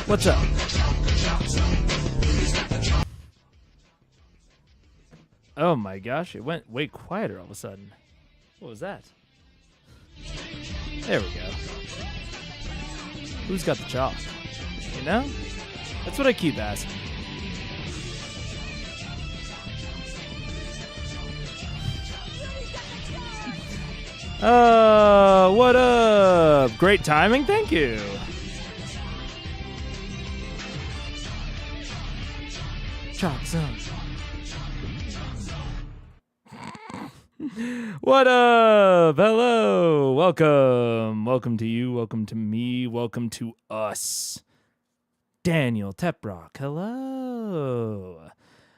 What's up? Oh my gosh, it went way quieter all of a sudden. What was that? There we go. Who's got the chalk? You know? That's what I keep asking. What up? Great timing, thank you. Chalk zone. What up? Hello. Welcome. Welcome to you. Welcome to me. Welcome to us. Daniel Teprock. Hello.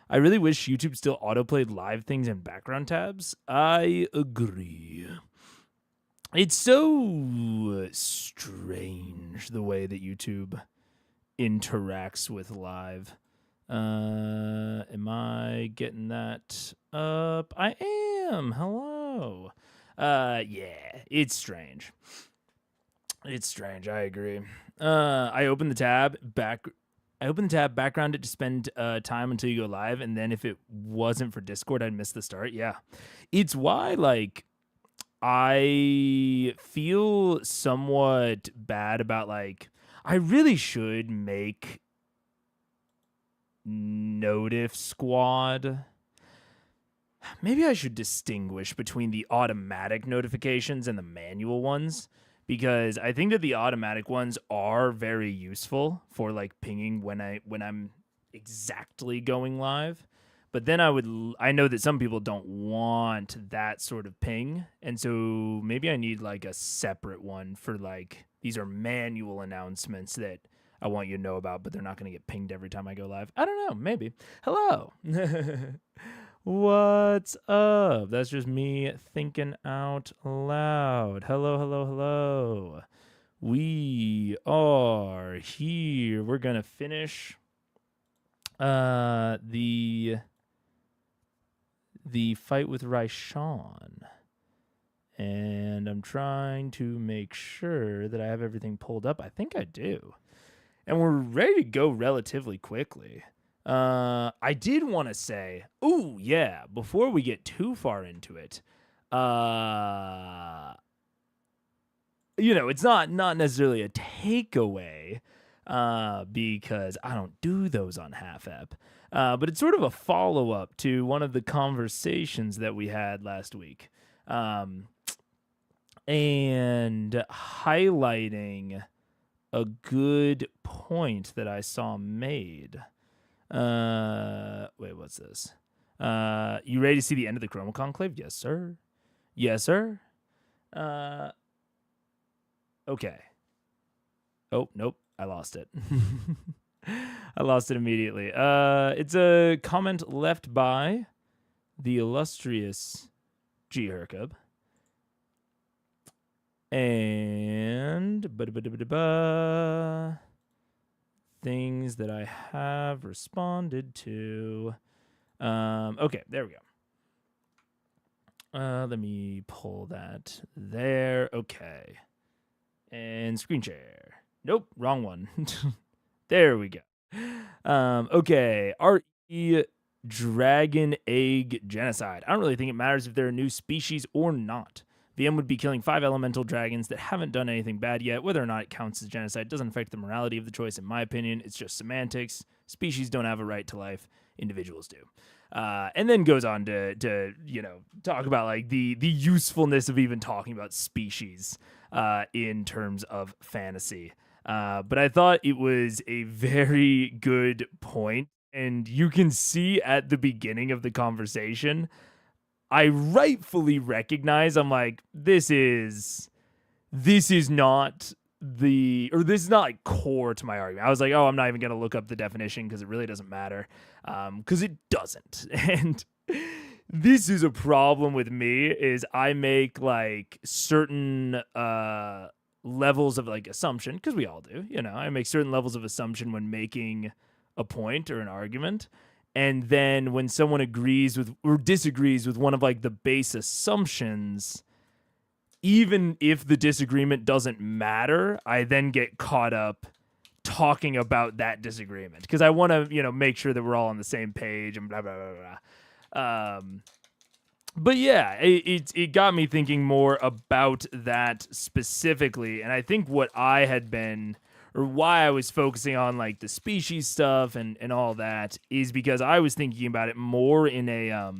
I really wish YouTube still autoplayed live things in background tabs. I agree. It's so strange the way that YouTube interacts with live. Am I getting that up? I am. Hello. Yeah, it's strange. It's strange. I agree. I open the tab background it to spend time until you go live, and then if it wasn't for Discord, I'd miss the start. Yeah, it's why like I feel somewhat bad about like I really should make Notif Squad. Maybe I should distinguish between the automatic notifications and the manual ones, because I think that the automatic ones are very useful for like pinging when I'm exactly going live. But then I know that some people don't want that sort of ping, and so maybe I need like a separate one for like these are manual announcements that I want you to know about, but they're not going to get pinged every time I go live. I don't know, maybe. Hello. What's up? That's just me thinking out loud. Hello, hello, hello. We are here. We're going to finish the fight with Raishan. And I'm trying to make sure that I have everything pulled up. I think I do. And we're ready to go relatively quickly. I did want to say, ooh, yeah, before we get too far into it, it's not necessarily a takeaway, because I don't do those on Half Ep, but it's sort of a follow-up to one of the conversations that we had last week, and highlighting a good point that I saw made. Wait, what's this? You ready to see the end of the Chroma Conclave? Yes, sir. Yes, sir. Okay. Oh, nope. I lost it. I lost it immediately. It's a comment left by the illustrious G. Hercub. And things that I have responded to. Okay, there we go. Let me pull that there. Okay. And screen share. Nope, wrong one. There we go. Okay. RE Dragon Egg Genocide. I don't really think it matters if they're a new species or not. VM would be killing 5 elemental dragons that haven't done anything bad yet. Whether or not it counts as genocide doesn't affect the morality of the choice, in my opinion. It's just semantics. Species don't have a right to life. Individuals do. And then goes on to talk about like the usefulness of even talking about species in terms of fantasy. But I thought it was a very good point. And you can see at the beginning of the conversation, I rightfully recognize, I'm like, this is not like core to my argument. I was like, oh, I'm not even going to look up the definition because it really doesn't matter. Because it doesn't. And this is a problem with me is I make like certain levels of like assumption, because we all do, I make certain levels of assumption when making a point or an argument. And then when someone agrees with or disagrees with one of like the base assumptions, even if the disagreement doesn't matter, I then get caught up talking about that disagreement because I want to, make sure that we're all on the same page and blah blah blah blah. But yeah, it got me thinking more about that specifically, and I think what I had been, or why I was focusing on like the species stuff and all that, is because I was thinking about it more in a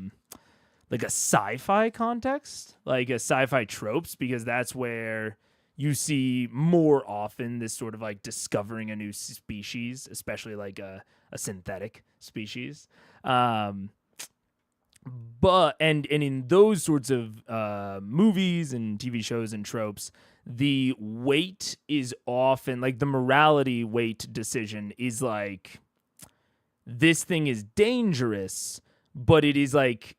like a sci-fi context, like a sci-fi tropes, because that's where you see more often this sort of like discovering a new species, especially like a synthetic species. But in those sorts of movies and TV shows and tropes, the weight is often like the morality weight decision is like, this thing is dangerous, but it is like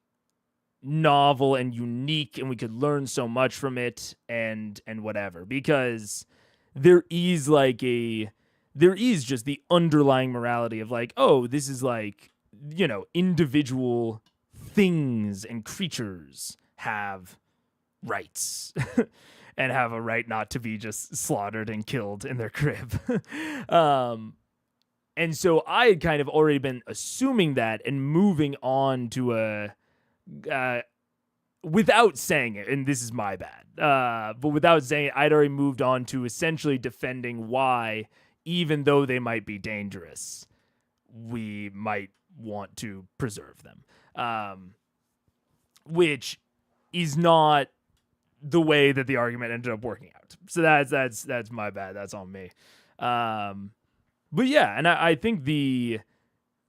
novel and unique, and we could learn so much from it and whatever, because there is just the underlying morality of like, oh, this is like, individual things and creatures have rights and have a right not to be just slaughtered and killed in their crib. And so I had kind of already been assuming that and moving on to a without saying it, and this is my bad, but without saying it, I'd already moved on to essentially defending why, even though they might be dangerous, we might want to preserve them. Which is not the way that the argument ended up working out. So that's my bad. That's on me. But yeah, and I think the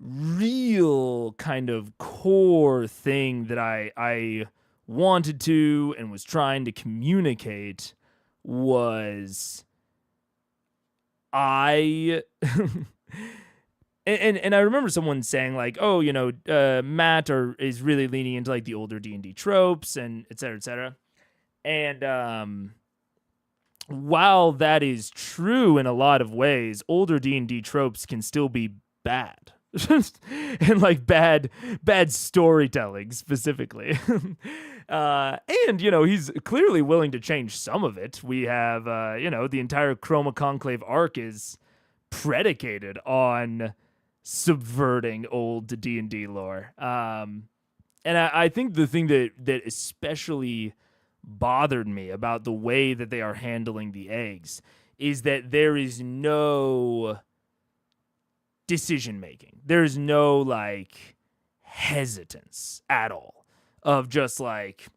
real kind of core thing that I wanted to and was trying to communicate was I and I remember someone saying like, oh, Matt is really leaning into like the older D&D tropes and et cetera, et cetera. And while that is true in a lot of ways, older D&D tropes can still be bad. And like bad storytelling specifically. And he's clearly willing to change some of it. We have the entire Chroma Conclave arc is predicated on subverting old D&D lore. And I think the thing that especially bothered me about the way that they are handling the eggs is that there is no decision making. There's no like hesitance at all of just like,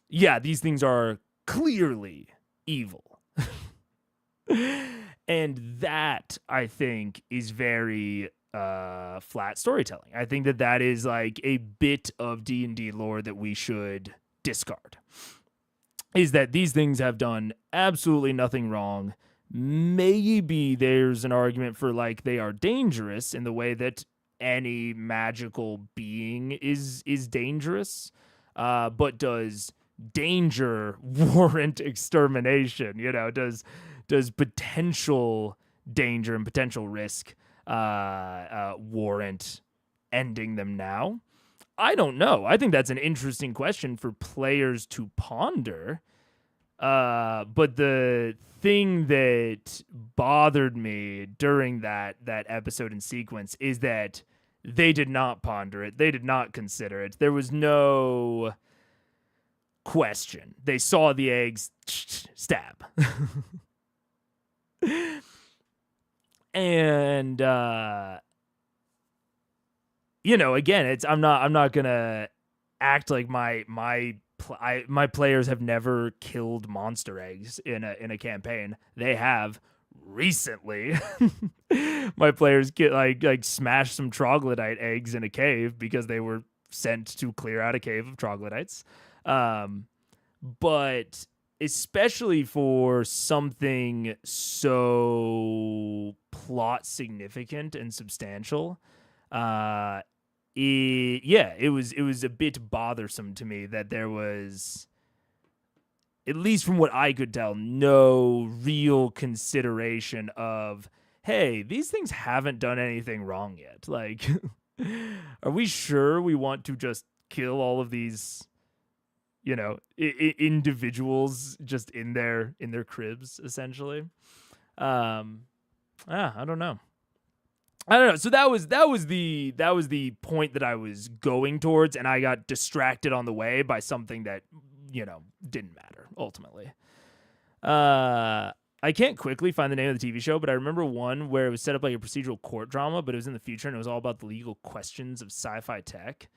yeah, these things are clearly evil. And that, I think, is very flat storytelling. I think that is like a bit of D&D lore that we should discard. Is that these things have done absolutely nothing wrong. Maybe there's an argument for like they are dangerous in the way that any magical being is dangerous. But does danger warrant extermination? Does potential danger and potential risk warrant ending them now? I don't know. I think that's an interesting question for players to ponder. But the thing that bothered me during that episode and sequence is that they did not ponder it. They did not consider it. There was no question. They saw the eggs, stab. And again, I'm not gonna act like my players have never killed monster eggs in a campaign. They have recently. My players get like smashed some troglodyte eggs in a cave because they were sent to clear out a cave of troglodytes. But especially for something so plot significant and substantial, it was a bit bothersome to me that there was, at least from what I could tell, no real consideration of, hey, these things haven't done anything wrong yet. Like, are we sure we want to just kill all of these, individuals just in their cribs, essentially? I don't know. I don't know. So that was the point that I was going towards, and I got distracted on the way by something that, didn't matter ultimately. I can't quickly find the name of the TV show, but I remember one where it was set up like a procedural court drama, but it was in the future and it was all about the legal questions of sci-fi tech.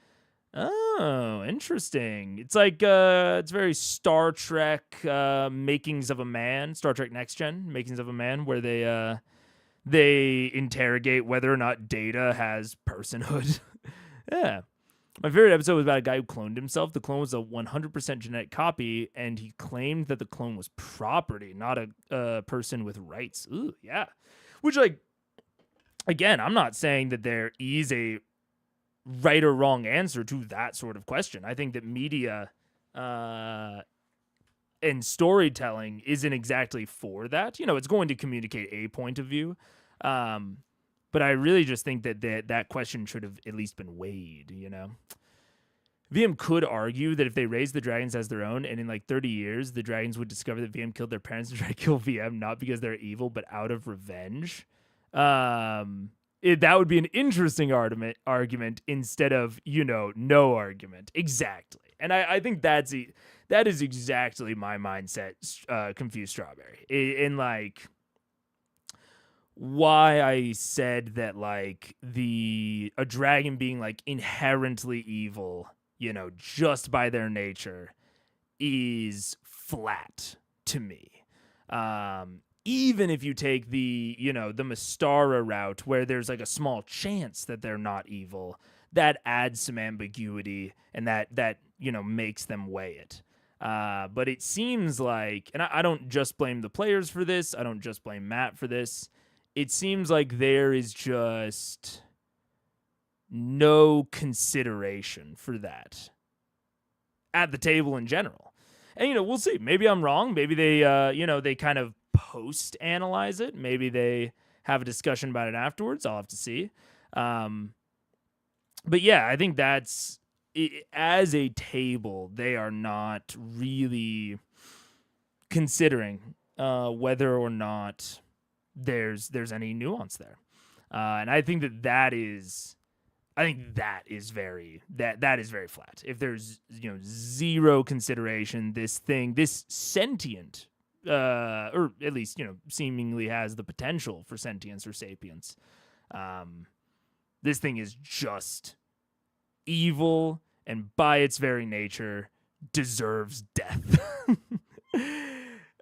Oh, interesting. It's like it's very Star Trek makings of a man, Star Trek Next Gen makings of a man, where they interrogate whether or not Data has personhood. Yeah. My favorite episode was about a guy who cloned himself. The clone was a 100% genetic copy, and he claimed that the clone was property, not a person with rights. Ooh, yeah. Which, like, again, I'm not saying that there is a right or wrong answer to that sort of question. I think that media and storytelling isn't exactly for that. It's going to communicate a point of view. But I really just think that question should have at least been weighed, VM could argue that if they raised the dragons as their own, and in like 30 years, the dragons would discover that VM killed their parents and try to kill VM, not because they're evil, but out of revenge. That would be an interesting argument instead of, no argument. Exactly. And I think that is exactly my mindset, Confused Strawberry. In like, why I said that like a dragon being like inherently evil, just by their nature is flat to me. Even if you take the Mystara route where there's like a small chance that they're not evil, that adds some ambiguity and that makes them weigh it. But it seems like, and I don't just blame the players for this, I don't just blame Matt for this, it seems like there is just no consideration for that at the table in general. And, we'll see. Maybe I'm wrong. Maybe they, they kind of post-analyze it. Maybe they have a discussion about it afterwards. I'll have to see. But yeah, I think that's, as a table, they are not really considering whether or not there's any nuance there. And I think that is very flat. If there's zero consideration, this sentient, or at least seemingly has the potential for sentience or sapience, this thing is just evil and by its very nature deserves death.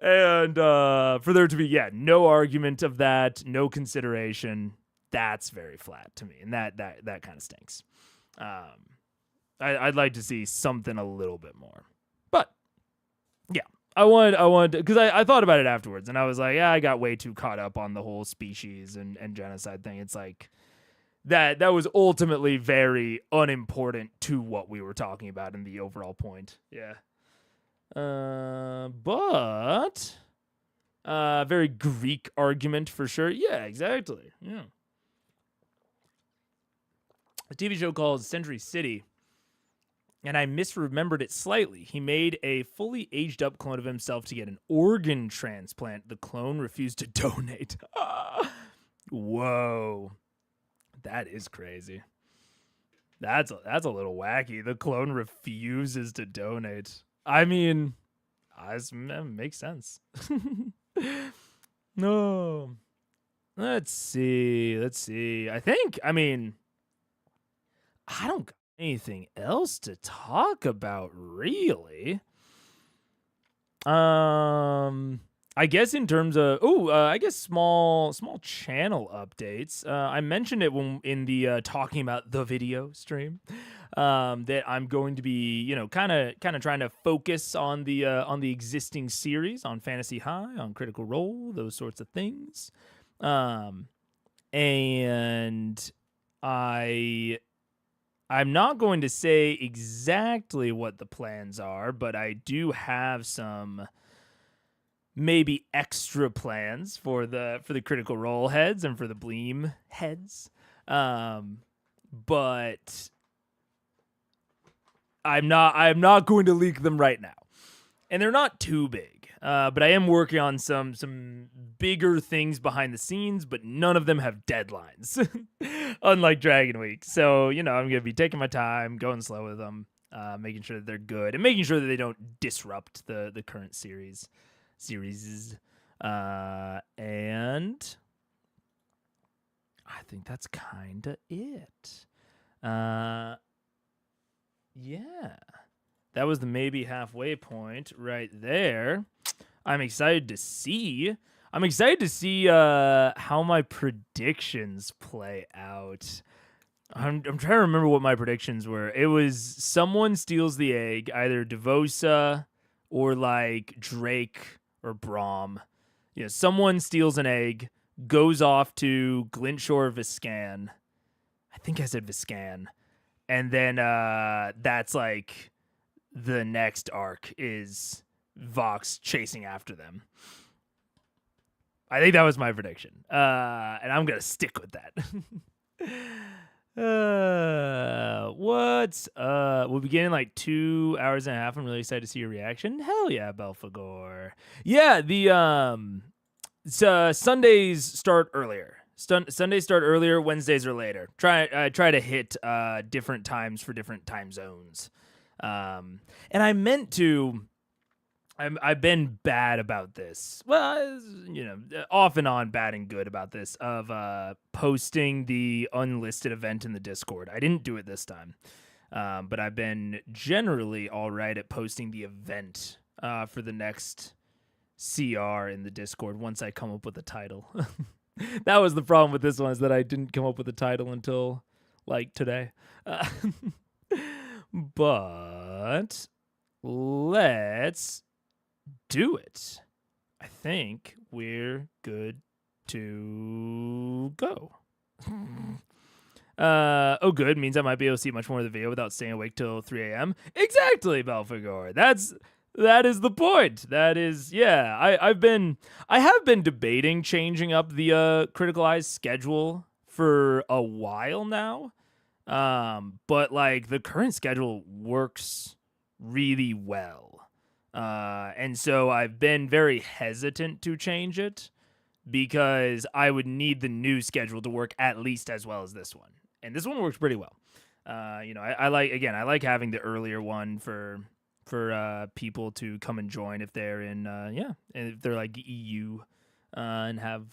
And for there to be no argument of that, no consideration, that's very flat to me, and that kind of stinks. I'd like to see something a little bit more, but yeah, I want because I thought about it afterwards, and I was like, I got way too caught up on the whole species and genocide thing. It's like that was ultimately very unimportant to what we were talking about in the overall point. Yeah. But very Greek argument for sure. Yeah, exactly. Yeah. A TV show called Century City, and I misremembered it slightly. He made a fully aged up clone of himself to get an organ transplant. The clone refused to donate. Whoa. That is crazy. That's a little wacky. The clone refuses to donate. I mean, it makes sense. No. Let's see. I don't got anything else to talk about, really. I guess in terms of small channel updates. I mentioned it in the talking about the video stream. That I'm going to be, kind of trying to focus on the existing series, on Fantasy High, on Critical Role, those sorts of things. And I'm not going to say exactly what the plans are, but I do have some maybe extra plans for the Critical Role heads and for the Bleem heads. But I'm not going to leak them right now. And they're not too big. But I am working on some bigger things behind the scenes, but none of them have deadlines, unlike Dragon Week. So, I'm going to be taking my time, going slow with them, making sure that they're good, and making sure that they don't disrupt the current series. And I think that's kind of it. Yeah. That was the maybe halfway point right there. I'm excited to see how my predictions play out. I'm trying to remember what my predictions were. It was someone steals the egg, either Devosa or like Drake or Braum. Someone steals an egg, goes off to Glintshore Viscan. I think I said Viscan. And then that's like the next arc is Vox chasing after them. I think that was my prediction. And I'm going to stick with that. What's we'll begin in like 2 hours and a half. I'm really excited to see your reaction. Hell yeah, Belphegor. Yeah, the Sundays start earlier. Sundays start earlier, Wednesdays are later. I try to hit different times for different time zones. And I meant to. I've been bad about this. Well, off and on, bad and good about this of posting the unlisted event in the Discord. I didn't do it this time, but I've been generally all right at posting the event for the next CR in the Discord once I come up with a title. That was the problem with this one, is that I didn't come up with a title until like today. But let's do it. I think we're good to go. Oh, good. Means I might be able to see much more of the video without staying awake till 3 a.m. Exactly, Belphegor. That is the point. That is, yeah. I have been debating changing up the Critical Eyes schedule for a while now. But like the current schedule works really well. And so I've been very hesitant to change it because I would need the new schedule to work at least as well as this one. And this one works pretty well. I like having the earlier one for people to come and join if they're in, and if they're like EU, and have,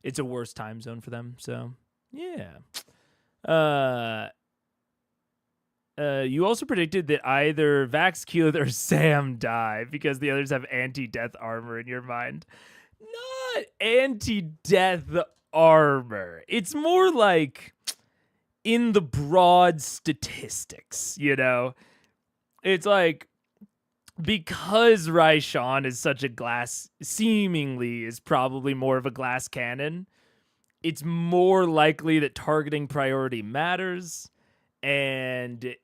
it's a worse time zone for them. So yeah. You also predicted that either Vax, Keyleth, or Sam die because the others have anti-death armor in your mind. Not anti-death armor. It's more like in the broad statistics, It's like, because Raishan is such a seemingly is probably more of a glass cannon, it's more likely that targeting priority matters. And,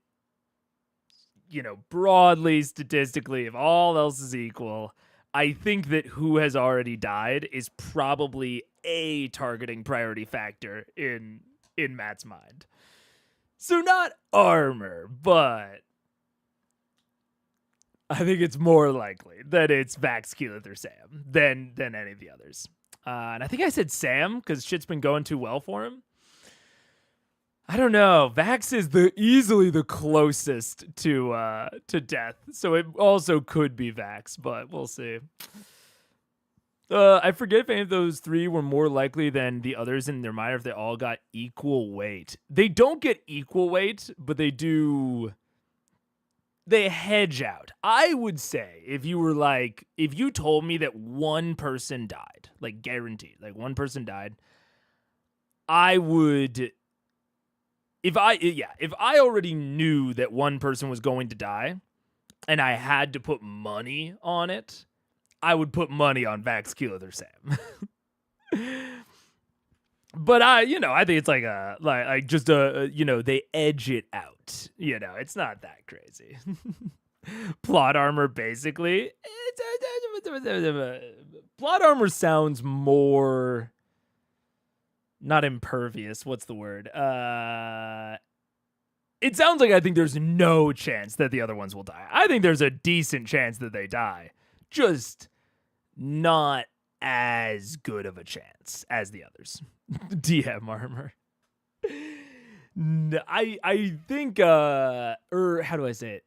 broadly, statistically, if all else is equal, I think that who has already died is probably a targeting priority factor in Matt's mind. So not armor, but I think it's more likely that it's Vax, Keyleth, or Sam than any of the others. And I think I said Sam because shit's been going too well for him. I don't know. Vax is easily the closest to death, so it also could be Vax, but we'll see. I forget if any of those three were more likely than the others in their mind, or if they all got equal weight. They don't get equal weight, but they do. They hedge out. I would say if you told me that one person died, like guaranteed, like one person died, I would. If I already knew that one person was going to die and I had to put money on it, I would put money on Vax, Keyleth, or Sam. But I think it's they edge it out. It's not that crazy. Plot armor, basically. Plot armor sounds more. Not impervious. What's the word? It sounds like I think there's no chance that the other ones will die. I think there's a decent chance that they die. Just not as good of a chance as the others. DM armor. I think or how do I say it?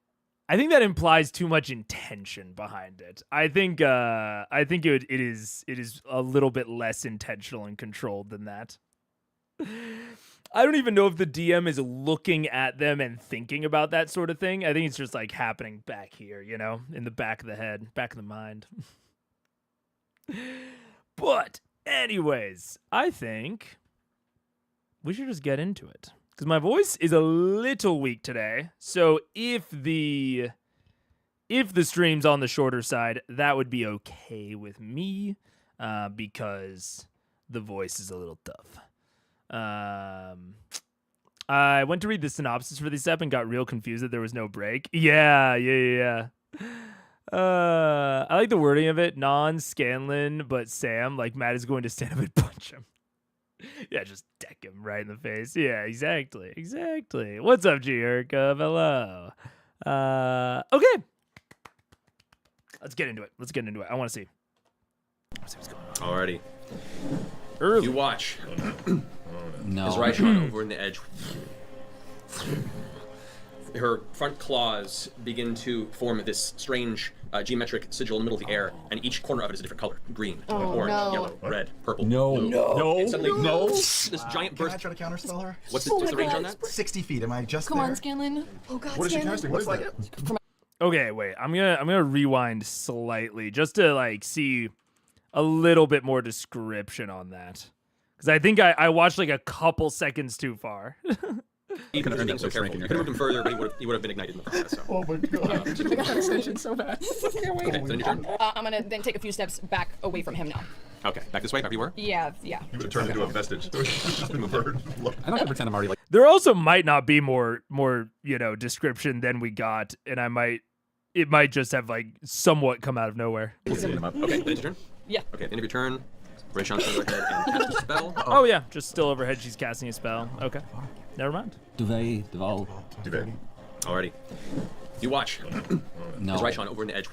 I think that implies too much intention behind it. I think it is a little bit less intentional and controlled than that. I don't even know if the DM is looking at them and thinking about that sort of thing. I think it's just like happening back here, you know, in the back of the head, back of the mind. But anyways, I think we should just get into it. Because my voice is a little weak today. So if the stream's on the shorter side, that would be okay with me. Because the voice is a little tough. I went to read the synopsis for this ep and got real confused that there was no break. Yeah. I like the wording of it. Non-Scanlan, but Sam. Like, Matt is going to stand up and punch him. Yeah, just deck him right in the face. Yeah, exactly. What's up, G-Urka? Hello. Okay. Let's get into it. I want to see. What's going on. Alrighty. Early. You watch. No. As Raishan over in the edge. Her front claws begin to form this strange geometric sigil in the middle of the air, and each corner of it is a different color: green, orange, yellow, red, purple, blue. And suddenly, this giant burst. Can I try to counterspell her? What's the range on that? 60 feet. Am I just Come there? on, Scanlan. Oh God, What is she Scanlan. casting? What is that? Okay, wait. I'm gonna rewind slightly just to like see a little bit more description on that, because I think I watched like a couple seconds too far. You could have been so careful. You could have moved him further, but he would have been ignited in the process. So. Oh my god. I got extension so bad. Okay, so then your turn. I'm gonna then take a few steps back away from him now. Okay, back this way, back you were. Yeah. You would have turned into a vestige. I'm a bird. I don't have to pretend I'm already like. There also might not be more description than we got, and it might just have like somewhat come out of nowhere. Okay, then it's your turn. Yeah. Okay, at the end of your turn, Raishan's going to go ahead and cast a spell. Oh yeah, just still overhead. She's casting a spell. Okay, never mind. Duval. Alrighty. You watch. No. As Raishan over in the edge.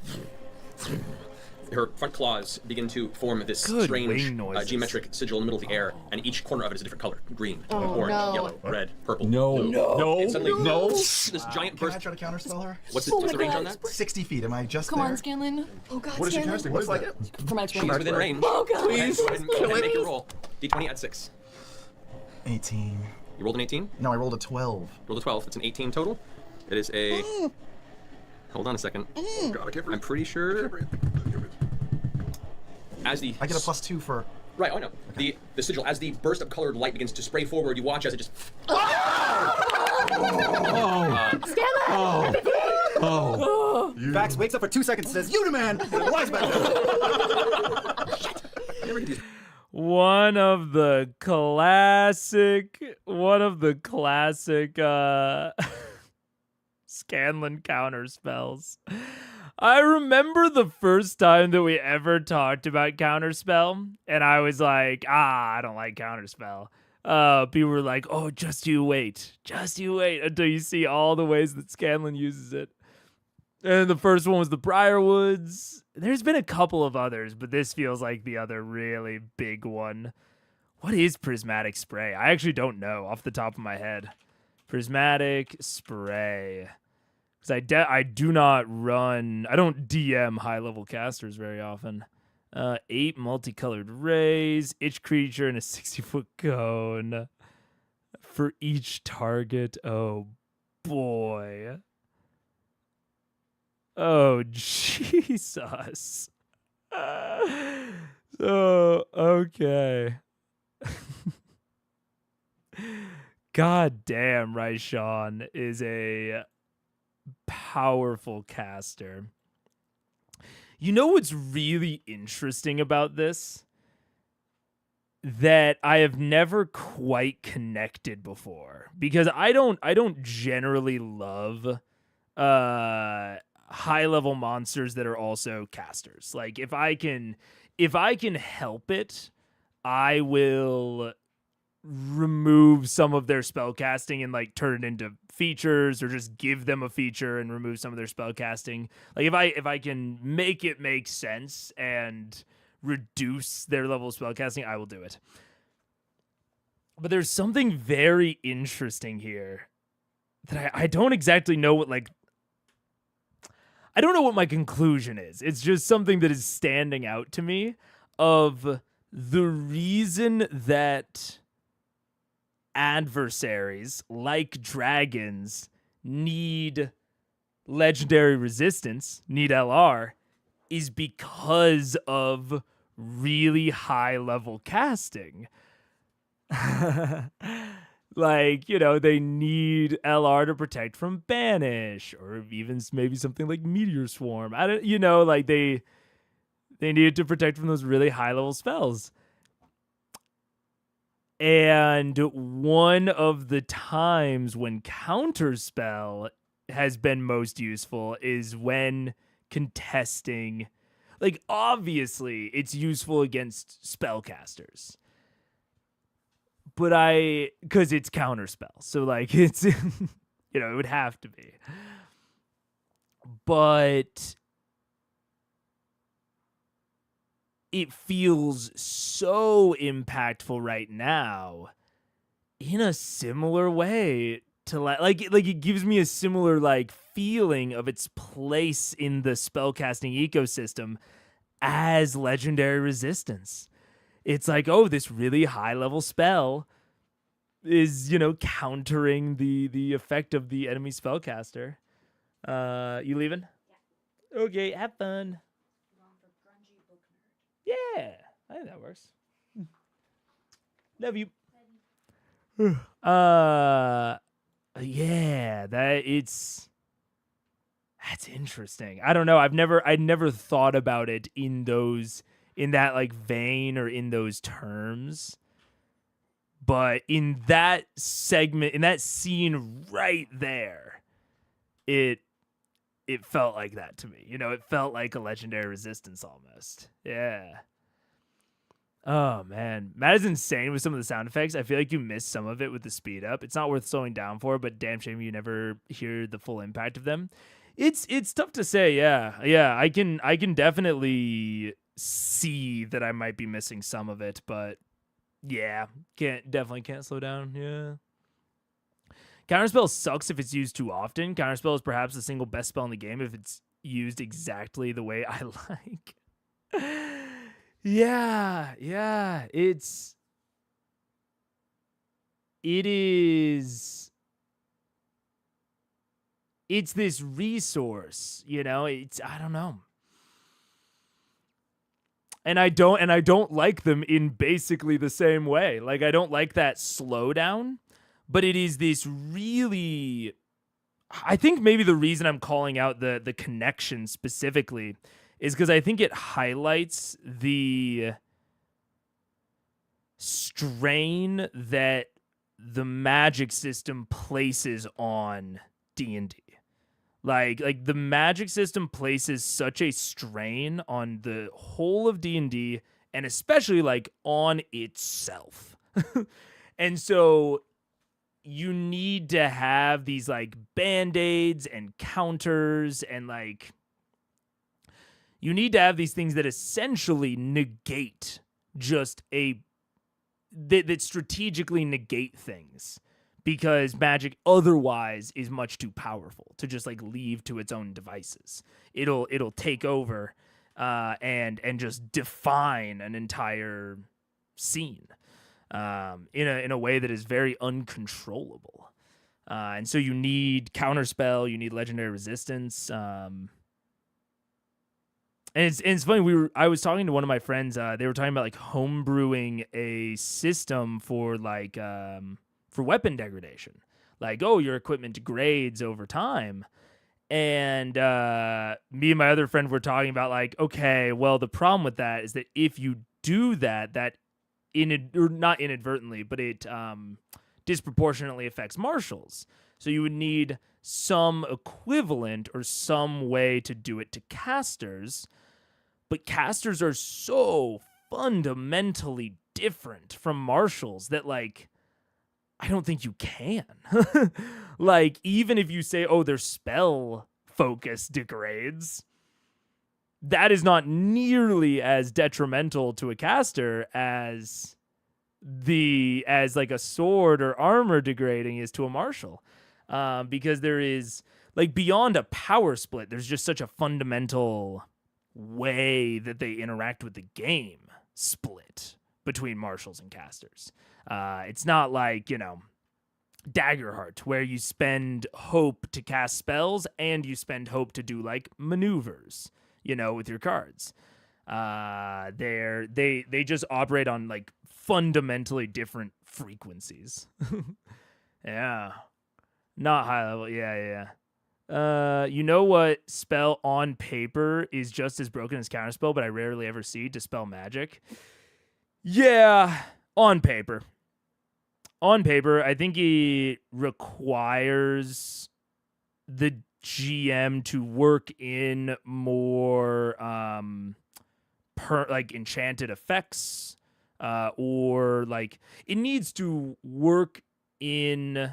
Her front claws begin to form this Good strange wing noises. geometric sigil in the middle of the air, and each corner of it is a different color: green, orange, no. yellow, red, purple, No. blue. No. And suddenly, No. this giant Can I burst. try to counterspell her? What's the my range God. on that? 60 feet. Am I just Come there? on, Scanlan. Oh God, What is she Scanlan. casting? What is that? From my She's range. within range. Oh God. Please. Go ahead and make your roll. D20 at 6. 18. You rolled an 18? No, I rolled a 12. Rolled a 12. It's an 18 total. It is a... Hold on a second. God, I can't I'm pretty sure... As the... I get a +2 for... Right, oh, I know. The sigil, as the burst of colored light begins to spray forward, you watch as it just... Vax wakes up for 2 seconds and says, "You demand!" And then lies back down. One of the classic Scanlan counter spells. I remember the first time that we ever talked about counterspell, and I was like, I don't like counterspell. People were like, oh, just you wait until you see all the ways that Scanlan uses it. And the first one was the Briarwoods. There's been a couple of others, but this feels like the other really big one. What is Prismatic Spray? I actually don't know off the top of my head. Prismatic Spray. Because I do not run... I don't DM high-level casters very often. 8 multicolored rays, each creature in a 60-foot cone. For each target. Oh, boy. Oh, Jesus. So, okay. God damn, Raishan is a powerful caster. You know what's really interesting about this? That I have never quite connected before, because I don't generally love high level monsters that are also casters. Like if I can help it, I will remove some of their spell casting and like turn it into features or just give them a feature and remove some of their spell casting. Like if I can make it make sense and reduce their level of spell casting, I will do it. But there's something very interesting here that I don't exactly know what, like, I don't know what my conclusion is. It's just something that is standing out to me of the reason that adversaries like dragons need legendary resistance, need LR, is because of really high level casting. Like, you know, they need LR to protect from banish, or even maybe something like meteor swarm. I don't, you know, like they needed to protect from those really high level spells. And one of the times when counterspell has been most useful is when contesting. Like, obviously, it's useful against spellcasters. But because it's counterspell. So, like, it's, you know, it would have to be. But it feels so impactful right now in a similar way to like it gives me a similar like feeling of its place in the spellcasting ecosystem as legendary resistance. It's like, oh, this really high level spell is, you know, countering the effect of the enemy spellcaster. You leaving? Yeah. Okay, have fun. Yeah, I think that works. Love you. Yeah, that's interesting. I don't know. I'd never thought about it in that like vein or in those terms. But in that segment, in that scene right there, it felt like that to me. You know, it felt like a legendary resistance almost. Yeah. Oh, man. Matt is insane with some of the sound effects. I feel like you missed some of it with the speed up. It's not worth slowing down for, but damn shame you never hear the full impact of them. It's tough to say, yeah. Yeah, I can definitely see that I might be missing some of it, but yeah, definitely can't slow down, yeah. Counterspell sucks if it's used too often. Counterspell is perhaps the single best spell in the game if it's used exactly the way I like. Yeah, it is. It's this resource, you know. I don't know. And I don't like them in basically the same way. Like, I don't like that slowdown. But it is this really, I think maybe the reason I'm calling out the connection specifically is because I think it highlights the strain that the magic system places on D&D. Like the magic system places such a strain on the whole of D&D and especially like on itself. And so you need to have these like band-aids and counters and like you need to have these things that essentially negate just that strategically negate things because magic otherwise is much too powerful to just like leave to its own devices. It'll take over and just define an entire scene. In a way that is very uncontrollable. And so you need counterspell, you need legendary resistance. And it's funny, I was talking to one of my friends, they were talking about like homebrewing a system for like for weapon degradation. Like, oh, your equipment degrades over time. And me and my other friend were talking about like, okay, well, the problem with that is that if you do that or not inadvertently, but it disproportionately affects marshals. So you would need some equivalent or some way to do it to casters. But casters are so fundamentally different from marshals that like I don't think you can. Like, even if you say, oh, they're spell focus degrades, that is not nearly as detrimental to a caster as like a sword or armor degrading is to a martial. Because there is, like, beyond a power split, there's just such a fundamental way that they interact with the game split between martials and casters. It's not like, Daggerheart, where you spend hope to cast spells and you spend hope to do like maneuvers, with your cards. They just operate on like fundamentally different frequencies. Yeah. Not high level. Yeah. You know what spell on paper is just as broken as counterspell, but I rarely ever see? Dispel Magic. Yeah, on paper. On paper, I think it requires the GM to work in more like enchanted effects, or like it needs to work in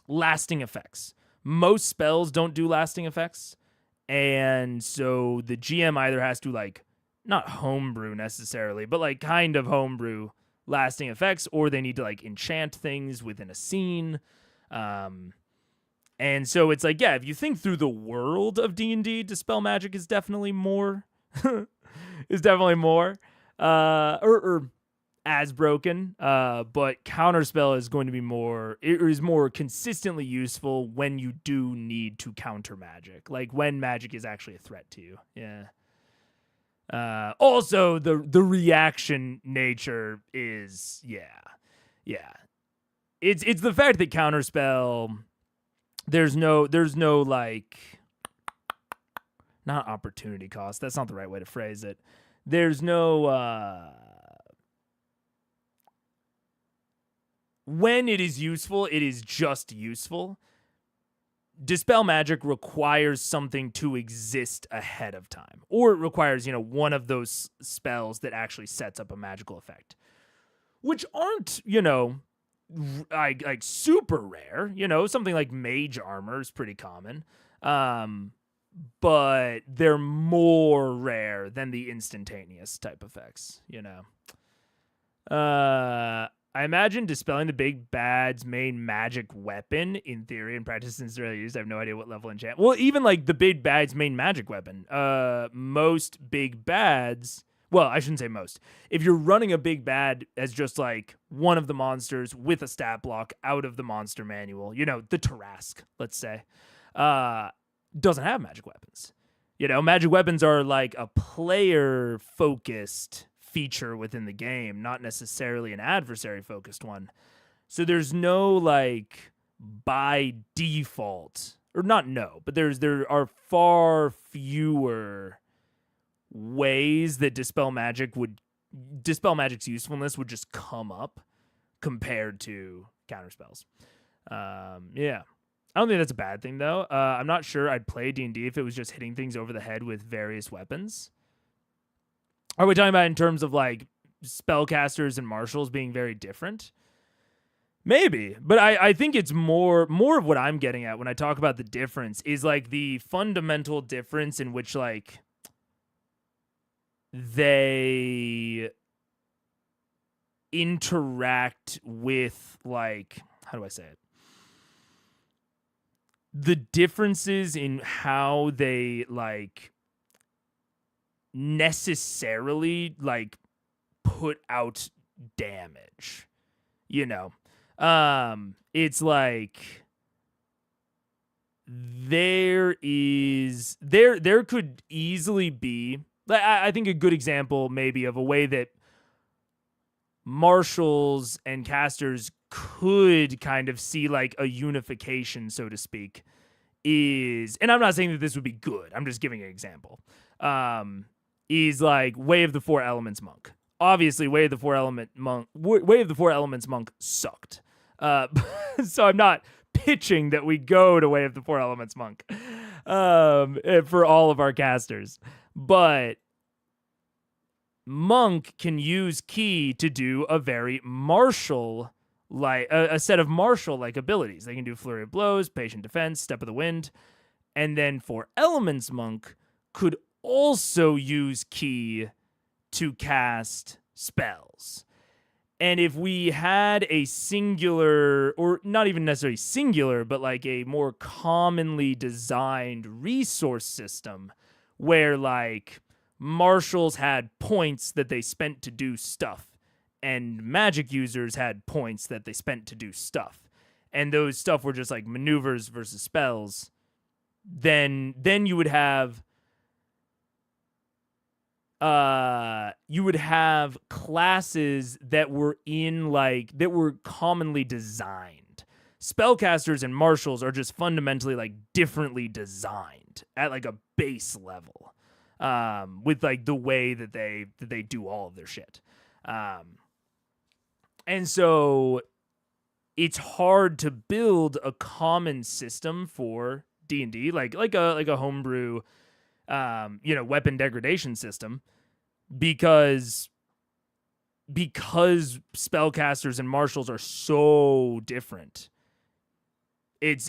lasting effects. Most spells don't do lasting effects, and so the GM either has to like not homebrew necessarily, but like kind of homebrew lasting effects, or they need to like enchant things within a scene. And so it's like, yeah, if you think through the world of D&D, Dispel Magic is definitely more or as broken, but Counterspell is going to be more consistently useful when you do need to counter magic, like when magic is actually a threat to you. Yeah. Also the reaction nature is, yeah. It's the fact that Counterspell, there's no like, not opportunity cost. That's not the right way to phrase it. There's no, when it is useful, it is just useful. Dispel Magic requires something to exist ahead of time, or it requires, one of those spells that actually sets up a magical effect, which aren't, like super rare. Something like Mage Armor is pretty common, but they're more rare than the instantaneous type effects. I imagine dispelling the big bad's main magic weapon, in theory, in practice since they're used. I have no idea what level enchant. Well, even like the big bad's main magic weapon. Most big bads. Well, I shouldn't say most. If you're running a big bad as just like one of the monsters with a stat block out of the monster manual, the Tarask, let's say, doesn't have magic weapons. Magic weapons are like a player focused feature within the game, not necessarily an adversary focused one. So there's no like by default, or not no, but there are far fewer ways that Dispel Magic's usefulness would just come up compared to counterspells. Yeah. I don't think that's a bad thing though. I'm not sure I'd play D&D if it was just hitting things over the head with various weapons. Are we talking about in terms of like spellcasters and martials being very different? Maybe, but I think it's more of what I'm getting at when I talk about the difference is like the fundamental difference in which like they interact with, like, how do I say it? The differences in how they like necessarily like put out damage, it's like there could easily be, I think, a good example maybe of a way that marshals and casters could kind of see like a unification, so to speak, is, and I'm not saying that this would be good, I'm just giving an example, is like Way of the Four Elements Monk. Obviously, Way of the Four Elements Monk sucked. So I'm not pitching that we go to Way of the Four Elements Monk for all of our casters. But monk can use key to do a very martial like a set of martial like abilities. They can do flurry of blows, patient defense, step of the wind. And then for elements, monk could also use key to cast spells. And if we had a singular, or not even necessarily singular, but like a more commonly designed resource system where like marshals had points that they spent to do stuff and magic users had points that they spent to do stuff, and those stuff were just like maneuvers versus spells, then you would have classes that were commonly designed. Spellcasters and marshals are just fundamentally like differently designed at like a base level, with like the way that they do all of their shit. And so it's hard to build a common system for D&D, like a homebrew weapon degradation system, because spellcasters and marshals are so different. It's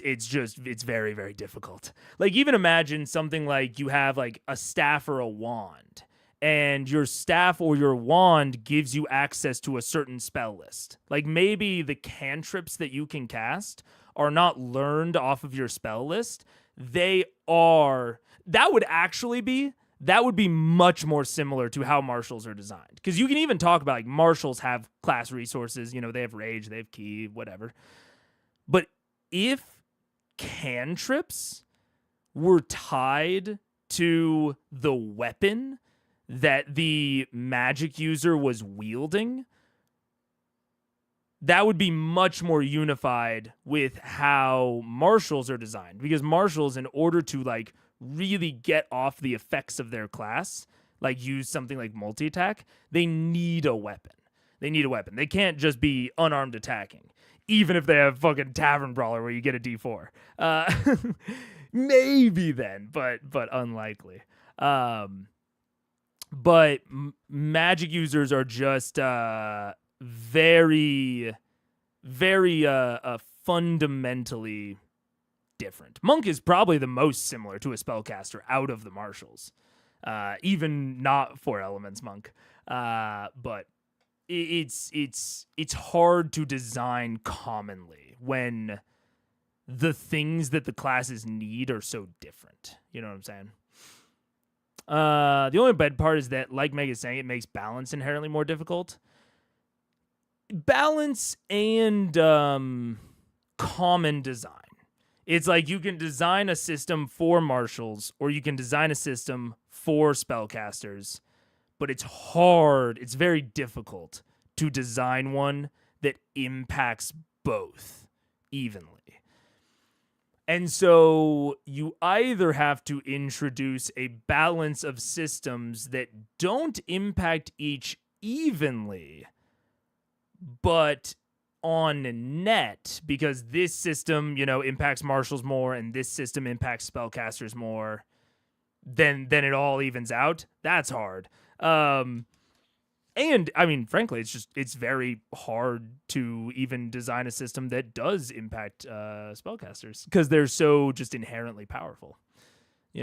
very, very difficult. Like, even imagine something like you have like a staff or a wand, and your staff or your wand gives you access to a certain spell list. Like, maybe the cantrips that you can cast are not learned off of your spell list. That would be much more similar to how marshals are designed. Because you can even talk about like marshals have class resources, they have rage, they have key, whatever. But if cantrips were tied to the weapon that the magic user was wielding, that would be much more unified with how marshals are designed. Because marshals, in order to like really get off the effects of their class, like use something like multi-attack, they need a weapon. They can't just be unarmed attacking, even if they have fucking Tavern Brawler where you get a D4. Maybe then, but unlikely. But magic users are just very, very fundamentally different. Monk is probably the most similar to a spellcaster out of the marshals, even not for elements monk. But it's hard to design commonly when the things that the classes need are so different. You know what I'm saying? The only bad part is that, like Meg is saying, it makes balance inherently more difficult. Balance and common design. It's like you can design a system for marshals or you can design a system for spellcasters, but it's hard. It's very difficult to design one that impacts both evenly. And so you either have to introduce a balance of systems that don't impact each evenly, but on net, because this system, impacts marshals more and this system impacts spellcasters more, then it all evens out. That's hard. And I mean, frankly, it's very hard to even design a system that does impact spellcasters because they're so just inherently powerful, For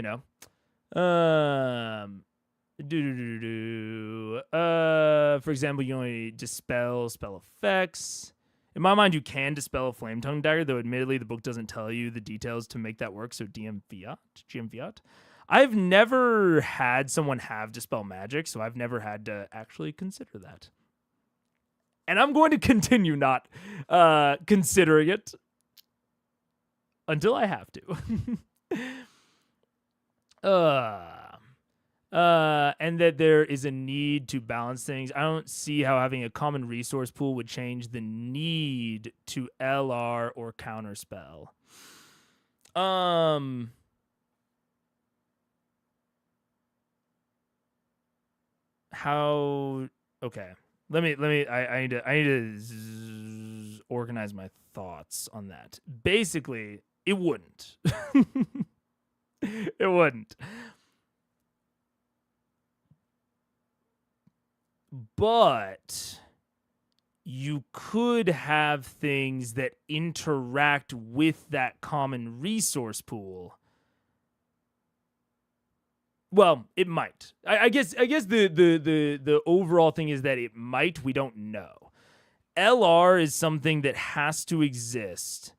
example, you only dispel spell effects. In my mind, you can dispel a flame tongue dagger, though admittedly the book doesn't tell you the details to make that work. So GM Fiat. I've never had someone have dispel magic, so I've never had to actually consider that. And I'm going to continue not considering it until I have to. And that there is a need to balance things. I don't see how having a common resource pool would change the need to LR or counterspell. How? Okay. Let me. I need to organize my thoughts on that. Basically, it wouldn't. It wouldn't. But you could have things that interact with that common resource pool. Well, it might. I guess the overall thing is that it might. We don't know. LR is something that has to exist,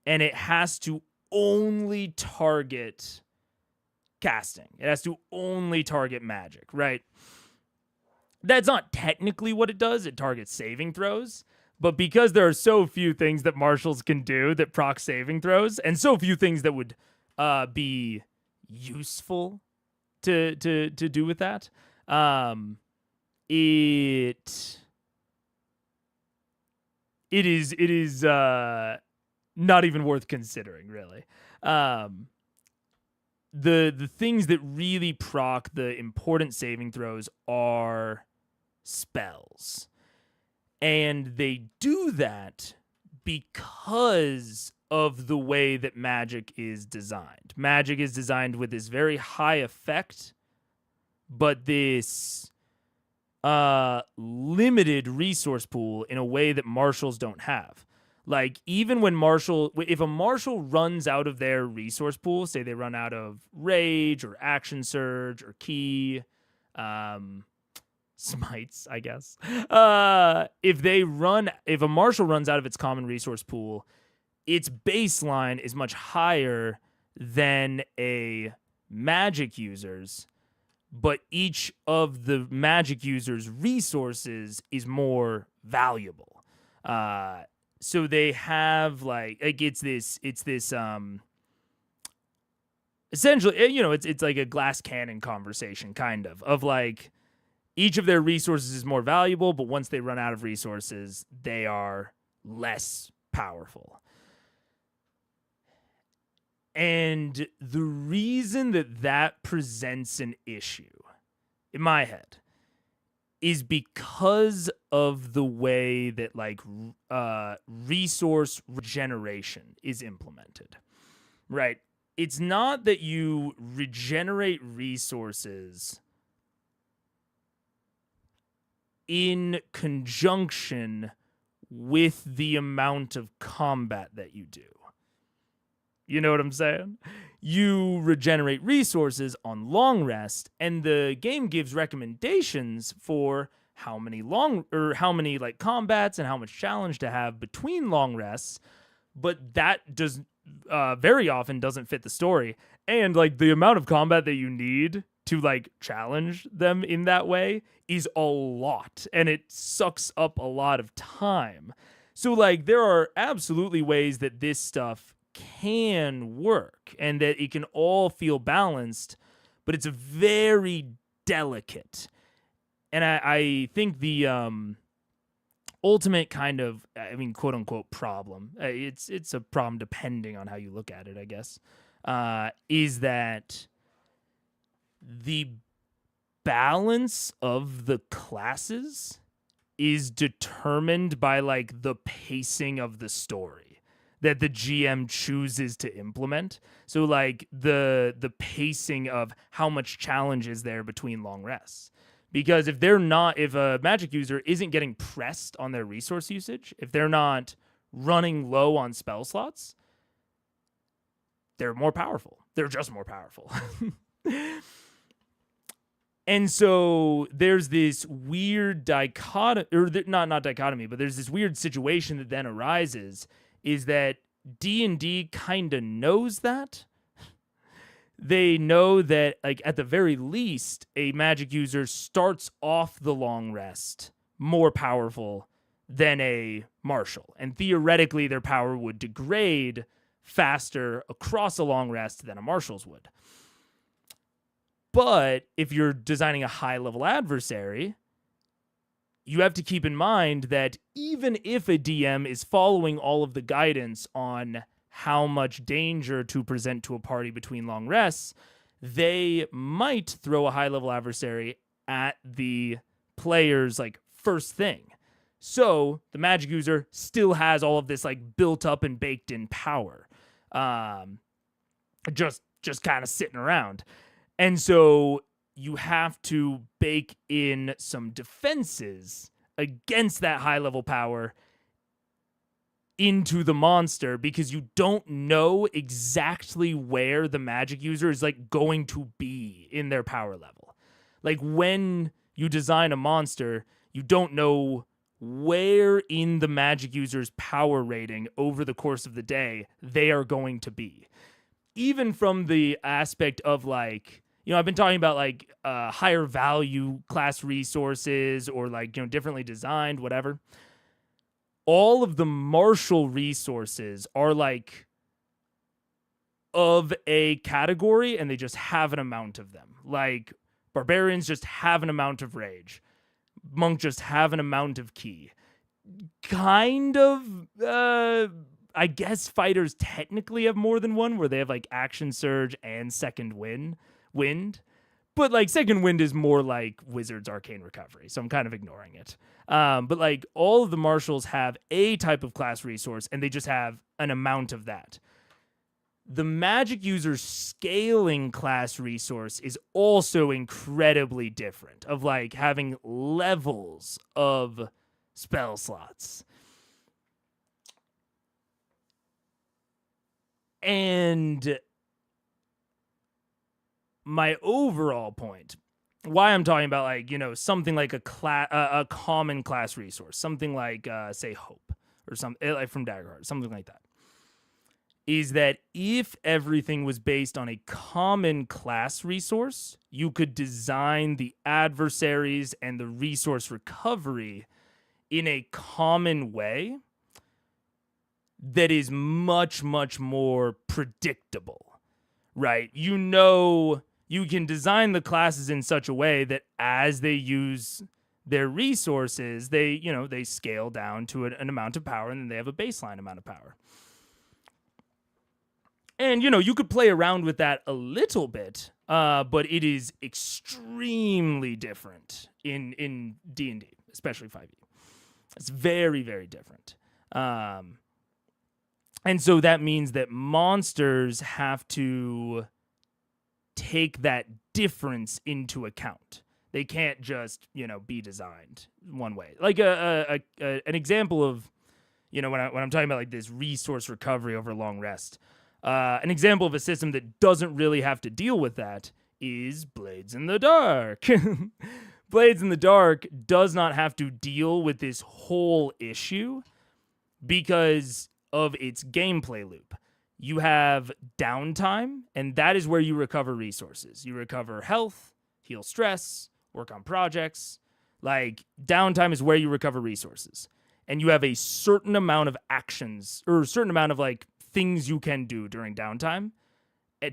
and it has to only target casting. It has to only target magic, right? That's not technically what it does. It targets saving throws. But because there are so few things that marshals can do that proc saving throws, and so few things that would be useful to do with that, it is not even worth considering, really. The things that really proc the important saving throws are spells. And they do that because of the way that magic is designed. Magic is designed with this very high effect, but this limited resource pool in a way that marshals don't have. Like, even when if a marshal runs out of their resource pool, say they run out of rage or action surge or key, smites, I guess. If a marshal runs out of its common resource pool, its baseline is much higher than a magic user's, but each of the magic user's resources is more valuable. So they have it's this essentially, it's like a glass cannon conversation, kind of like each of their resources is more valuable, but once they run out of resources, they are less powerful. And the reason that presents an issue in my head is because of the way that resource regeneration is implemented, right? It's not that you regenerate resources in conjunction with the amount of combat that you do. You know what I'm saying? You regenerate resources on long rest, and the game gives recommendations for how many combats and how much challenge to have between long rests, but that does very often doesn't fit the story. And the amount of combat that you need to challenge them in that way is a lot, and it sucks up a lot of time. So there are absolutely ways that this stuff can work and that it can all feel balanced, but it's very delicate. And I think the ultimate kind of, quote unquote problem, it's a problem depending on how you look at it, I guess, is that the balance of the classes is determined by the pacing of the story that the GM chooses to implement. So the pacing of how much challenge is there between long rests. Because if a magic user isn't getting pressed on their resource usage, if they're not running low on spell slots, they're more powerful. They're just more powerful. And so there's this weird dichotomy, or not dichotomy, but there's this weird situation that then arises, is that D&D kind of knows that. They know that, at the very least, a magic user starts off the long rest more powerful than a marshal. And theoretically, their power would degrade faster across a long rest than a marshal's would. But if you're designing a high-level adversary, you have to keep in mind that even if a DM is following all of the guidance on how much danger to present to a party between long rests, they might throw a high-level adversary at the player's first thing. So the magic user still has all of this built up and baked in power, just kind of sitting around. And so you have to bake in some defenses against that high level power into the monster, because you don't know exactly where the magic user is like going to be in their power level. Like when you design a monster, you don't know where in the magic user's power rating over the course of the day they are going to be. Even from the aspect of like, you know, I've been talking about like higher value class resources or like, you know, differently designed, whatever. All of the martial resources are like of a category and they just have an amount of them. Like barbarians just have an amount of rage. Monk just have an amount of ki. Kind of, I guess fighters technically have more than one, where they have like action surge and second wind. But like second wind is more like Wizard's Arcane Recovery, so I'm kind of ignoring it. But like all of the martials have a type of class resource and they just have an amount of that. The magic user's scaling class resource is also incredibly different, of like having levels of spell slots. And my overall point, why I'm talking about like, you know, something like a common class resource, something like say hope or something like from Daggerheart, something like that, is that if everything was based on a common class resource, you could design the adversaries and the resource recovery in a common way that is much, much more predictable, right? You know, you can design the classes in such a way that as they use their resources, they, you know, they scale down to an amount of power and then they have a baseline amount of power. And, you know, you could play around with that a little bit, but it is extremely different in D&D, especially 5e. It's very, very different. And so that means that monsters have to take that difference into account. They can't just, you know, be designed one way. Like an example of, you know, when I'm talking about like this resource recovery over long rest, an example of a system that doesn't really have to deal with that is Blades in the Dark. Blades in the Dark does not have to deal with this whole issue because of its gameplay loop. You have downtime, and that is where you recover resources. You recover health, heal stress, work on projects. Like, downtime is where you recover resources. And you have a certain amount of actions, or a certain amount of, like, things you can do during downtime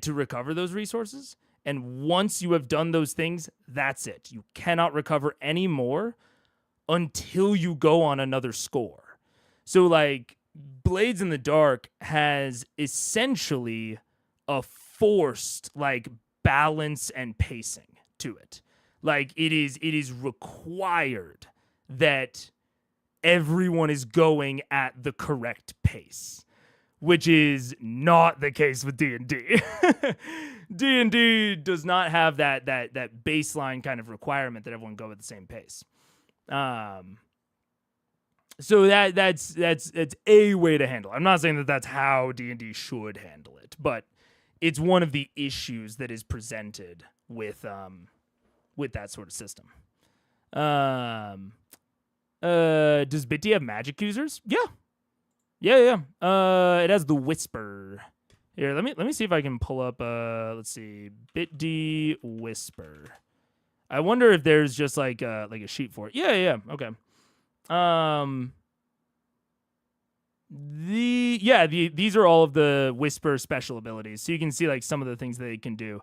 to recover those resources. And once you have done those things, that's it. You cannot recover any more until you go on another score. So, like, Blades in the Dark has essentially a forced, like, balance and pacing to it. Like, it is required that everyone is going at the correct pace, which is not the case with D&D. D&D does not have that baseline kind of requirement that everyone go at the same pace. So that's a way to handle it. I'm not saying that that's how D&D should handle it, but it's one of the issues that is presented with that sort of system. Does Bitdy have magic users? Yeah. It has the Whisper. Here, let me see if I can pull up let's see, Bitdy Whisper. I wonder if there's just like a sheet for it. Yeah, okay. These are all of the Whisper special abilities, so you can see like some of the things that they can do.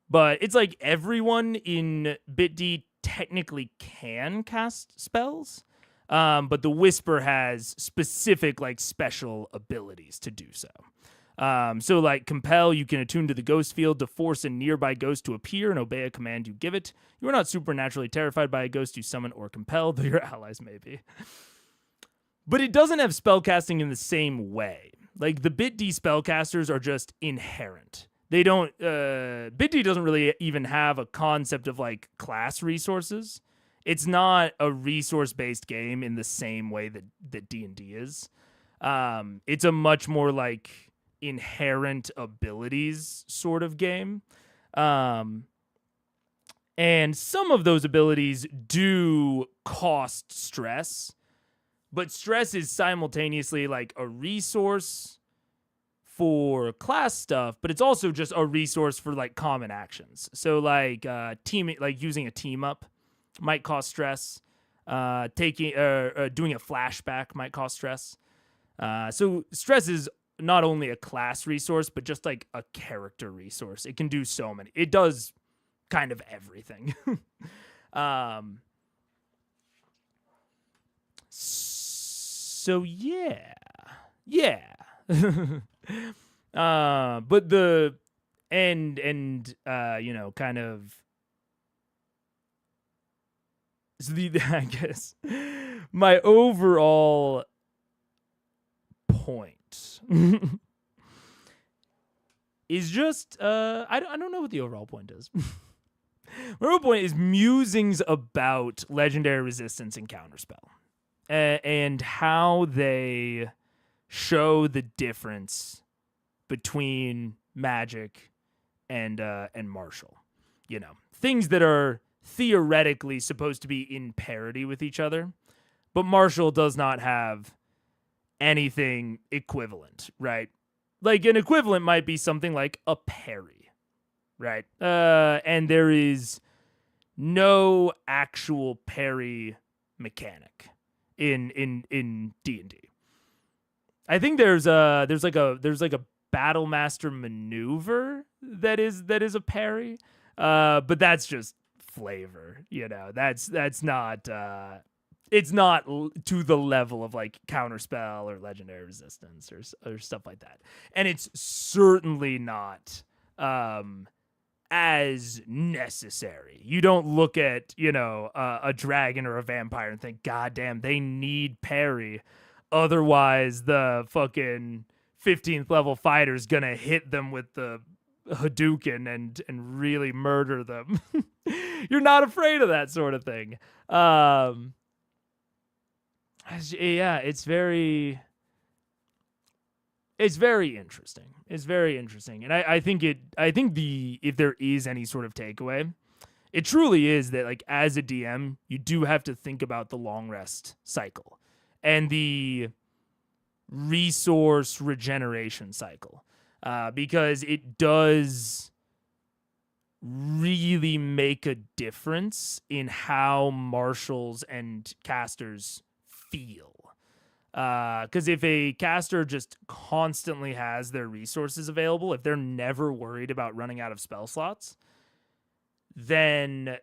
But it's like everyone in Bitdy technically can cast spells, but the Whisper has specific like special abilities to do so. So like Compel, you can attune to the ghost field to force a nearby ghost to appear and obey a command you give it. You are not supernaturally terrified by a ghost you summon or compel, though your allies may be. But it doesn't have spellcasting in the same way. Like the Bitdy spellcasters are just inherent. they don't Bit.D doesn't really even have a concept of like class resources. It's not a resource-based game in the same way that D&D is. It's a much more like inherent abilities sort of game. And some of those abilities do cost stress, but stress is simultaneously like a resource for class stuff, but it's also just a resource for like common actions. So like teaming, like using a team up might cost stress. Doing a flashback might cost stress. So stress is not only a class resource, but just like a character resource. It can do so many. It does kind of everything. So yeah. But the kind of, so I guess my overall point is just I don't know what the overall point is. My overall point is musings about legendary resistance and counterspell, and how they show the difference between magic and martial. You know, things that are theoretically supposed to be in parity with each other, but martial does not have anything equivalent, right? Like an equivalent might be something like a parry, right? And there is no actual parry mechanic in D&D. I think there's like a battle master maneuver that is a parry, but that's just flavor, you know. That's not it's not to the level of like counterspell or legendary resistance or stuff like that, and it's certainly not as necessary. You don't look at, you know, a dragon or a vampire and think, God damn, they need parry, otherwise the fucking 15th level fighter's gonna hit them with the Hadouken and really murder them. You're not afraid of that sort of thing. Yeah, it's very interesting. It's very interesting. And I think if there is any sort of takeaway, it truly is that, like, as a DM, you do have to think about the long rest cycle and the resource regeneration cycle, because it does really make a difference in how marshals and casters feel. Because if a caster just constantly has their resources available, if they're never worried about running out of spell slots, then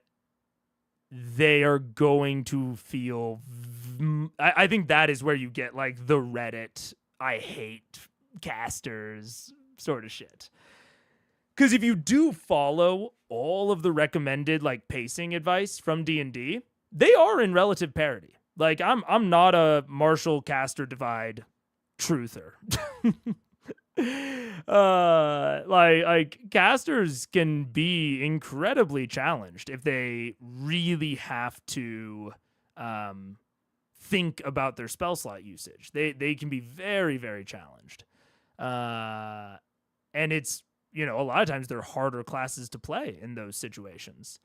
they are going to feel... I think that is where you get, like, the Reddit, I hate casters sort of shit. Because if you do follow all of the recommended, like, pacing advice from D&D, they are in relative parity. Like, I'm not a martial caster divide truther. Like casters can be incredibly challenged if they really have to think about their spell slot usage. They can be very, very challenged. And it's, you know, a lot of times they're harder classes to play in those situations.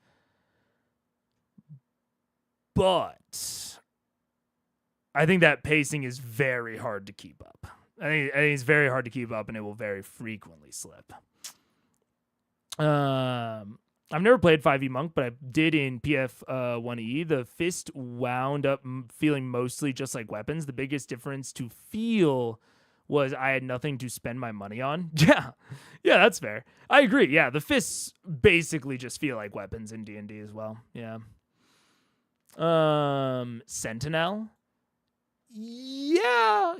But I think that pacing is very hard to keep up. I think it's very hard to keep up, and it will very frequently slip. I've never played 5e Monk, but I did in PF 1e. The fist wound up feeling mostly just like weapons. The biggest difference to feel was I had nothing to spend my money on. Yeah, that's fair. I agree. Yeah, the fists basically just feel like weapons in D&D as well. Yeah. Sentinel. Yeah.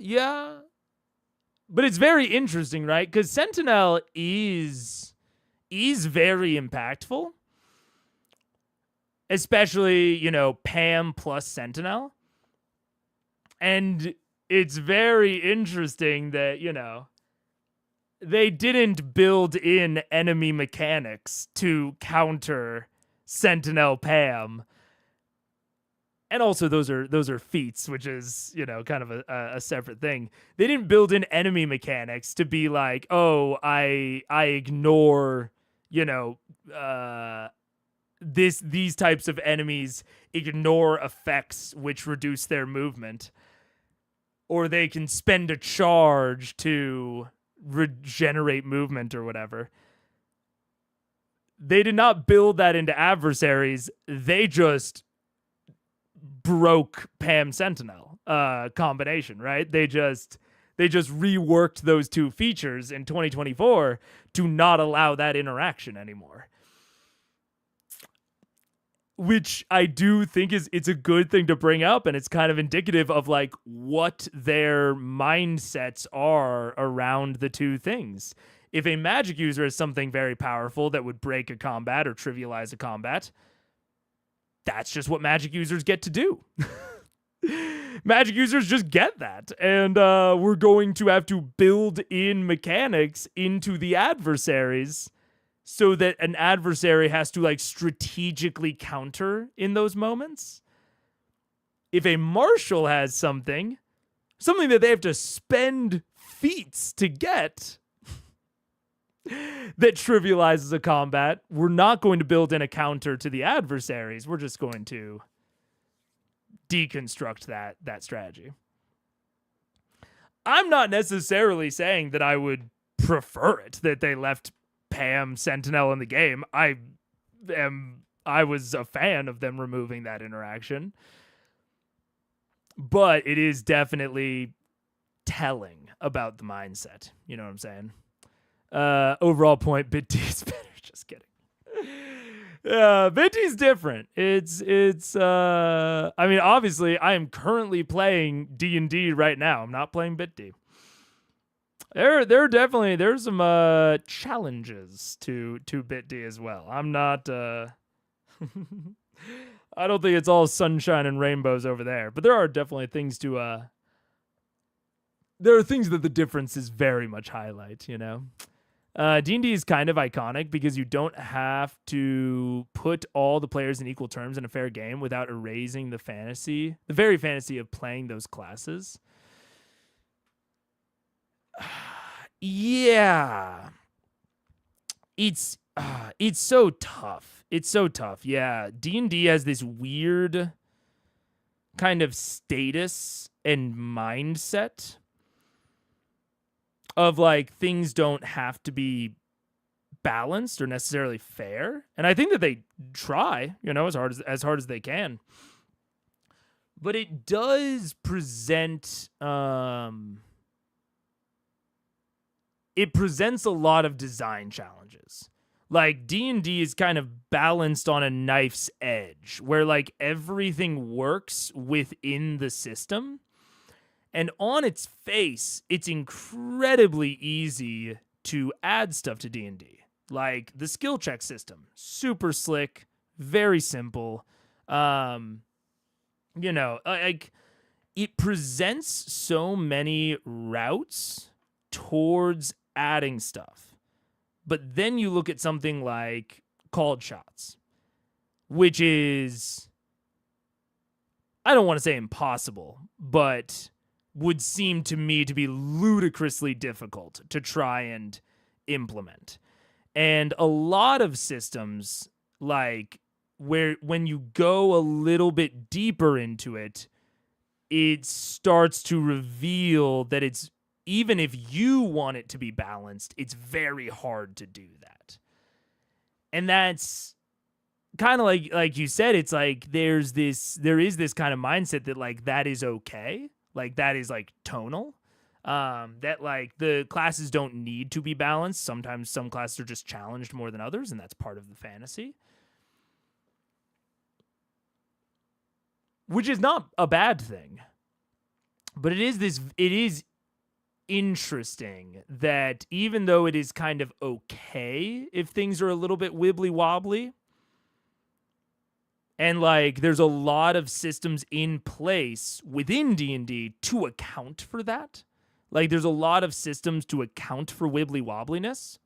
But it's very interesting, right? Because Sentinel is very impactful. Especially, you know, Pam plus Sentinel. And it's very interesting that, you know, they didn't build in enemy mechanics to counter Sentinel Pam. And also those are feats, which is, kind of a separate thing. They didn't build in enemy mechanics to be like, oh, I ignore, these types of enemies ignore effects which reduce their movement, or they can spend a charge to regenerate movement or whatever. They did not build that into adversaries. They just broke Pam Sentinel combination, right? They just reworked those two features in 2024 to not allow that interaction anymore. Which I do think it's a good thing to bring up, and it's kind of indicative of like what their mindsets are around the two things. If a magic user is something very powerful that would break a combat or trivialize a combat, that's just what magic users get to do. Magic users just get that. And we're going to have to build in mechanics into the adversaries so that an adversary has to like strategically counter in those moments. If a marshal has something that they have to spend feats to get that trivializes a combat, we're not going to build in a counter to the adversaries. We're just going to deconstruct that strategy. I'm not necessarily saying that I would prefer it that they left Pam Sentinel in the game. I was a fan of them removing that interaction, but it is definitely telling about the mindset. You know what I'm saying? Overall point, BitD is better. Just kidding. BitD's different. It's I mean, obviously I am currently playing D&D right now. I'm not playing BitD. There's some challenges to BitD as well. I'm not I don't think it's all sunshine and rainbows over there, but there are definitely things to there are things that the differences very much highlight, D&D is kind of iconic because you don't have to put all the players in equal terms in a fair game without erasing the very fantasy of playing those classes. Yeah. It's so tough. It's so tough. Yeah. D&D has this weird kind of status and mindset of like things don't have to be balanced or necessarily fair. And I think that they try, as hard as they can. But it does present it presents a lot of design challenges. Like D&D is kind of balanced on a knife's edge where like everything works within the system. And on its face, it's incredibly easy to add stuff to D&D. Like the skill check system, super slick, very simple. Like it presents so many routes towards adding stuff. But then you look at something like called shots, which is, I don't want to say impossible, but would seem to me to be ludicrously difficult to try and implement. And a lot of systems, like when you go a little bit deeper into it, it starts to reveal that it's, even if you want it to be balanced, it's very hard to do that. And that's kind of like you said, it's like there is this kind of mindset that like that is okay. Like that is like tonal. That like the classes don't need to be balanced. Sometimes some classes are just challenged more than others, and that's part of the fantasy. Which is not a bad thing. But it is interesting that even though it is kind of okay if things are a little bit wibbly wobbly, and like there's a lot of systems in place within D&D to account for that. Like, there's a lot of systems to account for wibbly-wobbliness.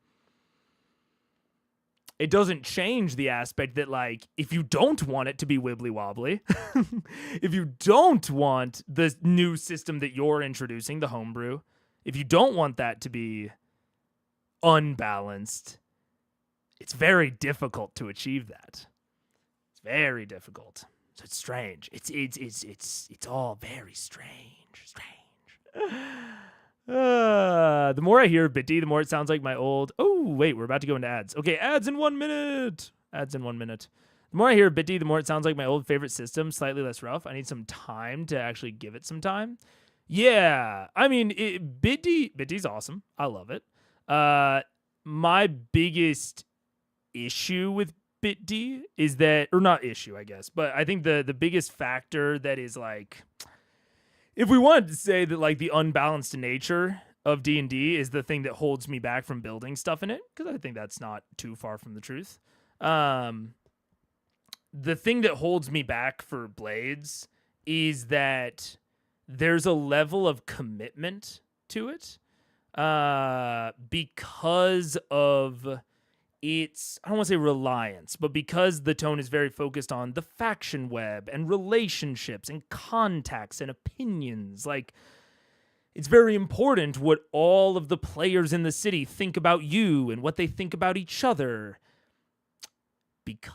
It doesn't change the aspect that, like, if you don't want it to be wibbly-wobbly, if you don't want the new system that you're introducing, the homebrew, if you don't want that to be unbalanced, it's very difficult to achieve that. It's very difficult. So it's strange. It's all very strange. The more I hear Bitty, the more it sounds like my old... Oh, wait, we're about to go into ads. Okay, ads in 1 minute. Ads in 1 minute. The more I hear Bitty, the more it sounds like my old favorite system, slightly less rough. I need some time to actually give it some time. Yeah, I mean, Bitty's awesome. I love it. My biggest issue with Bitty is that... Or not issue, I guess. But I think the biggest factor that is, like... If we wanted to say that, like, the unbalanced nature of D&D is the thing that holds me back from building stuff in it, because I think that's not too far from the truth. The thing that holds me back for Blades is that there's a level of commitment to it because of its, I don't want to say reliance, but because the tone is very focused on the faction web and relationships and contacts and opinions. Like, it's very important what all of the players in the city think about you and what they think about each other. Because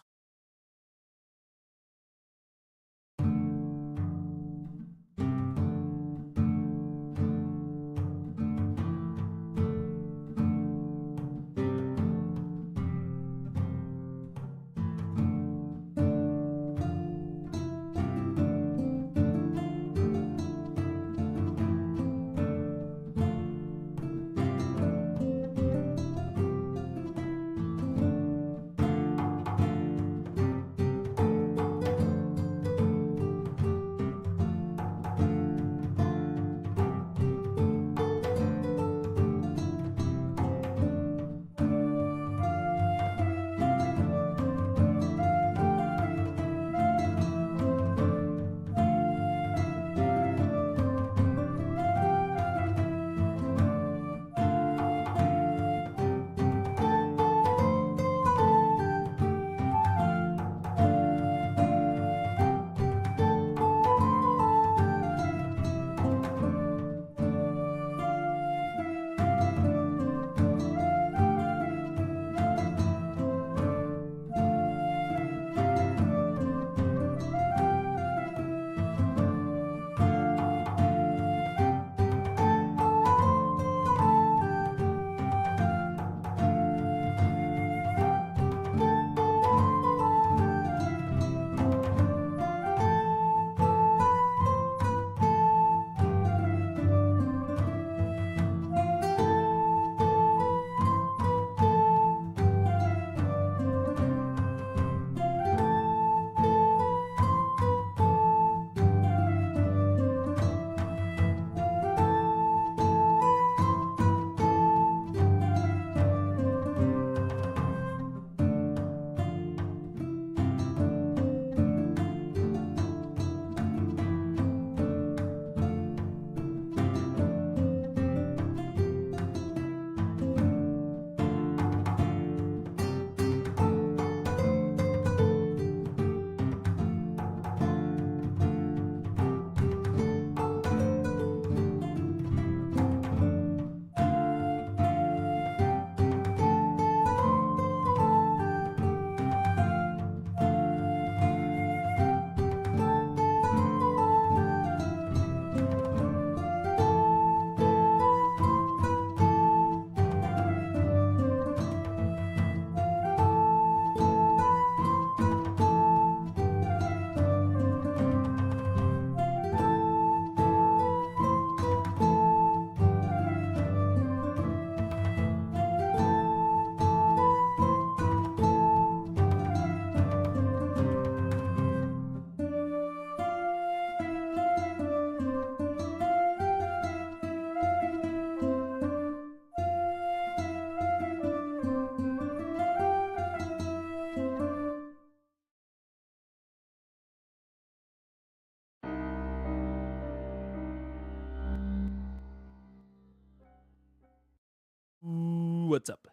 what's up?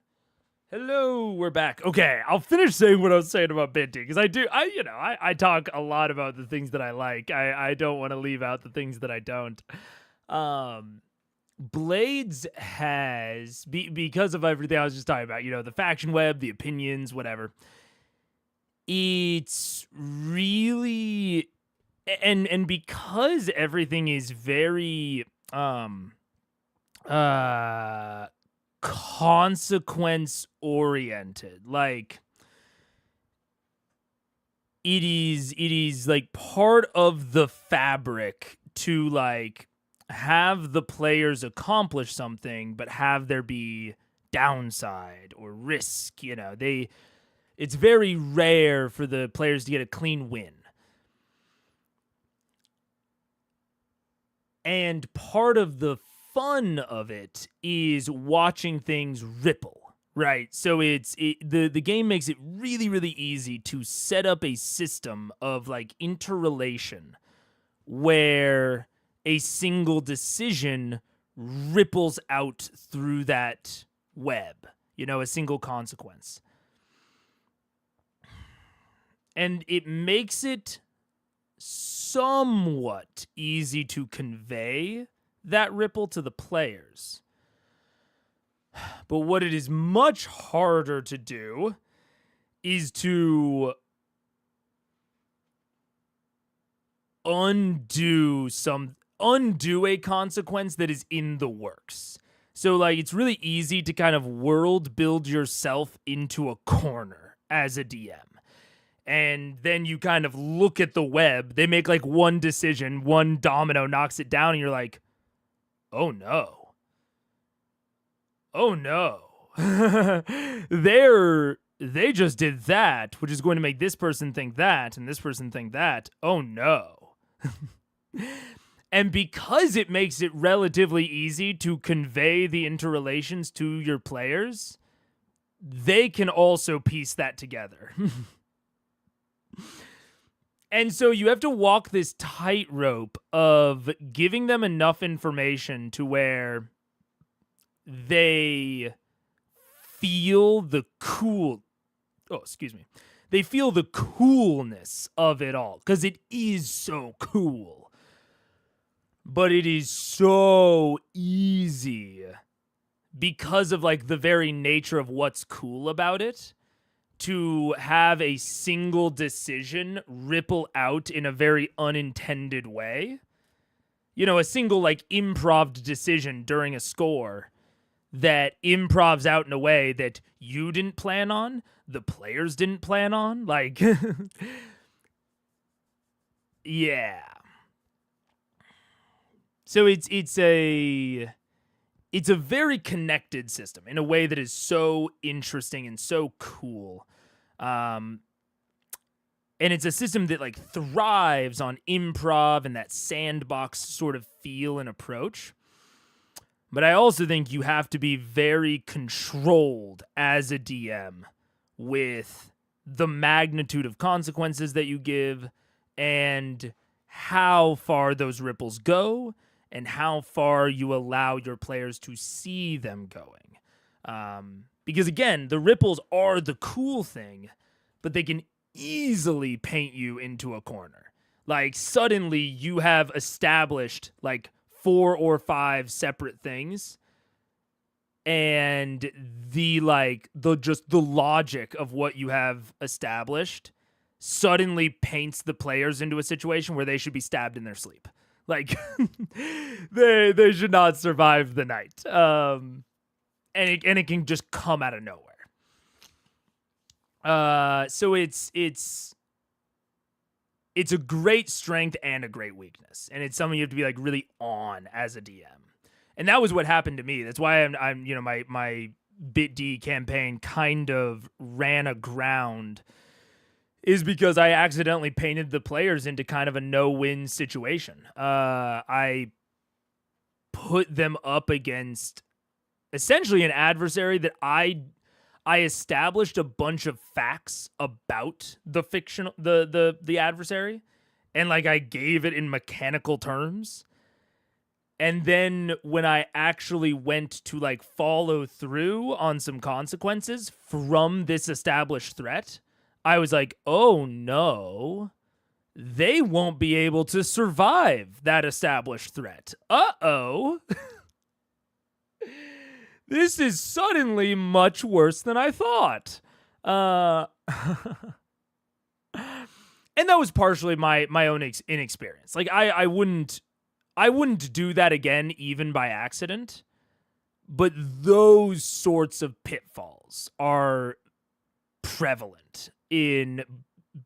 Hello, we're back. Okay, I'll finish saying what I was saying about binting because I talk a lot about the things that I like. I don't want to leave out the things that I don't. Blades has because of everything I was just talking about, the faction web, the opinions, whatever. It's really and because everything is very consequence oriented, like it is like part of the fabric to like have the players accomplish something but have there be downside or risk. It's very rare for the players to get a clean win. And part of the fun of it is watching things ripple, right? So the game makes it really, really easy to set up a system of like interrelation where a single decision ripples out through that web, a single consequence. And it makes it somewhat easy to convey that ripple to the players. But what it is much harder to do is to undo a consequence that is in the works. So like it's really easy to kind of world build yourself into a corner as a DM. And then you kind of look at the web, they make like one decision, one domino knocks it down, and you're like, oh no. Oh no. They just did that, which is going to make this person think that, and this person think that. Oh no. And because it makes it relatively easy to convey the interrelations to your players, they can also piece that together. And so you have to walk this tightrope of giving them enough information to where they feel the they feel the coolness of it all, because it is so cool. But it is so easy because of like the very nature of what's cool about it to have a single decision ripple out in a very unintended way. A single like improv decision during a score that improvs out in a way that you didn't plan on, the players didn't plan on. Like, yeah. So it's a very connected system in a way that is so interesting and so cool. And it's a system that like thrives on improv and that sandbox sort of feel and approach. But I also think you have to be very controlled as a DM with the magnitude of consequences that you give and how far those ripples go and how far you allow your players to see them going. Because again, the ripples are the cool thing, but they can easily paint you into a corner. Like suddenly you have established like 4 or 5 separate things, and the logic of what you have established suddenly paints the players into a situation where they should be stabbed in their sleep. Like they should not survive the night. And it can just come out of nowhere. So it's a great strength and a great weakness, and it's something you have to be like really on as a DM. And that was what happened to me. That's why I'm my BitD campaign kind of ran aground, is because I accidentally painted the players into kind of a no-win situation. I put them up against essentially an adversary that I established a bunch of facts about the adversary, and like I gave it in mechanical terms. And then when I actually went to like follow through on some consequences from this established threat, I was like, oh no, they won't be able to survive that established threat. Uh-oh. This is suddenly much worse than I thought. And that was partially my own inexperience. Like I wouldn't do that again, even by accident. But those sorts of pitfalls are prevalent in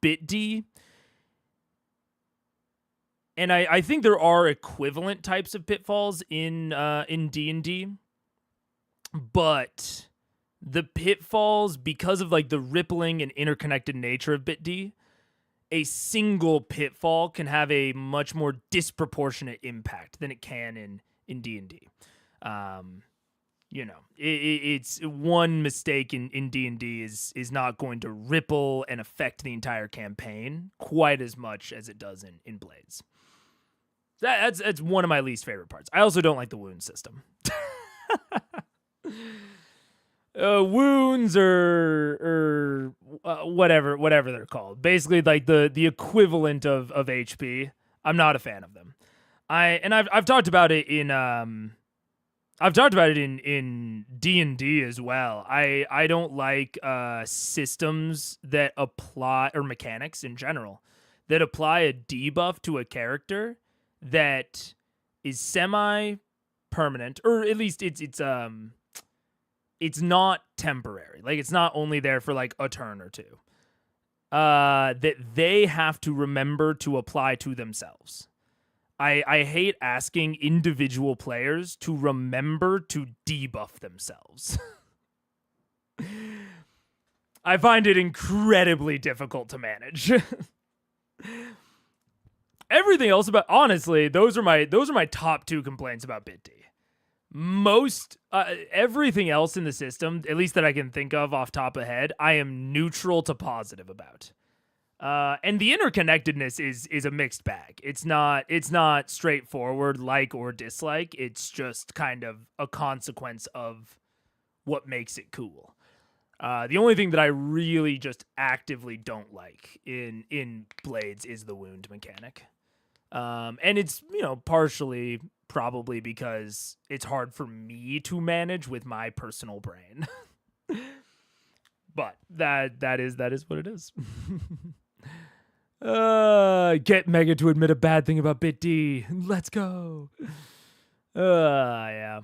BitD. And I think there are equivalent types of pitfalls in D&D. But the pitfalls, because of like the rippling and interconnected nature of BitD, a single pitfall can have a much more disproportionate impact than it can in D&D. It's one mistake in D&D is not going to ripple and affect the entire campaign quite as much as it does in Blades. That's one of my least favorite parts. I also don't like the wound system. Wounds or whatever they're called. Basically, like the equivalent of HP. I'm not a fan of them. I've talked about it in D&D as well. I don't like systems that apply, or mechanics in general, that apply a debuff to a character that is semi-permanent, or at least it's not temporary. Like, it's not only there for like a turn or two. That they have to remember to apply to themselves. I hate asking individual players to remember to debuff themselves. I find it incredibly difficult to manage. Everything else about, honestly, those are my top two complaints about BitD. Most everything else in the system, at least that I can think of off top of head, I am neutral to positive about. And the interconnectedness is a mixed bag. It's not straightforward like or dislike. It's just kind of a consequence of what makes it cool. The only thing that I really just actively don't like in Blades is the wound mechanic. And it's, partially probably because it's hard for me to manage with my personal brain. But that is what it is. Get Mega to admit a bad thing about BitD. Let's go. Yeah.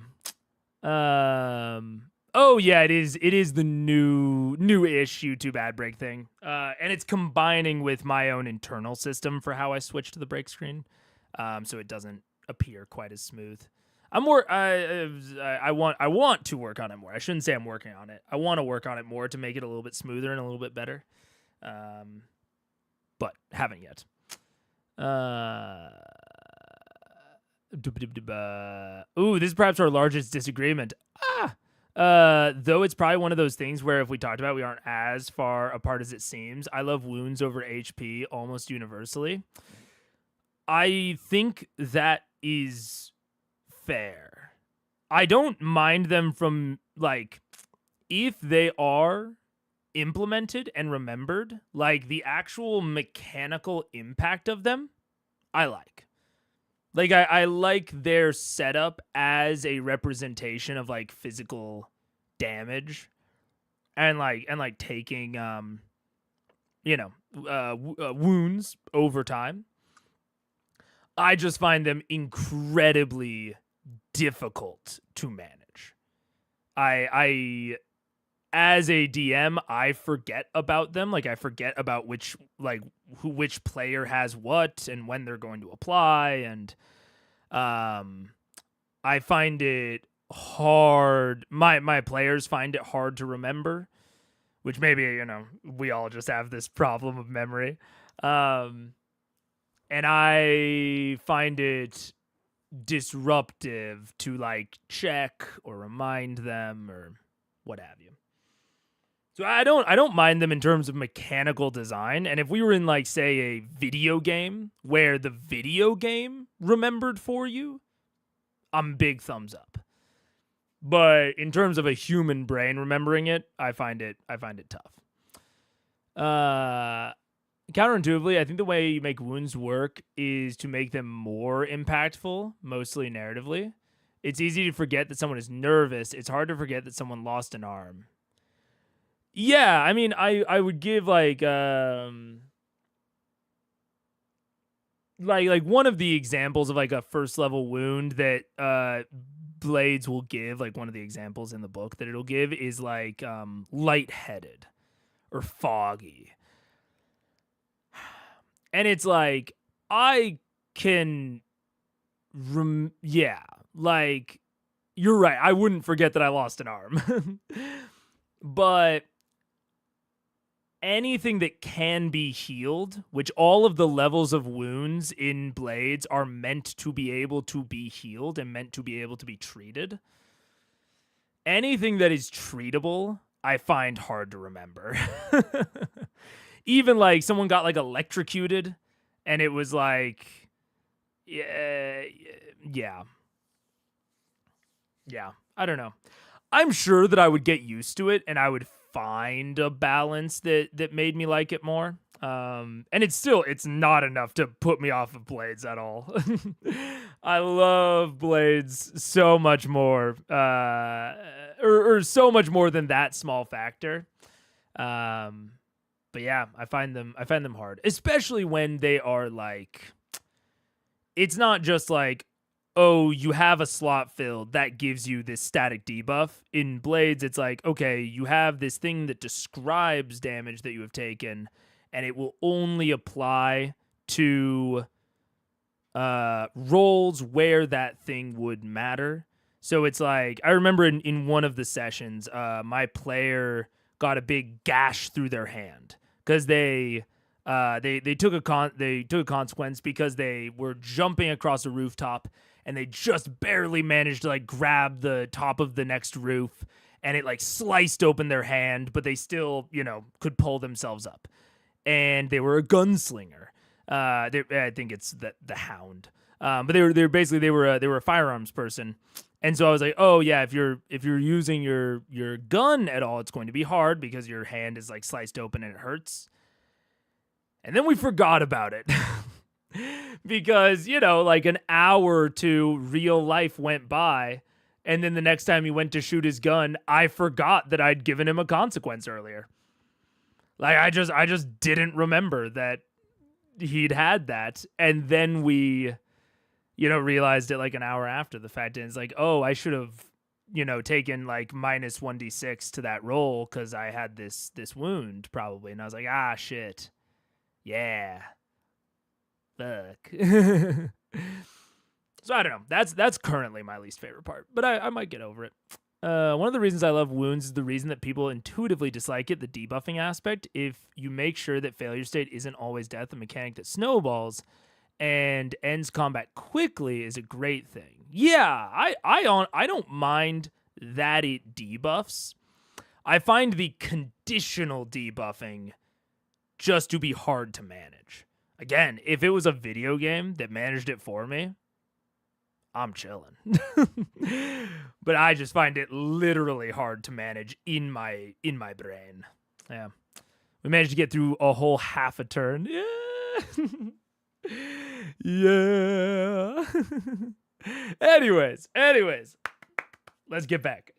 Oh yeah, it is the new-ish YouTube ad break thing. And it's combining with my own internal system for how I switch to the break screen. So it doesn't appear quite as smooth. I want to work on it more. I shouldn't say I'm working on it. I want to work on it more to make it a little bit smoother and a little bit better. But haven't yet. Ooh, this is perhaps our largest disagreement. Though it's probably one of those things where if we talked about it, we aren't as far apart as it seems. I love wounds over HP almost universally. I think that is fair. I don't mind them from, like, if they are implemented and remembered, like the actual mechanical impact of them, I like. Like, I like their setup as a representation of like physical damage and taking wounds over time. I just find them incredibly difficult to manage. I as a DM, I forget about them. Like, I forget about which player has what and when they're going to apply, and I find it hard. My players find it hard to remember, which maybe, we all just have this problem of memory. And I find it disruptive to like check or remind them or what have you. So I don't mind them in terms of mechanical design. And if we were in like, say, a video game where the video game remembered for you, I'm big thumbs up. But in terms of a human brain remembering it, I find it tough. Counterintuitively, I think the way you make wounds work is to make them more impactful, mostly narratively. It's easy to forget that someone is nervous. It's hard to forget that someone lost an arm. Yeah, I mean, I would give like one of the examples of like a first level wound that Blades will give, like one of the examples in the book that it'll give is like lightheaded or foggy. And it's like, I can, like, you're right. I wouldn't forget that I lost an arm. But anything that can be healed, which all of the levels of wounds in Blades are meant to be able to be healed and meant to be able to be treated. Anything that is treatable, I find hard to remember. Even like someone got like electrocuted and it was like, yeah, I don't know. I'm sure that I would get used to it and I would find a balance that made me like it more. And it's not enough to put me off of Blades at all. I love Blades so much more, or so much more than that small factor. But yeah, I find them hard, especially when they are like, it's not just like, oh, you have a slot filled that gives you this static debuff. In Blades, it's like, okay, you have this thing that describes damage that you have taken, and it will only apply to rolls where that thing would matter. So it's like, I remember in one of the sessions, my player got a big gash through their hand because they took a consequence because they were jumping across a rooftop and they just barely managed to like grab the top of the next roof, and it like sliced open their hand, but they still, could pull themselves up. And they were a gunslinger. I think it's the Hound. But they were a firearms person. And so I was like, oh yeah, if you're using your gun at all, it's going to be hard because your hand is like sliced open and it hurts. And then we forgot about it. Because, like an hour or two real life went by, and then the next time he went to shoot his gun, I forgot that I'd given him a consequence earlier. Like I just didn't remember that he'd had that. And then we, realized it like an hour after the fact. And it's like, oh, I should have, taken like minus 1d6 to that roll because I had this wound probably. And I was like, ah, shit. Yeah. Fuck. So I don't know. That's currently my least favorite part, but I might get over it. One of the reasons I love wounds is the reason that people intuitively dislike it, the debuffing aspect. If you make sure that failure state isn't always death, a mechanic that snowballs and ends combat quickly is a great thing. Yeah, I don't mind that it debuffs. I find the conditional debuffing just to be hard to manage. Again, if it was a video game that managed it for me, I'm chilling. But I just find it literally hard to manage in my brain. Yeah. We managed to get through a whole half a turn. Yeah. Yeah. Anyways. Let's get back.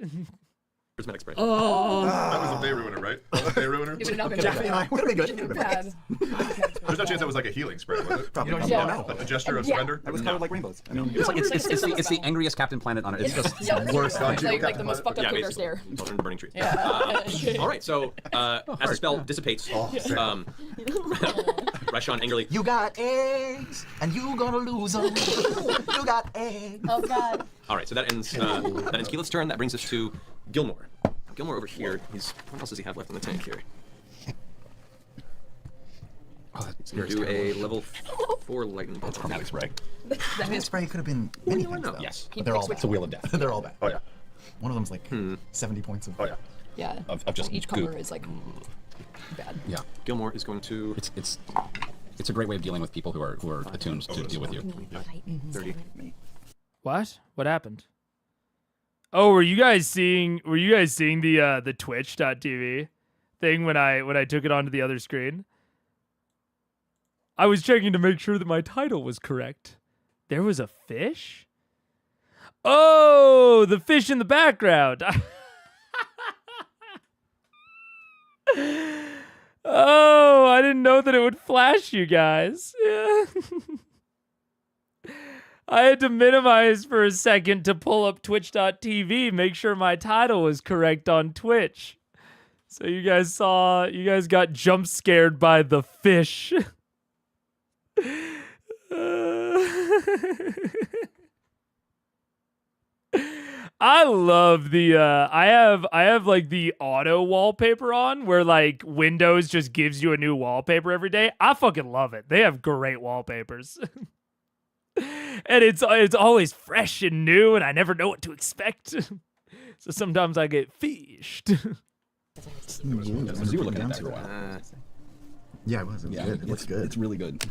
Prismatic spray. Oh. That was a Bay Ruiner, right? A Bay Ruiner? It would not be Jeffrey and I, we're gonna be good. bad. There's no chance that was like a healing spray, was it? Probably not. Yeah. A gesture of surrender? It was colored like rainbows. I mean, It's like it's the angriest Captain Planet on it. It's just Worse. Got you. Like the most fucked up cougars basically. there. Children burning trees. Yeah. All right, so as the spell dissipates, Raishan angrily. you got eggs, and you gonna lose them. You got eggs. Oh god. All right, so that ends Keelan's turn. That brings us to Gilmore. Gilmore over here. What else does he have left in the tank here? He's gonna do a level 4 lightning bolt. chromatic spray. That spray could have been many things, though. Yes. But they're all Switch bad. It's a wheel of death. They're all bad. Oh, yeah. One of them's like 70 points of. Oh, yeah. Yeah. Of just each goop. color is like bad. Yeah, Gilmore is going to it's a great way of dealing with people who are attuned to deal with you. 30. What? What happened? Oh, were you guys seeing the Twitch.tv thing when I took it onto the other screen? I was checking to make sure that my title was correct. There was a fish? Oh, the fish in the background. Oh, I didn't know that it would flash you guys. Yeah. I had to minimize for a second to pull up twitch.tv, make sure my title was correct on Twitch. So you guys got jump scared by the fish. I love the I have like the auto wallpaper on where like Windows just gives you a new wallpaper every day. I fucking love it. They have great wallpapers. And it's always fresh and new and I never know what to expect. So sometimes I get fished. You were looking at that for a while. Yeah, it was. It was good. It looks good. It's really good.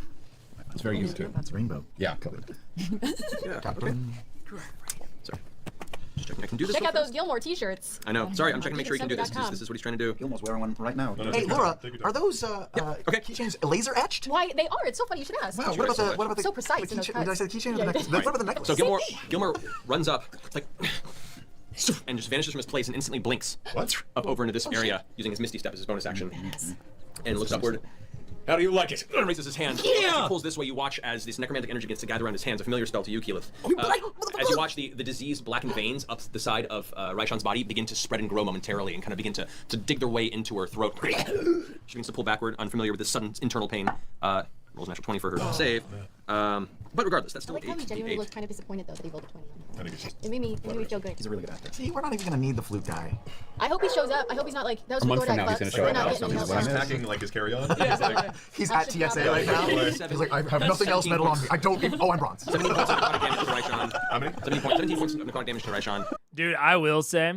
It's very easy too. It's rainbow. Yeah. Yeah. Okay. Sorry. Just checking I can do this. Check real out those fast. Gilmore t-shirts. I know. Sorry, I'm checking to make sure he can do this. Gilmore.com. This is what he's trying to do. Gilmore's wearing one right now. No, Hey, take your Laura, time. Take your are time. those okay. keychains laser etched? Why, they are. It's so funny you should ask. Wow. What about the So precise the in those keychain? Did I say the keychain or the Yeah, necklace? yeah. What about the necklace? So Gilmore runs up, like, and just vanishes from his place and instantly blinks What? up over into this area using his Misty Step as his bonus action. And looks upward. How do you like it? And raises his hand. As he pulls this way, you watch as this necromantic energy begins to gather around his hands. A familiar spell to you, Keyleth. As you watch the diseased blackened veins up the side of Raishan's body begin to spread and grow momentarily and kind of begin to dig their way into her throat. She begins to pull backward, unfamiliar with this sudden internal pain. Rolls a natural 20 for her to save. But regardless, that's I still like how he 8 genuinely D8. looked kind of disappointed though that he rolled a 20. I think it's just It made me feel good. He's a really good actor. See, we're not even gonna need the flute guy. I hope he shows up. I hope he's not like that was A month for from Lord now, he's Bucks. gonna show We're up. not That's getting what him he's outside. packing like his carry-on. He's like, He's I at should TSA probably- right now. He's He's like, I have nothing else metal on me. I don't even. Oh, I'm bronze. 17 points of necrotic damage to Raishan. how many? 17 points of necrotic damage to Raishan. Dude, I will say,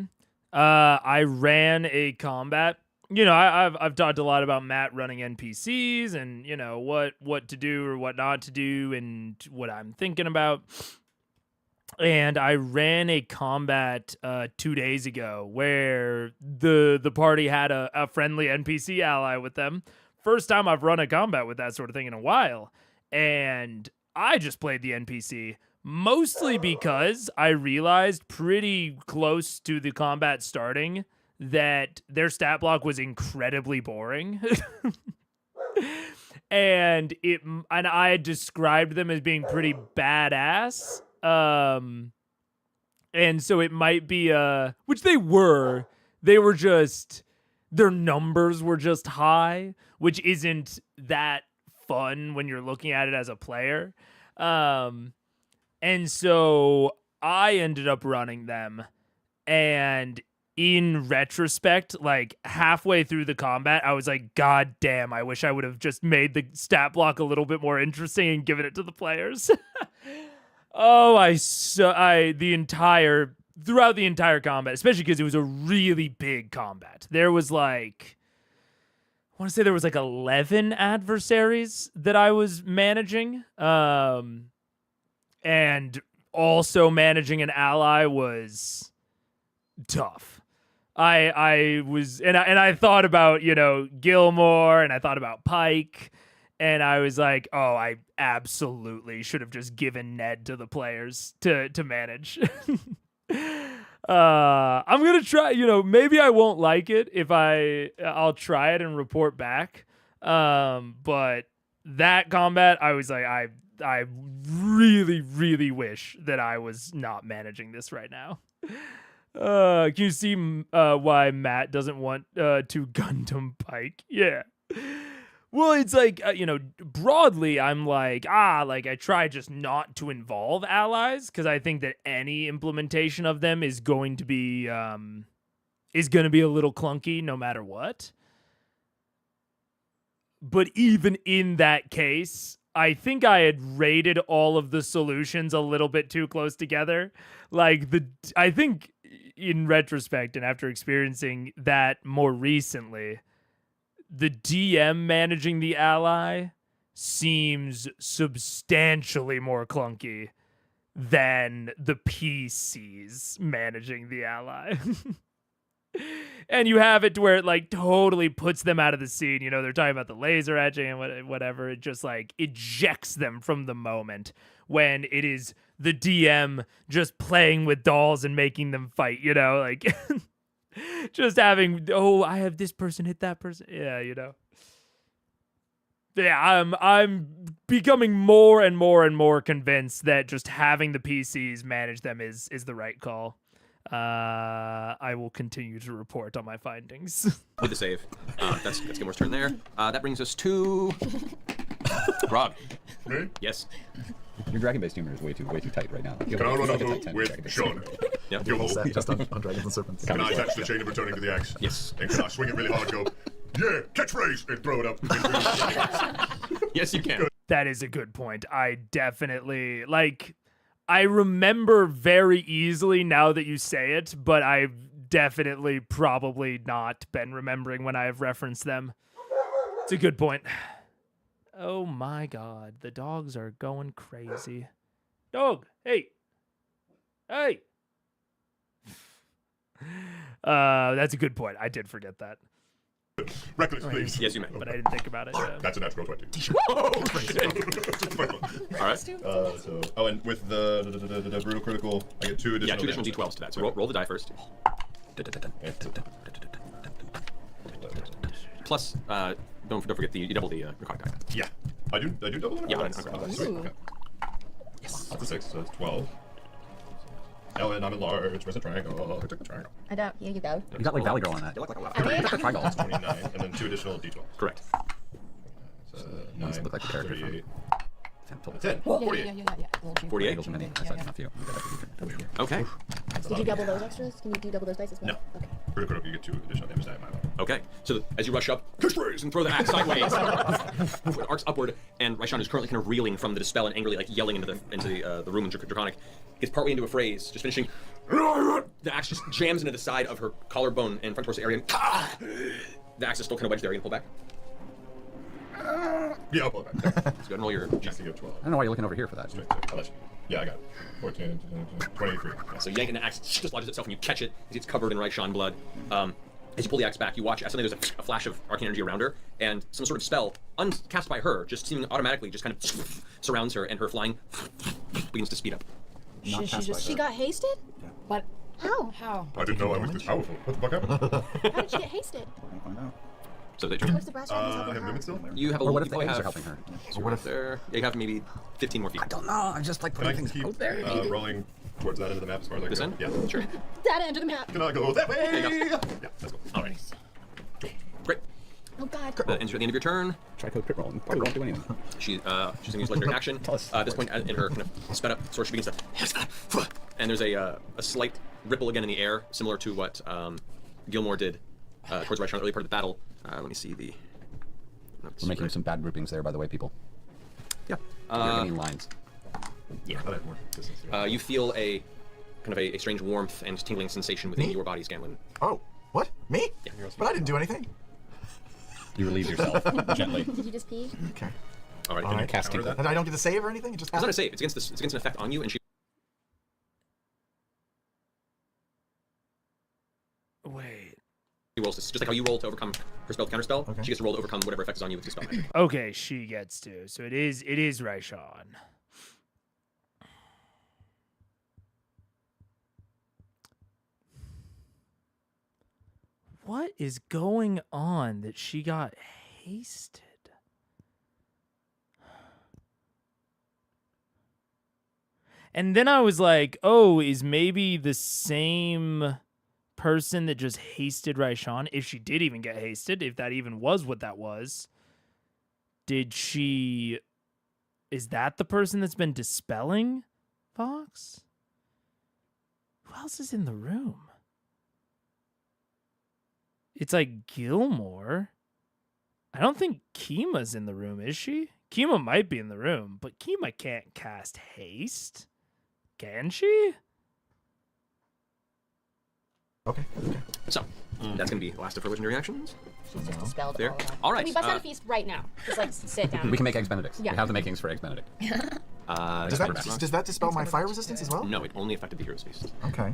I ran a combat. You know, I've talked a lot about Matt running NPCs and you know what to do or what not to do and what I'm thinking about. And I ran a combat 2 days ago where the party had a friendly NPC ally with them. First time I've run a combat with that sort of thing in a while, and I just played the NPC. Mostly because I realized pretty close to the combat starting that their stat block was incredibly boring. and I had described them as being pretty badass. And so it might be which they were just their numbers were just high, which isn't that fun when you're looking at it as a player. And so I ended up running them, and in retrospect, like halfway through the combat, I was like, God damn, I wish I would have just made the stat block a little bit more interesting and given it to the players. Oh, throughout the entire combat, especially because it was a really big combat. There was like, I want to say there was like 11 adversaries that I was managing. And also managing an ally was tough. I thought about, you know, Gilmore, and I thought about Pike, and I was like, oh, I absolutely should have just given Ned to the players to manage. I'm gonna try, you know, maybe I won't like it if I'll try it and report back. But that combat, I was like, I really, really wish that I was not managing this right now. Can you see why Matt doesn't want to Gundam Pike? Yeah. Well, it's like, you know, broadly, I'm like, I try just not to involve allies because I think that any implementation of them is going to be a little clunky no matter what. But even in that case, I think I had rated all of the solutions a little bit too close together. I think in retrospect and after experiencing that more recently, the DM managing the ally seems substantially more clunky than the PCs managing the ally. And you have it to where it like totally puts them out of the scene. You know, they're talking about the laser etching and whatever. It just like ejects them from the moment when it is the DM just playing with dolls and making them fight, you know, like just having, oh, I have this person hit that person. Yeah, you know. Yeah, I'm becoming more and more and more convinced that just having the PCs manage them is the right call. I will continue to report on my findings. With the save. That's Gilmore's turn there. That brings us to Grog. Me? Yes. Your dragon-based humor is way too tight right now. Can I run up with Sean? Yep. Yo, Set just on dragons and serpents. can I attach the chain of returning to the axe? Yes. And can I swing it really hard and go, yeah, catchphrase, and throw it up? Yes, you can. That is a good point. I definitely, like, I remember very easily now that you say it, but I've definitely probably not been remembering when I have referenced them. It's a good point. Oh my god, the dogs are going crazy. Dog, hey. Hey. That's a good point. I did forget that. Reckless, please. Yes, you may. But I didn't think about it. That's a natural 20. All right. Oh, and with the brutal critical, I get 2 additional. Yeah, 2 additional damage. d12s to that. So roll the die first. Plus, don't forget you double the narcotic die. Yeah. I do double it? Yeah, Oh, I that's know. sweet. Okay. Yes. That's a 6, so it's 12. Ellen, I'm enlarged. Where's the triangle? I took the triangle. I don't. Here you go. You got like Valley Girl on that. You look like a lot. I mean, The triangle. That's 29, and then 2 additional d12. Correct. So, Doesn't 9, look like the character from 38, Temple. 10, yeah, 48. yeah. 48. Angels many. That's not enough. You got that. Okay. Did you double those extras? Can you do double those dice as well? No. Okay. Critical critical, you get 2 additional damage die. Okay. So as you rush up, catchphrase, and throw the axe sideways, it arcs upward, and Raishan is currently kind of reeling from the dispel and angrily like yelling into the room in Draconic. Gets partway into a phrase, just finishing. The axe just jams into the side of her collarbone and front torso area. And the axe is still kind of wedged there. Are you gonna pull back? Yeah, I'll pull it back. So go ahead and roll your check. DC of 12. I don't know why you're looking over here for that. I'll let you. Yeah, I got it. 14, 23. Yeah. So you yank, and the axe just lodges itself, and you catch it as it's covered in Raishan blood. As you pull the axe back, you watch. Suddenly, there's a flash of arcane energy around her, and some sort of spell, uncast by her, just seeming automatically, just kind of surrounds her, and her flying begins to speed up. She got hasted? Yeah. What? How? I didn't know I was this powerful. What the fuck happened? How did she get hasted? Find out. So that Where's the brass I dragons have helping movement her? still? you have a Or what you if the probably eggs are have helping her? So what if there. You have maybe 15 more feet. I don't know. I'm just like Can I putting things keep out there. rolling towards that end of the map as far as I can This go? end? Yeah. Sure. That end of the map. Can I go that way? There you go. Yeah, let's go. All right. Great. Oh god. That ends at the end of your turn. Try code crit roll. Probably won't do anything. She's going to use legendary action. At this point, in her kind of sped up sword, she begins to, and there's a slight ripple again in the air, similar to what Gilmore did towards Raishan early part of the battle. Let me see the notes. We're making some bad groupings there, by the way, people. Yeah. You're getting lines. Yeah. I have more distance here. You feel a kind of a strange warmth and tingling sensation within your body, Scanlan. Oh, what? Me? Yeah. But I didn't do anything. You relieve yourself gently. Did you just pee? Okay. All right. All right. Cast Counter tinkle. that. And I don't get to save or anything? It just It's not a happens? save. It's against an effect on you, and she. Wait. She rolls this, just like how you roll to overcome her spell counterspell. Okay. She gets to roll to overcome whatever effect is on you with your spell magic. Okay, she gets to. So it is Raishan. What is going on that she got hasted? And then I was like, oh, is maybe the same person that just hasted Raishan, if she did even get hasted, if that even was what that was, is that the person that's been dispelling Vox? Who else is in the room? It's like Gilmore. I don't think Kima's in the room, is she? Kima might be in the room, but Kima can't cast haste. Can she? Okay. So, that's going to be the last of her legendary actions. She's just dispelled There. all of them. All right, Can we bust out a feast right now? Just like sit down. We can make eggs benedicts. Yeah. We have the makings for eggs benedict. Does that dispel my fire resistance as well? No, it only affected the hero's feast. Okay.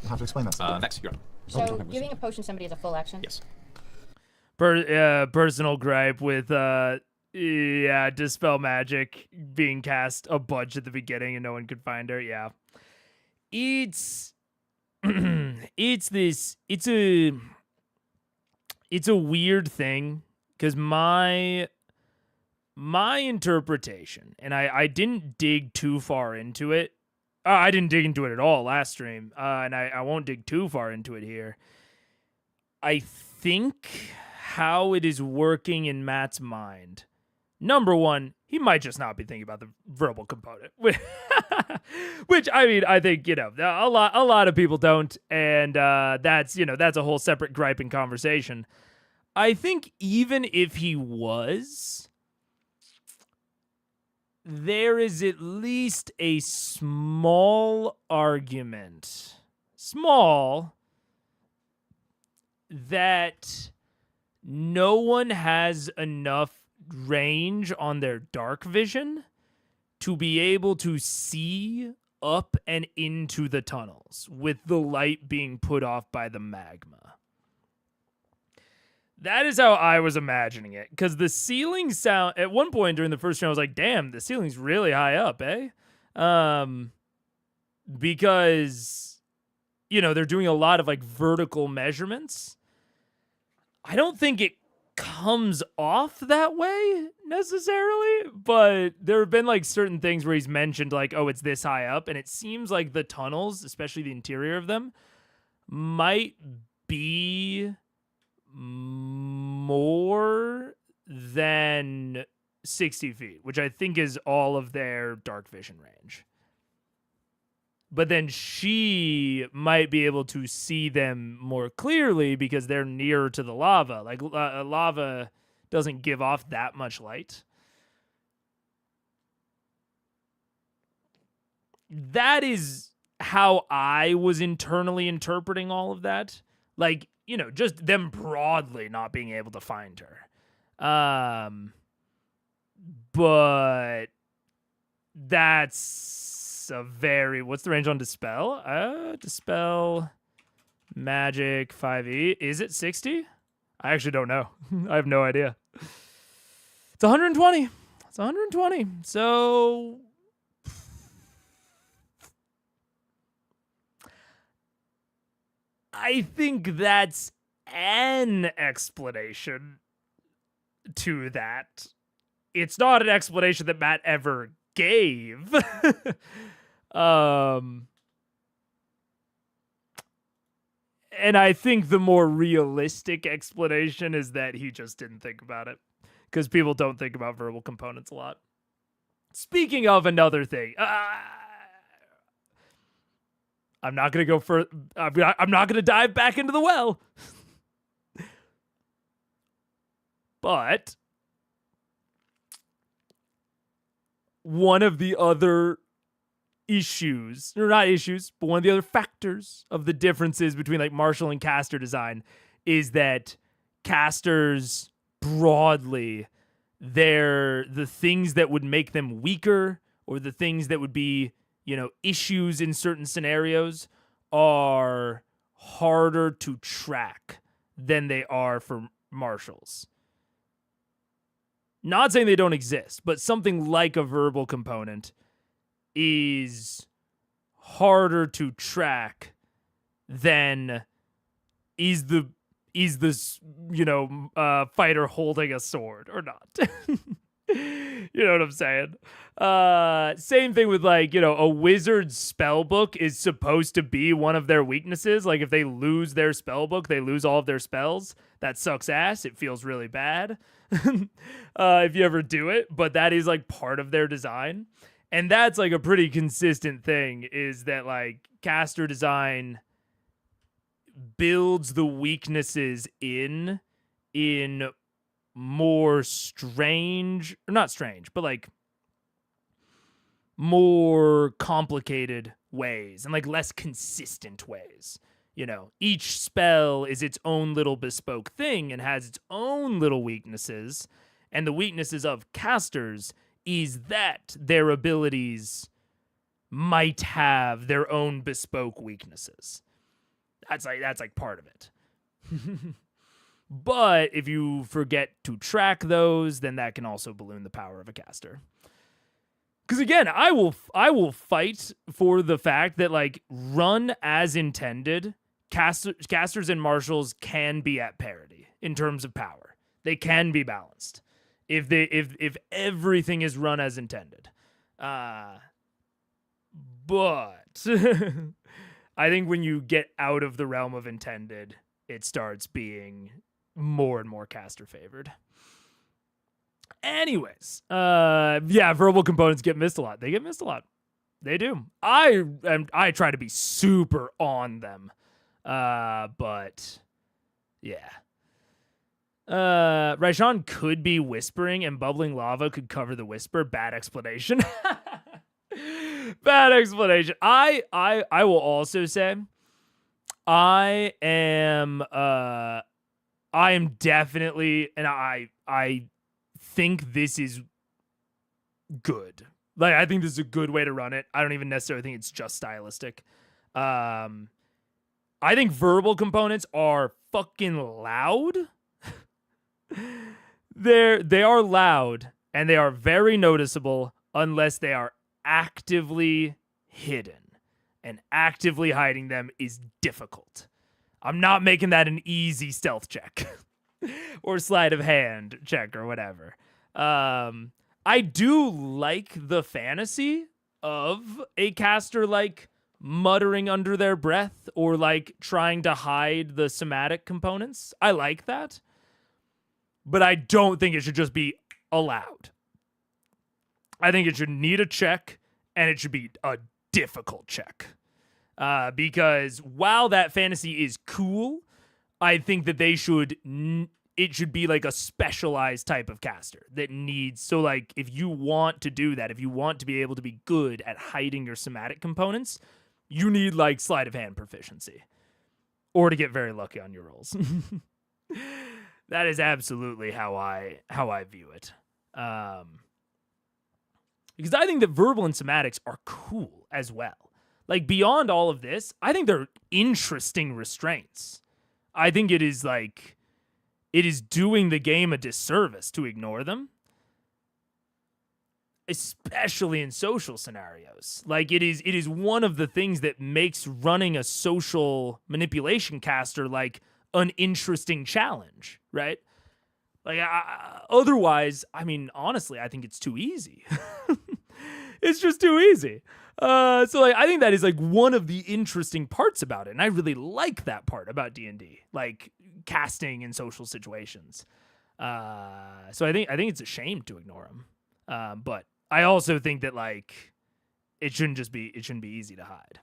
You'll have to explain that. Vex, you're up. So giving a potion to somebody is a full action? Yes. Personal gripe with dispel magic being cast a bunch at the beginning and no one could find her. Yeah, it's it's a weird thing because my interpretation, and I didn't dig too far into it. I didn't dig into it at all last stream, and I won't dig too far into it here. I think how it is working in Matt's mind. Number one, he might just not be thinking about the verbal component, which I mean, I think, a lot of people don't. And that's a whole separate gripe and conversation. I think even if he was, there is at least a small argument, that no one has enough range on their dark vision to be able to see up and into the tunnels with the light being put off by the magma. That is how I was imagining it, because the ceiling sound at one point during the first round I was like, damn, the ceiling's really high up, eh? Because they're doing a lot of like vertical measurements. I don't think it comes off that way necessarily, but there have been like certain things where he's mentioned like, oh, it's this high up, and it seems like the tunnels, especially the interior of them, might be more than 60 feet, which I think is all of their dark vision range. But then she might be able to see them more clearly because they're nearer to the lava. Like, lava doesn't give off that much light. That is how I was internally interpreting all of that. Like, just them broadly not being able to find her. But that's what's the range on Dispel? Dispel Magic 5e. Is it 60? I actually don't know. I have no idea. It's 120. It's 120. So I think that's an explanation to that. It's not an explanation that Matt ever gave. And I think the more realistic explanation is that he just didn't think about it, because people don't think about verbal components a lot. Speaking of another thing, I'm not going to go for. I'm not going to dive back into the well. But one of the other issues, or not issues, but one of the other factors of the differences between like martial and caster design is that casters broadly, the things that would make them weaker, or the things that would be, issues in certain scenarios, are harder to track than they are for martials. Not saying they don't exist, but something like a verbal component is harder to track than is the fighter holding a sword or not. You know what I'm saying? Same thing with like, a wizard's spell book is supposed to be one of their weaknesses. Like if they lose their spell book, they lose all of their spells. That sucks ass. It feels really bad if you ever do it, but that is like part of their design. And that's like a pretty consistent thing, is that like caster design builds the weaknesses in more strange, or not strange, but like more complicated ways and like less consistent ways. Each spell is its own little bespoke thing and has its own little weaknesses, and the weaknesses of casters is that their abilities might have their own bespoke weaknesses. That's like part of it. But if you forget to track those, then that can also balloon the power of a caster. Because again, I will fight for the fact that like run as intended, casters and marshals can be at parity in terms of power. They can be balanced if everything is run as intended. But I think when you get out of the realm of intended, it starts being more and more caster favored. Anyways, verbal components get missed a lot. They get missed a lot. They do. I try to be super on them. But yeah. Raishan could be whispering and bubbling lava could cover the whisper. Bad explanation. Bad explanation. I will also say I am definitely, and I think this is good. Like, I think this is a good way to run it. I don't even necessarily think it's just stylistic. I think verbal components are fucking loud. They are loud and they are very noticeable unless they are actively hidden. And actively hiding them is difficult. I'm not making that an easy stealth check or sleight of hand check or whatever. I do like the fantasy of a caster like muttering under their breath or like trying to hide the somatic components. I like that. But I don't think it should just be allowed. I think it should need a check and it should be a difficult check. Because while that fantasy is cool, I think that it should be like a specialized type of caster that needs, so like if you want to do that, if you want to be able to be good at hiding your somatic components, you need like sleight of hand proficiency or to get very lucky on your rolls. That is absolutely how I view it. Because I think that verbal and somatics are cool as well. Like, beyond all of this, I think they're interesting restraints. I think it is doing the game a disservice to ignore them. Especially in social scenarios. Like, it is one of the things that makes running a social manipulation caster, like, an interesting challenge, right? Like, otherwise, I mean, honestly, I think it's too easy. It's just too easy. So like, I think that is like one of the interesting parts about it, and I really like that part about D&D, like casting in social situations. So I think it's a shame to ignore them. But I also think that like it shouldn't be easy to hide.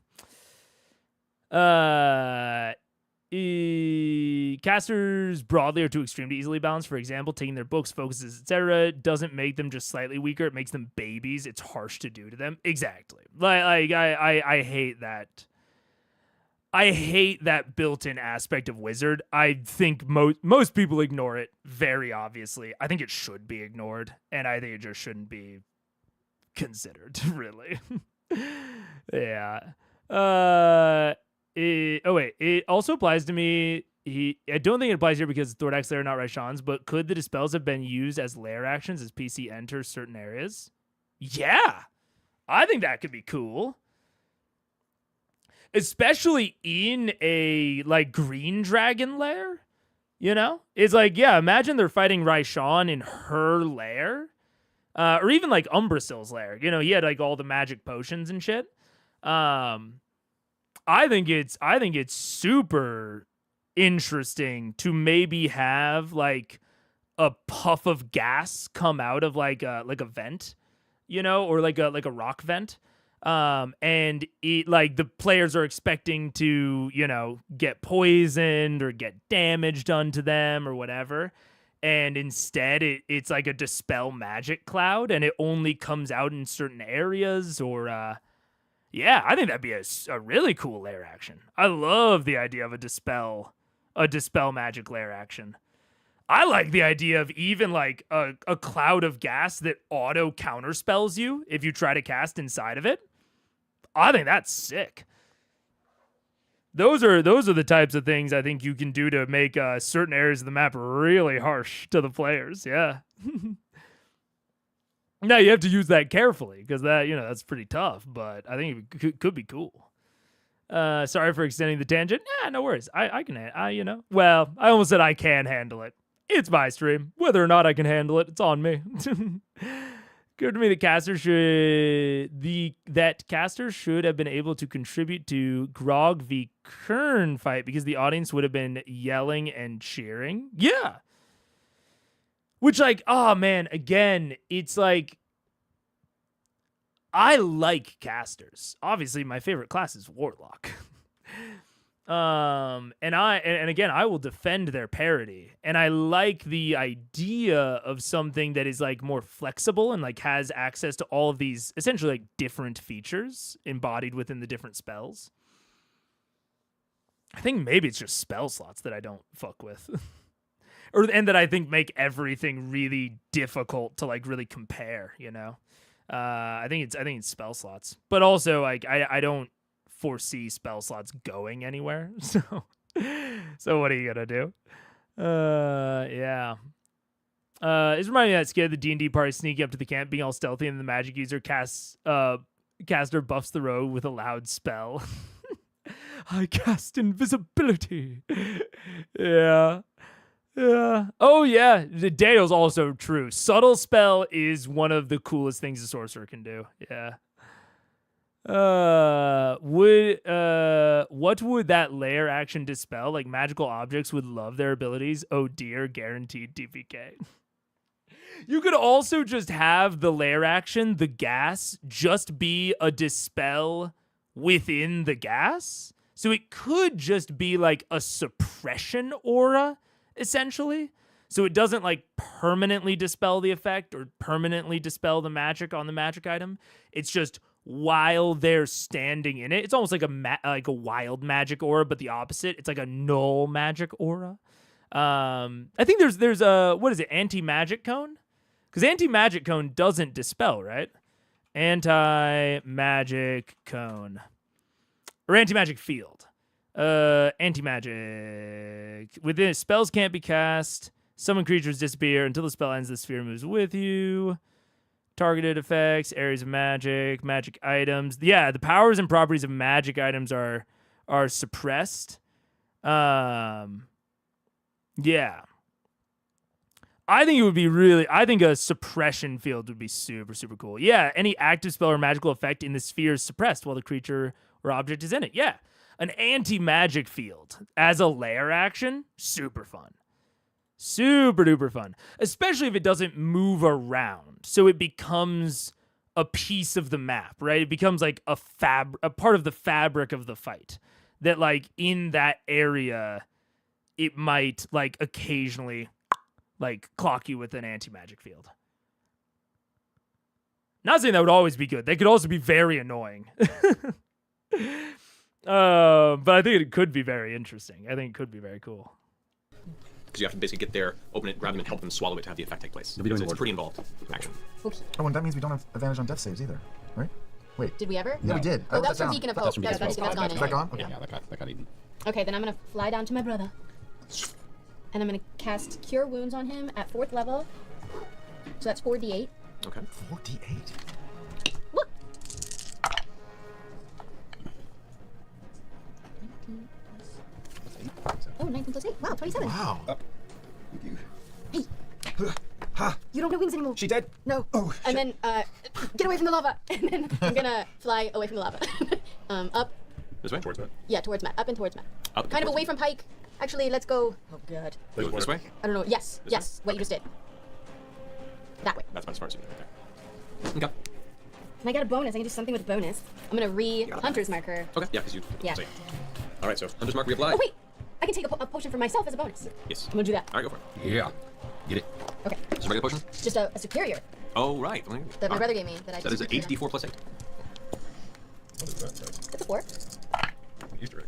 Casters broadly are too extreme to easily balance. For example, taking their books, focuses, etc. doesn't make them just slightly weaker. It makes them babies. It's harsh to do to them. Exactly. Like I hate that. I hate that built-in aspect of wizard. I think most people ignore it very obviously. I think it should be ignored, and I think it just shouldn't be considered, really. Yeah. It also applies to me. I don't think it applies here because Thordax Lair, not Raishan's, but could the dispels have been used as lair actions as PC enters certain areas? Yeah, I think that could be cool. Especially in a, like, green dragon lair, you know? It's like, yeah, imagine they're fighting Raishan in her lair. Or even, like, Umbrasil's lair. You know, he had, like, all the magic potions and shit. I think it's super interesting to maybe have like a puff of gas come out of like a vent, you know, or like a rock vent. And it, like, the players are expecting to, you know, get poisoned or get damage done to them or whatever. And instead it's like a dispel magic cloud and it only comes out in certain areas or, yeah, I think that'd be a really cool lair action. I love the idea of a dispel magic lair action. I like the idea of even like a cloud of gas that auto counterspells you if you try to cast inside of it. I think that's sick. Those are the types of things I think you can do to make certain areas of the map really harsh to the players. Yeah. Now you have to use that carefully because that's pretty tough. But I think it could be cool. Sorry for extending the tangent. Yeah, no worries. I can. Well, I almost said I can handle it. It's my stream. Whether or not I can handle it, it's on me. Good to me that caster should have been able to contribute to Grog v. Kern fight because the audience would have been yelling and cheering. Yeah. Which, like, oh man, again, it's like I like casters. Obviously, my favorite class is Warlock. And again, I will defend their parity. And I like the idea of something that is like more flexible and like has access to all of these essentially like different features embodied within the different spells. I think maybe it's just spell slots that I don't fuck with. And that I think make everything really difficult to like really compare, I think it's spell slots. But also like I don't foresee spell slots going anywhere. So what are you gonna do? Yeah. It's reminding me that scared the D&D party sneaking up to the camp, being all stealthy, and the magic user caster buffs the road with a loud spell. I cast invisibility. Yeah. Yeah. Oh yeah. The Dale's also true. Subtle spell is one of the coolest things a sorcerer can do. Yeah. What would that layer action dispel? Like magical objects would love their abilities. Oh dear, guaranteed TPK. You could also just have the layer action, the gas, just be a dispel within the gas. So it could just be like a suppression aura, essentially. So it doesn't like permanently dispel the effect or permanently dispel the magic on the magic item. It's just while they're standing in it. It's almost like a wild magic aura, but the opposite. It's like a null magic aura. I think there's a, what is it, anti-magic cone? Because anti-magic cone doesn't dispel, right? Anti-magic cone. Or anti-magic field. Anti-magic. Within spells can't be cast. Summon creatures disappear until the spell ends. The sphere moves with you. Targeted effects, areas of magic, magic items. Yeah, the powers and properties of magic items are suppressed. Yeah. I think a suppression field would be super, super cool. Yeah, any active spell or magical effect in the sphere is suppressed while the creature or object is in it. Yeah. An anti-magic field as a layer action, super fun. Super duper fun, especially if it doesn't move around. So it becomes a piece of the map, right? It becomes like a part of the fabric of the fight that like in that area, it might like occasionally like clock you with an anti-magic field. Not saying that would always be good. They could also be very annoying. But I think it could be very interesting. I think it could be very cool. Because you have to basically get there, open it, grab them, and help them swallow it to have the effect take place. So it's pretty involved action. Okay. Oh, and that means we don't have advantage on death saves either, right? Wait. Did we ever? Yeah, we did. Oh, that was from Beacon of Hope. That's gone. Is that gone? Okay. Yeah, that got eaten. Okay, then I'm gonna fly down to my brother. And I'm gonna cast Cure Wounds on him at 4th level. So that's 4d8. Okay. 4d8? Look! 19 plus 8. Wow, 27. Wow. Hey! You don't have wings anymore. She dead? No. Oh, shit. And then, get away from the lava. And then I'm gonna fly away from the lava. Up. This way? Towards Matt? Yeah, towards Matt. Up and towards Matt. Up kind of away Matt. from Pike. Actually, let's go. Oh, God. This way? I don't know. Yes. This Yes. way? What you just did. That way. That's my smart suit right there. Okay. And I got a bonus. I can do something with bonus. I'm gonna Hunter's Marker. Okay, yeah, because you... Yeah. Say. All right, so Hunter's Mark reapply. Oh, wait. I can take a potion for myself as a bonus. Yes. I'm gonna do that. All right, go for it. Yeah. Get it. Okay. Is it a regular potion? Just a superior Oh, right. that my brother gave me. That is an 8d4 plus 8. What is that? It's a 4. Easter egg.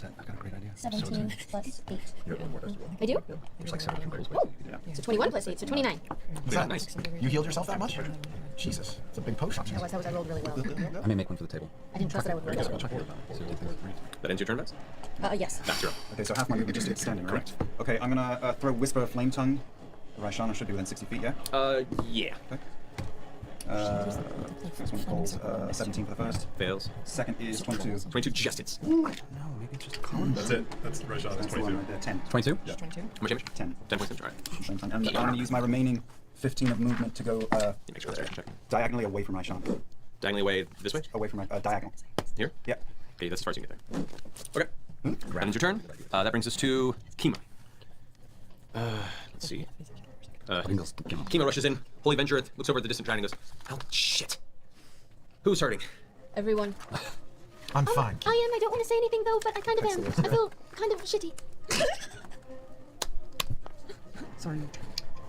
I've got a great idea. 17 plus 8. You have one more dice as well. I do? There's like 7 rolls. Yeah. So 21 plus 8, so 29. Is that nice? You healed yourself that much? Jesus, it's a big potion. Otherwise, I rolled really well. I may make one for the table. I didn't trust that I would work out. That ends your turn, Vex? Yes. Back, you're up. Okay, so half my movement just to extend, correct? Okay, I'm gonna throw Whisper Flame Tongue. Raishan, I should be within 60 feet, yeah? Yeah. First one's called 17 for the first. Fails. Second is 22. 22 just hits. No, maybe it's just a column. That's it. That's Raishan. That's That's the one 22. right there, 10. 22? Yeah. How much damage? 10. 10 points damage, alright. Flame Tongue. And I'm gonna use my remaining 15 of movement to go You make sure that's check. diagonally away from Raishan. Diagonally away this way? Away from diagonal. Here? Yep. Okay, that's as far as you can get there. Okay. That ends your turn. That brings us to Kima. Let's see. Kima rushes in. Holy Venture looks over at the distant giant and goes, oh, shit. Who's hurting? Everyone. I'm fine. I am. I don't want to say anything though, but I kind of am. I feel kind of shitty. Sorry.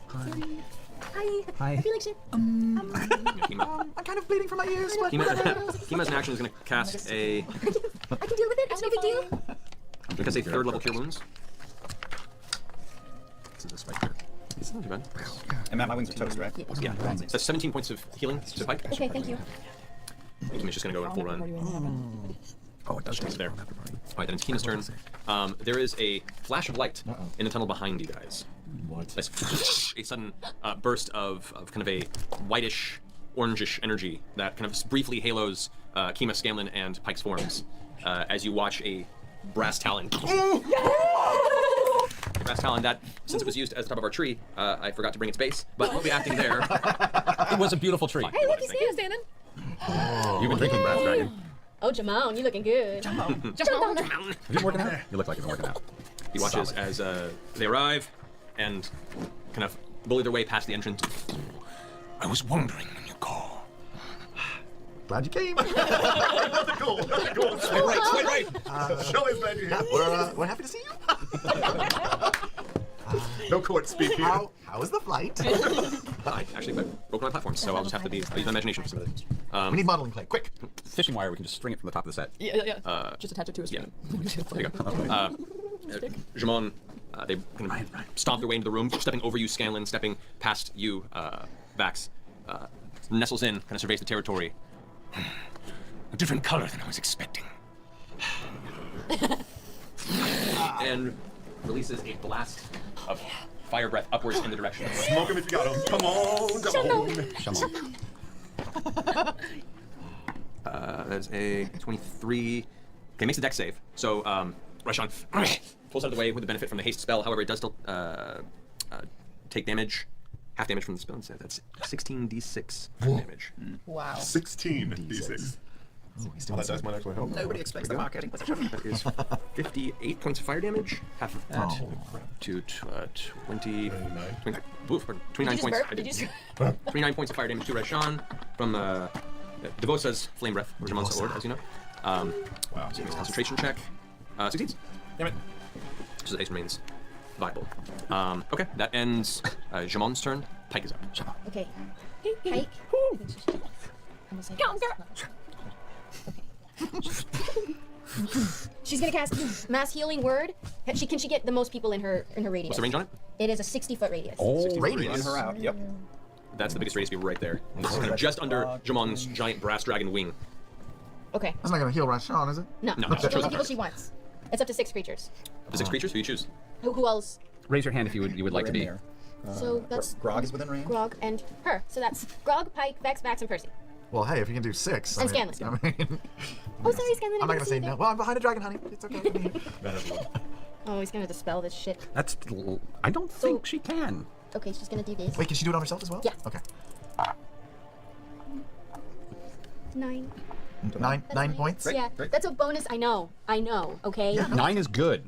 Hi. Hi. I feel like shit. Kima. I'm kind of bleeding from my ears, but Kima's in action is going to cast a... I can deal with it. It's no big deal. Cast a third level Cure Wounds. This is this right here. It's not too bad. And Matt, my wings are toast, right? Yeah. That's 17 points of healing to Pike. Okay, thank you. And Kima's just going to go in full run. Oh, it does. It's there. Alright, then it's Kima's turn. There is a flash of light in the tunnel behind you guys. What? That's a sudden burst of kind of a whitish, orangish energy that kind of briefly halos Kima, Scanlan, and Pike's forms as you watch a brass talon. A brass talon that, since it was used as the top of our tree, I forgot to bring its base, but we'll be acting there. It was a beautiful tree. Hey, look, he's standing. You've been drinking Brass Dragon. Oh, Jamon, you looking good. Jamon. Have you been working out? You look like you've been working out. He watches as they arrive and kind of bully their way past the entrance. I was wondering when you called. Glad you came. Nothing cool. Nothing cool. Swipe right. Shelly's glad you're here. We're happy to see you. No court speak here. How was the flight? I actually broke my platforms, so I'll just have to use my imagination for some of this. We need modeling clay, quick. Fishing wire, we can just string it from the top of the set. Yeah. Just attach it to a string. There you go. Jamon, they kind of stomp their way into the room, stepping over you, Scanlan, stepping past you, Vax. Nestles in, kind of surveys the territory. A different color than I was expecting. And releases a blast of fire breath upwards in the direction. Smoke him if you got him. Come on, come on. That's a 23. Okay, makes a dex save. So, Raishan pulls out of the way with the benefit from the haste spell. However, it does still take damage, half damage from the spell instead. That's 16d6 damage. Wow. 16 d6. Oh, that dice might actually help. Nobody expects the marketing position. That is 58 points of fire damage. Half of that to 20. 29 points. I Did you just 29 points of fire damage to Raishan from Devosa's Flame Breath, or Jamon's sword, as you know. Wow. So he makes a concentration check. Succeeds. Damn it. So the ace remains viable. Okay, that ends Jamon's turn. Pike is up. Okay. Pike. I'm just like, she's gonna cast mass healing word. Can she get the most people in her radius? What's the range on it? It is a 60-foot radius. Oh, Run radius. her out. Yep. That's the biggest radius, be right there. This is kind of just under Jamon's giant brass dragon wing. Okay. That's not gonna heal Raishan, is it? No, No, the it's only people she wants. It's up to 6 creatures. The 6 creatures, who you choose? Who else? Raise your hand if you would like to be. So that's Grog is within range. Grog and her. So that's Grog, Pike, Vex, Vax, and Percy. Well, hey, if you can do 6. And I mean, Scanlan. Oh, sorry, Scanlan. I'm not gonna say no. Well, I'm behind a dragon, honey. It's okay. That has one. Oh, he's gonna dispel this shit. That's. I don't think she can. Okay, she's gonna do this. Wait, can she do it on herself as well? Yeah. Okay. 9. 9 points. Yeah, that's a bonus. I know. Okay. 9 is good.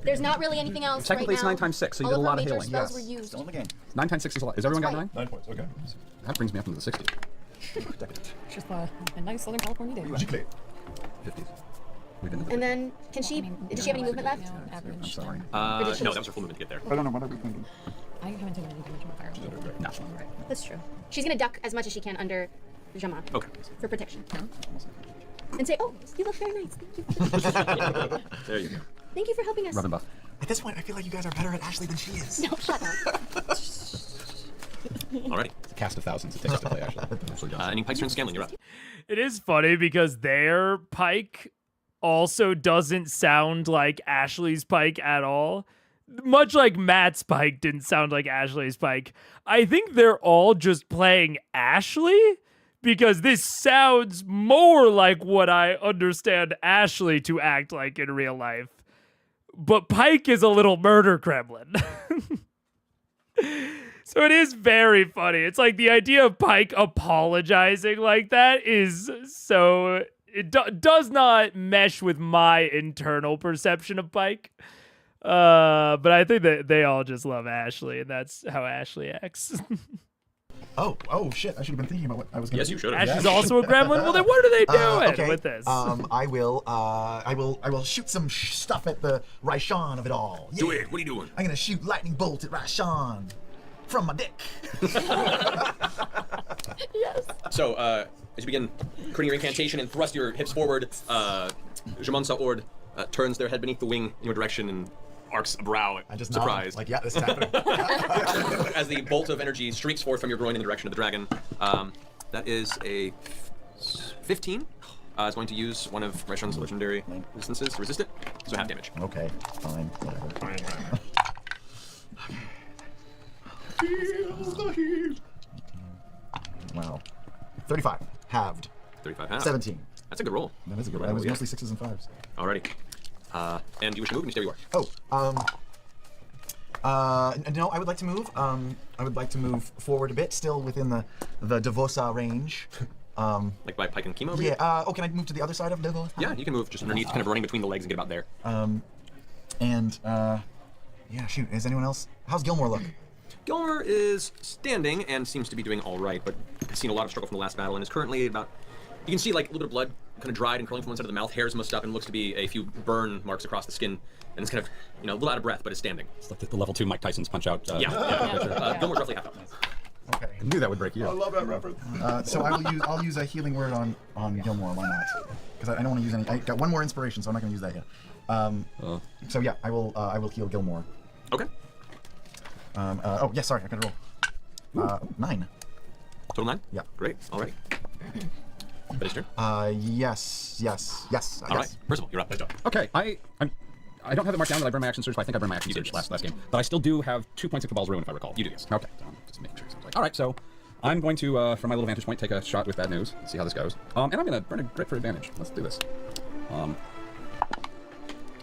There's not really anything else. Technically, right it's now. 9 times 6, so you All did a of lot her of major healing. spells Yes. were used. Still in the game. 9 times 6 is a lot. Has everyone got right. 9? 9 points, okay. That brings me up into the 60s. Just a nice Southern California day. Giclée. 50s. We've been in the And then, does she have any movement left? Yeah, average. I'm sorry. No, that was her full movement to get there. I don't know what are we thinking. I haven't taken any damage from fire. No. That's true. She's gonna duck as much as she can under Jamon Okay. for protection. and say, "Oh, you look very nice. Thank you. There you go. Thank you for helping us." Rub and buff. At this point, I feel like you guys are better at Ashley than she is. No, shut up. Alrighty. It's a cast of thousands it takes to play Ashley. Any Pike's turn, Scanlan, you're up. It is funny because their Pike also doesn't sound like Ashley's Pike at all. Much like Matt's Pike didn't sound like Ashley's Pike. I think they're all just playing Ashley because this sounds more like what I understand Ashley to act like in real life. But Pike is a little murder gremlin. So it is very funny. It's like the idea of Pike apologizing like that is so... It does not mesh with my internal perception of Pike. But I think that they all just love Ashley, and that's how Ashley acts. Oh shit! I should have been thinking about what I was going to Yes, do. you should have. Ashley's also a gremlin? Well, then what are they doing Okay. with this? I will shoot some stuff at the Raishan of it all. Yeah. Do it. What are you doing? I'm gonna shoot lightning bolt at Raishan from my dick. Yes. So, as you begin creating your incantation and thrust your hips forward, Jamon Sa'ord turns their head beneath the wing in your direction and arcs a brow. I just surprised. nod, like, yeah, this is happening. As the bolt of energy streaks forth from your groin in the direction of the dragon. That is a 15. Is going to use one of Raishan's legendary resistances to resist it, so half damage. Okay, fine, whatever. Wow. 35. Halved. 35 half. 17. That's a good roll. That is a good Good one. That was roll, yeah. mostly 6s and 5s. Alrighty. And you wish to move, and you stay where you are. No, I would like to move. I would like to move forward a bit, still within the Devosa range. Like by Pike and Chemo? over Yeah, here? can I move to the other side of Devosa? Yeah, you can move just underneath, kind of running between the legs and get about there. Yeah, shoot, is anyone else? How's Gilmore look? Gilmer is standing and seems to be doing all right, but has seen a lot of struggle from the last battle and is currently about... You can see like a little bit of blood kind of dried and curling from one side of the mouth, hair's mussed up, and looks to be a few burn marks across the skin, and it's kind of, a little out of breath, but is standing. It's like the level 2 Mike Tyson's punch out. Gilmore's roughly half up. Okay. I knew that would break you. I love that reference. So I'll use a healing word on Gilmore. Why not? Because I don't want to use any. I got one more inspiration, so I'm not going to use that yet. So yeah, I will heal Gilmore. Okay. Oh yeah, sorry, I can roll. 9. Total 9? Yeah. Great. Alrighty. Betty's turn. Yes. All right. Percival, you're up. Okay, I don't have it marked down that I burned my action surge, but I think I burned my action surge last game. But I still do have 2 points of Cabal's Ruin, if I recall. You do, yes. Okay, just making sure. All right, so I'm going to, from my little vantage point, take a shot with bad news. See how this goes. And I'm going to burn a grit for advantage. Let's do this.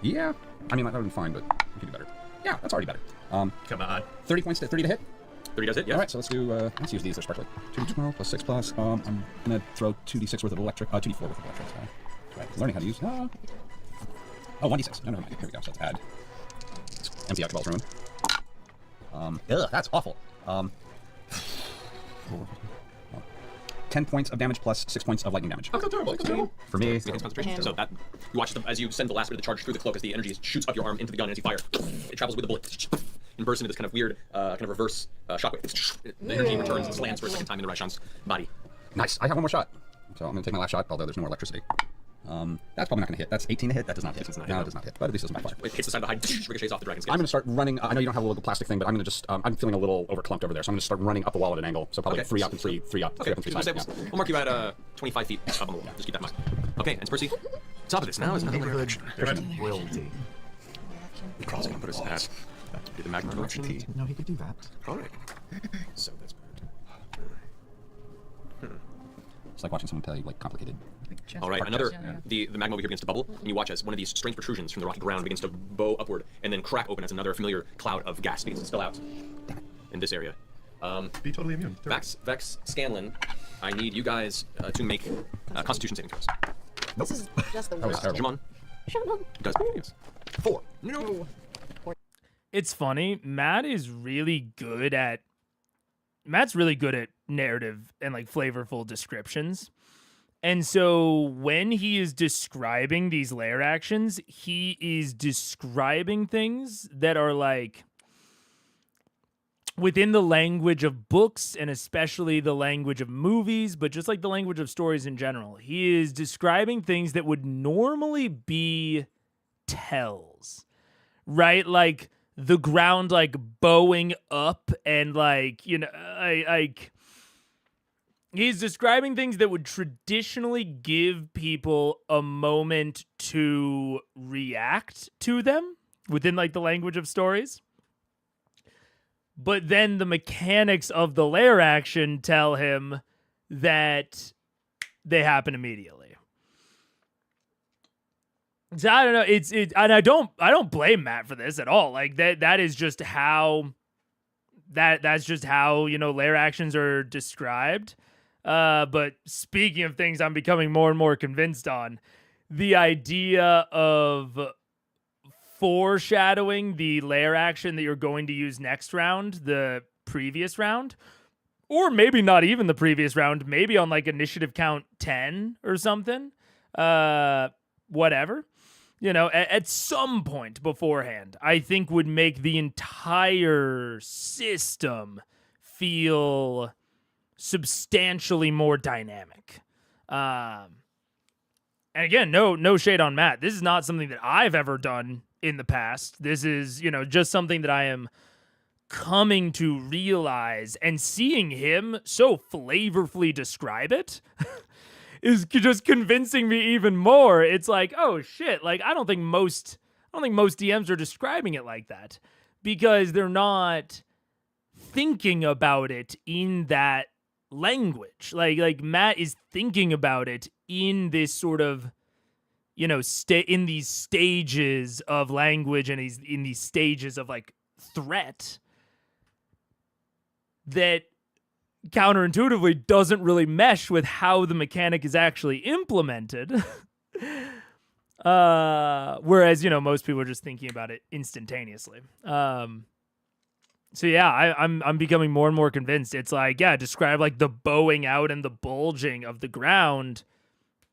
Yeah, I mean that would be fine, but we can do better. Yeah, that's already better. Come on. 30 points, 30 to hit. 30 does it, yes. All right, so let's use these. They're sparkly. 2d12 plus 6 plus. I'm gonna throw 2d6 worth of electric. 2d4 worth of electric. Sorry. Learning how to use. Oh, 1d6. No, never mind. Here we go. So let's add. Let's empty out Cabal's Ruin. Ugh, that's awful. 10 points of damage plus 6 points of lightning damage. That's not terrible. That's terrible. For me, Against concentration. So that you watch them as you send the last bit of the charge through the cloak as the energy shoots up your arm into the gun as you fire. It travels with the bullet and bursts into this kind of weird, kind of reverse shockwave. The energy returns and slams for a second time into Raishan's body. nice. I have one more shot. So I'm gonna take my last shot, although there's no more electricity. That's probably not gonna hit. That's 18 to hit. That does not hit. No, it does not hit. But at least it doesn't backfire. It hits the side of the hide, ricochets off the dragon's skin. I'm gonna start running. I know you don't have a little plastic thing, but I'm gonna just. I'm feeling a little overclumped over there, so I'm gonna start running up the wall at an angle. So probably Okay. 3 up and 3 up. Okay, 3 up and 3 so sides. we'll, Yeah. we'll mark you at 25 feet up on the wall. Just keep that in mind. Okay, and Percy, top of this now is another layer of action. Royalty. He crawls in and put his hat. Do the magma direction. No, he could do that. Alright. So that's It's like watching someone play like complicated. Alright, another the magma over here begins to bubble, and you watch as one of these strange protrusions from the rocky ground begins to bow upward and then crack open as another familiar cloud of gas begins to spill out in this area. Be totally immune. Vex, Scanlan, I need you guys to make Constitution saving throws. This is just the That was worst. terrible. Jamon Shut up. does yes. 4. No. It's funny. Matt's really good at narrative and like flavorful descriptions. And so when he is describing these lair actions, he is describing things that are like within the language of books and especially the language of movies, but just like the language of stories in general, he is describing things that would normally be tells, right? Like the ground like bowing up and like, you know, like he's describing things that would traditionally give people a moment to react to them within like the language of stories. But then the mechanics of the lair action tell him that they happen immediately. So I don't know. And I don't blame Matt for this at all. Like that is just how that's just how, you know, lair actions are described. But speaking of things I'm becoming more and more convinced on, the idea of foreshadowing the lair action that you're going to use next round, the previous round, or maybe not even the previous round, maybe on like initiative count 10 or something, whatever, you know, at some point beforehand, I think would make the entire system feel substantially more dynamic. And again, no shade on Matt. This is not something that I've ever done in the past. This is, you know, just something that I am coming to realize, and seeing him so flavorfully describe it is just convincing me even more. It's like, oh shit, like I don't think most DMs are describing it like that, because they're not thinking about it in that language. Like Matt is thinking about it in this sort of, you know, in these stages of language, and he's in these stages of like threat that counterintuitively doesn't really mesh with how the mechanic is actually implemented. Whereas, you know, most people are just thinking about it instantaneously. So yeah, I'm becoming more and more convinced. It's like, yeah, describe like the bowing out and the bulging of the ground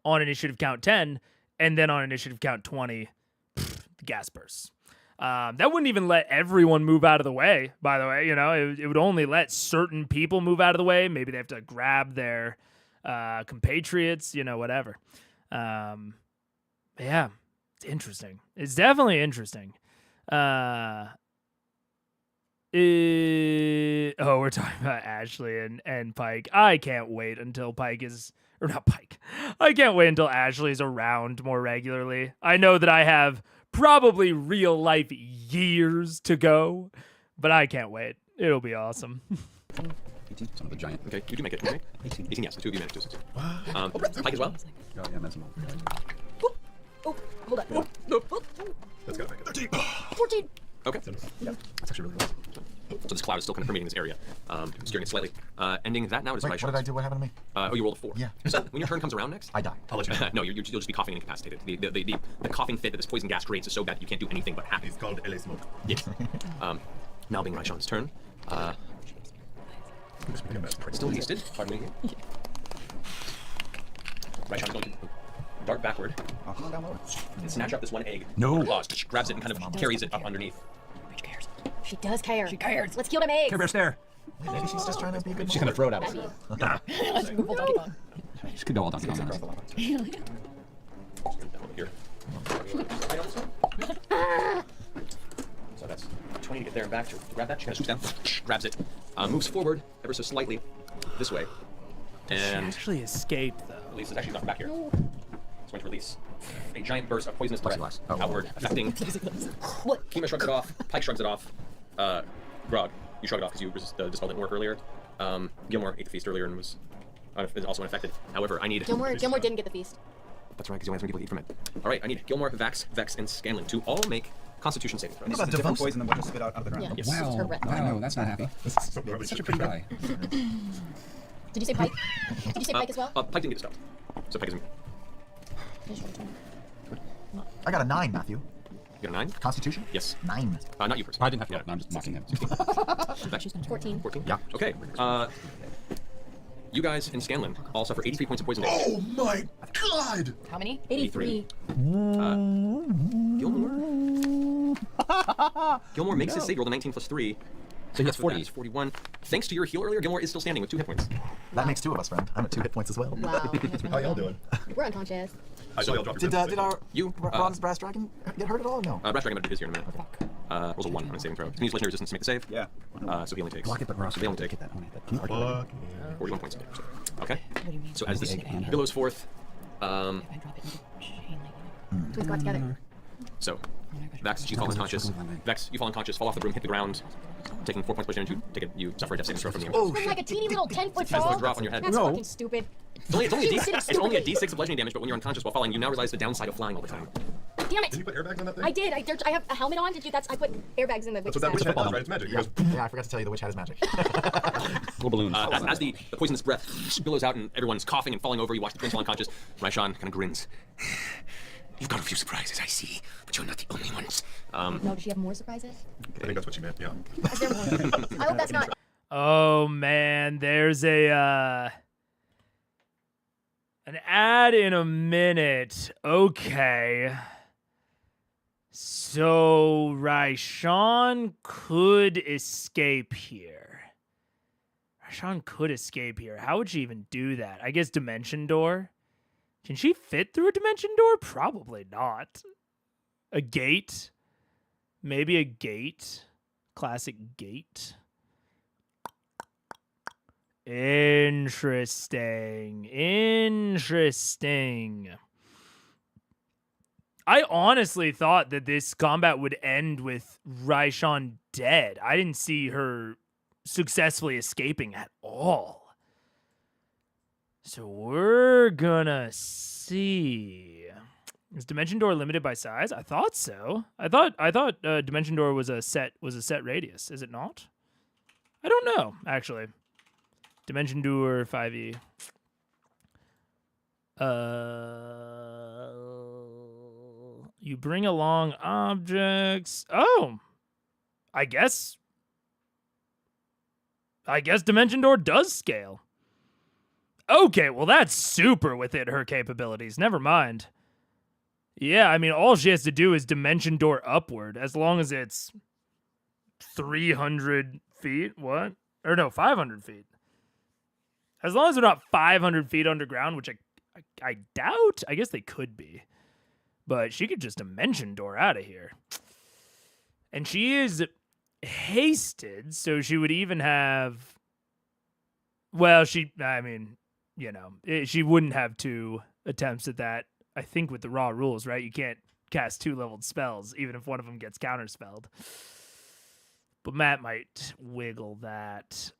on initiative count 10, and then on initiative count 20, the gas bursts. That wouldn't even let everyone move out of the way, by the way. You know, it would only let certain people move out of the way. Maybe they have to grab their compatriots, you know, whatever. Yeah, it's interesting. It's definitely interesting. We're talking about Ashley and Pike. I can't wait until Pike is... Or not Pike. I can't wait until Ashley's around more regularly. I know that I have probably real life years to go, but I can't wait. It'll be awesome. 18, son of a giant. Okay, you do make it, right? 18, yes, the two of you managed to. Pike as well? Oh, yeah, that's enough. Oh, hold on. That's gotta make it 13. 14. Okay. Yeah, that's actually really good. So this cloud is still kind of permeating this area, steering it slightly. Ending that now, it is Wait, Raishan's. what did I do? What happened to me? Oh, you rolled a 4. Yeah. So when your turn comes around next, I die. I'll let you know. no, you'll just be coughing and incapacitated. The coughing fit that this poison gas creates is so bad that you can't do anything but happy. It's called LA Smoke. Yes. Now being Raishan's turn. Still hasted. Pardon me. Raishan's going to dart backward I'll come down lower. and snatch up this one egg. No. From her claws. She grabs it and kind of carries it up underneath. She does care. She cares. Let's kill them eggs. Care Bear stare. Maybe she's just trying to be a good She's gonna throw it at us. Let's go full Donkey Kong. She could go all Donkey Kong. Across the lava. Down over here. So that's 20 to get there and back to grab that. She kind of swoops down, grabs it, moves forward ever so slightly this way, She and actually escaped though. releases. Actually, not back here. It's going to release a giant burst of poisonous breath Oh. outward, affecting. Kima shrugs it off. Pike shrugs it off. Grog, you shrug it off because the dispel didn't work earlier. Gilmore ate the feast earlier and was also unaffected. However, I need... Gilmore didn't get the feast. That's right, because you only have 3 people to eat from it. All right, I need Gilmore, Vax, Vex, and Scanlan to all make Constitution saving throws. This is a different poison than what just spit out of the ground. Yeah. Yes. It's her breath. Wow, that's not happy. This is so rubbish. Such a pretty guy. Did you say Pike? Did you say Pike as well? Pike didn't get the spell. So Pike isn't... I got a 9, Matthew. You got a 9? Constitution? Yes. 9. Not you personally. I didn't have to. No, I'm just mocking him. Vex. 14. 14? Yeah. Okay. You guys and Scanlan all suffer 83 points of poison damage. Oh my god! How many? 83. Gilmore makes his save, rolled a 19 plus 3. So he has 40. That's 41. Thanks to your heal earlier, Gilmore is still standing with 2 hit points. That makes 2 of us, friend. I'm at 2 hit points as well. Wow. How y'all doing? We're unconscious. I saw y'all drop your Did our You, bronze brass dragon get hurt at all? No. Brass Dragon better do his here in a minute. Rolls a 1 on a saving throw. Can you use legendary resistance to make the save? Yeah. So he only takes. Block it, but Ross, so they only take get that. Can you argue that? 41 points of damage. Okay. What do you mean? So as this egg and her. billows forth, If I drop it into chain lightning. Twins got together. so Vex, you fall unconscious. Vex, you fall unconscious, fall off the broom, hit the ground, taking 4 points push damage. You suffer a death saving throw from the Oh, from like a teeny little 10-foot Has fall. a drop on your head. That's fucking stupid. It's only a She was sitting D6. It's only a stupidly. D6 of bludgeoning damage, but when you're unconscious while falling, you now realize the downside of flying all the time. Damn Did you it! put airbags on that thing? I did. I have a helmet on. Did you? I put airbags in the. That's what that witch hat does, right? It's magic. It Yeah. goes, Yeah, I forgot to tell you the witch hat is magic. Little balloons. As the poisonous breath billows out and everyone's coughing and falling over, you watch the twins fall unconscious. Raishan kind of grins. You've got a few surprises, I see, but you're not the only ones. No, does she have more surprises? I think that's what she meant, yeah. Is there more? I hope that's not. Oh man, there's a an ad in a minute. Okay. So Raishan could escape here. Raishan could escape here. How would she even do that? I guess dimension door. Can she fit through a dimension door? Probably not. A gate? Maybe a gate. Classic gate. Interesting. Interesting. I honestly thought that this combat would end with Raishan dead. I didn't see her successfully escaping at all. So we're gonna see. Is Dimension Door limited by size? I thought so. I thought Dimension Door was a set radius. Is it not? I don't know, actually. Dimension Door 5e. You bring along objects. Oh, I guess Dimension Door does scale. Okay, well that's super within her capabilities. Never mind. Yeah, I mean, all she has to do is Dimension Door upward, as long as it's 300 feet. What? Or no, 500 feet. As long as they're not 500 feet underground, which I doubt. I guess they could be. But she could just Dimension Door out of here. And she is hasted, so she would even have... Well, she wouldn't have 2 attempts at that, I think, with the raw rules, right? You can't cast 2-leveled spells, even if one of them gets counterspelled. But Matt might wiggle that.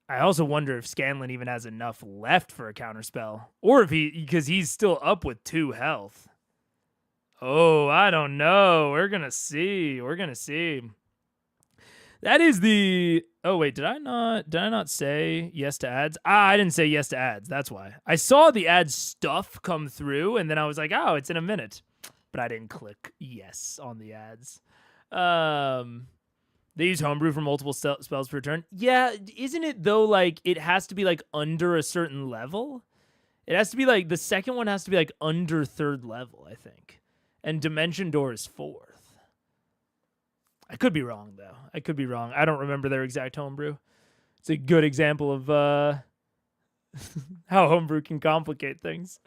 I also wonder if Scanlan even has enough left for a counterspell. Or if because he's still up with 2 health. Oh, I don't know. We're going to see. That is the... Oh, wait, did I not say yes to ads? I didn't say yes to ads. That's why. I saw the ad stuff come through, and then I was like, oh, it's in a minute. But I didn't click yes on the ads. They use homebrew for multiple spells per turn. Yeah, isn't it, though, like, it has to be, like, under a certain level? It has to be, like, the second one has to be, like, under 3rd level, I think. And Dimension Door is 4th. I could be wrong, though. I don't remember their exact homebrew. It's a good example of how homebrew can complicate things.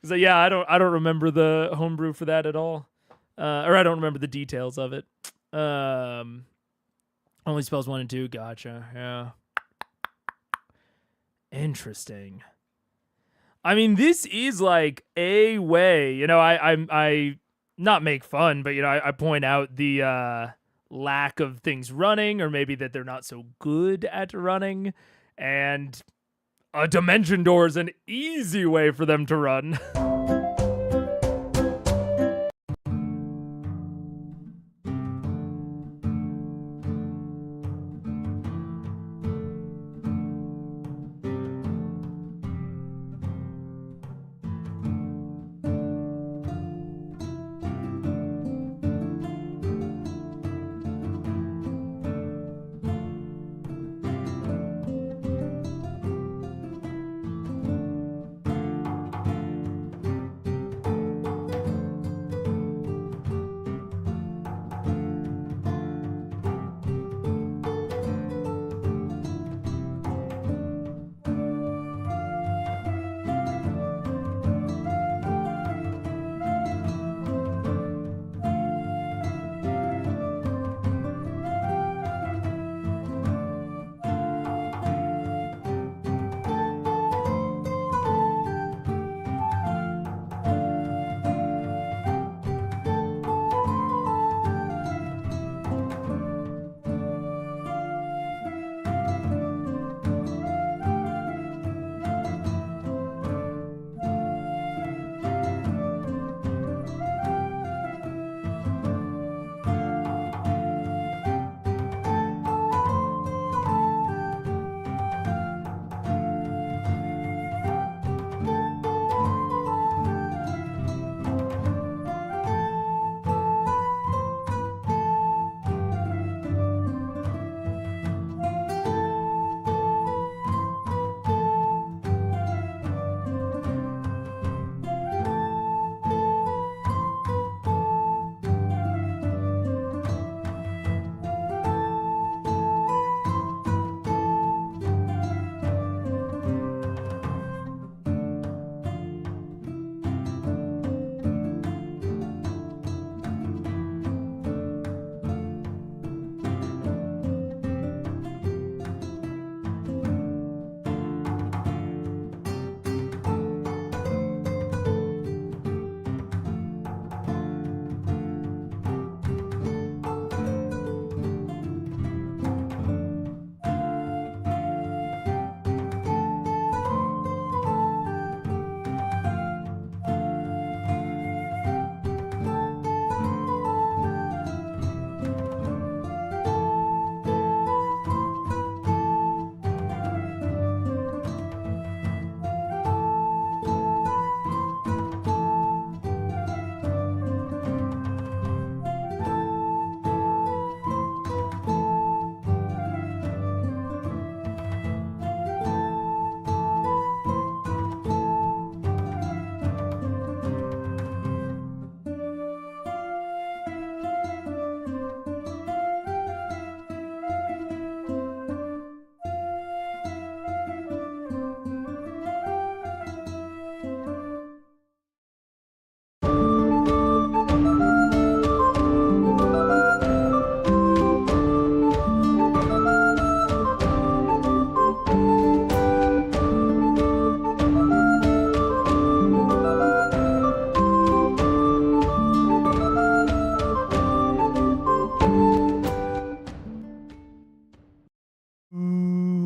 So yeah, I don't remember the homebrew for that at all, or I don't remember the details of it. Only spells 1 and 2. Gotcha. Yeah. Interesting. I mean, this is like a way. I not make fun, but I point out the lack of things running, or maybe that they're not so good at running, and a Dimension Door is an easy way for them to run.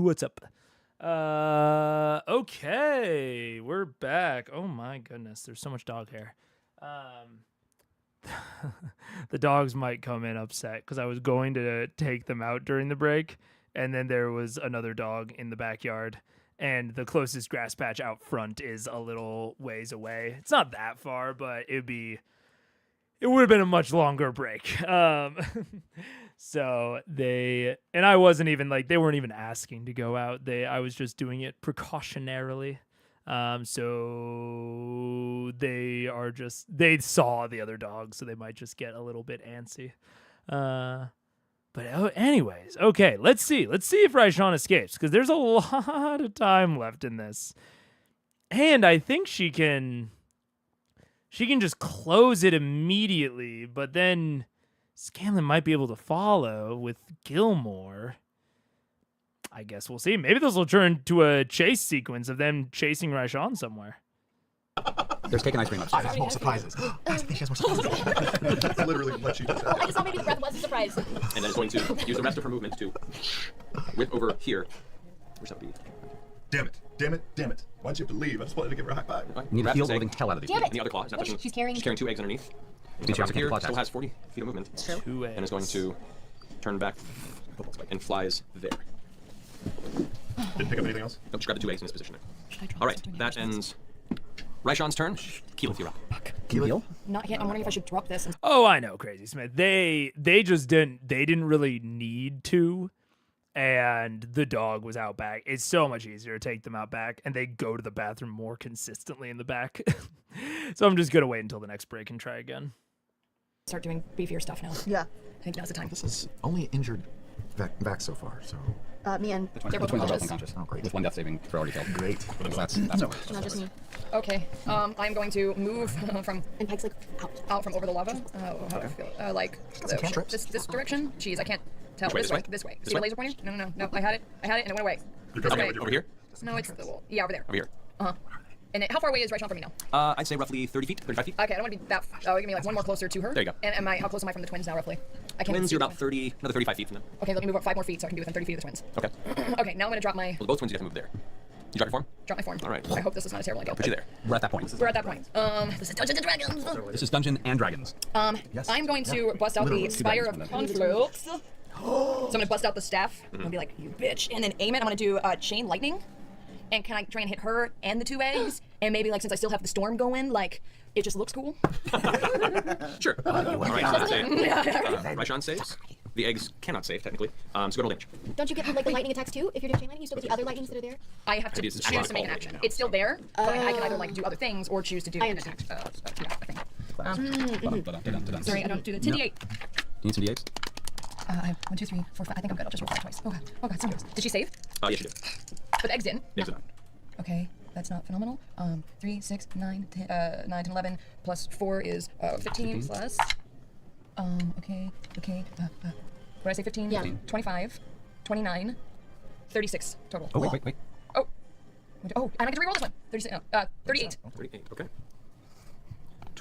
what's up? Okay, we're back. Oh my goodness, there's so much dog hair. The dogs might come in upset because I was going to take them out during the break, and then there was another dog in the backyard, and the closest grass patch out front is a little ways away. It's not that far, but it would have been a much longer break. So I wasn't even they weren't even asking to go out. I was just doing it precautionarily. So they saw the other dog, so they might just get a little bit antsy. But anyways, okay, let's see if Raishan escapes, because there's a lot of time left in this. And I think she can just close it immediately, but then Scanlan might be able to follow with Gilmore. I guess we'll see. Maybe this will turn to a chase sequence of them chasing Raishan somewhere. There's cake and ice cream upstairs. There's more surprises. I think she has more surprises. That's literally what she just said. I just thought maybe the breath was a surprise. And then it's going to use the rest of her movement to whip over here. Where's that be? Damn it. Damn it. Damn it. Why'd you have to leave? I just wanted to give her a high five. Need to Grab heal this the egg. living hell out of these. Damn it. And the other claw is not touching. She's carrying 2 eggs underneath. She also Over can't here claw still attacks. has 40 feet of movement. It's true. 2 eggs. And is going to turn back and flies there. Didn't pick up anything else? Nope, just grab the 2 eggs in this position. Should I drop All this right, into that any ends Raishan's turn. Keyleth, you're up. Can you heal? Not yet. I'm wondering if I should drop this. And Oh, I know, Crazy Smith. They just didn't really need to, and the dog was out back. It's so much easier to take them out back, and they go to the bathroom more consistently in the back. So I'm just gonna wait until the next break and try again. start doing beefier stuff now. Yeah. I think now's the time. This is only injured Vax so far, so. Me and The twins are both unconscious. Oh, great. With 1 death saving throw already failed. Great. So that's No. not just me. Okay. I'm going to move from And Pike's out from over the lava. How do I feel? some cantrips. This direction. Jeez, I can't tell. Which way, This way. this See way? the laser pointer? No. I had it, and it went away. You're This coming way. over Over here? No, it's the wall. Yeah, over there. Over here. And how far away is Raishan from me now? I'd say roughly 30 feet, 35 feet. Okay, I don't want to be that. Give me like one more closer to her. There you go. And how close am I from the twins now, roughly? I can't even Twins, see you're the about 30, another 35 feet from them. Okay, let me move up 5 more feet so I can be within 30 feet of the twins. Okay. Okay, now I'm gonna drop my Well, both twins you have to move there. You drop your form? drop my form. All right. I hope this is not a terrible idea. Put you there. We're at that point. We're at that point. This is Dungeons and Dragons. This is Dungeon and Dragons. Yes. I'm going to bust out Literally, the two Spire dragons of from Confluence. So I'm gonna bust out the staff. I'm gonna be like, you bitch, and then aim it. I'm gonna do chain lightning. And can I try and hit her and the 2 eggs? And maybe like since I still have the storm going, like it just looks cool. Sure. All right. Raishan saves. The eggs cannot save technically. So go to damage. Don't you get like the lightning attacks too? If you're doing chain lightning, you still get the other lightnings that are there? I have to Maybe it's just choose not to make an all action. now. It's still there, but I can either like do other things or choose to do I an understand. attack. Thing. Sorry, I don't do the 10d8. You need some d8s? I have 1, 2, 3, 4, 5. I think I'm good. I'll just roll 5 twice. Oh god, serious. Did she save? Yes, you do. But the eggs in. Yes, no. Okay, that's not phenomenal. 3, 6, 9, 10, 9, 10, 11 plus 4 is 15 plus. Okay. What did I say? 15? Yeah. 25, 29, 36 total. Oh, wait. Oh, and I get to reroll this one. 36. No, 38. 38. Okay.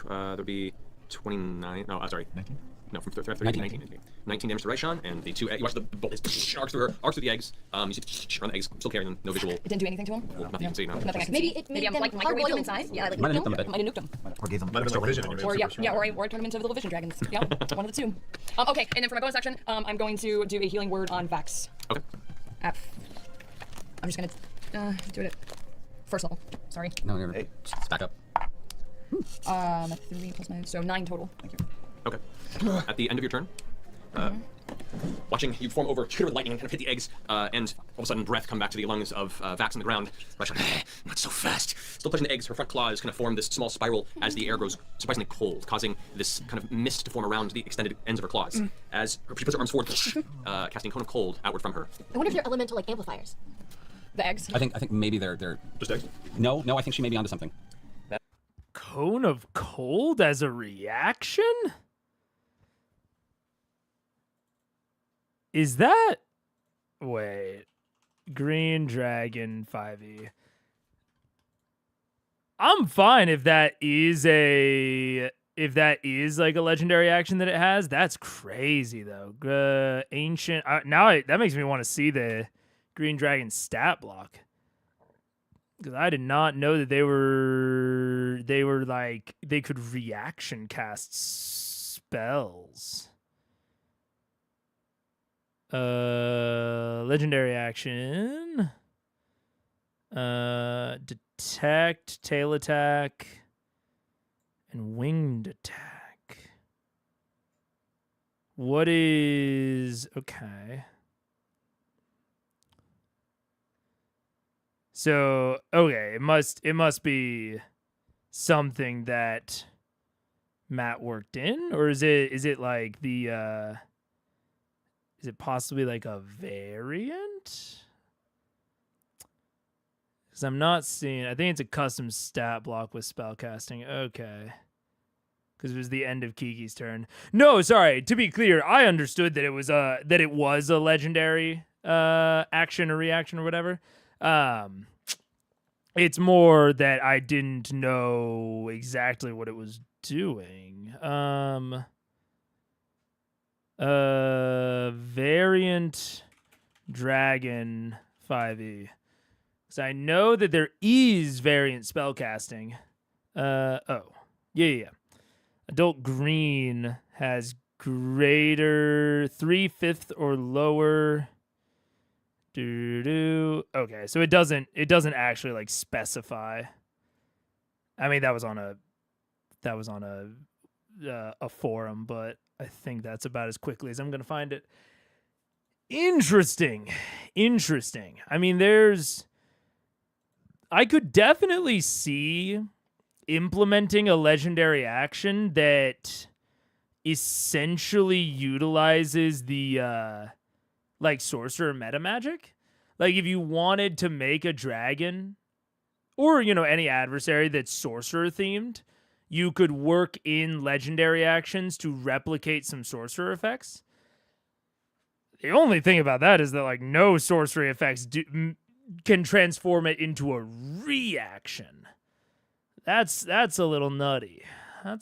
There'll be 29. No, sorry. 19? No, from 30 to 19. 19 damage to Raishan, and the 2 eggs. You watch the bolt arcs through the eggs. You see run the eggs, still carrying them, no visual. It didn't do anything to him? Well, nothing you can see, no. Nothing I can Maybe see. it Maybe made I'm them like microwaved them parboiled. inside. Yeah, like Might have nuked nuked them a them. bit. Might have nuked them. Or gave them Might have been like vision. extra Or Or I turned them into little vision dragons. Yeah, one of the 2. Okay, and then for my bonus action, I'm going to do a healing word on Vax. Okay. I'm just gonna do it at first level. Sorry. No, it's back up. 3 plus 9, so 9 total. Thank you. Okay. At the end of your turn, watching you form over, shoot her with lightning, and kind of hit the eggs, and all of a sudden breath come back to the lungs of Vax on the ground. Raishan, not so fast. Still touching the eggs, her front claws kind of form this small spiral as the air grows surprisingly cold, causing this kind of mist to form around the extended ends of her claws. As she puts her arms forward, casting a cone of cold outward from her. I wonder if they're elemental like amplifiers. The eggs. I think maybe they're Just eggs? No, I think she may be onto something. Cone of cold as a reaction? Is that... Wait. Green Dragon 5e. I'm fine if that is like a legendary action that it has. That's crazy though. Ancient... that makes me want to see the Green Dragon stat block. Because I did not know that they were like they could reaction cast spells. Legendary action. Detect, tail attack, and winged attack. What is okay? So okay, it must be something that Matt worked in, or is it like the is it possibly like a variant? Because I'm not seeing. I think it's a custom stat block with spellcasting. Okay. Because it was the end of Kiki's turn. No, sorry. To be clear, I understood that it was a legendary action or reaction or whatever. It's more that I didn't know exactly what it was doing. Variant Dragon 5e. So I know that there is variant spellcasting. Yeah. Adult Green has greater 3/5 or lower. Okay, so it doesn't actually like specify. I mean, that was on a forum, but I think that's about as quickly as I'm gonna find it. Interesting. I mean, I could definitely see implementing a legendary action that essentially utilizes the like sorcerer meta magic. Like if you wanted to make a dragon or any adversary that's sorcerer themed, you could work in legendary actions to replicate some sorcerer effects. The only thing about that is that like no sorcery effects can transform it into a reaction. That's a little nutty. I'm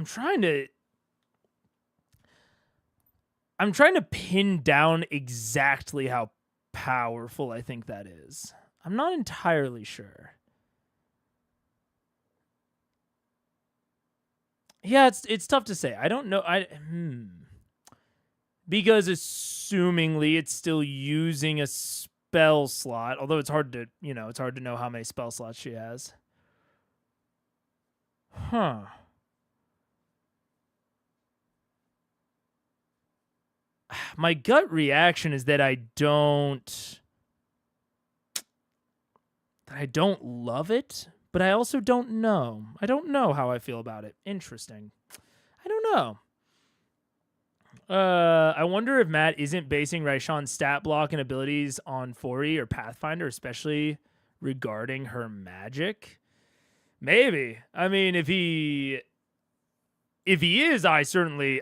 trying to pin down exactly how powerful I think that is. I'm not entirely sure. Yeah, it's tough to say. I don't know. Because assumingly it's still using a spell slot, although it's hard to know how many spell slots she has. Huh. My gut reaction is that I don't love it, but I also don't know. I don't know how I feel about it. Interesting. I don't know. I wonder if Matt isn't basing Raishan's stat block and abilities on 4E or Pathfinder, especially regarding her magic. Maybe. I mean, if he is, I certainly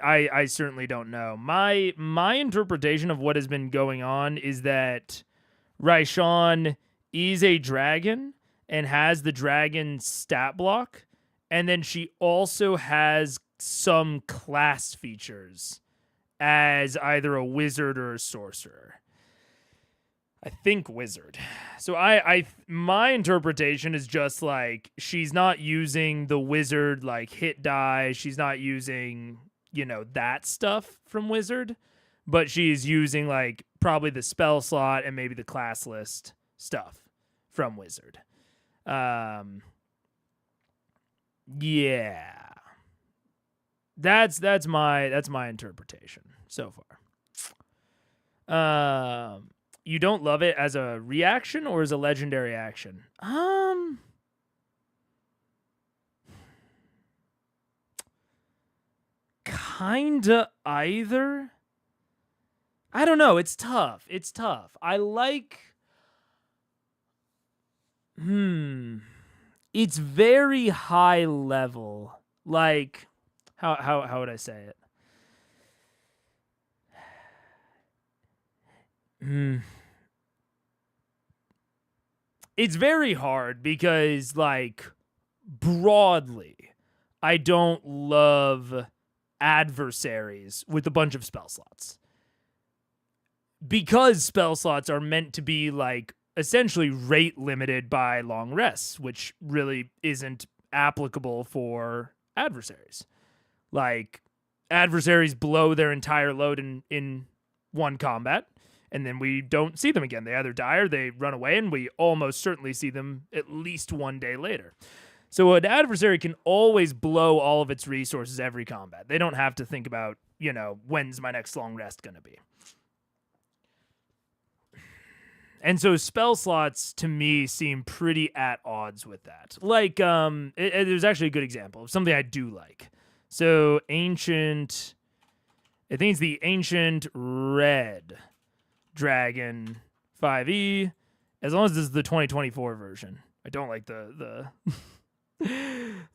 don't know. My interpretation of what has been going on is that Raishan is a dragon and has the dragon stat block, and then she also has some class features as either a wizard or a sorcerer. I think wizard. So my interpretation is just like she's not using the wizard like hit die. She's not using, that stuff from wizard, but she's using like probably the spell slot and maybe the class list stuff from wizard. Yeah. That's my interpretation so far. You don't love it as a reaction or as a legendary action? Kinda either. I don't know. It's tough. I like. It's very high level. Like, how would I say it? It's very hard because, like, broadly, I don't love adversaries with a bunch of spell slots. because spell slots are meant to be like essentially rate limited by long rests, which really isn't applicable for adversaries. Like, adversaries blow their entire load in one combat, and then we don't see them again. They either die or they run away, and we almost certainly see them at least one day later. So an adversary can always blow all of its resources every combat. They don't have to think about, when's my next long rest going to be. And so spell slots, to me, seem pretty at odds with that. Like, there's actually a good example of something I do like. So, I think it's the Ancient Red Dragon 5e, as long as this is the 2024 version. I don't like the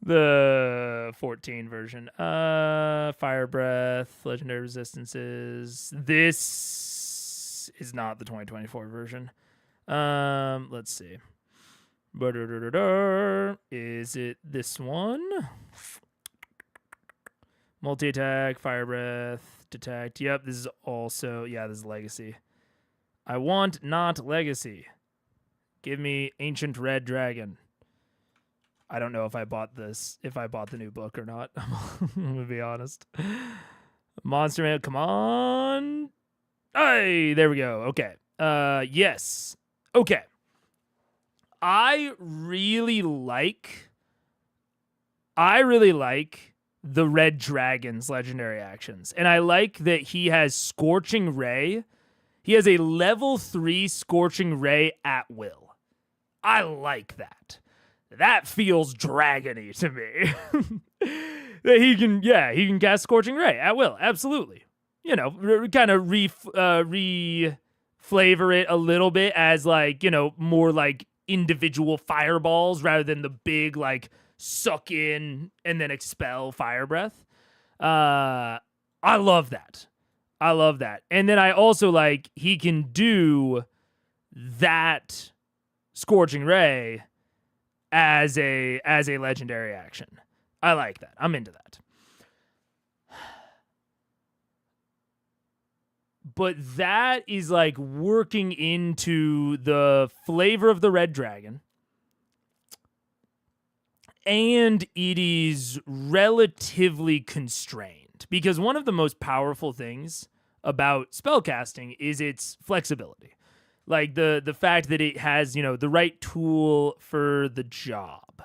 the 14 version. Fire Breath, Legendary Resistances. This is not the 2024 version. Let's see. Is it this one? Multi-attack, Fire Breath, Detect. Yep, this is also... Yeah, this is Legacy. I want not Legacy. Give me Ancient Red Dragon. I don't know if I bought this, if I bought the new book or not. I'm going to be honest. Monster Man, come on. Hey, there we go. Okay. Yes. Okay. I really like the Red Dragon's legendary actions. And I like that he has Scorching Ray. He has a level 3 Scorching Ray at will. I like that. That feels dragony to me. That he can cast Scorching Ray at will. Absolutely. Kind of re-flavor it a little bit as more like individual fireballs rather than the big suck in and then expel fire breath. I love that. And then I also he can do that Scorching Ray as a legendary action. I like that. I'm into that. But that is working into the flavor of the Red Dragon. And it is relatively constrained, because one of the most powerful things about spellcasting is its flexibility. Like the fact that it has, the right tool for the job.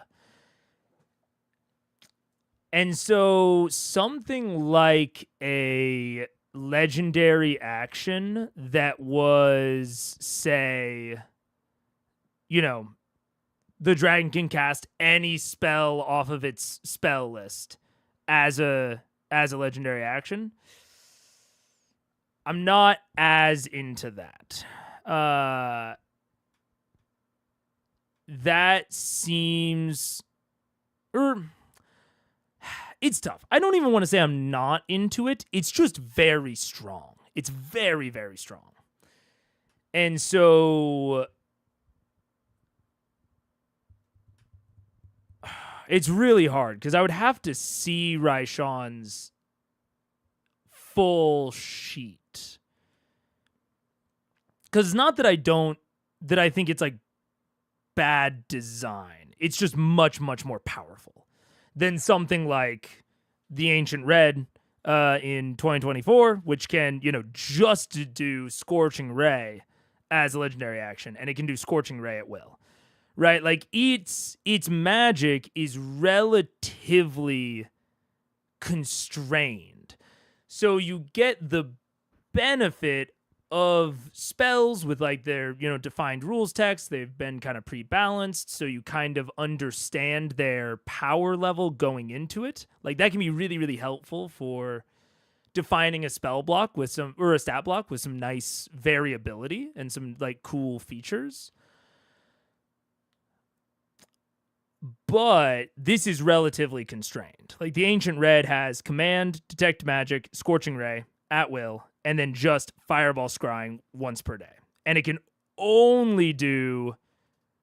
And so something like a legendary action that was, say, the dragon can cast any spell off of its spell list as a legendary action. I'm not as into that. That seems... it's tough. I don't even want to say I'm not into it. It's just very strong. It's very, very strong. And so... it's really hard, because I would have to see Raishan's full sheet. Because it's not that I think it's bad design. It's just much, much more powerful than something like the Ancient Red in 2024, which can, just do Scorching Ray as a legendary action, and it can do Scorching Ray at will. Right? Its magic is relatively constrained. So you get the benefit of spells with their, defined rules text. They've been kind of pre-balanced, so you kind of understand their power level going into it. That can be really, really helpful for defining a spell block or a stat block with some nice variability and some cool features. But this is relatively constrained. The Ancient Red has Command, Detect Magic, Scorching Ray, at will, and then just Fireball Scrying once per day. And it can only do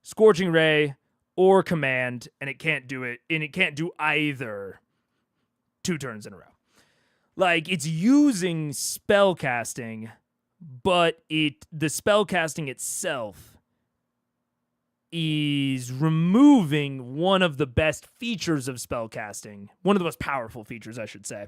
Scorching Ray or Command, and it can't do either 2 turns in a row. It's using spell casting, but the spellcasting itself is removing one of the best features of spellcasting, one of the most powerful features, I should say,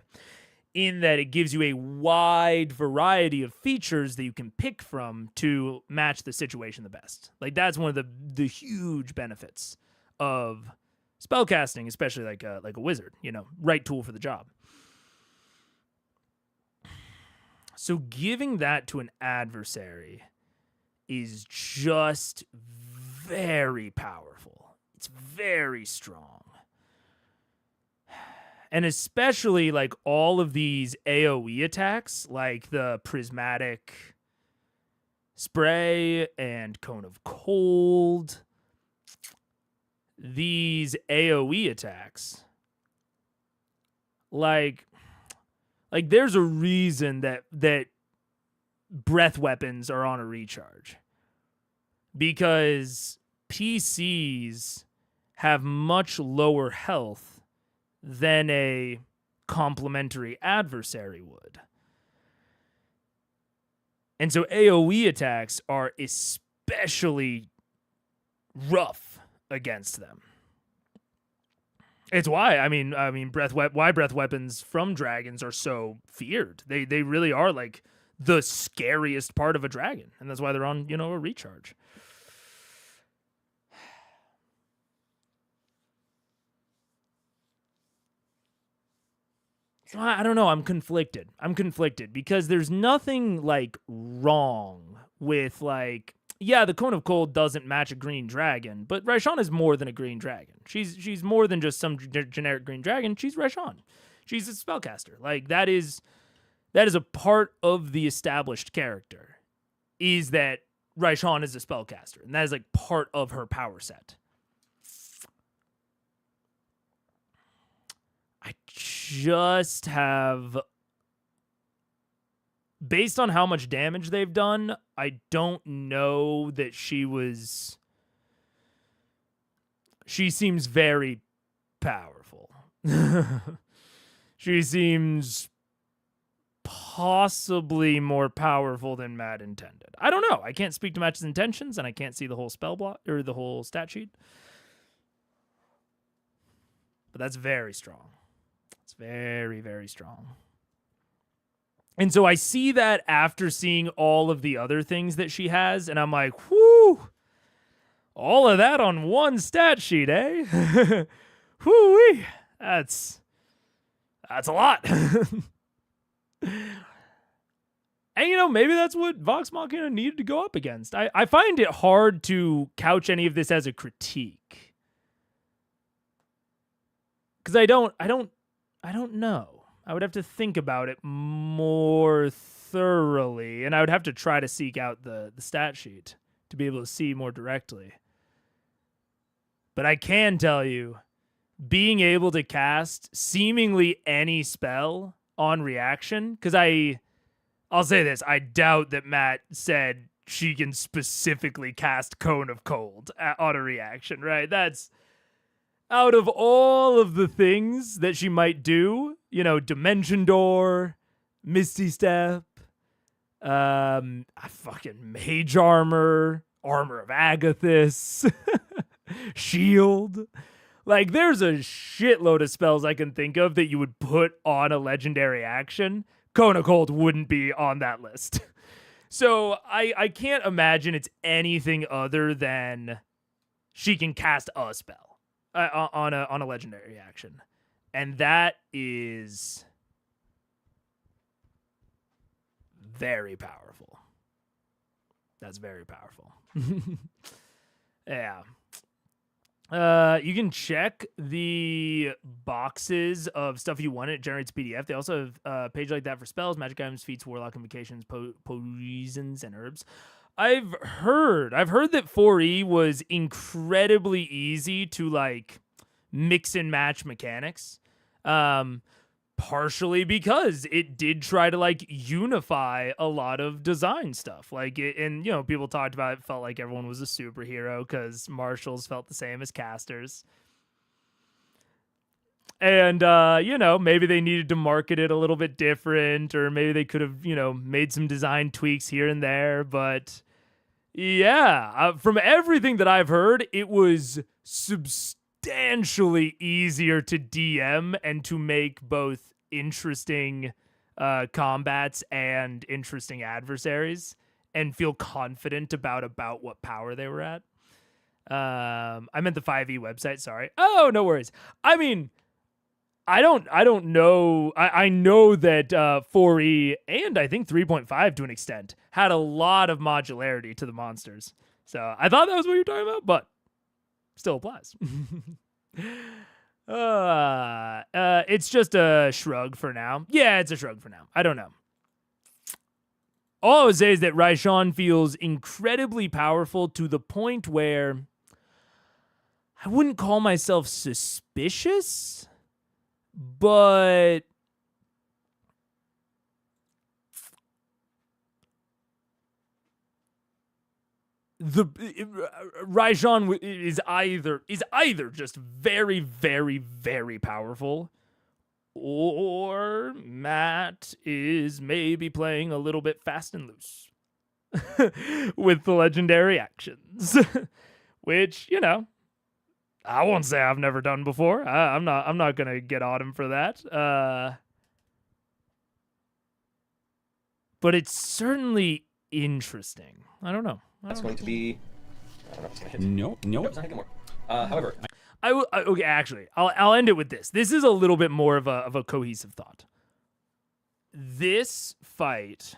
in that it gives you a wide variety of features that you can pick from to match the situation the best. Like, that's one of the huge benefits of spellcasting, especially like a wizard, right tool for the job. So giving that to an adversary is just very powerful. It's very strong. And especially like all of these AoE attacks, like the prismatic spray and cone of cold, these AoE attacks, like there's a reason that breath weapons are on a recharge, because PCs have much lower health than a complementary adversary would. And so AoE attacks are especially rough against them. It's why, why breath weapons from dragons are so feared. They really are like the scariest part of a dragon, and that's why they're on, a recharge. I don't know. I'm conflicted because there's nothing like wrong with like, yeah, the Cone of Cold doesn't match a green dragon, but Raishan is more than a green dragon. She's more than just some generic green dragon. She's Raishan. She's a spellcaster. Like, that is a part of the established character, is that Raishan is a spellcaster, and that is like part of her power set. I just have, based on how much damage they've done, I don't know that she seems very powerful. She seems possibly more powerful than Matt intended. I don't know. I can't speak to Matt's intentions, and I can't see the whole spell block or the whole stat sheet. But that's very strong. It's very, very strong. And so I see that after seeing all of the other things that she has, and I'm like, whoo, all of that on one stat sheet, eh? Whoo-wee. That's a lot. And, maybe that's what Vox Machina needed to go up against. I find it hard to couch any of this as a critique, because I don't know. I would have to think about it more thoroughly, and I would have to try to seek out the stat sheet to be able to see more directly. But I can tell you, being able to cast seemingly any spell on reaction, because I'll say this, I doubt that Matt said she can specifically cast Cone of Cold on a reaction, right? That's out of all of the things that she might do, Dimension Door, Misty Step, fucking Mage Armor, Armor of Agathis, Shield. Like, there's a shitload of spells I can think of that you would put on a legendary action. Cone of Cold wouldn't be on that list. So I can't imagine it's anything other than she can cast a spell on a legendary action. And that is very powerful. That's very powerful. Yeah. You can check the boxes of stuff you want. It generates PDF. They also have a page like that for spells, magic items, feats, warlock invocations, poisons, and herbs. I've heard that 4E was incredibly easy to like mix and match mechanics. Partially because it did try to like unify a lot of design stuff. Like and people talked about it felt like everyone was a superhero because marshals felt the same as casters. And, you know, maybe they needed to market it a little bit different, or maybe they could have, you know, made some design tweaks here and there. But yeah, from everything that I've heard, it was substantially easier to DM and to make both interesting combats and interesting adversaries and feel confident about what power they were at. I meant the 5e website, sorry. Oh, no worries. I mean, I don't know. I know that 4e and I think 3.5 to an extent had a lot of modularity to the monsters. So I thought that was what you were talking about, but still applies. It's just a shrug for now. Yeah, it's a shrug for now. I don't know. All I would say is that Raishan feels incredibly powerful to the point where I wouldn't call myself suspicious, but Raishan is either just very, very, very powerful, or Matt is maybe playing a little bit fast and loose with the legendary actions, which, you know, I won't say I've never done before. I'm not gonna get on him for that. But it's certainly interesting. I don't know. That's going to be. I don't know if it's going to hit. No. Nope, it's not hitting more. However, Okay, actually, I'll end it with this. This is a little bit more of a cohesive thought. This fight,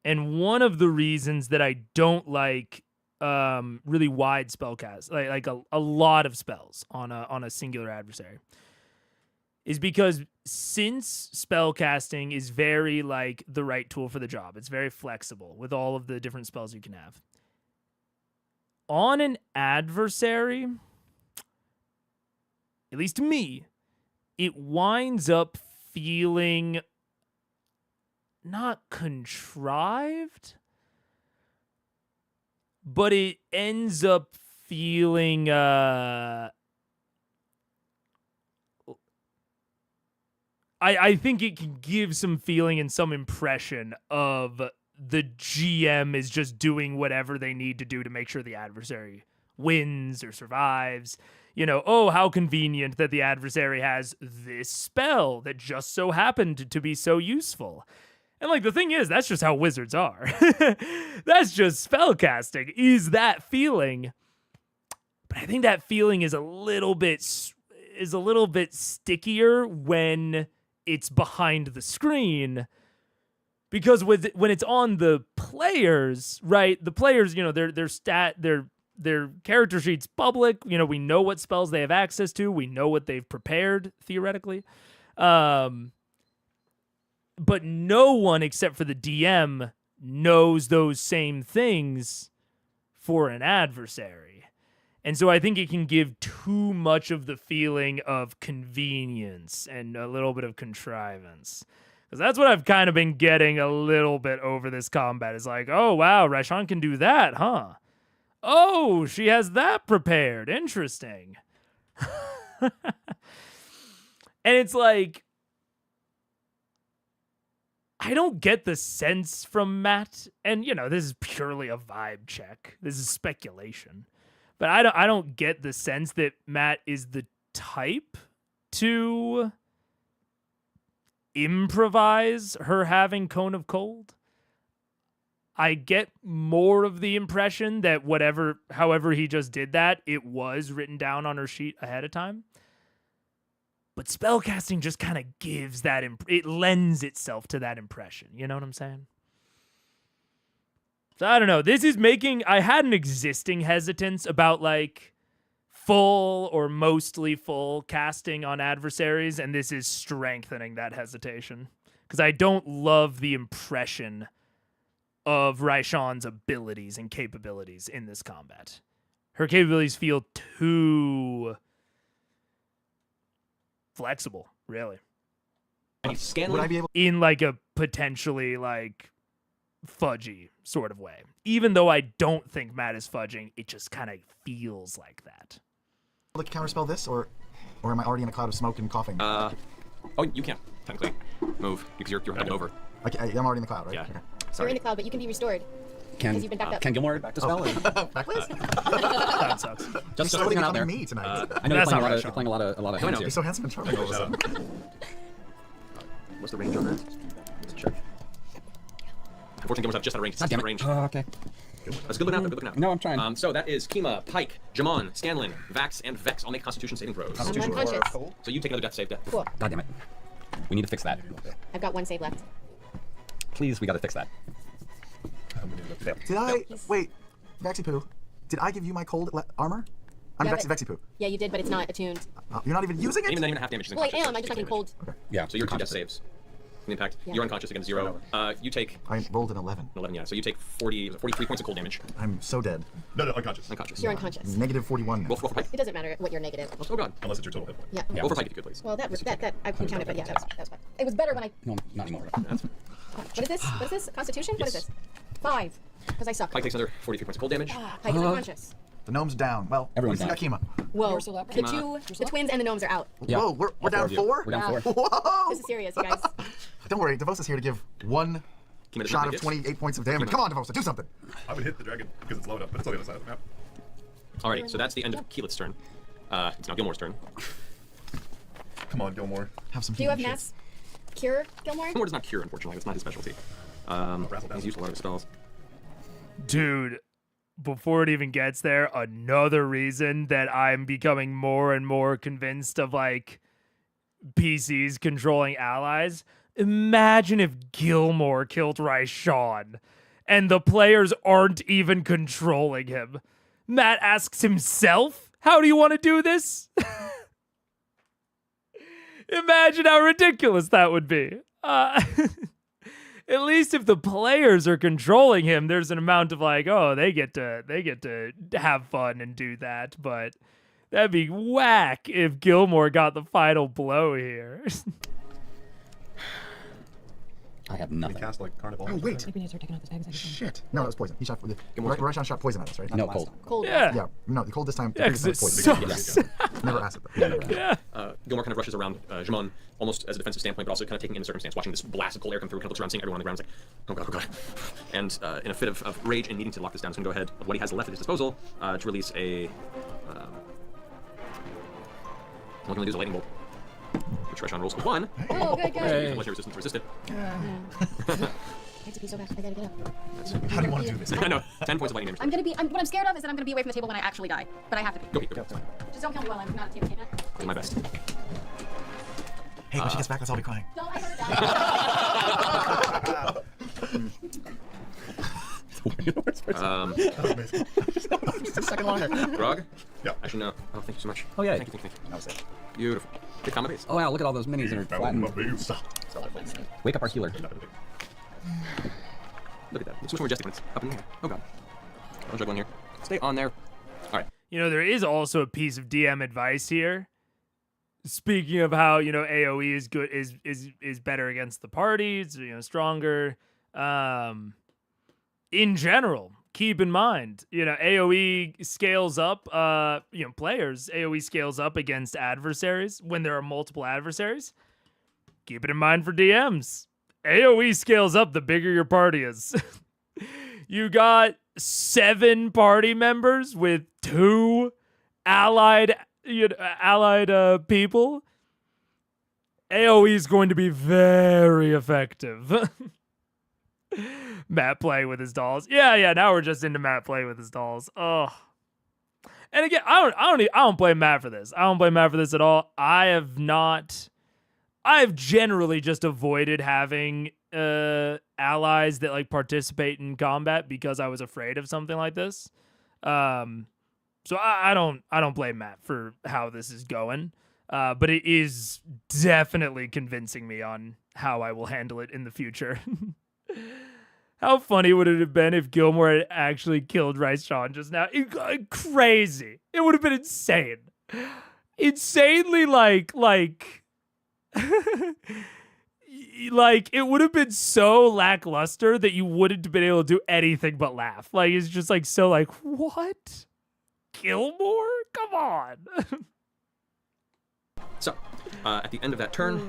and one of the reasons that I don't like really wide spellcast, like a lot of spells on a singular adversary, is because since spellcasting is very like the right tool for the job, it's very flexible with all of the different spells you can have. On an adversary, at least to me, it winds up feeling not contrived, but it ends up feeling I think it can give some feeling and some impression of the GM is just doing whatever they need to do to make sure the adversary wins or survives. You know, oh, how convenient that the adversary has this spell that just so happened to be so useful. And, like, the thing is, that's just how wizards are. That's just spellcasting, is that feeling. But I think that feeling is a little bit stickier when it's behind the screen. Because when it's on the players, right? The players, you know, their character sheet's public. You know, we know what spells they have access to. We know what they've prepared, theoretically. But no one except for the DM knows those same things for an adversary. And so I think it can give too much of the feeling of convenience and a little bit of contrivance. Because that's what I've kind of been getting a little bit over this combat. Is like, oh, wow, Raishan can do that, huh? Oh, she has that prepared. Interesting. And it's like, I don't get the sense from Matt, and, you know, this is purely a vibe check. This is speculation. But I don't get the sense that Matt is the type to improvise her having Cone of Cold. I get more of the impression that however he just did that, it was written down on her sheet ahead of time. But spellcasting just kind of gives that, it lends itself to that impression. You know what I'm saying? So I don't know. This is I had an existing hesitance about like full or mostly full casting on adversaries, and this is strengthening that hesitation. Because I don't love the impression of Raishan's abilities and capabilities in this combat. Her capabilities feel too flexible, really. Would I be able? In like a potentially like fudgy sort of way. Even though I don't think Matt is fudging, it just kind of feels like that. To counterspell this, or Or am I already in a cloud of smoke and coughing? Oh, you can't technically move because you're headed over. I'm already in the cloud, right? Yeah. Okay. You're Sorry. in the cloud, but you can be restored. Because you've been backed up. Can Gilmore back to spell? Backwards? That sucks. Just Slowly putting it out there. becoming me tonight. I know you're That's not right, playing a lot of hands here. He's so handsome and charming all of a sudden. What's the range on that? Let's check. Unfortunately, Gilmore's have just out of range. God damn it. range. Okay. That's good looking out. Good looking out. No, I'm trying. So that is Kima, Pike, Jamon, Scanlan, Vax, and Vex. All make Constitution saving throws. I'm unconscious. So you take another death save. Cool. God damn it. We need to fix that. I've got 1 save left. Please, we gotta fix that. Did I... Wait. Vexy Poo. Did I give you my cold armor? I'm Yeah, Vexy Poo. Yeah, you did, but it's not attuned. You're not even using it? Even then, even half damage. Well, I am. I'm just fucking cold. Okay. Yeah. So you're 2 death saves. The impact. Yeah. You're unconscious against 0. You take I rolled an 11. 11. Yeah. So you take 43 points of cold damage. I'm so dead. No, unconscious. Unconscious. You're unconscious. Negative 41 now. Roll for Pike. It doesn't matter what you're negative. Oh god. Unless it's your total hit point. Yeah. Roll for Pike if you could, please. Well, that I can count it, but yeah, that was fine. It was better when I. No, not anymore. What is this? What is this? Constitution? What is Yes. this? 5. Because I suck. Pike takes another 43 points of cold damage. Pike is unconscious. The gnome's down. Well, Everyone's we still got Kima. Whoa. You're still up, The right? the twins and the gnomes are out. Yeah. Whoa, we're All down of you. 4? We're down 4. Whoa! This is serious, you guys. Don't worry, Devos is here to give 1 Kima does shot not of make it. 28 points of damage. Come on, Devosa, do something. I would hit the dragon because it's low enough, but it's on the other side of the map. Alrighty. So that's the end of Keelet's turn. It's now Gilmore's turn. Come on, Gilmore. Have some Do you have healing mass cure, Gilmore? Gilmore does not cure, unfortunately. That's not his specialty. He's used a lot of spells. Dude, before it even gets there, another reason that I'm becoming more and more convinced of like PCs controlling allies. Imagine if Gilmore killed Raishan and the players aren't even controlling him. Matt asks himself, how do you want to do this? Imagine how ridiculous that would be. At least if the players are controlling him, there's an amount of like, oh, they get to have fun and do that. But that'd be whack if Gilmore got the final blow here. I have Can we nothing. cast like Carnival? Oh, wait. We need to start taking out this bag. Shit. No, it was poison. He shot... Gilmore's turn. Raishan shot poison at us, right? Not No, last cold. time. Cold. Yeah, no, the cold this time. Yeah, the previous because time it was poison. sucks. Never acid, though. Yeah. Gilmore kind of rushes around Jamon, almost as a defensive standpoint, but also kind of taking in the circumstance, watching this blast of cold air come through, kind of looks around, seeing everyone on the ground, is like, oh god. And in a fit of rage and needing to lock this down, he's going to go ahead with what he has left at his disposal to release a... I'm going to use a lightning bolt, which Raishan rolls a 1. Oh, good, good. Unless you're resistant to resist it. I have to pee so bad. I gotta get up. How do you want to do this? I know, 10 points of lightning damage. What I'm scared of is that I'm gonna be away from the table when I actually die. But I have to be. Go, Pete, go. Just don't kill me while I'm not at the table, can't I? Do my best. Hey, when she gets back, let's all be crying. Don't let her die. Just a second longer. Grog? Yeah. Actually, no. Oh, thank you so much. Oh, yeah. Thank you. That was it. Beautiful. Good combo base. Oh, wow, look at all those minis that are flattened. Wake up our healer. Look at that. It's much more majestic when it's up in the air. Oh god. I'll juggle in here. Stay on there. Alright. You know, there is also a piece of DM advice here. Speaking of how, you know, AoE is good is better against the party, it's, you know, stronger. In general, keep in mind, you know, AoE scales up, you know, players, AoE scales up against adversaries when there are multiple adversaries. Keep it in mind for DMs. AoE scales up the bigger your party is. You got 7 party members with 2 allied people. AoE is going to be very effective. Matt playing with his dolls. Yeah, now we're just into Matt playing with his dolls. Oh. And again, I don't blame Matt for this. I don't blame Matt for this at all. I've generally just avoided having allies that like participate in combat because I was afraid of something like this. So I don't blame Matt for how this is going. But it is definitely convincing me on how I will handle it in the future. How funny would it have been if Gilmore had actually killed Raishan just now? Crazy. It would have been insane. Insanely like like it would have been so lackluster that you wouldn't have been able to do anything but laugh. Like it's just like so like what? Gilmore? Come on. So, at the end of that turn,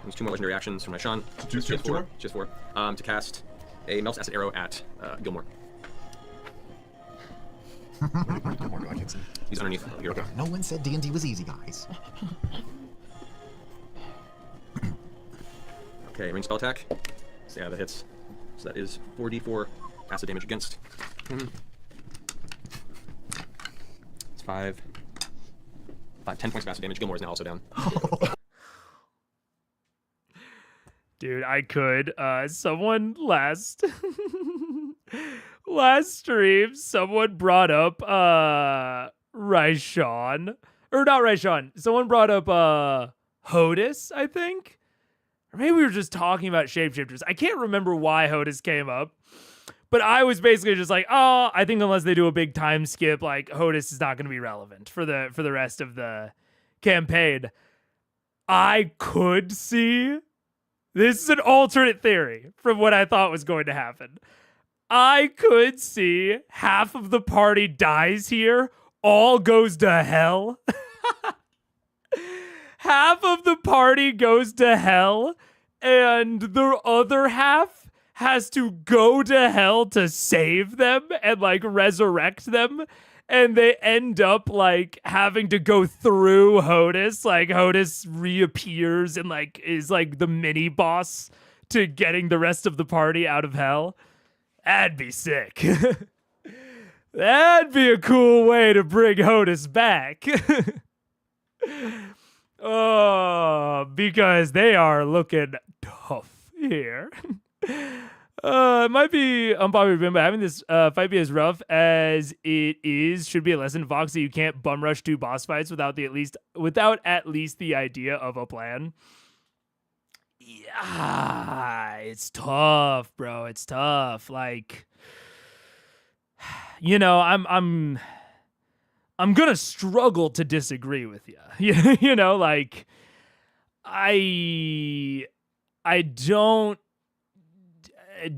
use 2 more legendary actions from Raishan. Just 4? Just 4. To cast a Melts Acid Arrow at Gilmore. Gilmore, I can't see. He's underneath here. Okay. No one said D&D was easy, guys. Okay, range spell attack. So yeah, that hits. So that is 4d4 acid damage against him. It's 10 points of acid damage. Gilmore is now also down. Dude, I could. Someone last stream, someone brought up Raishan. Or not Raishan. Someone brought up Hodis, I think. Or maybe we were just talking about shapeshifters. I can't remember why Hodis came up. But I was basically just like, oh, I think unless they do a big time skip, like Hodis is not going to be relevant for the rest of the campaign. I could see. This is an alternate theory from what I thought was going to happen. I could see half of the party dies here, all goes to hell. Half of the party goes to hell, and the other half has to go to hell to save them and, like, resurrect them. And they end up, like, having to go through Hodis. Like, Hodis reappears and, like, is, like, the mini-boss to getting the rest of the party out of hell. That'd be sick. That'd be a cool way to bring Hodis back. Oh, because they are looking tough here. It might be unpopular opinion, but having this fight be as rough as it is should be a lesson, Vox, that you can't bum rush 2 boss fights without at least the idea of a plan. Yeah, it's tough, bro. It's tough. Like, you know, I'm gonna struggle to disagree with you. You know, like, I don't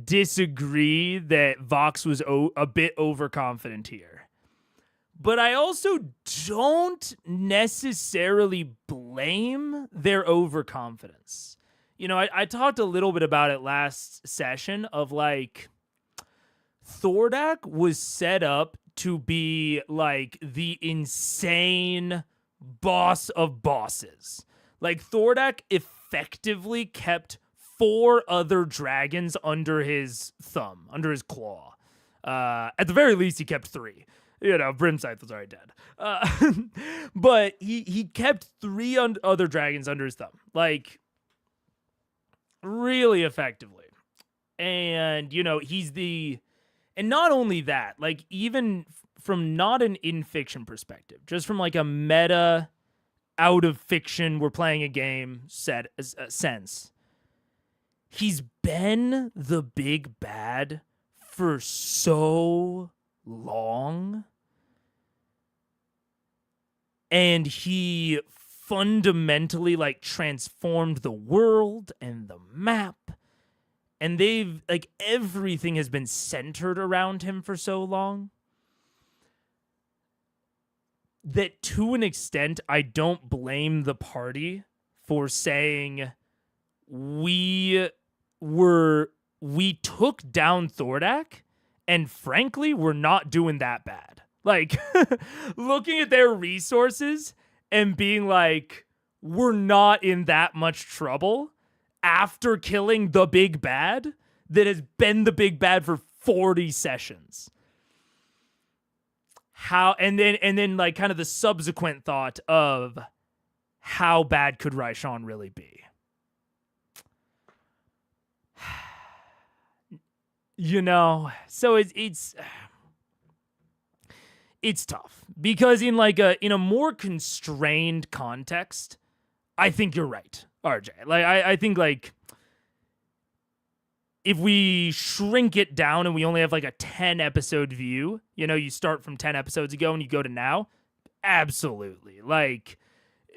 disagree that Vox was a bit overconfident here. But I also don't necessarily blame their overconfidence. You know, I talked a little bit about it last session of, like, Thordak was set up to be, like, the insane boss of bosses. Like, Thordak effectively kept 4 other dragons under his thumb, under his claw. At the very least, he kept 3. You know, Brimscythe was already dead. But he kept 3 other dragons under his thumb. Like, really effectively. And, you know, and not only that, like, even from not an in-fiction perspective, just from, like, a meta out of fiction, we're playing a game sense. He's been the big bad for so long. And he fundamentally, like, transformed the world and the map. And everything has been centered around him for so long that, to an extent, I don't blame the party for saying we took down Thordak, and frankly, we're not doing that bad. Like, looking at their resources and being like, we're not in that much trouble after killing the big bad that has been the big bad for 40 sessions. And then like, kind of the subsequent thought of how bad could Raishan really be? You know, so it's tough because in a more constrained context, I think you're right, RJ. Like, I think, like, if we shrink it down and we only have, like, a 10 episode view, you know, you start from 10 episodes ago and you go to now, absolutely. Like,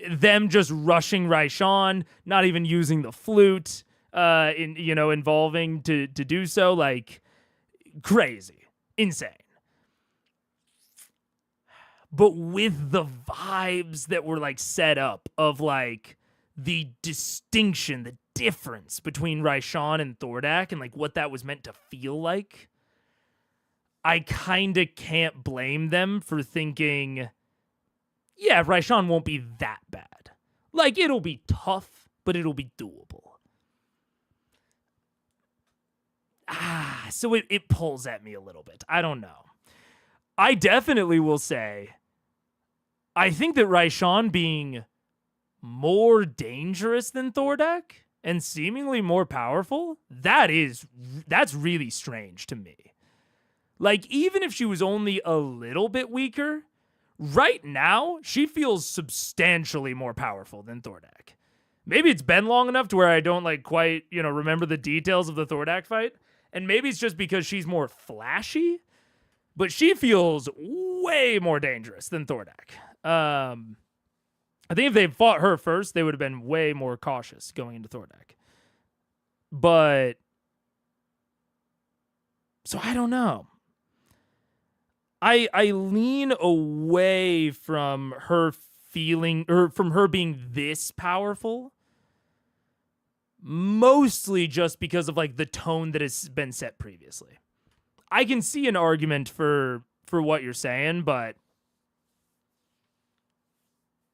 them just rushing Raishan, not even using the flute, involving to do so, like, crazy, insane. but with the vibes that were like set up of like the distinction, the difference between Raishan and Thordak and like what that was meant to feel like, I kind of can't blame them for thinking, yeah, Raishan won't be that bad. Like, it'll be tough, but it'll be doable. So it pulls at me a little bit. I don't know. I definitely will say, I think that Raishan being more dangerous than Thordak and seemingly more powerful, that's really strange to me. Like, even if she was only a little bit weaker, right now, she feels substantially more powerful than Thordak. Maybe it's been long enough to where I don't like quite, remember the details of the Thordak fight. And maybe it's just because she's more flashy, but she feels way more dangerous than Thordak. I think if they fought her first, they would have been way more cautious going into Thordak. But, so I don't know. I lean away from her feeling, or from her being this powerful, mostly just because of like the tone that has been set previously. I can see an argument for what you're saying, but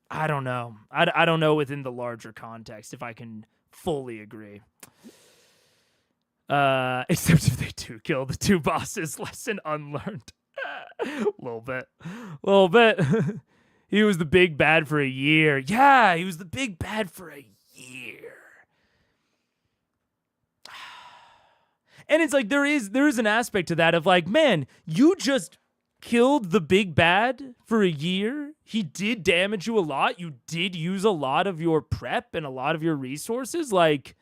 I don't know. I don't know within the larger context if I can fully agree. Except if they do kill the two bosses, lesson unlearned. Little bit. He was the big bad for a year. Yeah, he was the big bad for a year. And it's like there is an aspect to that of like, man, you just killed the big bad for a year. He did damage you a lot. You did use a lot of your prep and a lot of your resources. Like,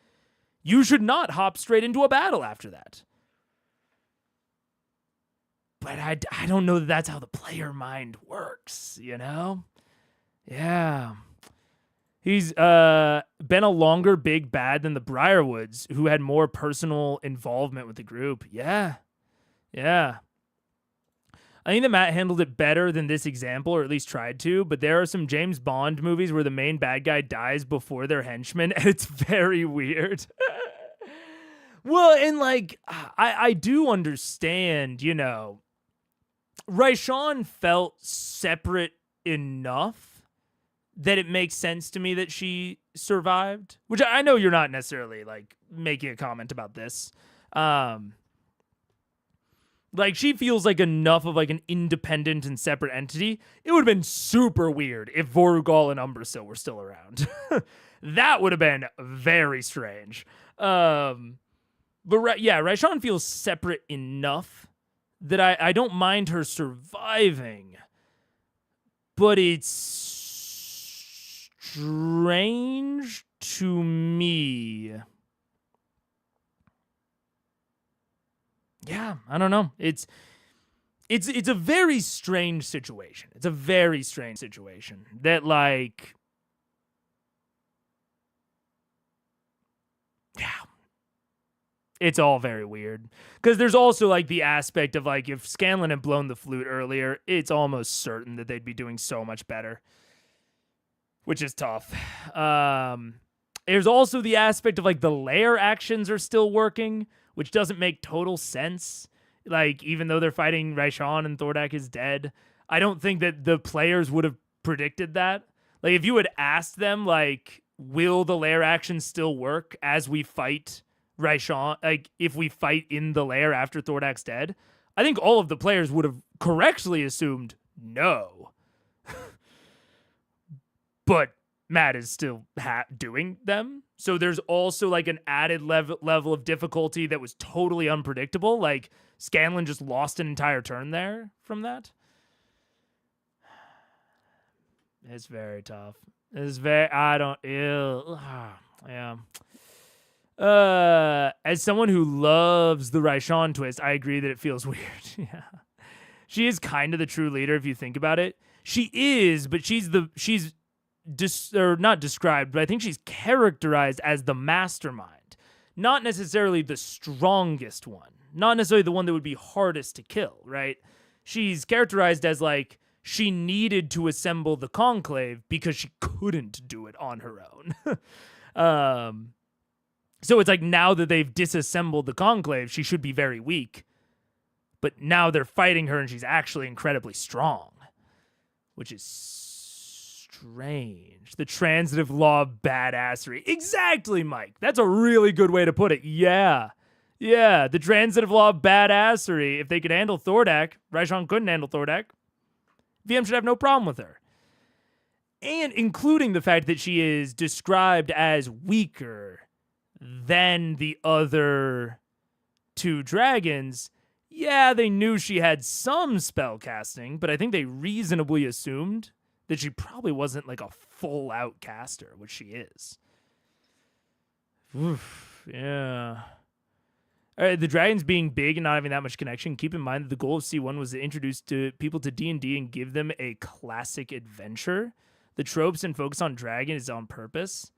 you should not hop straight into a battle after that. But I don't know that that's how the player mind works, Yeah. He's been a longer big bad than the Briarwoods, who had more personal involvement with the group. Yeah. I think that Matt handled it better than this example, or at least tried to, but there are some James Bond movies where the main bad guy dies before their henchman, and it's very weird. Well, and like, I do understand, Raishan felt separate enough that it makes sense to me that she survived, which I know you're not necessarily like making a comment about this. Like, she feels like enough of like an independent and separate entity. It would have been super weird if Vorugal and Umbrasil were still around. That would have been very strange. But Raishan feels separate enough that I don't mind her surviving, but it's strange to me. Yeah, I don't know. It's a very strange situation. It's a very strange situation that like, yeah. It's all very weird. Because there's also, like, the aspect of, like, if Scanlan had blown the flute earlier, it's almost certain that they'd be doing so much better. Which is tough. There's also the aspect of, like, the lair actions are still working, which doesn't make total sense. Like, even though they're fighting Raishan and Thordak is dead, I don't think that the players would have predicted that. Like, if you had asked them, like, will the lair actions still work as we fight Raishan, like if we fight in the lair after Thordak's dead, I think all of the players would have correctly assumed no. But Matt is still doing them. So there's also like an added level of difficulty that was totally unpredictable. Like Scanlan just lost an entire turn there from that. It's very tough. Yeah. As someone who loves the Raishan twist, I agree that it feels weird. Yeah. She is kind of the true leader if you think about it. She is, but she's not described, but I think she's characterized as the mastermind. Not necessarily the strongest one. Not necessarily the one that would be hardest to kill, right? She's characterized as like, she needed to assemble the conclave because she couldn't do it on her own. So it's like now that they've disassembled the conclave, she should be very weak. But now they're fighting her and she's actually incredibly strong, which is strange. The transitive law of badassery. Exactly, Mike. That's a really good way to put it. Yeah. Yeah, the transitive law of badassery. If they could handle Thordak, Raishan couldn't handle Thordak. VM should have no problem with her. And including the fact that she is described as weaker than the other two dragons. Yeah, they knew she had some spell casting, but I think they reasonably assumed that she probably wasn't like a full-out caster, which she is. Oof, yeah. All right, the dragons being big and not having that much connection, keep in mind that the goal of C1 was to introduce people to D&D and give them a classic adventure. The tropes and focus on dragon is on purpose.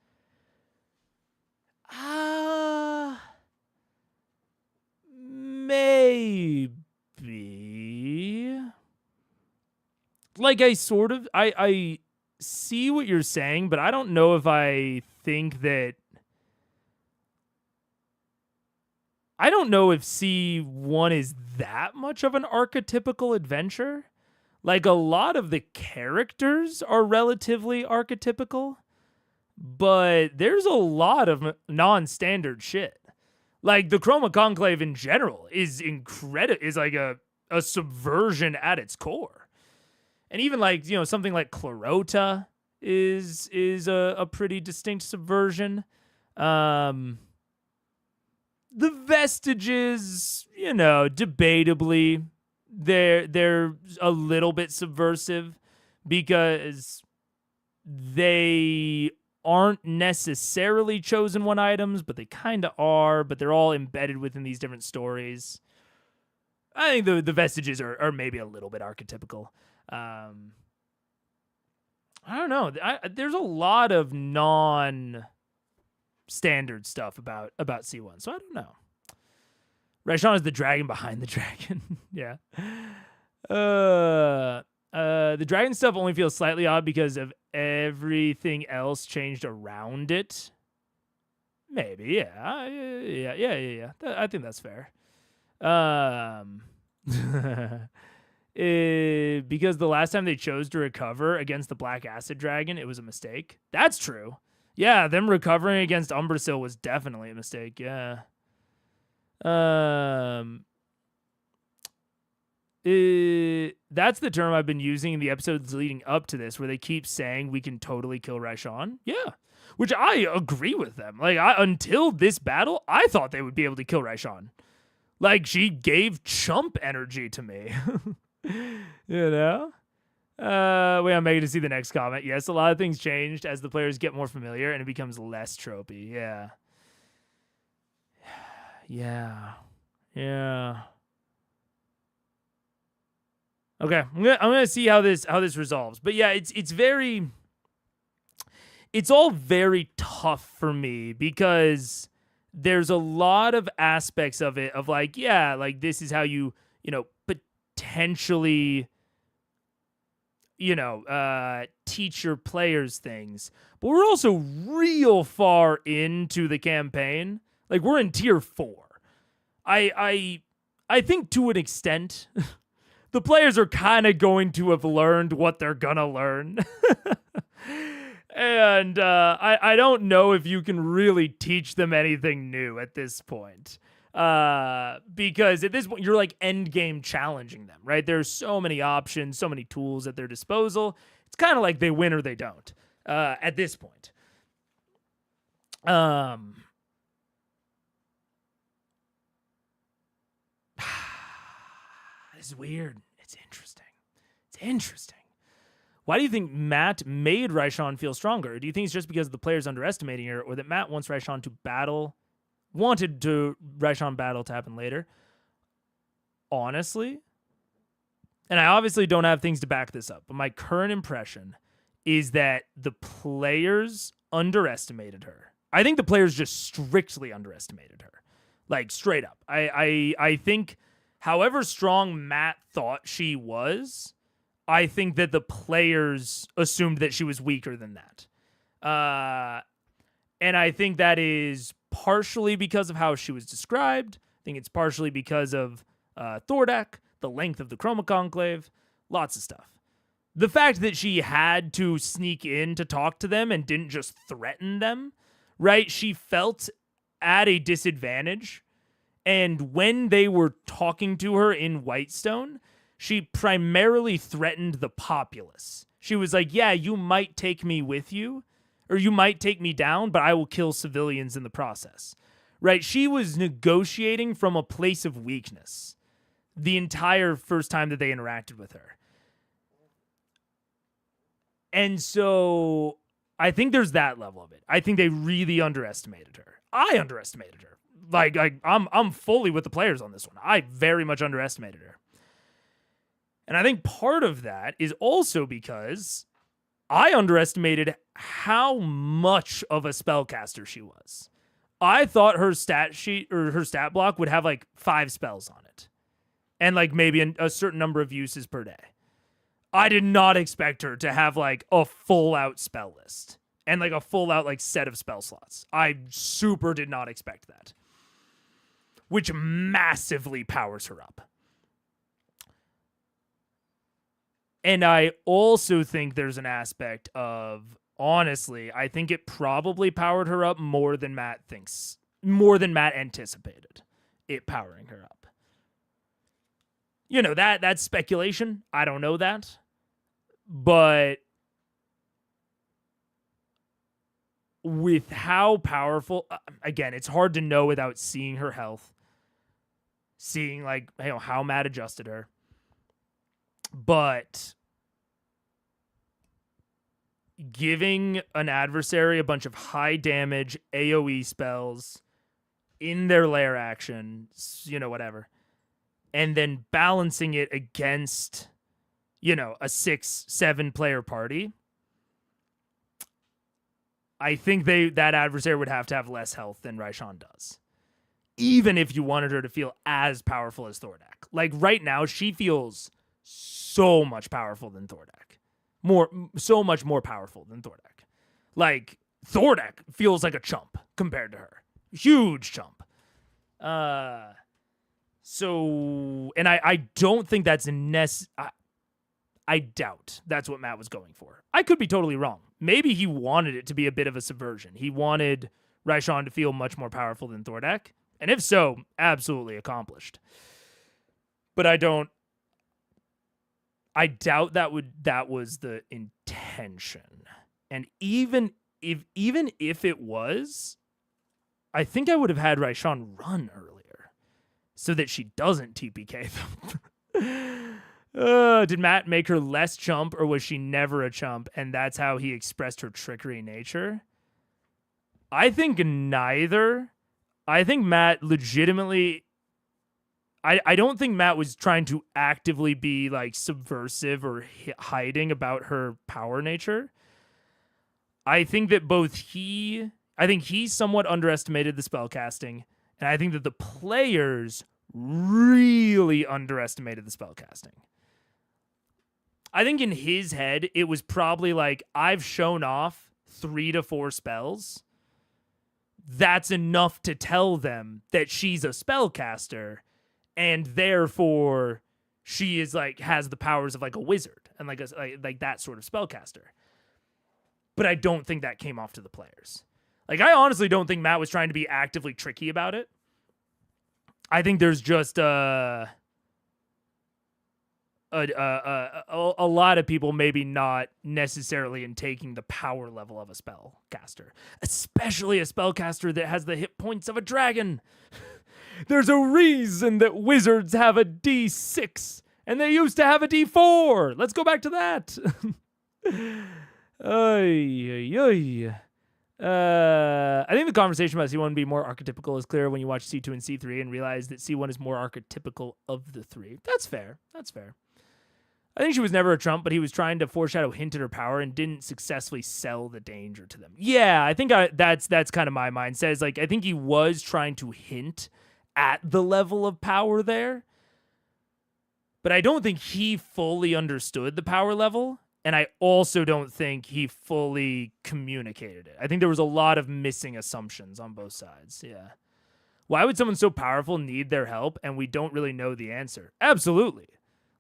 Maybe. Like, I see what you're saying, but I don't know if I think that. I don't know if C1 is that much of an archetypical adventure. Like, a lot of the characters are relatively archetypical, but there's a lot of non-standard shit. Like, the Chroma Conclave in general is incredible, is like a subversion at its core. And even like, you know, something like Clarota is a pretty distinct subversion. The Vestiges, you know, debatably, they're a little bit subversive because they aren't necessarily chosen one items, but they kind of are, but they're all embedded within these different stories. I think the Vestiges are maybe a little bit archetypical. I don't know. There's a lot of non-standard stuff about C1, so I don't know. Raishan is the dragon behind the dragon. Yeah. The dragon stuff only feels slightly odd because of everything else changed around it. Maybe, yeah. Yeah. I think that's fair. Because the last time they chose to recover against the Black Acid Dragon, it was a mistake. That's true. Yeah, them recovering against Umbrasil was definitely a mistake, yeah. That's the term I've been using in the episodes leading up to this, where they keep saying we can totally kill Raishan. Yeah, which I agree with them. Like, until this battle, I thought they would be able to kill Raishan. Like, she gave chump energy to me. You know? Wait, I'm making to see the next comment. Yes, a lot of things changed as the players get more familiar and it becomes less tropey. Yeah. Okay, I'm gonna see how this resolves. But yeah, it's all very tough for me because there's a lot of aspects of it of like, yeah, like this is how you know, potentially, you know, teach your players things. But we're also real far into the campaign. Like, we're in tier 4. I think to an extent, the players are kind of going to have learned what they're gonna learn. And I don't know if you can really teach them anything new at this point. Because at this point, you're like endgame challenging them, right? There's so many options, so many tools at their disposal. It's kind of like they win or they don't at this point. This is weird. It's interesting. Why do you think Matt made Raishan feel stronger? Do you think it's just because the player's underestimating her, or that Matt wants Raishan to battle, wanted to Raishan battle to happen later? Honestly, and I obviously don't have things to back this up, but my current impression is that the players underestimated her. I think the players just strictly underestimated her. Like, straight up. I think however strong Matt thought she was, I think that the players assumed that she was weaker than that. And I think that is partially because of how she was described. I think it's partially because of Thordak, the length of the Chroma Conclave, lots of stuff. The fact that she had to sneak in to talk to them and didn't just threaten them, right? She felt at a disadvantage. And when they were talking to her in Whitestone, she primarily threatened the populace. She was like, yeah, you might take me with you, or you might take me down, but I will kill civilians in the process. Right? She was negotiating from a place of weakness the entire first time that they interacted with her. And so I think there's that level of it. I think they really underestimated her. I underestimated her. Like I'm fully with the players on this one. I very much underestimated her. And I think part of that is also because I underestimated how much of a spellcaster she was. I thought her stat sheet or her stat block would have like 5 spells on it. And like maybe a certain number of uses per day. I did not expect her to have like a full out spell list and like a full out like set of spell slots. I super did not expect that. Which massively powers her up. And I also think there's an aspect of, honestly, I think it probably powered her up more than Matt anticipated it powering her up. You know, that's speculation. I don't know that. But with how powerful, again, it's hard to know without seeing her health, seeing like, you know, how Matt adjusted her. But giving an adversary a bunch of high damage AoE spells in their lair action, you know, whatever, and then balancing it against, you know, a 6-7 player party, I think that adversary would have to have less health than Raishan does. Even if you wanted her to feel as powerful as Thordak. Like right now, she feels so much powerful than Thordak. So much more powerful than Thordak. Like, Thordak feels like a chump compared to her. Huge chump. So, and I don't think that's I doubt that's what Matt was going for. I could be totally wrong. Maybe he wanted it to be a bit of a subversion. He wanted Raishan to feel much more powerful than Thordak. And if so, absolutely accomplished. But I doubt that was the intention. And even if it was, I think I would have had Raishan run earlier so that she doesn't TPK them. Did Matt make her less chump, or was she never a chump, and that's how he expressed her trickery nature? I think neither. I think Matt legitimately... I don't think Matt was trying to actively be like subversive or hiding about her power nature. I think that he somewhat underestimated the spellcasting, and I think that the players really underestimated the spellcasting. I think in his head, it was probably like, I've shown off 3 to 4 spells. That's enough to tell them that she's a spellcaster, and therefore she is like has the powers of like a wizard and like that sort of spellcaster. But I don't think that came off to the players. Like, I honestly don't think Matt was trying to be actively tricky about it. I think there's just a lot of people maybe not necessarily in taking the power level of a spellcaster, especially a spellcaster that has the hit points of a dragon. There's a reason that wizards have a D6 and they used to have a D4. Let's go back to that. I think the conversation about C1 being more archetypical is clear when you watch C2 and C3 and realize that C1 is more archetypical of the 3. That's fair. I think she was never a trump, but he was trying to foreshadow hint at her power and didn't successfully sell the danger to them. Yeah, I think that's kind of my mindset. Is like, I think he was trying to hint at the level of power there, but I don't think he fully understood the power level. And I also don't think he fully communicated it. I think there was a lot of missing assumptions on both sides. Yeah. Why would someone so powerful need their help and we don't really know the answer? Absolutely.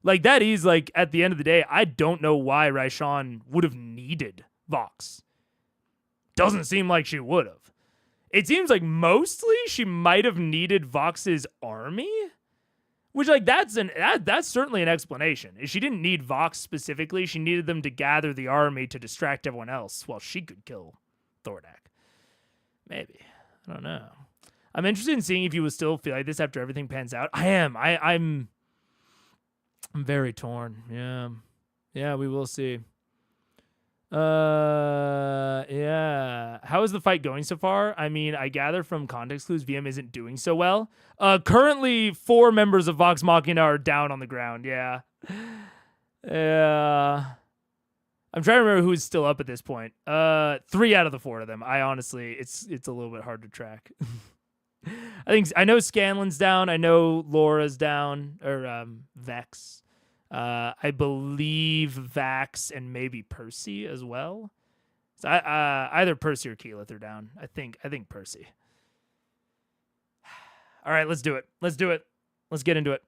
Like, that is, like, at the end of the day, I don't know why Raishan would have needed Vox. Doesn't seem like she would have. It seems like mostly she might have needed Vox's army. Which, like, that's certainly an explanation. If she didn't need Vox specifically, she needed them to gather the army to distract everyone else while she could kill Thordak. Maybe. I don't know. I'm interested in seeing if you will still feel like this after everything pans out. I am. I'm very torn. Yeah. Yeah, we will see. Yeah. How is the fight going so far? I mean, I gather from context clues VM isn't doing so well. Currently 4 members of Vox Machina are down on the ground. Yeah. Yeah. I'm trying to remember who's still up at this point. 3 out of the 4 of them. I honestly, it's a little bit hard to track. I know Scanlan's down. I know Laura's down, or Vex. I believe Vax and maybe Percy as well. So either Percy or Keyleth are down. I think Percy. All right, let's do it. Let's get into it.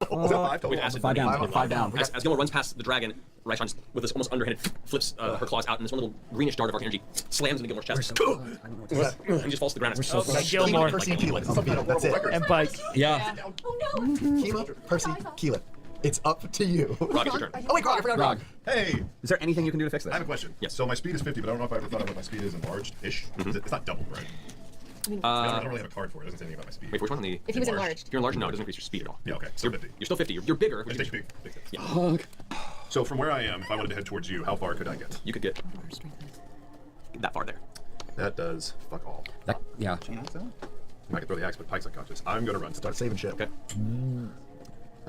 Five down. As Gilmore runs past the dragon, Raishan just, with this almost underhanded, flips her claws out, and this one little greenish dart of arc energy slams into Gilmore's chest. And he just falls to the ground. Gilmore. Percy and Keyleth. That's it. And Pike. Yeah. Oh no. Keyleth, Percy, Keyleth. It's up to you. Rog, it's your turn. Oh wait, Grog, I forgot Grog. Hey, Is there anything you can do to fix this? I have a question. Yes. So my speed is 50, but I don't know if I ever thought about my speed is enlarged-ish. It's not doubled, right? I don't really have a card for it. It doesn't say anything about my speed. Wait, which one? On the If he was enlarged. If you're enlarged, no, it doesn't increase your speed at all. Yeah, okay. So 50. You're still 50. You're bigger. I just take big steps. Yeah. So from where I am, if I wanted to head towards you, how far could I get? You could get that far there. That does fuck all. Yeah. I could throw the axe, but Pike's unconscious. I'm gonna run. Start saving shit. Okay. And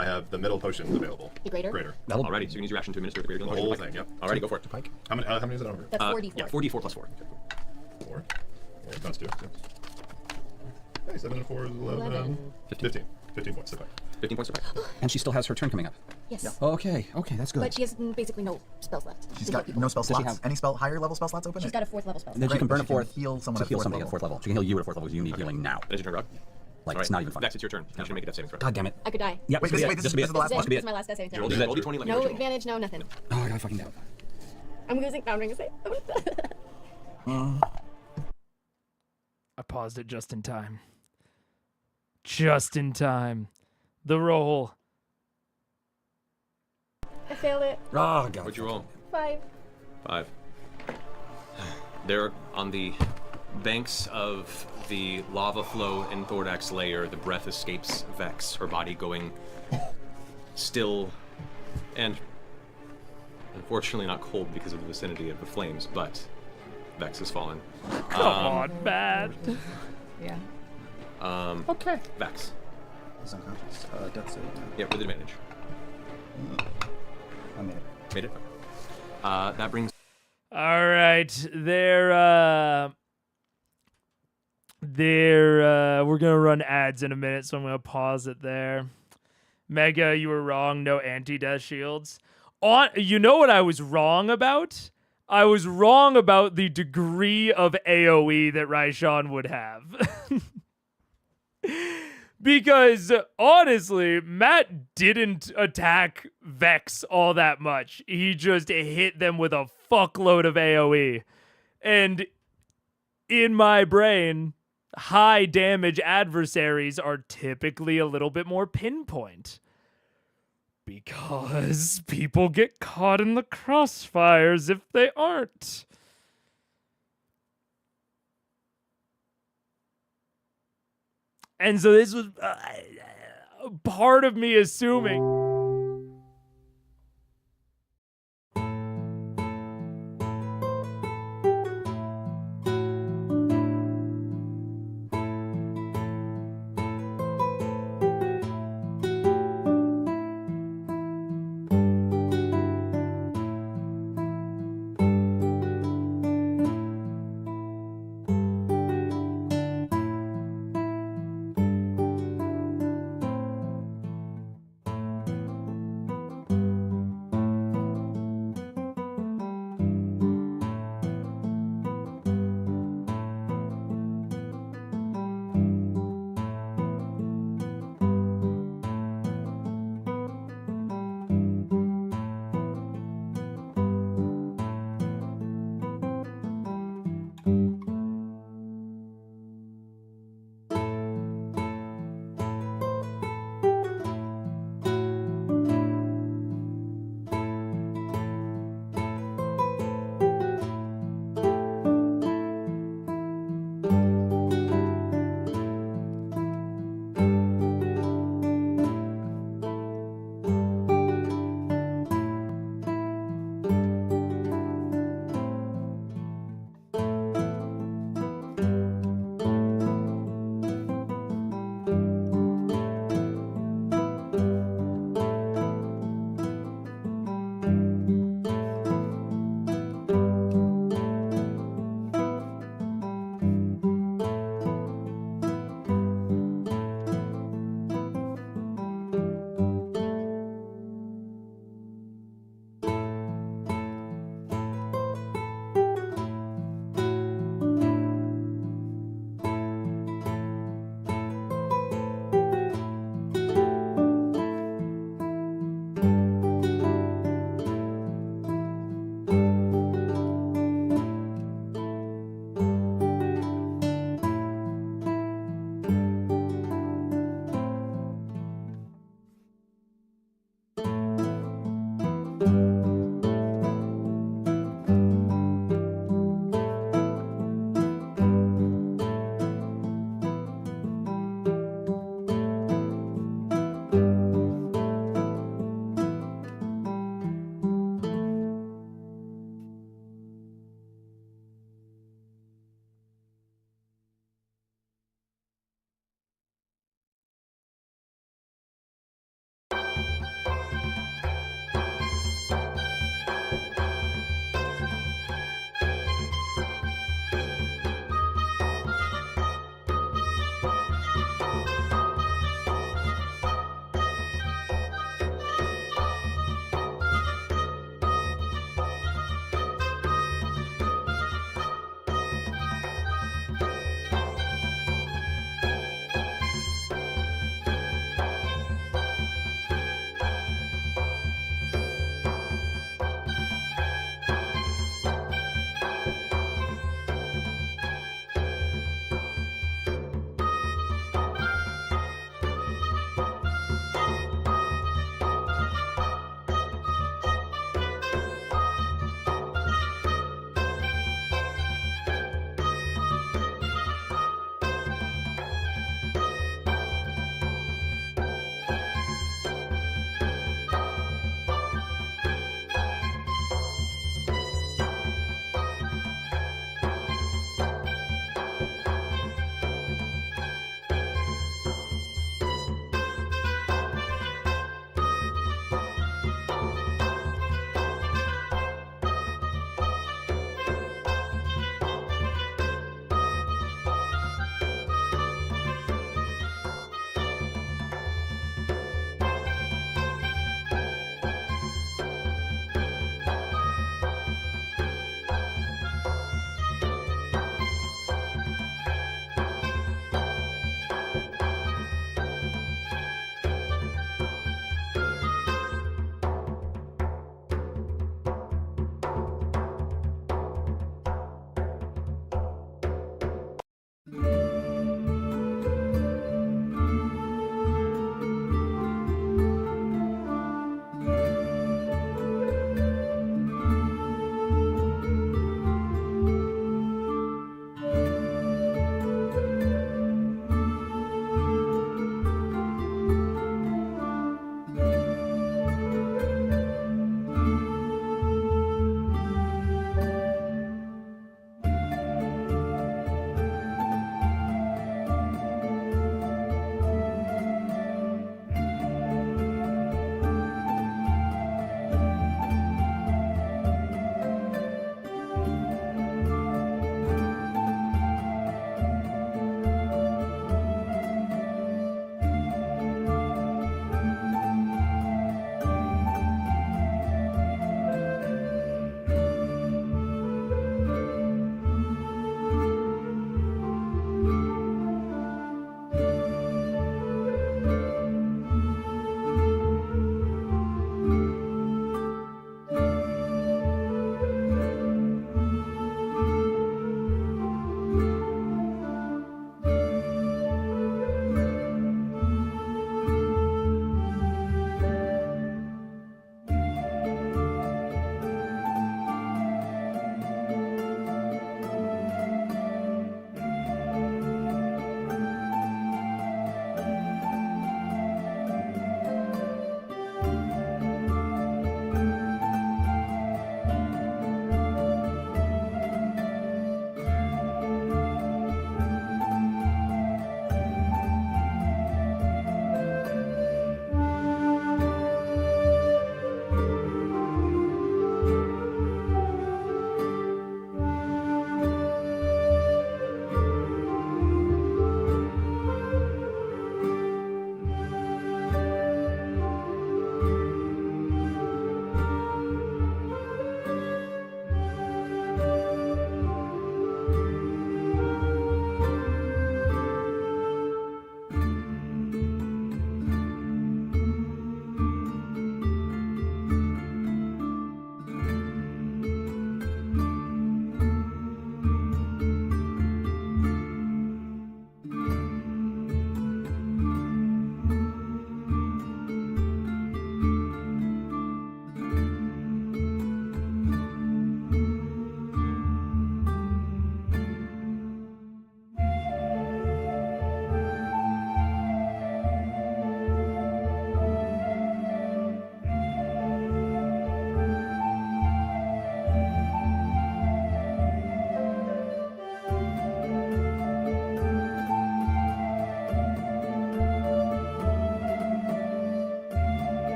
I have the middle potion available. The greater? Greater. Alrighty, so you can use your action to administer the greater The healing whole potion. thing, yep. Alrighty, go for it. Pike. How many is it over? That's 4d4. Yeah, 4d4 plus 4. 4. That's 2. Hey, 7 and 4 is 11. 15. 15 points. Sit back. 15 points to Pike. And she still has her turn coming up. Yes. Okay, that's good. But she has basically no spells left. She's got no spell Does she slots. have- Any higher level spell slots open? She's got a 4th level spell. And then she Right, can burn a she can fourth heal someone to at heal fourth somebody level. at 4th level. She can heal you at 4th level because you need healing now. That is your turn, Rog. Like, Alright. it's not even funny. Vex, it's your turn. You should make a death saving throw. God damn it. I could die. Yeah, Wait, this is the last This one. is my last death saving Roll throw. d- roll d20 like No the original. advantage, no nothing. Oh, I got fucking down. I'm losing. No, I'm going to say. I paused it just in time. Just in time. The roll. I failed it. Oh, God. What'd you roll? 5. 5. There on the banks of the lava flow in Thordak's lair, the breath escapes Vex, her body going still and unfortunately not cold because of the vicinity of the flames, but Vex has fallen. Come on, bad. Yeah. Okay. Vex. He's unconscious. Death save. Yeah, with advantage. I made it. Made it? Okay. That brings All right. We're gonna run ads in a minute, so I'm gonna pause it there. Mega, you were wrong. No anti-death shields. You know what I was wrong about? I was wrong about the degree of AoE that Raishan would have. Because honestly, Matt didn't attack Vex all that much. He just hit them with a fuckload of AoE. And in my brain, high damage adversaries are typically a little bit more pinpoint. Because people get caught in the crossfires if they aren't. And so this was part of me assuming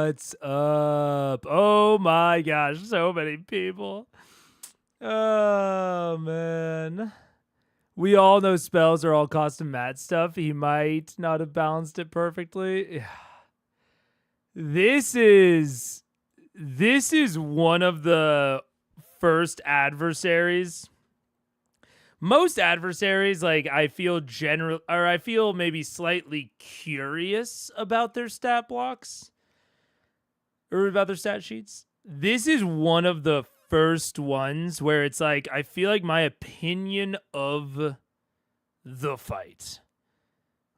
What's up? Oh my gosh, so many people. Oh man. We all know spells are all custom mat stuff. He might not have balanced it perfectly. This is one of the first adversaries. Most adversaries, like, I feel maybe slightly curious about their stat blocks or about their stat sheets. This is one of the first ones where it's like, I feel like my opinion of the fight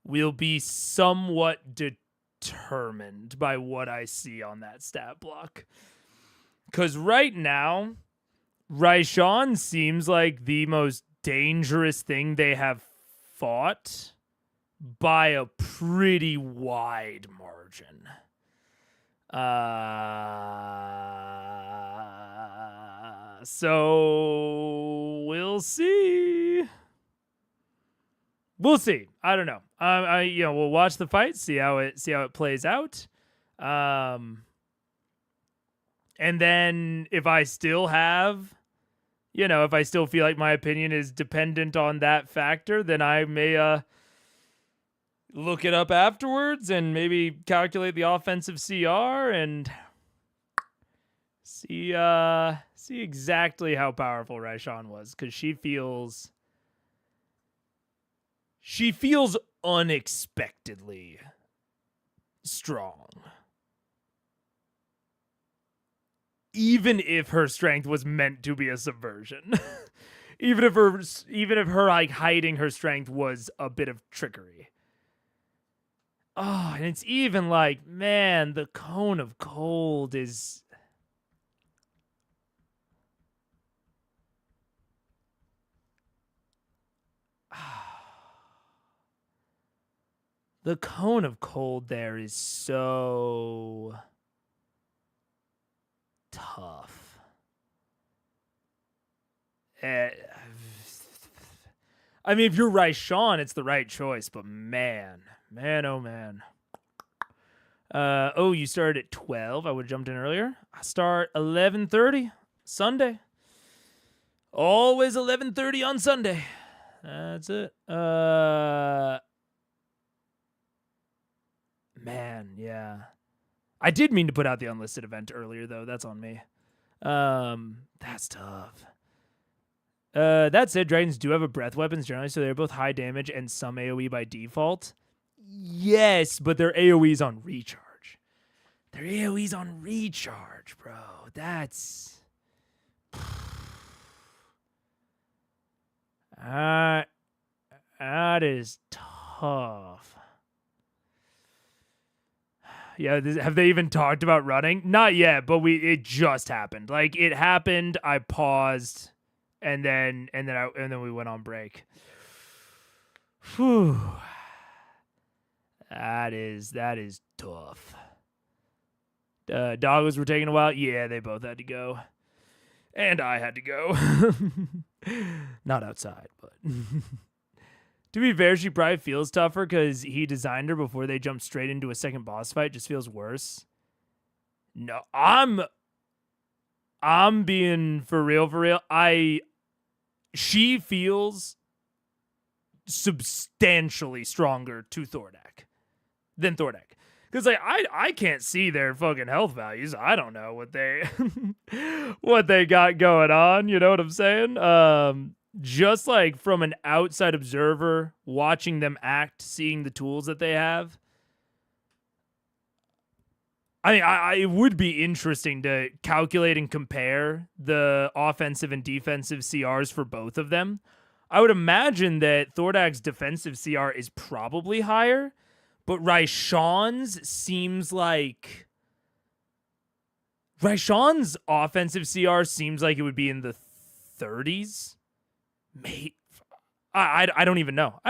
will be somewhat determined by what I see on that stat block. Because right now, Raishan seems like the most dangerous thing they have fought by a pretty wide margin. So we'll see. We'll see. I don't know. We'll watch the fight, see how it plays out. And then if I still feel like my opinion is dependent on that factor, then I may look it up afterwards and maybe calculate the offensive CR and see exactly how powerful Raishan was, because she feels unexpectedly strong. Even if her strength was meant to be a subversion. even if her like hiding her strength was a bit of trickery. Oh, and it's even like, man, the cone of cold is the cone of cold there is so tough. I mean, if you're Raishan, it's the right choice, but man, oh man. You started at 12. I would have jumped in earlier. I start 11:30 Sunday. Always 11:30 on Sunday. That's it. Man, yeah. I did mean to put out the unlisted event earlier, though. That's on me. That's tough. That said, dragons do have a breath weapons generally, so they're both high damage and some AoE by default. Yes, but their AoE's on recharge. Their AoE's on recharge, bro. That's... that is tough. Yeah, have they even talked about running? Not yet, but it just happened. Like, it happened, I paused, and then we went on break. Whew. That is tough. Doggos were taking a while. Yeah, they both had to go. And I had to go. Not outside, but... To be fair, she probably feels tougher because he designed her before they jumped straight into a second boss fight. Just feels worse. No, I'm being for real. She feels substantially stronger to Thordak than Thordak. Because like I can't see their fucking health values. I don't know what they got going on. You know what I'm saying? Just like from an outside observer, watching them act, seeing the tools that they have. I mean, it would be interesting to calculate and compare the offensive and defensive CRs for both of them. I would imagine that Thordak's defensive CR is probably higher, but Raishan's seems like... Raishan's offensive CR seems like it would be in the 30s. Mate, I don't even know.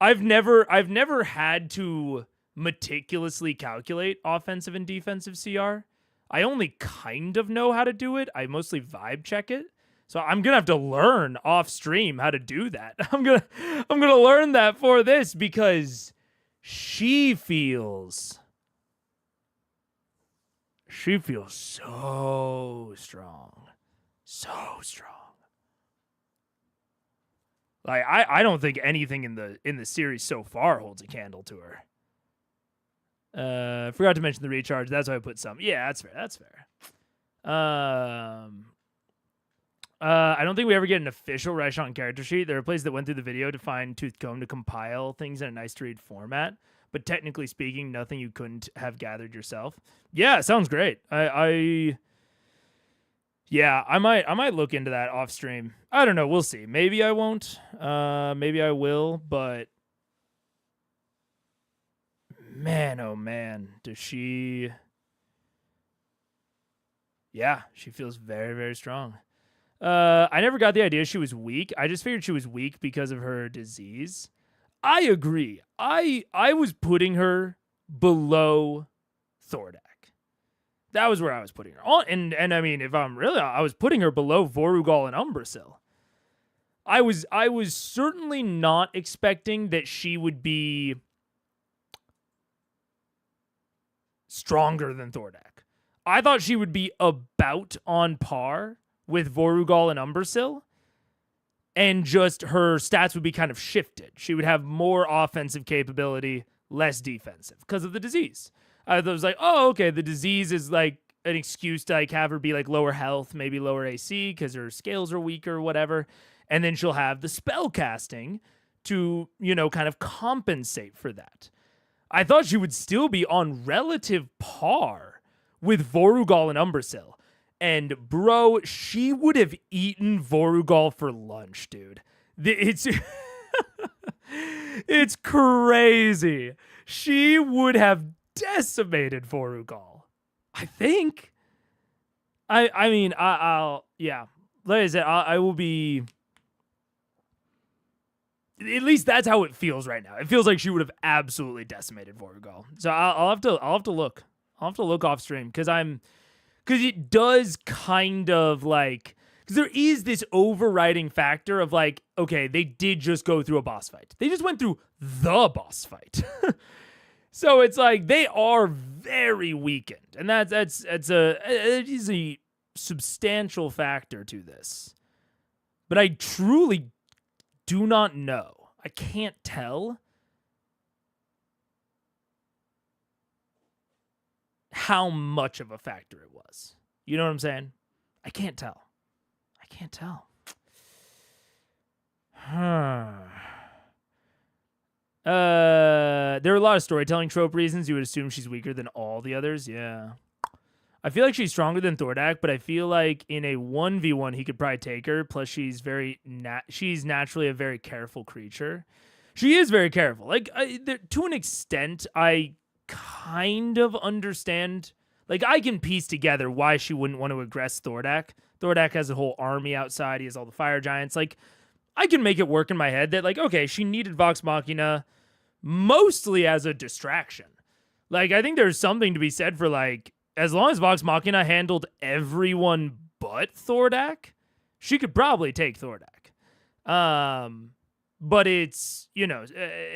I've never had to meticulously calculate offensive and defensive CR. I only kind of know how to do it. I mostly vibe check it. So I'm gonna have to learn off stream how to do that. I'm gonna learn that for this because she feels She feels so strong. So strong. Like I don't think anything in the series so far holds a candle to her. Forgot to mention the recharge. That's why I put some. Yeah, that's fair. That's fair. I don't think we ever get an official Raishan character sheet. There are places that went through the video to find Tooth Comb to compile things in a nice to read format. But technically speaking, nothing you couldn't have gathered yourself. Yeah, sounds great. I might look into that off stream. I don't know. We'll see. Maybe I won't. Maybe I will. But man, oh man, does she? Yeah, she feels very, very strong. I never got the idea she was weak. I just figured she was weak because of her disease. I agree. I was putting her below Thordak. That was where I was putting her. And I mean, if I'm really, I was putting her below Vorugal and Umbrasil. I was certainly not expecting that she would be stronger than Thordak. I thought she would be about on par with Vorugal and Umbrasil, and just her stats would be kind of shifted. She would have more offensive capability, less defensive because of the disease. I was like, oh, okay, the disease is like an excuse to like have her be like lower health, maybe lower AC because her scales are weaker or whatever. And then she'll have the spell casting to, you know, kind of compensate for that. I thought she would still be on relative par with Vorugal and Umbrasil. And bro, she would have eaten Vorugal for lunch, dude. It's it's crazy. She would have decimated Vorugal. I think. I mean, I'll yeah. Like I said, I will be. At least that's how it feels right now. It feels like she would have absolutely decimated Vorugal. So I'll have to look. I'll have to look off stream because it does kind of like, because there is this overriding factor of like, okay, they did just go through a boss fight. They just went through the boss fight. So it's like they are very weakened, and it is a substantial factor to this. But I truly do not know. I can't tell how much of a factor it was. You know what I'm saying? I can't tell. There are a lot of storytelling trope reasons you would assume she's weaker than all the others. Yeah. I feel like she's stronger than Thordak, but I feel like in a 1v1 he could probably take her. Plus she's she's naturally a very careful creature. She is very careful. Like to an extent, I kind of understand. Like I can piece together why she wouldn't want to aggress Thordak. Thordak has a whole army outside. He has all the fire giants. Like I can make it work in my head that like, okay, she needed Vox Machina mostly as a distraction. Like I think there's something to be said for like, as long as Vox Machina handled everyone but Thordak, she could probably take Thordak. But it's, you know,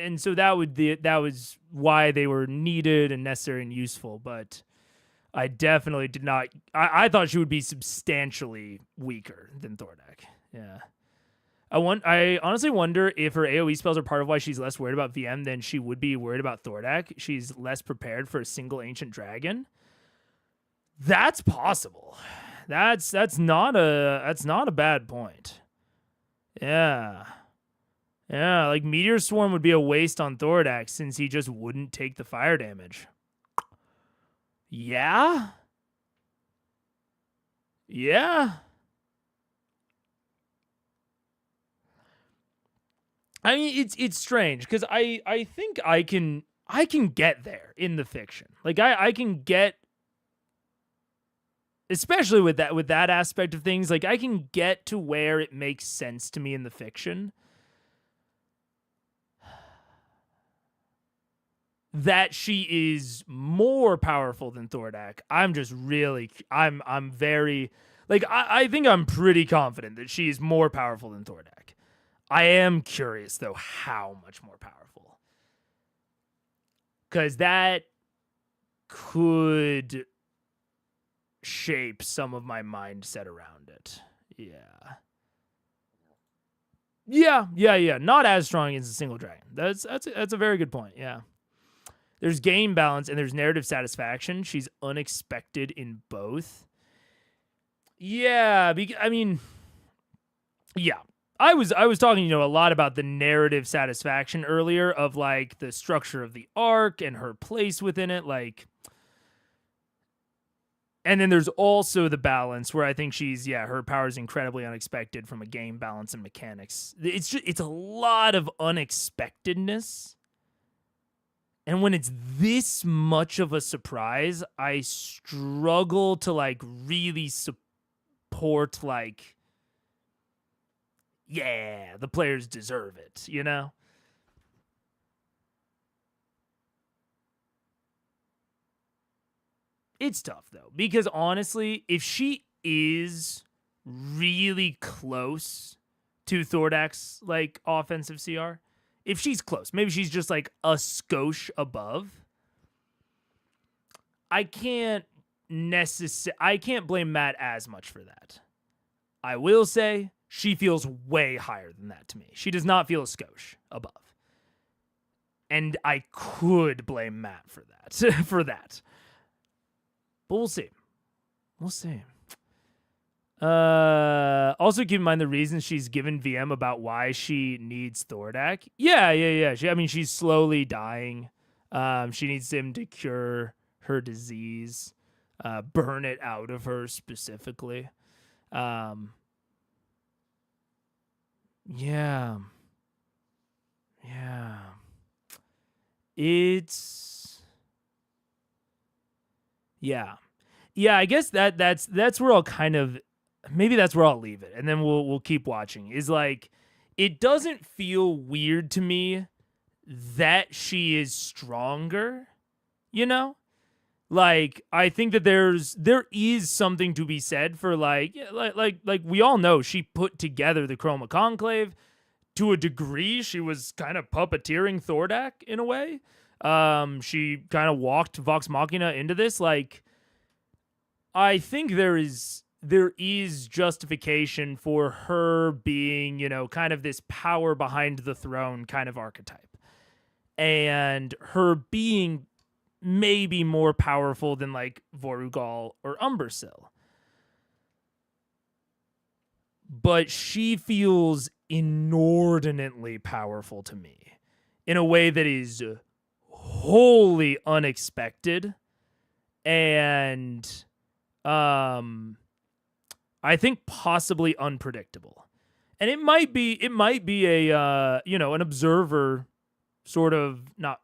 and so that was why they were needed and necessary and useful. But I definitely did not. I thought she would be substantially weaker than Thordak. Yeah. I honestly wonder if her AoE spells are part of why she's less worried about VM than she would be worried about Thordak. She's less prepared for a single ancient dragon. That's possible. That's not a bad point. Yeah. Yeah, like Meteor Swarm would be a waste on Thordak since he just wouldn't take the fire damage. Yeah? Yeah. I mean, it's strange because I think I can get there in the fiction. Like I can get, especially with that aspect of things, like I can get to where it makes sense to me in the fiction that she is more powerful than Thordak. I'm just really, I'm very, like, I think I'm pretty confident that she's more powerful than Thordak. I am curious, though, how much more powerful. Because that could shape some of my mindset around it. Yeah. Not as strong as a single dragon. That's a very good point. Yeah. There's game balance and there's narrative satisfaction. She's unexpected in both. Yeah, yeah. I was talking, a lot about the narrative satisfaction earlier of like the structure of the arc and her place within it, like. And then there's also the balance where I think her power is incredibly unexpected from a game balance and mechanics. It's a lot of unexpectedness. And when it's this much of a surprise, I struggle to like really support like, yeah, the players deserve it, It's tough, though, because honestly, if she is really close to Thordak's, like, offensive CR, if she's close, maybe she's just, like, a skosh above, I can't blame Matt as much for that. I will say she feels way higher than that to me. She does not feel a skosh above. And I could blame Matt for that. But we'll see. Also keep in mind the reason she's given VM about why she needs Thordak. Yeah. She's slowly dying. She needs him to cure her disease, burn it out of her specifically. Yeah. It's... Yeah, I guess that's where I'll kind of... Maybe that's where I'll leave it, and then we'll keep watching. Is like, it doesn't feel weird to me that she is stronger, Like, I think that there is something to be said for like we all know she put together the Chroma Conclave. To a degree, she was kind of puppeteering Thordak in a way. She kind of walked Vox Machina into this. Like, I think there is justification for her being, kind of this power behind the throne kind of archetype. And her being maybe more powerful than like Vorugal or Umbersil. But she feels inordinately powerful to me in a way that is wholly unexpected and I think possibly unpredictable. And it might be a an observer sort of not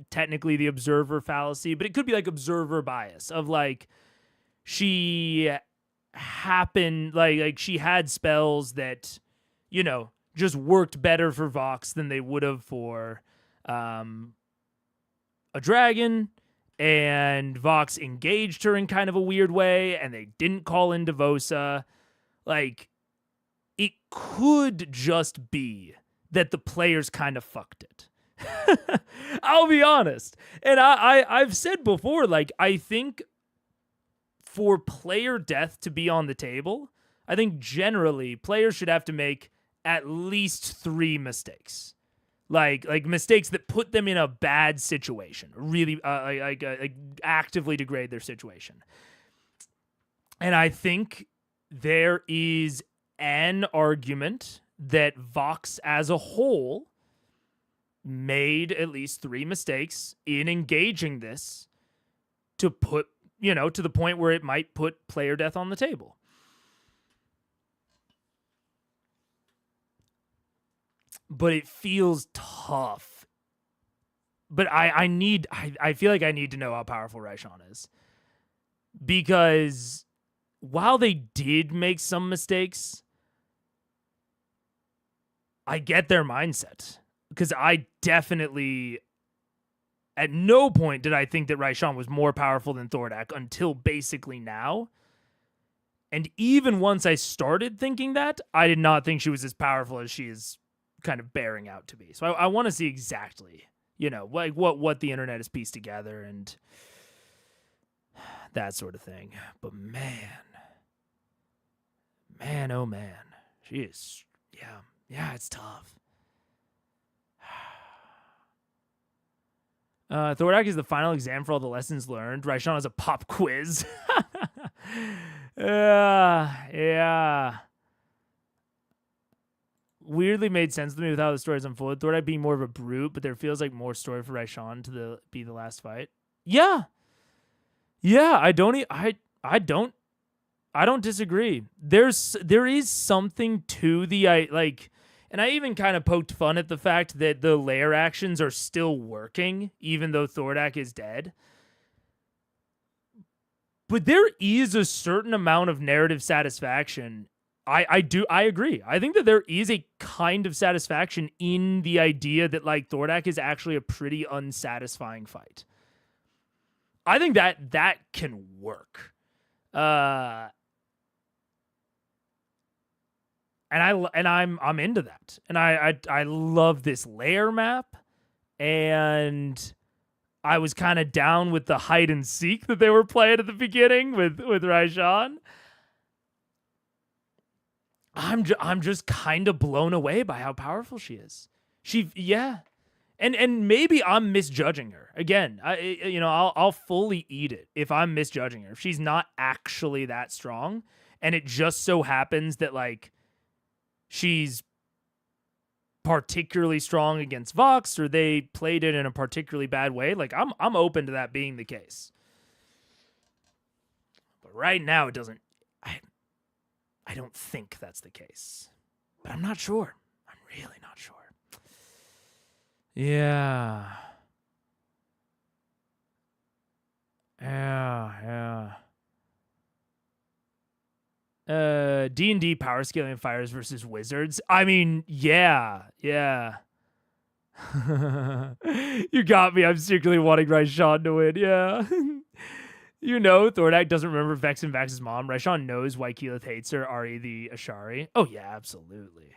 technically the observer fallacy, but it could be like observer bias of like she happened like she had spells that just worked better for Vox than they would have for a dragon, and Vox engaged her in kind of a weird way, and they didn't call in Devosa. Like, it could just be that the players kind of fucked it. I'll be honest. And I've said before, like, I think for player death to be on the table, I think generally players should have to make at least 3 mistakes. Like mistakes that put them in a bad situation, really actively degrade their situation. And I think there is an argument that Vox as a whole made at least 3 mistakes in engaging this to put, to the point where it might put player death on the table. But it feels tough. But I feel like I need to know how powerful Raishan is. Because while they did make some mistakes, I get their mindset. Because I definitely, at no point did I think that Raishan was more powerful than Thordak until basically now. And even once I started thinking that, I did not think she was as powerful as she is kind of bearing out to be. So I want to see exactly, like what the internet has pieced together. And that sort of thing. But man, oh man, she is, yeah, it's tough. Thordak is the final exam for all the lessons learned. Raishan has a pop quiz. Yeah. Weirdly made sense to me with how the story's unfolded. Thordak being more of a brute, but there feels like more story for Raishan to be the last fight. Yeah. I don't disagree. There is something to the and I even kind of poked fun at the fact that the lair actions are still working, even though Thordak is dead. But there is a certain amount of narrative satisfaction. I agree. I think that there is a kind of satisfaction in the idea that like Thordak is actually a pretty unsatisfying fight. I think that can work. And I'm into that. And I love this layer map, and I was kind of down with the hide and seek that they were playing at the beginning with Raishan. I'm just kind of blown away by how powerful she is. And maybe I'm misjudging her. Again, I'll fully eat it if I'm misjudging her. If she's not actually that strong, and it just so happens that like she's particularly strong against Vox, or they played it in a particularly bad way, like I'm open to that being the case. But right now it doesn't. I don't think that's the case. But I'm not sure. I'm really not sure. Yeah. D&D power scaling fires versus wizards. I mean, yeah. You got me. I'm secretly wanting Raishan to win. Yeah. Thordak doesn't remember Vex and Vax's mom. Raishan knows why Keyleth hates her, Ari the Ashari. Oh, yeah, absolutely.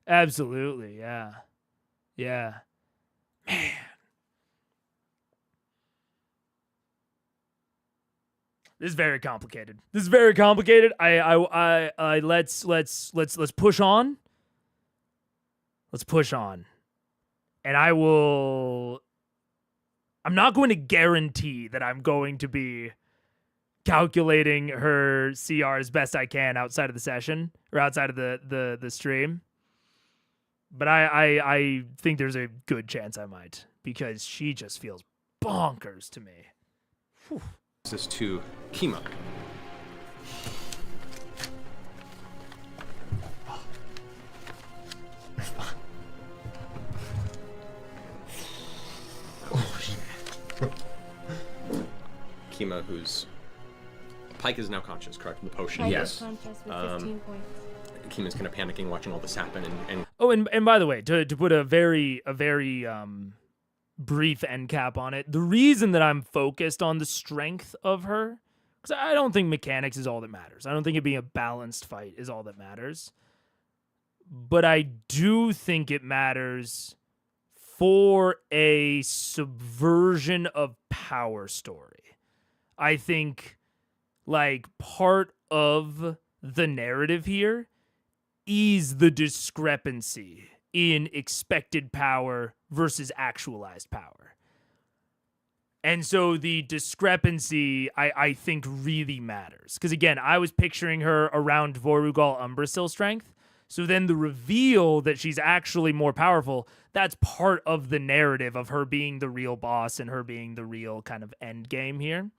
Absolutely, yeah. Man. This is very complicated. I let's push on. Let's push on. And I'm not going to guarantee that I'm going to be calculating her CR as best I can outside of the session or outside of the stream. But I think there's a good chance I might, because she just feels bonkers to me. Whew. This is to Kima. Kima, whose Pike is now conscious, correct? The potion. Pike Yes. is conscious with 15 points. Kima's kind of panicking, watching all this happen, and Oh, and by the way, to put a very brief end cap on it, the reason that I'm focused on the strength of her, because I don't think mechanics is all that matters. I don't think it being a balanced fight is all that matters. But I do think it matters for a subversion of power story. I think, like, part of the narrative here is the discrepancy in expected power versus actualized power. And so the discrepancy, I think, really matters. Because, again, I was picturing her around Vorugal Umbrasil strength. So then the reveal that she's actually more powerful, that's part of the narrative of her being the real boss and her being the real kind of end game here.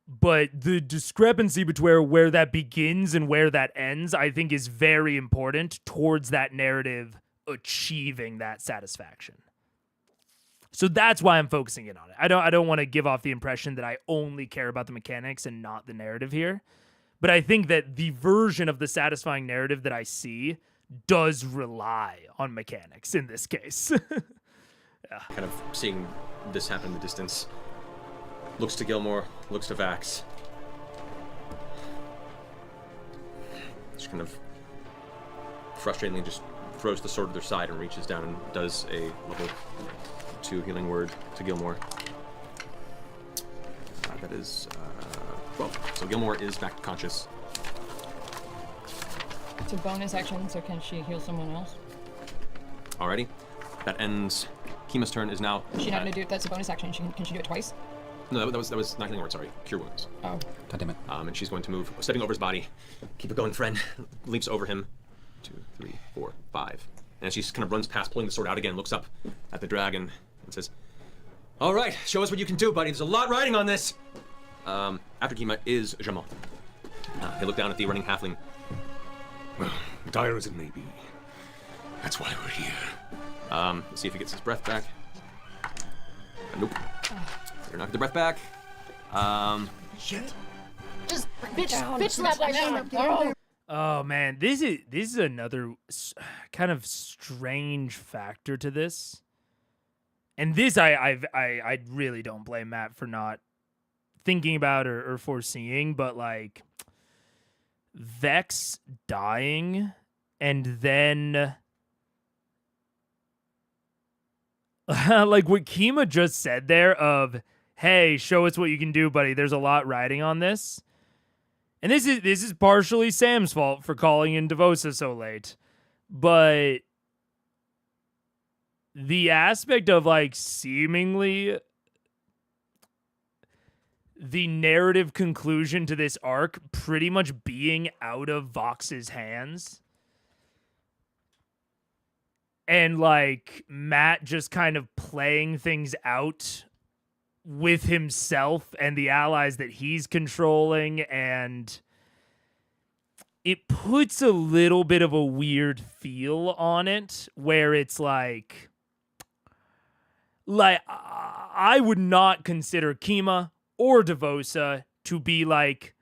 But the discrepancy between where that begins and where that ends, I think, is very important towards that narrative achieving that satisfaction. So that's why I'm focusing in on it. I don't want to give off the impression that I only care about the mechanics and not the narrative here. But I think that the version of the satisfying narrative that I see does rely on mechanics in this case. Yeah. Kind of seeing this happen in the distance. Looks to Gilmore, looks to Vax. Just kind of frustratingly just throws the sword to their side and reaches down and does a level 2 healing word to Gilmore. That is 12. So Gilmore is back conscious. It's a bonus action, so can she heal someone else? Alrighty. That ends. Kima's turn is now. Is she not gonna do it? That's a bonus action. Can she do it twice? No, that was not healing word. Sorry, cure wounds. Oh. God damn it. And she's going to move, stepping over his body. Keep it going, friend. Leaps over him. 2, 3, 4, 5. And she kind of runs past, pulling the sword out again. Looks up at the dragon and says, "All right, show us what you can do, buddy. There's a lot riding on this." After Kima is Jamon. They look down at the running halfling. Well, dire as it may be, that's why we're here. Let's see if he gets his breath back. Nope. They're not get the breath back. Just bitch slap Raishan. Oh man, this is another kind of strange factor to this. And this I really don't blame Matt for not thinking about or foreseeing, but like Vex dying and then like what Kima just said there of, "Hey, show us what you can do, buddy. There's a lot riding on this." And this is partially Sam's fault for calling in Devosa so late. But the aspect of like seemingly the narrative conclusion to this arc pretty much being out of Vox's hands. And like Matt just kind of playing things out with himself and the allies that he's controlling, and it puts a little bit of a weird feel on it where it's like I would not consider Kima or Devosa to be like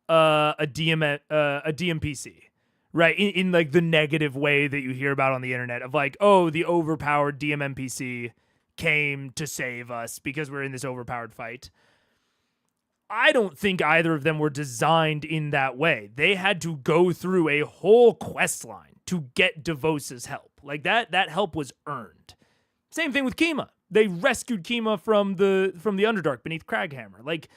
a DMPC, right? In like the negative way that you hear about on the internet of like, oh, the overpowered DMNPC came to save us because we're in this overpowered fight. I don't think either of them were designed in that way. They had to go through a whole quest line to get Devosa's help. Like that help was earned. Same thing with Kima. They rescued Kima from the Underdark beneath Craghammer. Like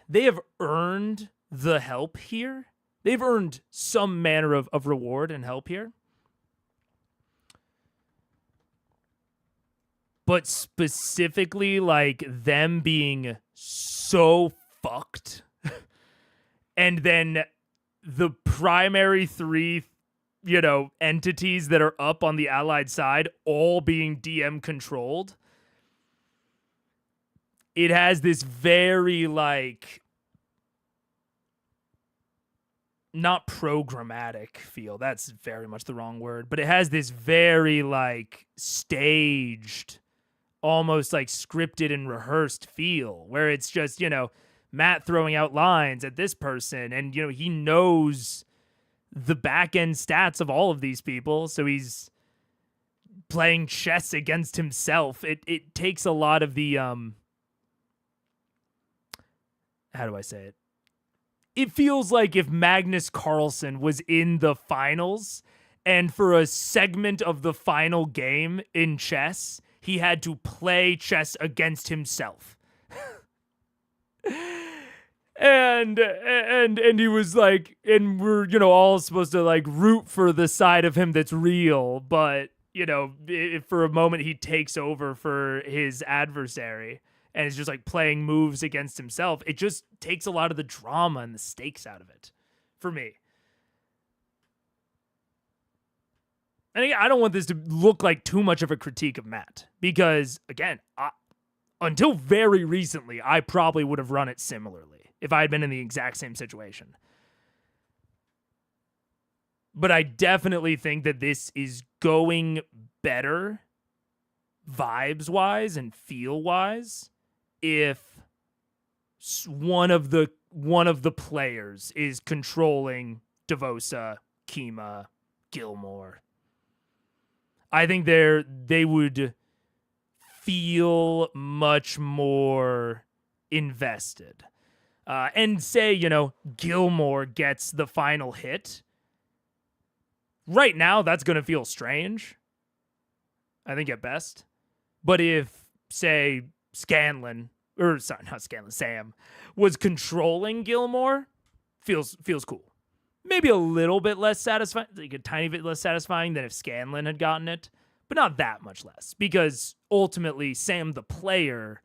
they have earned the help here. They've earned some manner of reward and help here. But specifically, like, them being so fucked. And then the primary three, entities that are up on the allied side all being DM controlled. It has this very, like, not programmatic feel. That's very much the wrong word. But it has this very, like, staged, almost like scripted and rehearsed feel where it's just, Matt throwing out lines at this person and, he knows the back end stats of all of these people. So he's playing chess against himself. It takes a lot of the, how do I say it? It feels like if Magnus Carlsen was in the finals and for a segment of the final game in chess, he had to play chess against himself. and he was like, and we're, all supposed to like root for the side of him that's real. But, if for a moment he takes over for his adversary and is just like playing moves against himself, it just takes a lot of the drama and the stakes out of it for me. And again, I don't want this to look like too much of a critique of Matt because, again, until very recently, I probably would have run it similarly if I had been in the exact same situation. But I definitely think that this is going better vibes-wise and feel-wise if one of the players is controlling Devosa, Kima, Gilmore. I think they would feel much more invested. And say, Gilmore gets the final hit. Right now, that's going to feel strange. I think at best. But if, say, Scanlan or sorry, not Scanlan, Sam, was controlling Gilmore, feels cool. Maybe a little bit less satisfying, like a tiny bit less satisfying than if Scanlan had gotten it, but not that much less, because ultimately Sam the player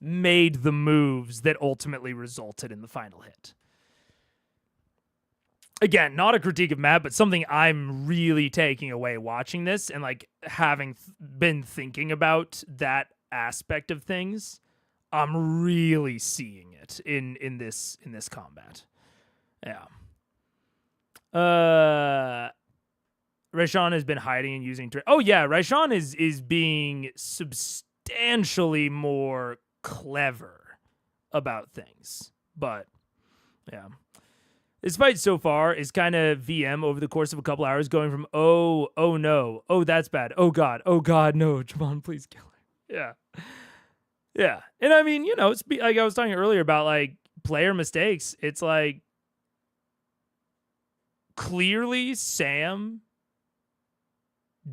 made the moves that ultimately resulted in the final hit. Again, not a critique of Matt, but something I'm really taking away watching this and like having been thinking about that aspect of things. I'm really seeing it in this combat. Yeah. Raishan has been hiding and using. Oh yeah, Raishan is being substantially more clever about things, but yeah. This fight so far is kind of VM over the course of a couple hours, going from oh no, oh that's bad, oh god, no, Javon, please kill her. Yeah, and I mean, it's like I was talking earlier about like player mistakes. It's like clearly Sam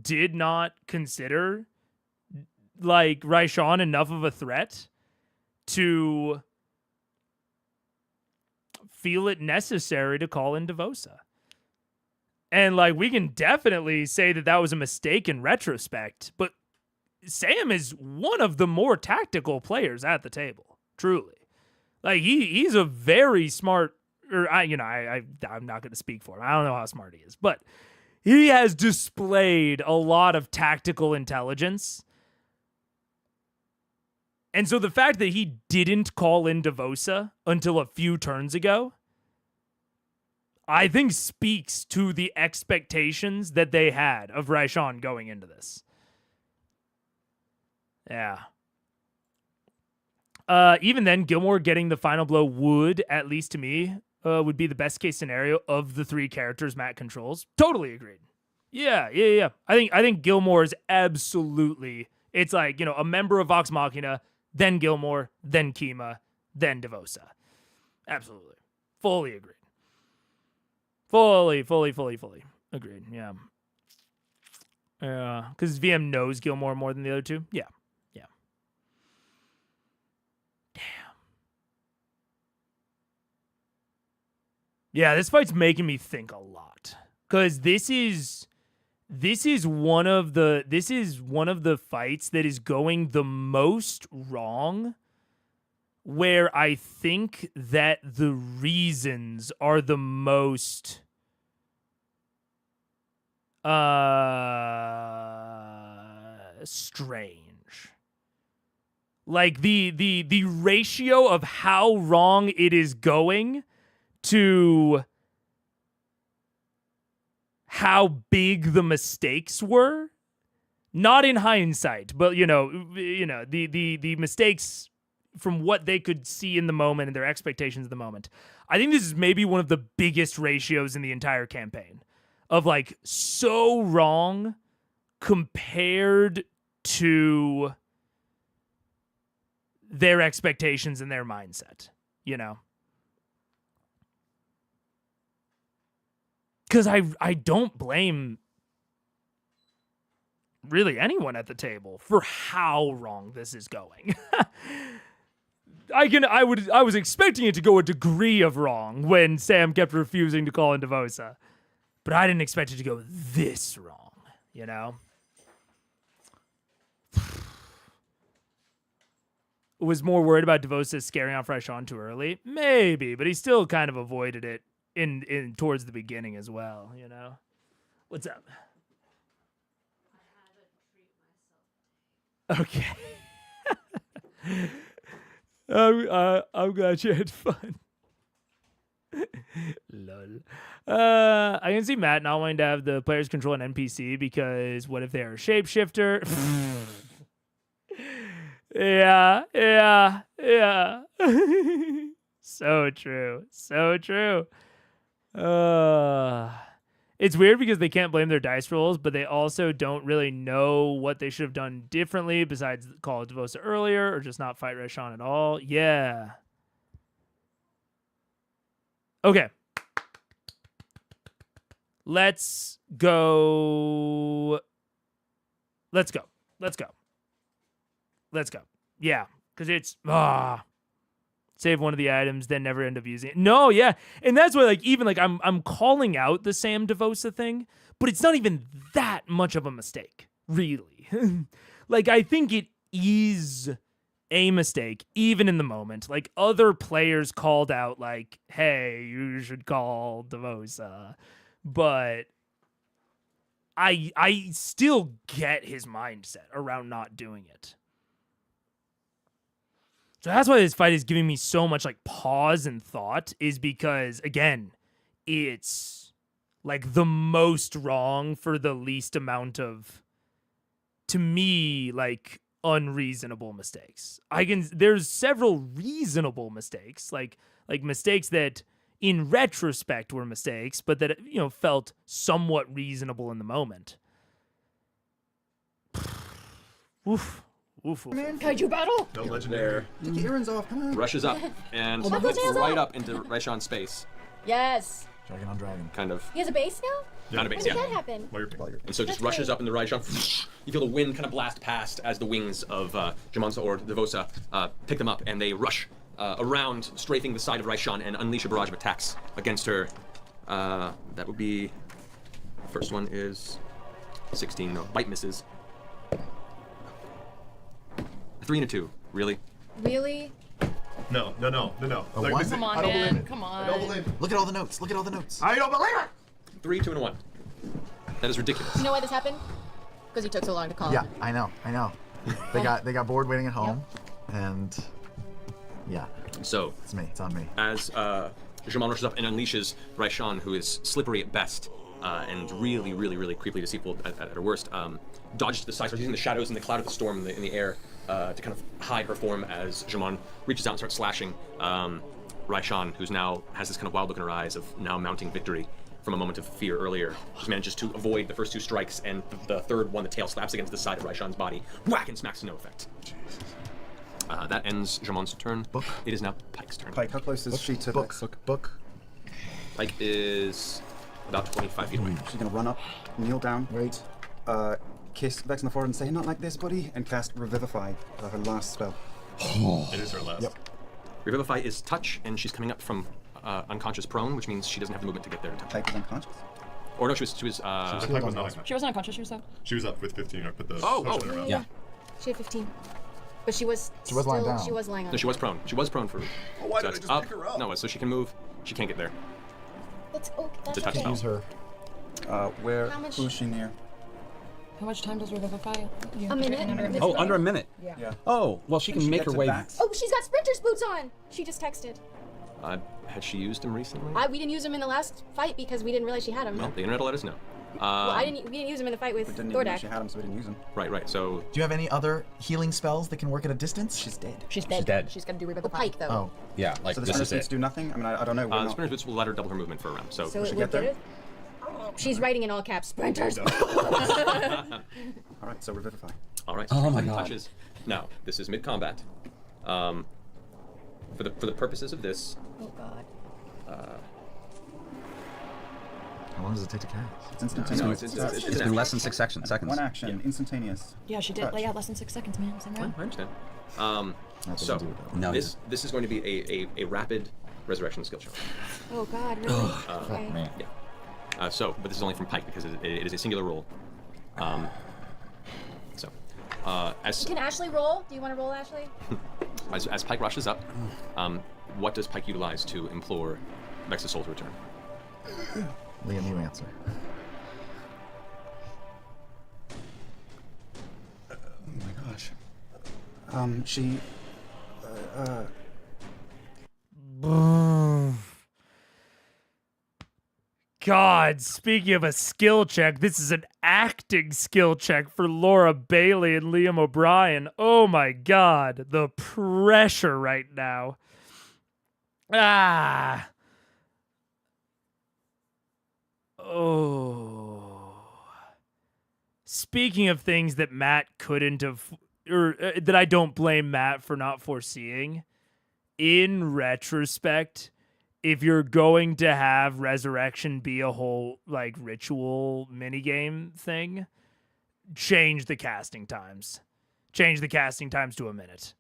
did not consider like Raishan enough of a threat to feel it necessary to call in Devosa. And like we can definitely say that was a mistake in retrospect, but Sam is one of the more tactical players at the table, truly. Like he's a very smart, or I'm not going to speak for him. I don't know how smart he is, but he has displayed a lot of tactical intelligence. And so the fact that he didn't call in Devosa until a few turns ago, I think speaks to the expectations that they had of Raishan going into this. Yeah. Even then, Gilmore getting the final blow would, at least to me, would be the best case scenario of the three characters Matt controls. Totally agreed. Yeah. I think Gilmore is absolutely, it's like, a member of Vox Machina, then Gilmore, then Kima, then Devosa. Absolutely. Fully agreed. Fully agreed. Yeah. Because VM knows Gilmore more than the other two. Yeah. Damn. Yeah, this fight's making me think a lot. Because this is one of the fights that is going the most wrong, where I think that the reasons are the most strange. Like the ratio of how wrong it is going to how big the mistakes were, not in hindsight, but the mistakes from what they could see in the moment and their expectations of the moment. I think this is maybe one of the biggest ratios in the entire campaign of like so wrong compared to their expectations and their mindset, Because I don't blame really anyone at the table for how wrong this is going. I was expecting it to go a degree of wrong when Sam kept refusing to call in Devosa, but I didn't expect it to go this wrong, Was more worried about Devosa scaring off Raishan too early? Maybe, but he still kind of avoided it in towards the beginning as well, What's up? Okay. I'm glad you had fun. Lol. I can see Matt not wanting to have the players control an NPC because what if they're a shapeshifter? Yeah. So true. It's weird because they can't blame their dice rolls, but they also don't really know what they should have done differently besides call Devosa earlier or just not fight Raishan at all. Yeah. Okay. Let's go. Yeah. Because it's save one of the items, then never end up using it. No, yeah. And that's why like even like I'm calling out the Sam Devosa thing, but it's not even that much of a mistake, really. Like I think it is a mistake, even in the moment. Like other players called out like, hey, you should call Devosa. But I still get his mindset around not doing it. So that's why this fight is giving me so much like pause and thought, is because again, it's like the most wrong for the least amount of, to me, like unreasonable mistakes. There's several reasonable mistakes, like mistakes that in retrospect were mistakes, but that, you know, felt somewhat reasonable in the moment. Oof. Oof. Kaiju battle. No legendary. Take your earrings off. Come on. Rushes up and Knuckle hits tails right up. up into Raishan's space. Yes. Dragon on dragon. Kind of. He has a base now? Not a When base, did yeah. that happen? While you're And so just That's rushes great. up in the Raishan. You feel the wind kind of blast past as the wings of Jamansa or Devosa pick them up, and they rush around, strafing the side of Raishan and unleash a barrage of attacks against her. That would be... First one is 16. No, bite misses. 3 and a 2. Really? Really? No. A Like, one? this is- Come on, I don't man. believe it. Come I don't on. believe it. Look at all the notes. Look at all the notes. I don't believe it. 3, 2, and a 1. That is ridiculous. You know why this happened? Because he took so long to call. Yeah, I know. They got bored waiting at home, and yeah, So, it's me. It's on me. as Jaman rushes up and unleashes Raishan, who is slippery at best and really creepily deceitful at her worst, dodges to the side, starts using the shadows and the cloud of the storm in the air to kind of hide her form as Jaman reaches out and starts slashing Raishan, who's now has this kind of wild look in her eyes of now mounting victory from a moment of fear earlier. Just manages to avoid the first 2 strikes, and the third one, the tail slaps against the side of Raishan's body, whack, and smacks to no effect. That ends Jamon's turn. Book. It is now Pike's turn. Pike, how close is she to Book. Vex? Book. Pike is about 25 feet away. She's gonna run up, kneel down, Wait. kiss Vex in the forehead and say, "Not like this, buddy," and cast Revivify, her last spell. It is her last. Yep. Revivify is touch, and she's coming up from unconscious prone, which means she doesn't have the movement to get there in time. Pike is unconscious. Or no, she was The Pike was not unconscious. She wasn't unconscious. She was up. She was up with 15. I put the Oh, potion in her mouth. Yeah. She had 15. But she was lying down. She was lying on No, she was prone. She was prone for. Oh, why so did I it's just pick her up? No, so she can move. She can't get there. That's It's a touch okay. spell. Use her. Where? How much- Who's she near? How much time does Revivify? A minute. Oh, under a minute. Yeah. Oh, well, she can make her way. Oh, she's got sprinter's boots on. She just texted. Had she used them recently? We didn't use them in the last fight because we didn't realize she had them. Well, the internet will let us know. Well, we didn't use them in the fight with We didn't even know Thordak. she had them, so we didn't use them. Right. So Do you have any other healing spells that can work at a distance? She's dead. She's dead. dead. She's gonna do The Revivify. pike, though. Oh. Yeah, like So the this sprinter is boots it. do nothing? I mean, I don't know. We're the not- sprinter's boots will let her double her movement for a round. So, So she it get there? did it? She's writing in all caps, sprinters. All right, so Revivify. all right. Oh my Pike God. Touches. Now this is mid combat. For the purposes of this, Oh god. How long does it take to cast? It's instantaneous. It's been less than 6 seconds. One action, instantaneous. Yeah, she did. Touch. Yeah, less than 6 seconds, man. Same round. I understand. That So doesn't do it, though. No. this is going to be a rapid resurrection skill check. Oh god, really? Okay. Man. Yeah. But this is only from Pike because it is a singular roll. As Can Ashley roll? Do you want to roll, Ashley? as Pike rushes up, what does Pike utilize to implore Vex's soul to return? Liam, you answer. Oh my gosh. She. God, speaking of a skill check, this is an acting skill check for Laura Bailey and Liam O'Brien. Oh my God, the pressure right now. Oh. Speaking of things that Matt couldn't have, or that I don't blame Matt for not foreseeing, in retrospect, if you're going to have resurrection be a whole like ritual minigame thing, change the casting times. Change the casting times to a minute.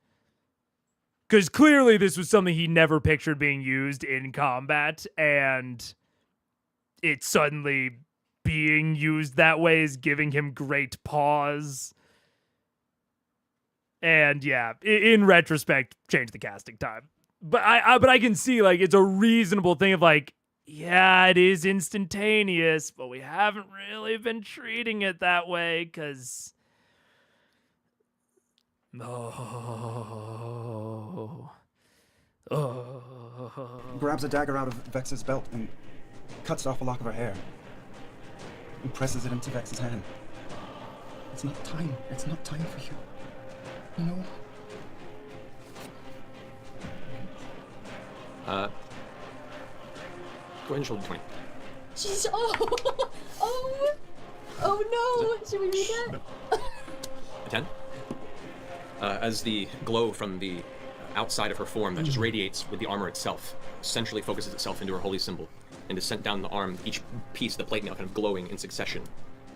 Because clearly this was something he never pictured being used in combat, and it suddenly being used that way is giving him great pause. And yeah, in retrospect, change the casting time. But I can see, like, it's a reasonable thing of, like, yeah, it is instantaneous, but we haven't really been treating it that way, because... Grabs a dagger out of Vex's belt and cuts off a lock of her hair. And presses it into Vex's hand. It's not time. It's not time for you. You know? Go ahead and roll 20. She's oh no! Should we read that? A 10? As the glow from the outside of her form that just radiates with the armor itself, centrally focuses itself into her holy symbol, and is sent down the arm, each piece of the plate now kind of glowing in succession,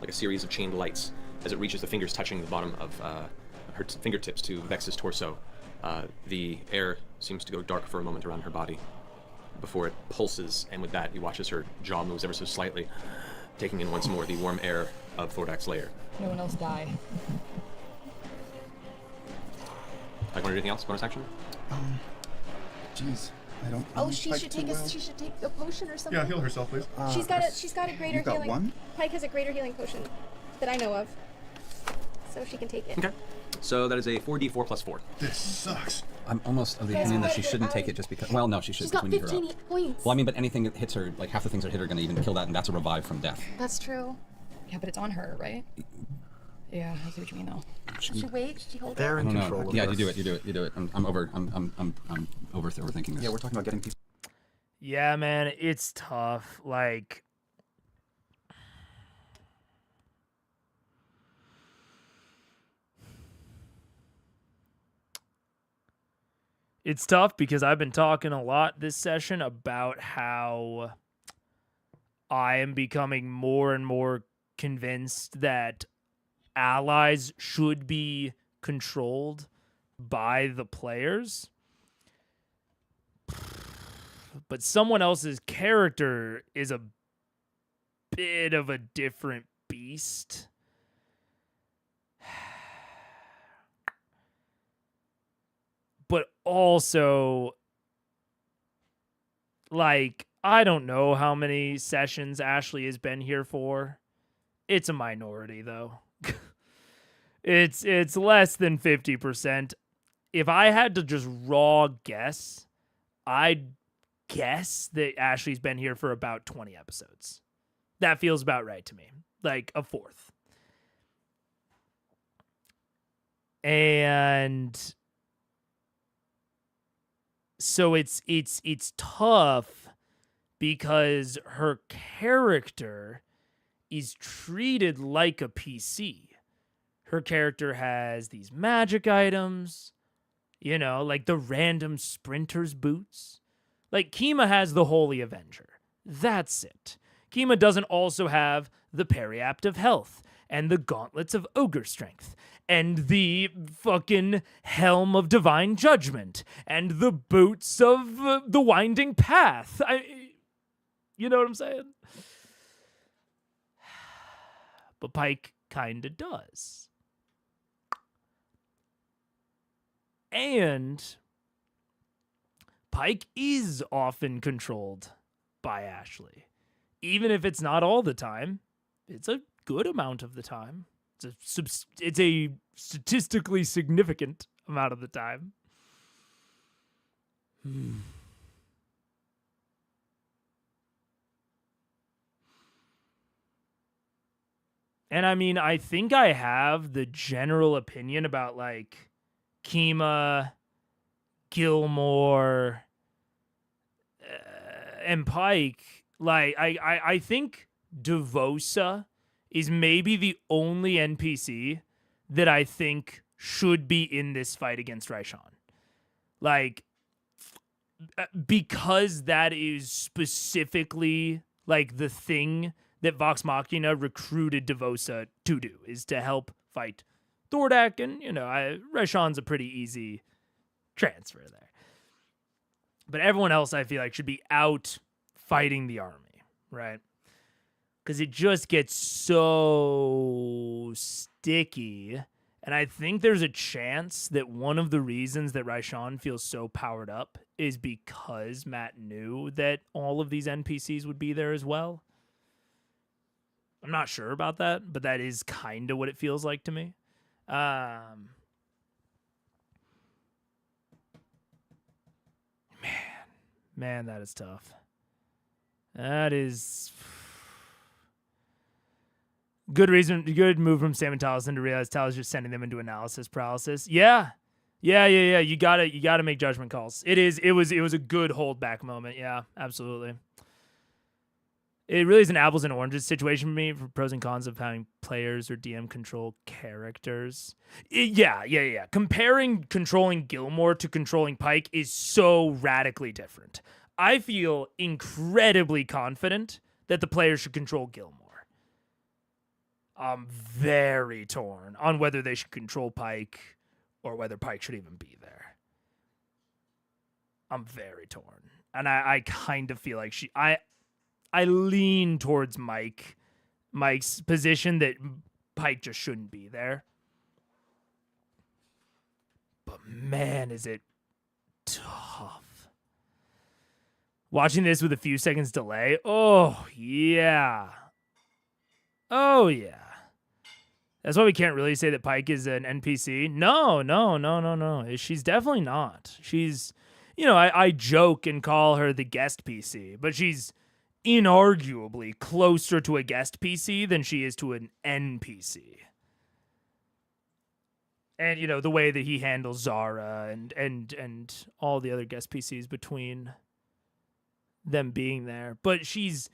like a series of chained lights, as it reaches the fingers touching the bottom of her fingertips to Vex's torso. The air seems to go dark for a moment around her body, before it pulses, and with that, he watches her jaw moves ever so slightly, taking in once more the warm air of Thordak's lair. No one else die. I want to do anything else? Bonus action? Jeez, I don't. Oh, she should take a potion or something. Yeah, heal herself, please. She's got a greater You've got healing. one? Pike has a greater healing potion that I know of, so she can take it. Okay. So that is a 4d4 plus 4. This sucks. I'm almost of the opinion that she shouldn't take it just because. Well, no, she should. She's got when you hear 15 up. hit points. Well, I mean, but anything that hits her, like half the things that hit her, are going to even kill that, and that's a revive from death. That's true. Yeah, but it's on her, right? Yeah, I see what you mean though. Should she wait? Should she hold They're it? in No, control. no. of Yeah, this. you do it. I'm overthinking this. Yeah, we're talking about getting people. Yeah, man, it's tough. Like, it's tough because I've been talking a lot this session about how I am becoming more and more convinced that allies should be controlled by the players. But someone else's character is a bit of a different beast. But also, like, I don't know how many sessions Ashley has been here for. It's a minority, though. It's less than 50%. If I had to just raw guess, I'd guess that Ashley's been here for about 20 episodes. That feels about right to me. Like a fourth. And so it's tough because her character is treated like a PC. Her character has these magic items, you know, like the random sprinter's boots. Like, Kima has the Holy Avenger. That's it. Kima doesn't also have the Periapt of Health, and the Gauntlets of Ogre Strength, and the fucking Helm of Divine Judgment, and the Boots of the Winding Path. You know what I'm saying? But Pike kinda does. And Pike is often controlled by Ashley. Even if it's not all the time, it's a good amount of the time. It's a statistically significant amount of the time. And I mean, I think I have the general opinion about, like, Kima, Gilmore, and Pike. Like, I think Devosa is maybe the only NPC that I think should be in this fight against Raishan. Like, because that is specifically, like, the thing that Vox Machina recruited Devosa to do, is to help fight Thordak, and, you know, Raishan's a pretty easy transfer there. But everyone else, I feel like, should be out fighting the army, right? Because it just gets so sticky. And I think there's a chance that one of the reasons that Raishan feels so powered up is because Matt knew that all of these NPCs would be there as well. I'm not sure about that, but that is kind of what it feels like to me. Man, that is tough. That is good move from Sam and Taliesin to realize Taliesin's just sending them into analysis paralysis. Yeah. You gotta make judgment calls. It was a good holdback moment. Yeah, absolutely. It really is an apples and oranges situation for me for pros and cons of having players or DM control characters. Yeah. Comparing controlling Gilmore to controlling Pike is so radically different. I feel incredibly confident that the players should control Gilmore. I'm very torn on whether they should control Pike or whether Pike should even be there. I'm very torn. And I kind of feel like I lean towards Mike's position that Pike just shouldn't be there. But man, is it tough. Watching this with a few seconds delay. Oh, yeah. That's why we can't really say that Pike is an NPC. No. She's definitely not. She's, I joke and call her the guest PC, but she's inarguably closer to a guest PC than she is to an NPC. And, the way that he handles Zara and all the other guest PCs between them being there. But she is,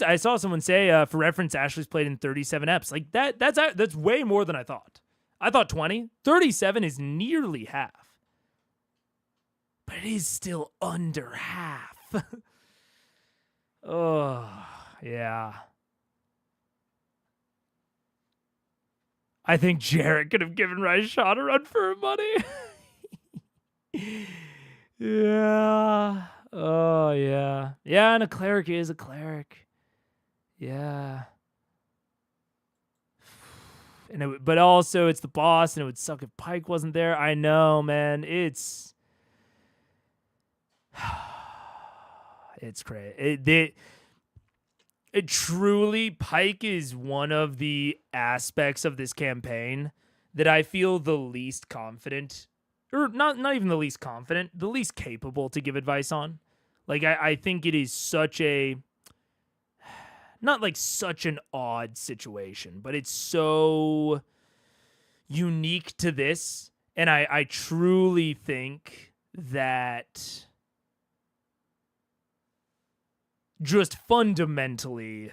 I saw someone say, for reference, Ashley's played in 37 eps. Like, that's way more than I thought. I thought 20. 37 is nearly half. But it is still under half. Oh, yeah. I think Jarrett could have given Raishan a run for her money. Yeah. Oh, yeah. Yeah, and a cleric is a cleric. Yeah. But also, it's the boss, and it would suck if Pike wasn't there. I know, man. It's crazy. It truly, Pike is one of the aspects of this campaign that I feel the least confident, or not even the least confident, the least capable to give advice on. Like, I think it is such a, not like such an odd situation, but it's so unique to this. And I truly think that just fundamentally,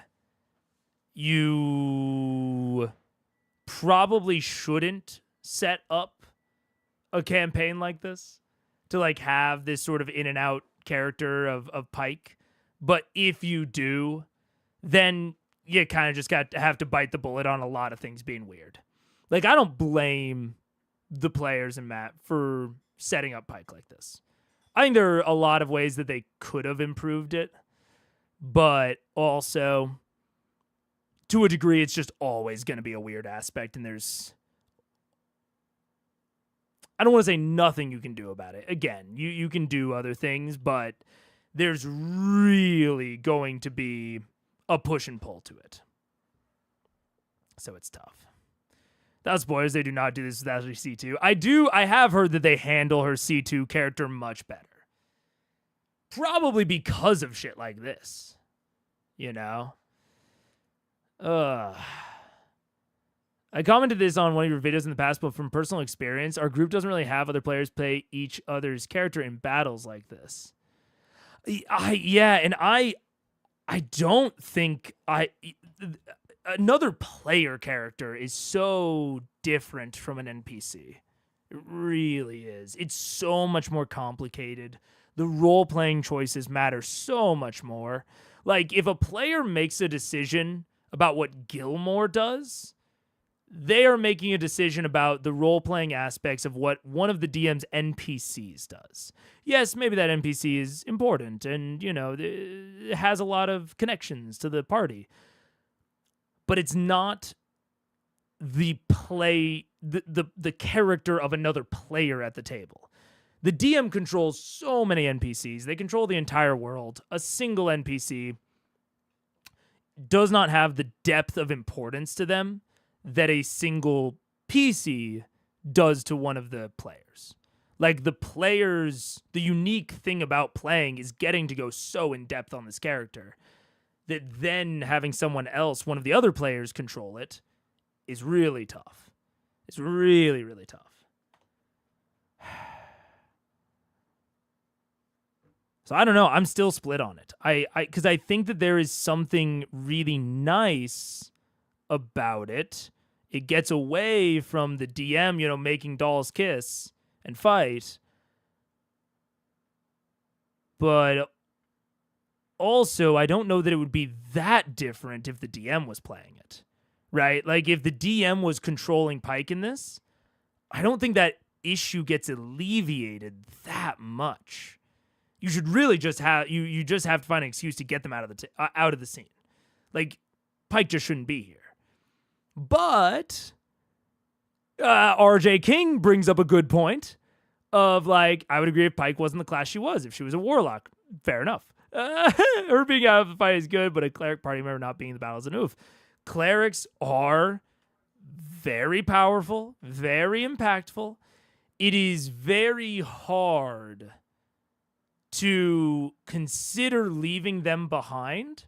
you probably shouldn't set up a campaign like this to like have this sort of in and out character of Pike. But if you do, then you kind of just have to bite the bullet on a lot of things being weird. Like, I don't blame the players and Matt for setting up Pike like this. I think there are a lot of ways that they could have improved it. But also, to a degree, it's just always going to be a weird aspect. And I don't want to say nothing you can do about it. Again, you can do other things, but there's really going to be a push and pull to it. So it's tough. Without spoilers, they do not do this with Ashley C2. I have heard that they handle her C2 character much better. Probably because of shit like this. I commented this on one of your videos in the past, but from personal experience, our group doesn't really have other players play each other's character in battles like this. I don't think another player character is so different from an NPC. It really is. It's so much more complicated. The role-playing choices matter so much more. Like, if a player makes a decision about what Gilmore does, they are making a decision about the role-playing aspects of what one of the DM's NPCs does. Yes, maybe that NPC is important and, you know, it has a lot of connections to the party. But it's not the the character of another player at the table. The DM controls so many NPCs. They control the entire world. A single NPC does not have the depth of importance to them that a single PC does to one of the players. Like, the unique thing about playing is getting to go so in depth on this character that then having someone else, one of the other players, control it is really tough. It's really, really tough. So I don't know. I'm still split on it. Because I think that there is something really nice about it. It gets away from the DM, you know, making dolls kiss and fight. But also, I don't know that it would be that different if the DM was playing it, right? Like, if the DM was controlling Pike in this, I don't think that issue gets alleviated that much. You should really just have you just have to find an excuse to get them out of the scene. Like, Pike just shouldn't be here. But RJ King brings up a good point of, like, I would agree if Pike wasn't the class she was. If she was a warlock, fair enough. Her being out of the fight is good, but a cleric party member not being in the battle is an oof. Clerics are very powerful, very impactful. It is very hard to consider leaving them behind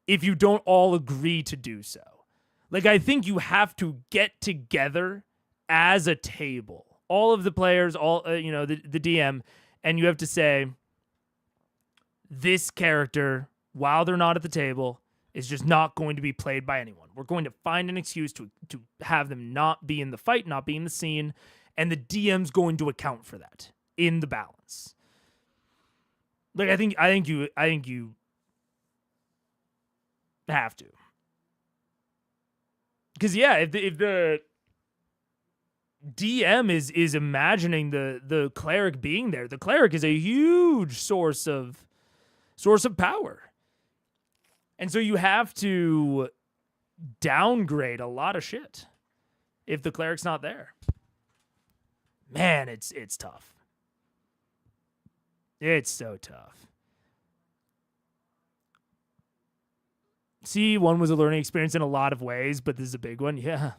if you don't all agree to do so. Like, I think you have to get together as a table, all of the players, the DM, and you have to say, this character, while they're not at the table, is just not going to be played by anyone. We're going to find an excuse to have them not be in the fight, not be in the scene, and the DM's going to account for that in the balance. Like, I think you have to. Because, yeah, if the DM is imagining the cleric being there, the cleric is a huge source of power. And so you have to downgrade a lot of shit if the cleric's not there. Man, it's tough. It's so tough. C1 was a learning experience in a lot of ways, but this is a big one. Yeah.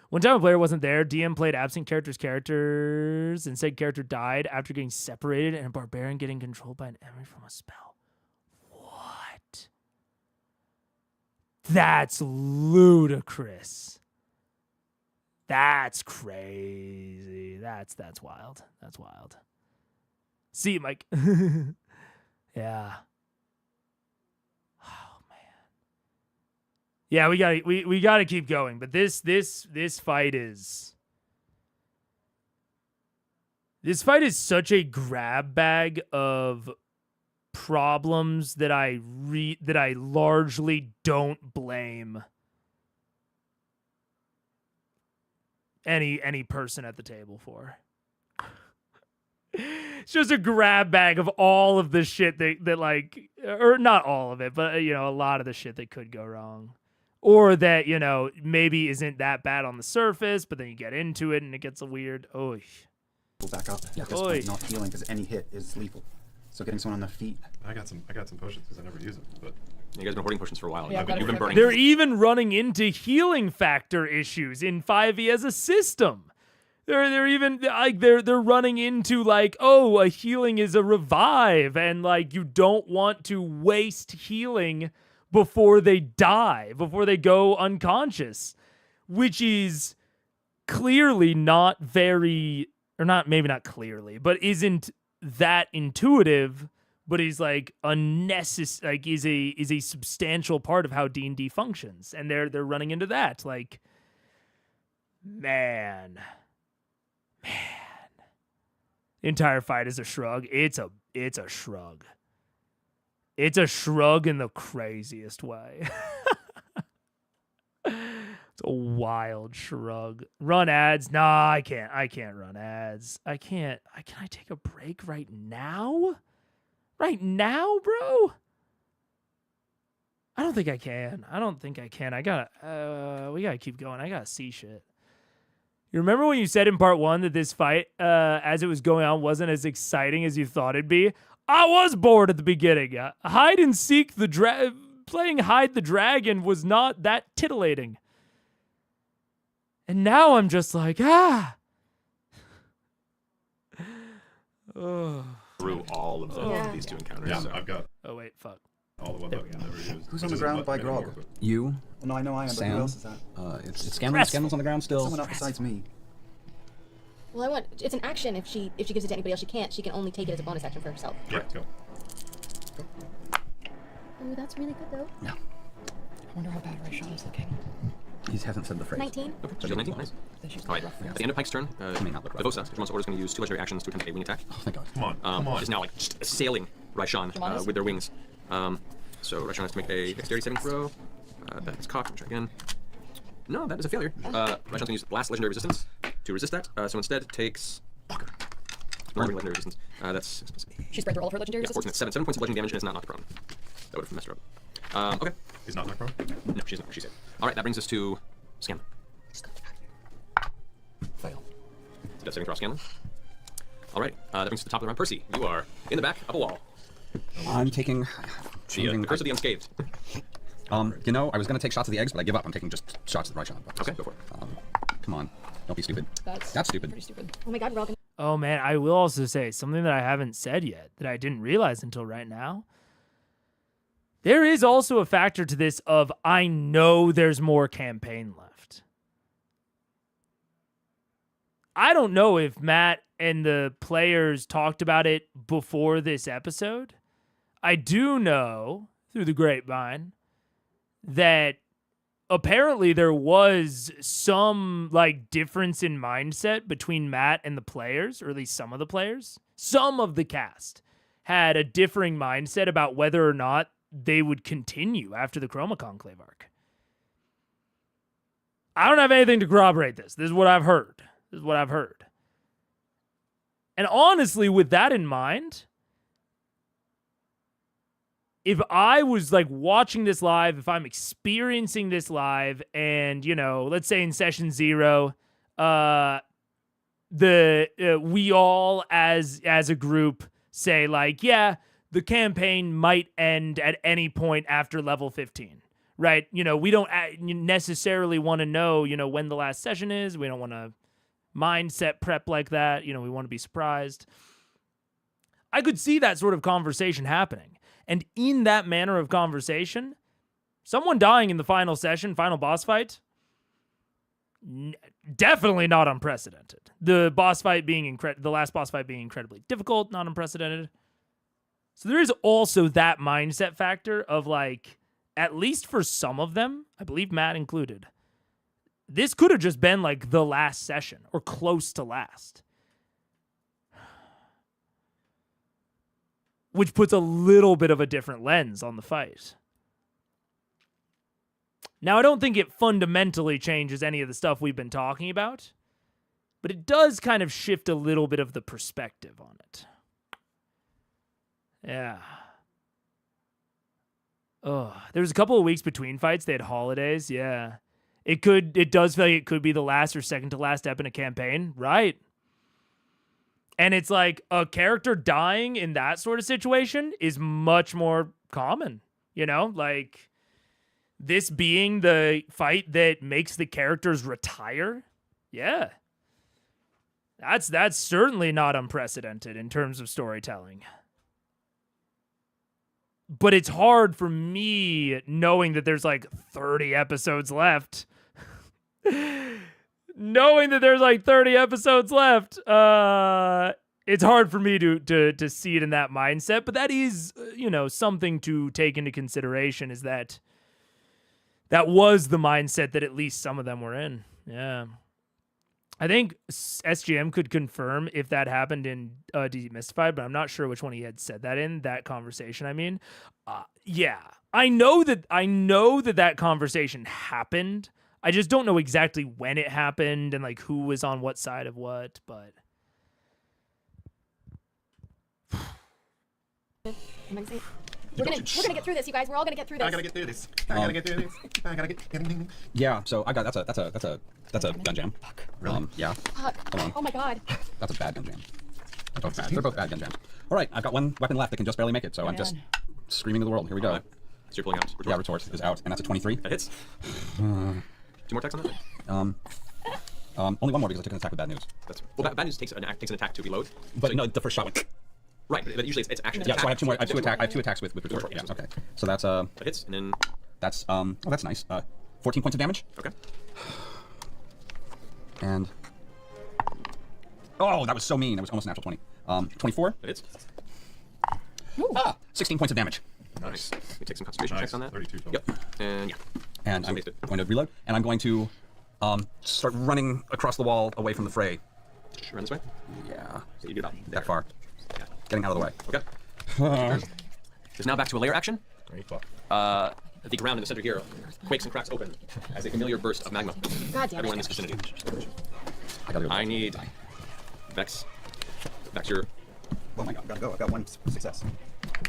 One time a player wasn't there, DM played absent characters, and said character died after getting separated and a barbarian getting controlled by an enemy from a spell. What? That's ludicrous. That's crazy. That's wild. That's wild. See, Mike. Yeah. Oh man. Yeah, we gotta keep going. But this fight is such a grab bag of problems that I largely don't blame any person at the table for. It's just a grab bag of all of the shit that like, or not all of it, but, you know, a lot of the shit that could go wrong. Or that, you know, maybe isn't that bad on the surface, but then you get into it and it gets a weird, oy. Back up. At this point, not healing, because any hit is lethal. So getting someone on their feet. I got some potions because I never use them, but you guys have been hoarding potions for a while. Yeah, You've been burning. They're even running into healing factor issues in 5e as a system. They're even like they're running into like, oh, a healing is a revive, and like you don't want to waste healing before they die, before they go unconscious, which is clearly not very, or not, maybe not clearly, but isn't that intuitive, but is like unnecessary, like is a substantial part of how D&D functions, and they're running into that. Like, man, the entire fight is a shrug. It's a shrug. It's a shrug in the craziest way. It's a wild shrug. Run ads? Nah, I can't. I can't run ads. I can't. Can I take a break right now? Right now, bro? I don't think I can. I don't think I can. I gotta. We gotta keep going. I gotta see shit. You remember when you said in part 1 that this fight, as it was going on, wasn't as exciting as you thought it'd be? I was bored at the beginning. Hide and seek playing hide the dragon was not that titillating. And now I'm just like, ah. Through all of these 2 encounters. Yeah, so. I've got Oh, wait, fuck. all the ones I've never used. Who's on the ground by Grog? You. Well, no, I know I am, but Sam. who else is that? It's Scanlan. Scanlan's on the ground still. Someone else besides me. Well, it's an action. If she gives it to anybody else, she can't. She can only take it as a bonus action for herself. Yeah, go. Oh, that's really good though. Yeah. I wonder how bad Raishan is looking. He hasn't said the phrase. 19. Okay, so 19. Nice. All right. At the end of Pike's turn, may not look rough. the Vosa, Jamal's order is going to use 2 legendary actions to attempt a wing attack. Oh, thank God. Come on, come on. Is now like just assailing Raishan with their wings. So Raishan has to make a dexterity saving throw. That is cocked. Let me try again. No, that is a failure. Raishan's going to use blast legendary resistance to resist that. So instead takes Walker. Normal legendary resistance. That's She spread through all of her legendary yeah, resistance. 7 points of bludgeoning damage and is not knocked prone. That would have messed her up. Okay. He's not knocked prone? No, she's not. She's it. All right, that brings us to Scanlan. Fail. Death saving throw, Scanlan. All right, that brings us to the top of the round. Percy, you are in the back of a wall. I'm taking. The curse of the unscathed. You know, I was gonna take shots of the eggs, but I give up. I'm taking just shots of the Raishan. Okay, go for it. Come on, don't be stupid. That's stupid. Pretty stupid. Oh my God, we're all gonna. Oh man, I will also say something that I haven't said yet that I didn't realize until right now. There is also a factor to this of I know there's more campaign left. I don't know if Matt and the players talked about it before this episode. I do know through the grapevine that apparently there was some like difference in mindset between Matt and the players, or at least some of the players. Some of the cast had a differing mindset about whether or not they would continue after the Chroma Conclave arc. I don't have anything to corroborate this. This is what I've heard. And honestly, with that in mind, if I was like watching this live, if I'm experiencing this live, and you know, let's say in session 0, we all as a group say like, yeah, the campaign might end at any point after level 15, right? You know, we don't necessarily want to know, you know, when the last session is. We don't want to mindset prep like that. You know, we want to be surprised. I could see that sort of conversation happening. And in that manner of conversation, someone dying in the final session, final boss fight, definitely not unprecedented. The boss fight being the last boss fight being incredibly difficult, not unprecedented. So there is also that mindset factor of like, at least for some of them, I believe Matt included, this could have just been like the last session or close to last. Which puts a little bit of a different lens on the fight. Now, I don't think it fundamentally changes any of the stuff we've been talking about, but it does kind of shift a little bit of the perspective on it. Yeah. Oh, there was a couple of weeks between fights. They had holidays. Yeah. It does feel like it could be the last or second to last ep in a campaign. Right. And it's like a character dying in that sort of situation is much more common, you know, like this being the fight that makes the characters retire. Yeah. That's certainly not unprecedented in terms of storytelling. But it's hard for me knowing that there's like 30 episodes left. Knowing that there's like 30 episodes left, it's hard for me to see it in that mindset. But that is, you know, something to take into consideration, is that was the mindset that at least some of them were in. Yeah. I think SGM could confirm if that happened in Demystified, but I'm not sure which one he had said that in, that conversation. I mean, yeah, I know that conversation happened. I just don't know exactly when it happened and like who was on what side of what, but We're gonna get through this, you guys. We're all gonna get through this. I gotta get through this. I gotta get through this. I gotta get. Yeah. So I got that's a gun jam. Really? Yeah. Fuck. Hold on. Oh my god. That's a bad gun jam. They're both bad gun jams. All right, I've got one weapon left that can just barely make it, so I'm just screaming to the world. Here we go. Right. So you're pulling out. Yeah, retort is out, and that's a 23. That hits. 2 more attacks on that. Only one more because I took an attack with bad news. That's well. Bad news takes an attack to reload. But so no, the first shot went. Right, but usually it's action. Yeah, so I have 2 more. I attack. have two attacks with retort. Yeah. Okay. So that's That hits, and then that's oh, that's nice. 14 points of damage. okay. And oh, that was so mean. That was almost a natural 20. 24. That hits. 16 points of damage. Nice. We take some concentration checks on that. 32 total. Yep. And yeah. And So I'm wasted. going to reload, and I'm going to start running across the wall away from the fray. Run this way. Yeah. So you get about there. That far. Yeah. Getting out of the way. Okay. It's now back to a layer action. Great fuck. The ground in the center here quakes and cracks open as a familiar burst of magma. God damn Everyone in it. this vicinity. I gotta go. I need Vex. Vex, you're Oh my god, gotta go. I got 1 success.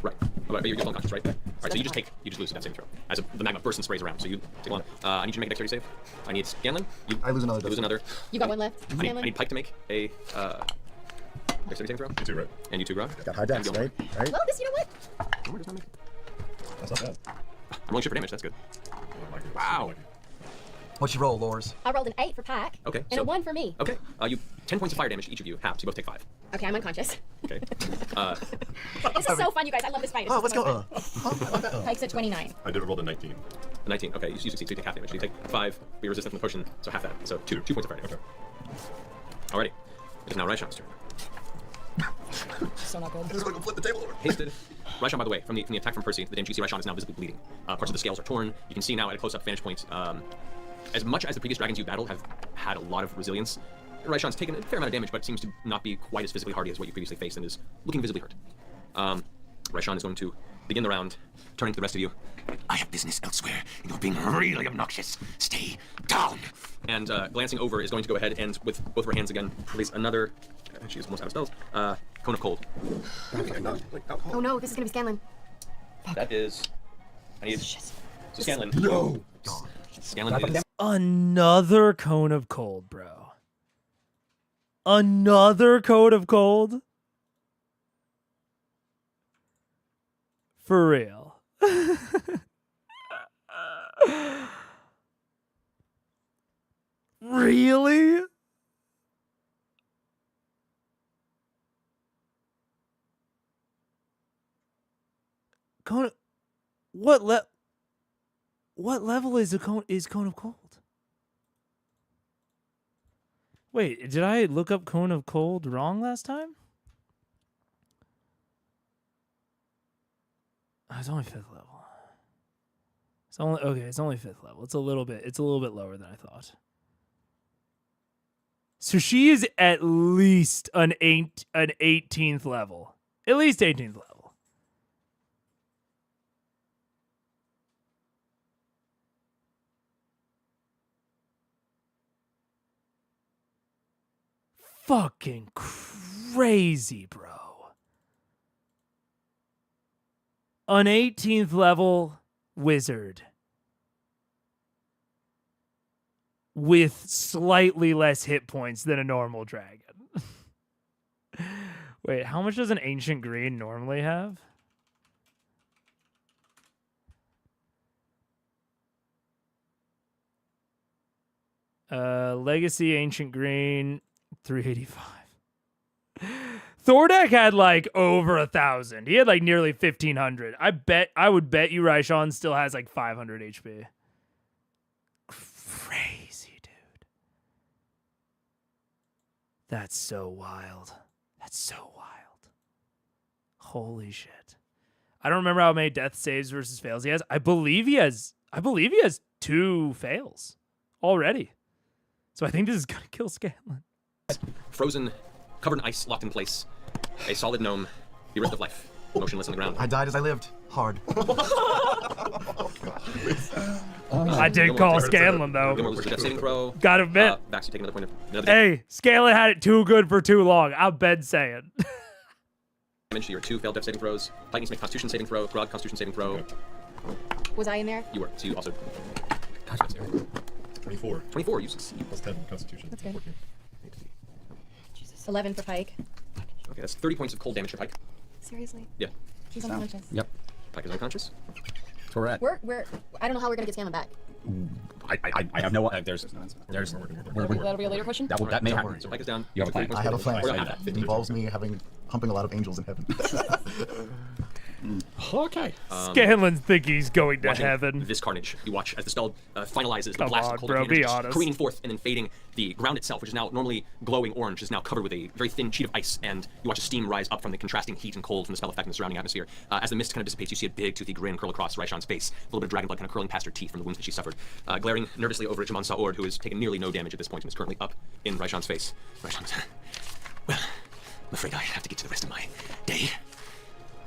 right. Oh, but you're still unconscious, right? All right. So you just lose that saving throw as the magma bursts and sprays around. So you take one. I need you to make a dexterity save. I need Scanlan. I lose another. You lose another. You got one left. I need Pike to make a dexterity saving throw. You too, right? And you too, Grog. Got high dex, And right? Gilmore. Right? Well, this, you know what? Gilmore does not make it. That's not bad. I'm rolling shit for damage. That's good. Wow. What'd you roll, Lors? I rolled an 8 for Pack. Okay, And so- a 1 for me. Okay. You 10 points of fire damage to each of you. Half. So you both take 5. Okay, I'm unconscious. Okay. This is so fun, you guys. I love this fight. Oh, let's go. Pike's at 29. I did roll a 19. 19. Okay, you succeed, so you take half damage. So you take 5, but you're resistant from the potion, so half that. So 2 points of fire damage. Okay. Alrighty. It is now Raishan's turn. So not good. Who's gonna flip the table over? Hasted. Raishan, by the way, from the attack from Percy, the damage you see Raishan is now visibly bleeding. Parts of the scales are torn. You can see now at a close-up vantage point, as much as the previous dragons you battled have had a lot of resilience, Raishan's taken a fair amount of damage, but seems to not be quite as physically hardy as what you previously faced and is looking visibly hurt. Raishan is going to begin the round, turning to the rest of you. I have business elsewhere, and you're being really obnoxious. Stay down. And glancing over is going to go ahead and, with both of her hands again, release another, she's almost out of spells, Cone of Cold. Oh no, this is gonna be Scanlan. That is, I need, so Scanlan. No! Scanlan is, another Cone of Cold, bro. Another Cone of Cold? For real. Really? Cone. What level is Cone of Cold? Wait, did I look up Cone of Cold wrong last time? Oh, it's only 5th level. It's only 5th level. It's a little bit lower than I thought. So she is at least an 18th level. At least 18th level. Fucking crazy, bro. An 18th level wizard with slightly less hit points than a normal dragon. Wait, how much does an ancient green normally have? Legacy ancient green 385. Thordak had like over 1,000. He had like nearly 1,500. I would bet you Raishan still has like 500 HP. Crazy, dude. That's so wild. That's so wild. Holy shit. I don't remember how many death saves versus fails he has. I believe he has 2 fails already. So I think this is gonna kill Scanlan. frozen, covered in ice, locked in place. A solid gnome, bereft of life, motionless on the ground. I died as I lived. Hard. I did call Scanlan though. Gilmore loses a death saving throw. Gotta admit. Vax, you take another point of. Hey, Scanlan had it too good for too long. I've been saying. Damage to your 2 failed death saving throws. Pike needs to make Constitution saving throw. Grog, Constitution saving throw. Was I in there? You were. So you also. 24. 24. You succeed. Plus 10 Constitution. That's good. 11 for Pike. Okay, that's 30 points of cold damage for Pike. Seriously? Yeah. He's unconscious. Yep. Pike is unconscious. Correct. We're I don't know how we're gonna get Scanlan back. I have no. There's. That'll be a later question. That may happen. So Pike is down. You have a plan. I have a plan. Or not. It involves me humping a lot of angels in heaven. Okay. Scanlan think he's going to Watching heaven. This carnage. You watch as the spell finalizes. The Come blast on, of cold bro, energy be just honest. careening forth and then fading. The ground itself, which is now normally glowing orange, is now covered with a very thin sheet of ice, and you watch a steam rise up from the contrasting heat and cold from the spell effect in the surrounding atmosphere. As the mist kind of dissipates, you see a big, toothy grin curl across Raishan's face, a little bit of dragon blood kind of curling past her teeth from the wounds that she suffered. Glaring nervously over at Jamon Saord, who has taken nearly no damage at this point and is currently up in Raishan's face. Raishan says, well, I'm afraid I have to get to the rest of my day.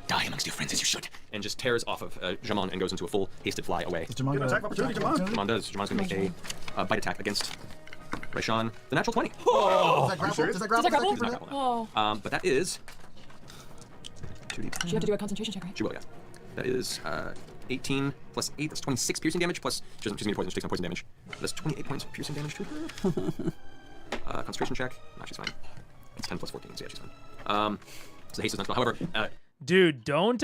Die amongst your friends as you should. And just tears off of Jamon and goes into a full hasted fly away. Jamon Attack opportunity, Jamon. Jamon does. Jamon's gonna make a bite attack against Raishan. The natural 20. Does that grapple? Does that grapple? grapple? Does not grapple now. But that is 2d. She have to do a concentration check, right? She will, yeah. That is 18 plus 8. That's 26 piercing damage. Plus, she's gonna poison. She takes on poison damage. That's 28 points of piercing damage to her. Concentration check. No, she's fine. It's 10 plus 14, so yeah, she's fine. So the haste is not spell. However, Dude, don't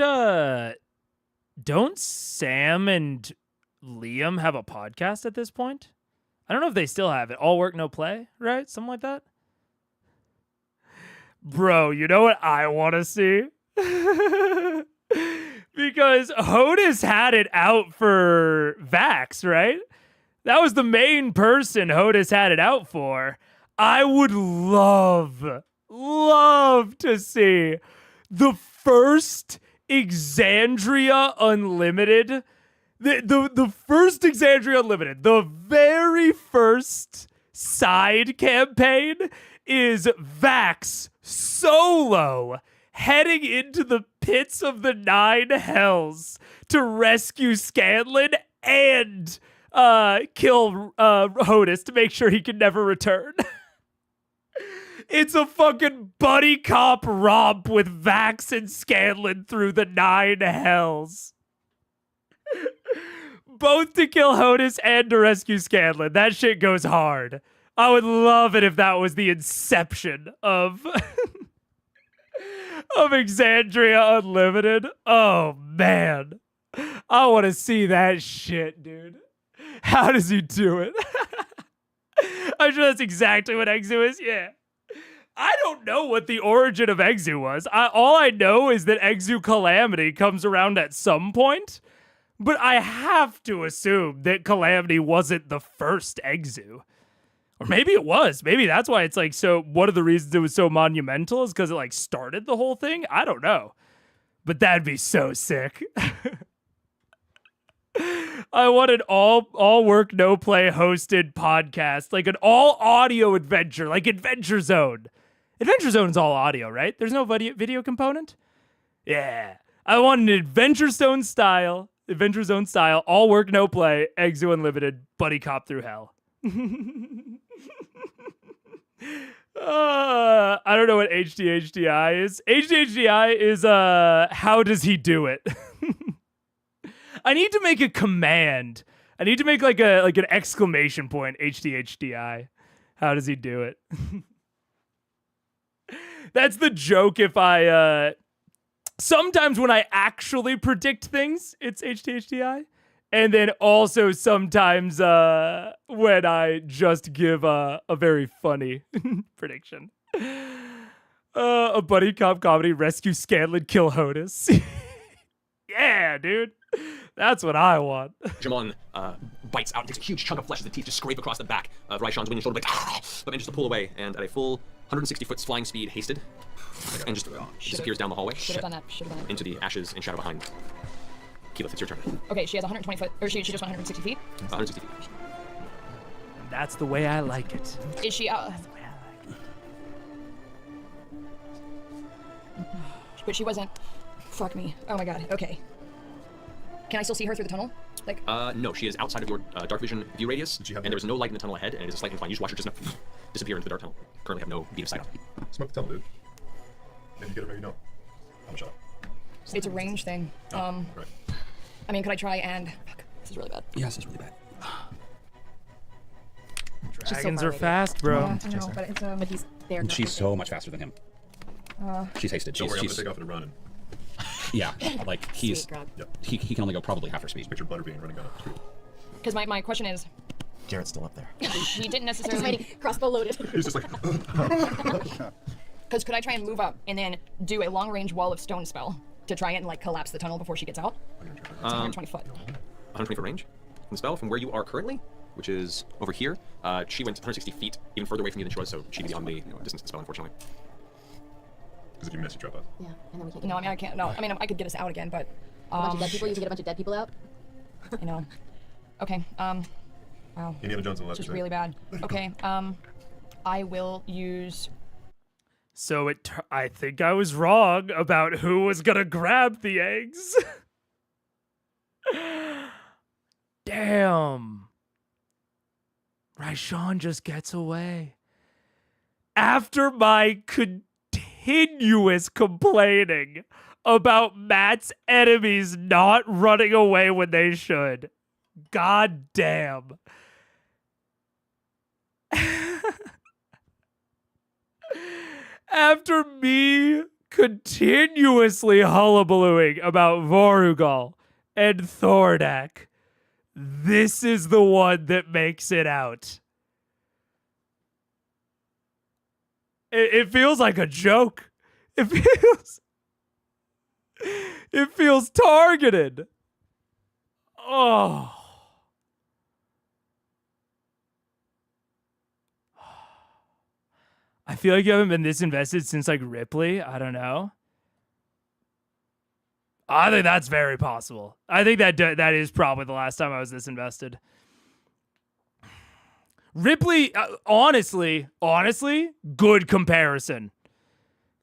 Sam and Liam have a podcast at this point? I don't know if they still have it. All work, no play, right? Something like that. Bro, you know what I want to see? Because Hodis had it out for Vax, right? That was the main person Hodis had it out for. I would love to see the first Exandria Unlimited, the first Exandria Unlimited, the very first side campaign is Vax solo heading into the pits of the 9 hells to rescue Scanlan and kill Hodis to make sure he can never return. It's a fucking buddy cop romp with Vax and Scanlan through the 9 hells. Both to kill Hodis and to rescue Scanlan. That shit goes hard. I would love it if that was the inception of Exandria Unlimited. Oh, man. I want to see that shit, dude. How does he do it? I'm sure that's exactly what Exu is. Yeah. I don't know what the origin of Exu was. All I know is that Exu Calamity comes around at some point, but I have to assume that Calamity wasn't the first Exu. Or maybe it was. Maybe that's why it's like so. One of the reasons it was so monumental is because it like started the whole thing. I don't know, but that'd be so sick. I want an all work no play hosted podcast, like an all audio adventure, like Adventure Zone. Adventure Zone is all audio, right? There's no video component. Yeah, I want an Adventure Zone style, all work no play, Exu Unlimited, buddy cop through hell. I don't know what HDHDI is. HDHDI is how does he do it? I need to make a command. I need to make like an exclamation point. HDHDI. How does he do it? That's the joke. If I sometimes when I actually predict things, it's HDHDI. And then also sometimes when I just give a very funny prediction. A buddy cop comedy, rescue Scanlan, kill Hodis. Yeah, dude. That's what I want. Jamon bites out and takes a huge chunk of flesh as the teeth just scrape across the back of Raishan's wing and shoulder, but manages to pull away, and at a full 160 foot flying speed, hasted, and just disappears down the hallway. Should have done that. Into the ashes and shadow behind. Keyleth, it's your turn. Okay, she has 120 foot, or she just 160 feet? 160 feet. That's the way I like it. Is she but she wasn't. Fuck me. Oh my god. Okay. Can I still see her through the tunnel? Like. No, she is outside of your dark vision view radius, and there is no light in the tunnel ahead, and it is a slight incline. You just watch her just disappear into the dark tunnel. Currently have no beat of sight on. Smoke the tunnel, dude. Maybe you get it, maybe you don't. I'm a shot. It's a range thing. Right. I mean, could I try and... Fuck, this is really bad. Yeah, this is really bad. Dragons are fast, bro. I know, but it's But he's there. And she's so much faster than him. She's hasted. Don't worry, I'm She's gonna take off and run. yeah, like he's Sweet grog. he can only go probably half her speed. Picture Butterbean running down the street. Because my question is, Jarrett's still up there. she didn't Just necessarily... waiting. Crossbow loaded. He's just like. Because could I try and move up and then do a long-range wall of stone spell to try and like collapse the tunnel before she gets out? It's 120 foot. 120 foot range from the spell from where you are currently, which is over here. She went 160 feet, even further away from you than she was, so she'd be beyond the distance of the spell, unfortunately. Because if you miss, you drop out. Yeah, and then we can't get No, I mean I can't. No, I mean I could get us out again, but a bunch of dead people. You can get a bunch of dead people out. I know. Okay. Wow. Indiana Jones and the This is Last really bad. Okay. I will use. So I think I was wrong about who was gonna grab the eggs. Damn. Raishan just gets away. After my continuous complaining about Matt's enemies not running away when they should. God damn. After me continuously hullabalooing about Vorugal and Thordak, this is the one that makes it out. It feels like a joke. It feels targeted. Oh. I feel like you haven't been this invested since like Ripley. I don't know. I think that's very possible. I think that is probably the last time I was this invested. Ripley, honestly, good comparison.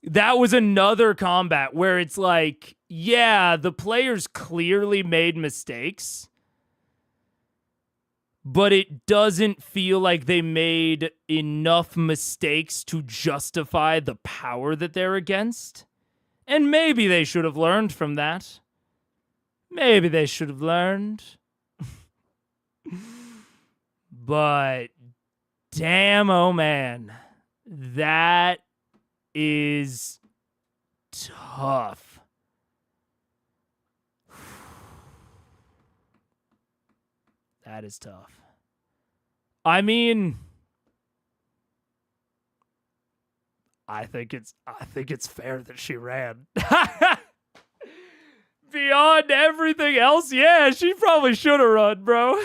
That was another combat where it's like, yeah, the players clearly made mistakes, but it doesn't feel like they made enough mistakes to justify the power that they're against. And maybe they should have learned from that. Maybe they should have learned. But damn, oh man, that is tough. That is tough. I mean, I think it's fair that she ran. Beyond everything else, yeah, she probably should have run, bro.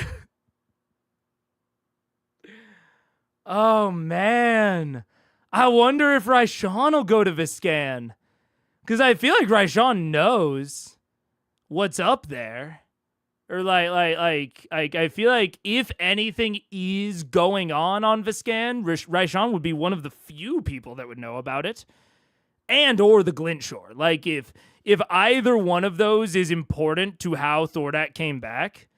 Oh man. I wonder if Raishan will go to Viscan. Because I feel like Raishan knows what's up there. Or like I feel like if anything is going on Viscan, Raishan would be one of the few people that would know about it. And or the Glintshore. Like if either one of those is important to how Thordak came back,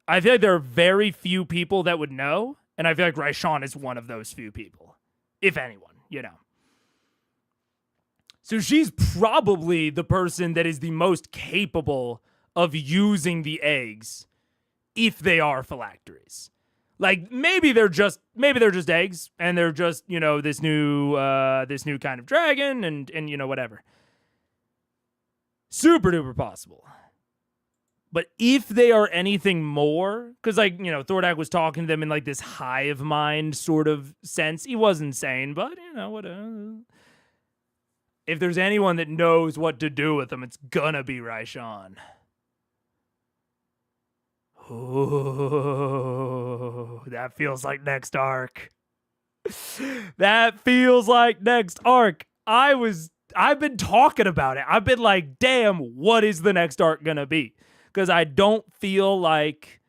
I feel like there are very few people that would know. And I feel like Raishan is one of those few people. If anyone, you know. So she's probably the person that is the most capable of using the eggs if they are phylacteries. Like maybe they're just eggs and they're just, you know, this new kind of dragon and you know whatever. Super duper possible. But if they are anything more, because, like, you know, Thordak was talking to them in, like, this hive mind sort of sense. He was insane, but, you know, whatever. If there's anyone that knows what to do with them, it's gonna be Raishan. Ooh, that feels like next arc. That feels like next arc. I've been talking about it. I've been like, damn, what is the next arc gonna be? Because I don't feel like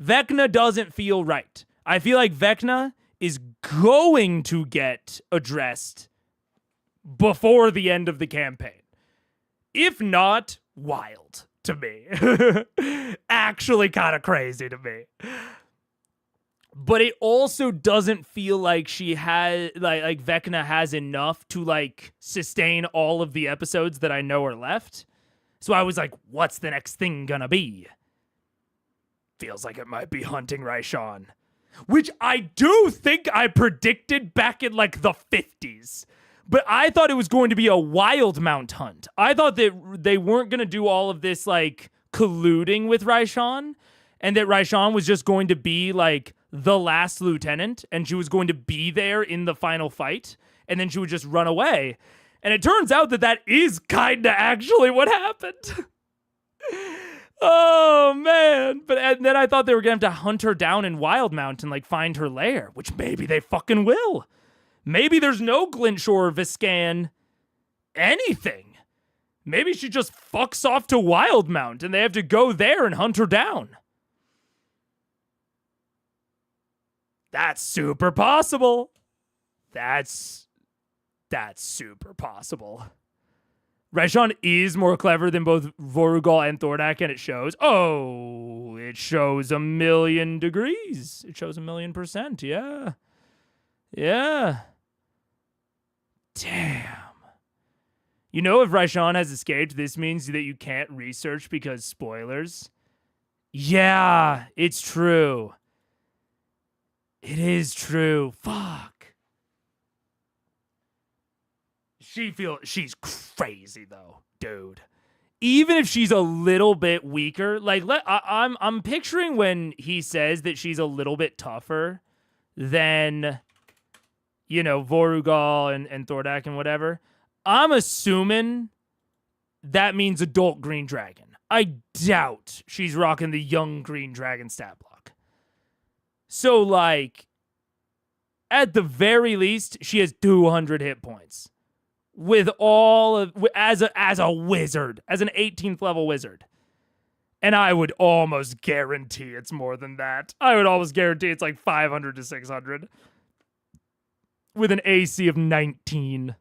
Vecna doesn't feel right. I feel like Vecna is going to get addressed before the end of the campaign. If not, wild to me. Actually kind of crazy to me. But it also doesn't feel like she has like Vecna has enough to like sustain all of the episodes that I know are left. So I was like, what's the next thing gonna be? Feels like it might be hunting Raishan, which I do think I predicted back in like the 50s. But I thought it was going to be a wild mount hunt. I thought that they weren't going to do all of this like colluding with Raishan, and that Raishan was just going to be like the last lieutenant, and she was going to be there in the final fight, and then she would just run away. And it turns out that that is kind of actually what happened. Oh, man. And then I thought they were going to have to hunt her down in Wildmount and like find her lair, which maybe they fucking will. Maybe there's no Glintshore, Viscan, anything. Maybe she just fucks off to Wildmount and they have to go there and hunt her down. That's super possible. That's super possible. Raishan is more clever than both Vorugal and Thordak, and it shows. Oh, it shows 1,000,000 degrees. It shows 1,000,000%. Yeah. Yeah. Damn. You know, if Raishan has escaped, this means that you can't research because spoilers. Yeah, it's true. It is true. Fuck. She's crazy though, dude. Even if she's a little bit weaker, like I'm picturing when he says that she's a little bit tougher than, you know, Vorugal and Thordak and whatever. I'm assuming that means adult Green Dragon. I doubt she's rocking the young Green Dragon stat block. So like, at the very least, she has 200 hit points. With all of as a wizard, as an 18th level wizard. And I would almost guarantee it's more than that. I would almost guarantee it's like 500 to 600. With an AC of 19.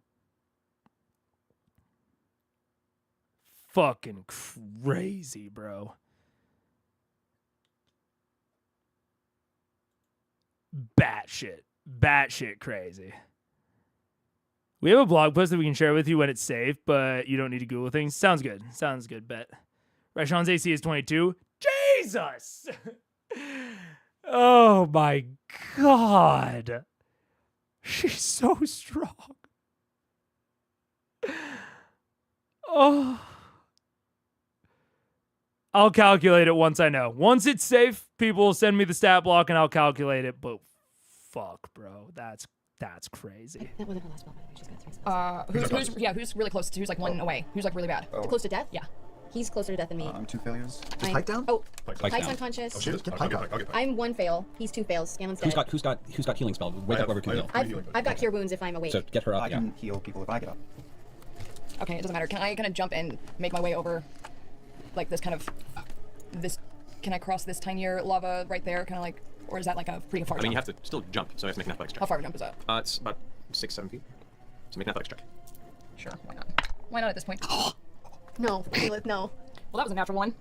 Fucking crazy, bro. Batshit crazy. We have a blog post that we can share with you when it's safe, but you don't need to Google things. Sounds good. Sounds good, bet. Raishan's AC is 22. Jesus! Oh my God. She's so strong. Oh. I'll calculate it once I know. Once it's safe, people will send me the stat block and I'll calculate it, but fuck, bro. That's crazy. That wasn't her last spell, by the way. She's got 3 spells. Who's really close? Who's like one away? Who's like really bad? Close to death? Yeah. He's closer to death than me. I'm 2 failures. Is I'm- Pike down? Oh, Pike's Pike's down. unconscious. Oh, she is? Get I'll Pike get up. Pike. I'll get Pike. I'm 1 fail. He's 2 fails. Scanlan's dead. Who's got healing spell? Wake up whoever can heal. I've got cure wounds if I'm awake. So get her up. I can heal people if I get up. Okay, it doesn't matter. Can I kind of jump and make my way over, like this kind of, this? Can I cross this tinier lava right there? Kind of like, or is that like a pretty far? I mean, jump? you have to still jump, so you have to make an athletics check. How far of a jump is that? It's about 6-7 feet. So make an athletics check. Sure, why not? Why not at this point? No, Lilith, no. Well, that was a natural one.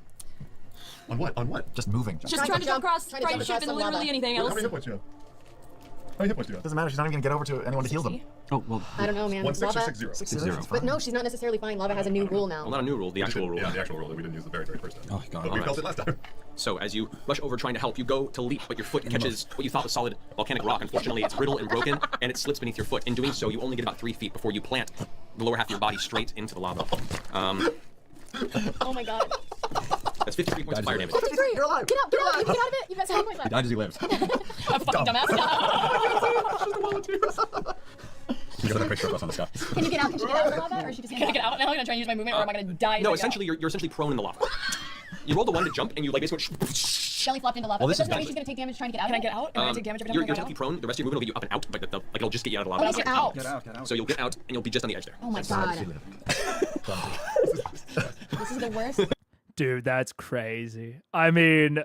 On what? On what? Just moving. Just trying to jump across. Trying to Trying jump to across shoot the literally lava. anything How else. many hit points do you have? How many hit points do you have? Doesn't matter. She's not even gonna get over to anyone to heal them. Oh, well. I don't know, man. 1-6 or Lava. 6-0? 6-0. But no, she's not necessarily fine. Lava has a new rule now. Well, not a new rule, the actual rule. Yeah, the actual rule that we didn't use the very, very first time. Oh, God. But we felt it last time. So as you rush over trying to help, you go to leap, but your foot catches what you thought was solid volcanic rock. Unfortunately, it's brittle and broken, and it slips beneath your foot. In doing so, you only get about 3 feet before you plant the lower half of your body straight into the lava. Oh my God. That's 53 points of fire damage. 53! You're alive! Get out! Get out! You can get out of it! You've got 7 points left. Died as he lives. A fucking dumbass. You got a picture of us on the sky. Can you get out? Can she get out of the lava? Or is she just Can I get out now? I'm gonna try and use my movement, or am I gonna die? No, essentially, you're essentially prone in the lava. You roll the 1 to jump, and you like basically. Shelly flopped into lava. Well, But this doesn't is mean she's gonna take damage trying to get out. Can I get out? Am I gonna take damage every time You're I get technically out? prone. The rest of your movement will get you up and out, but like it'll just get you out of the lava. Oh, get out. Get out. Get out. So you'll get out, and you'll be just on the edge there. Oh my God. This is the worst. Dude, that's crazy. I mean,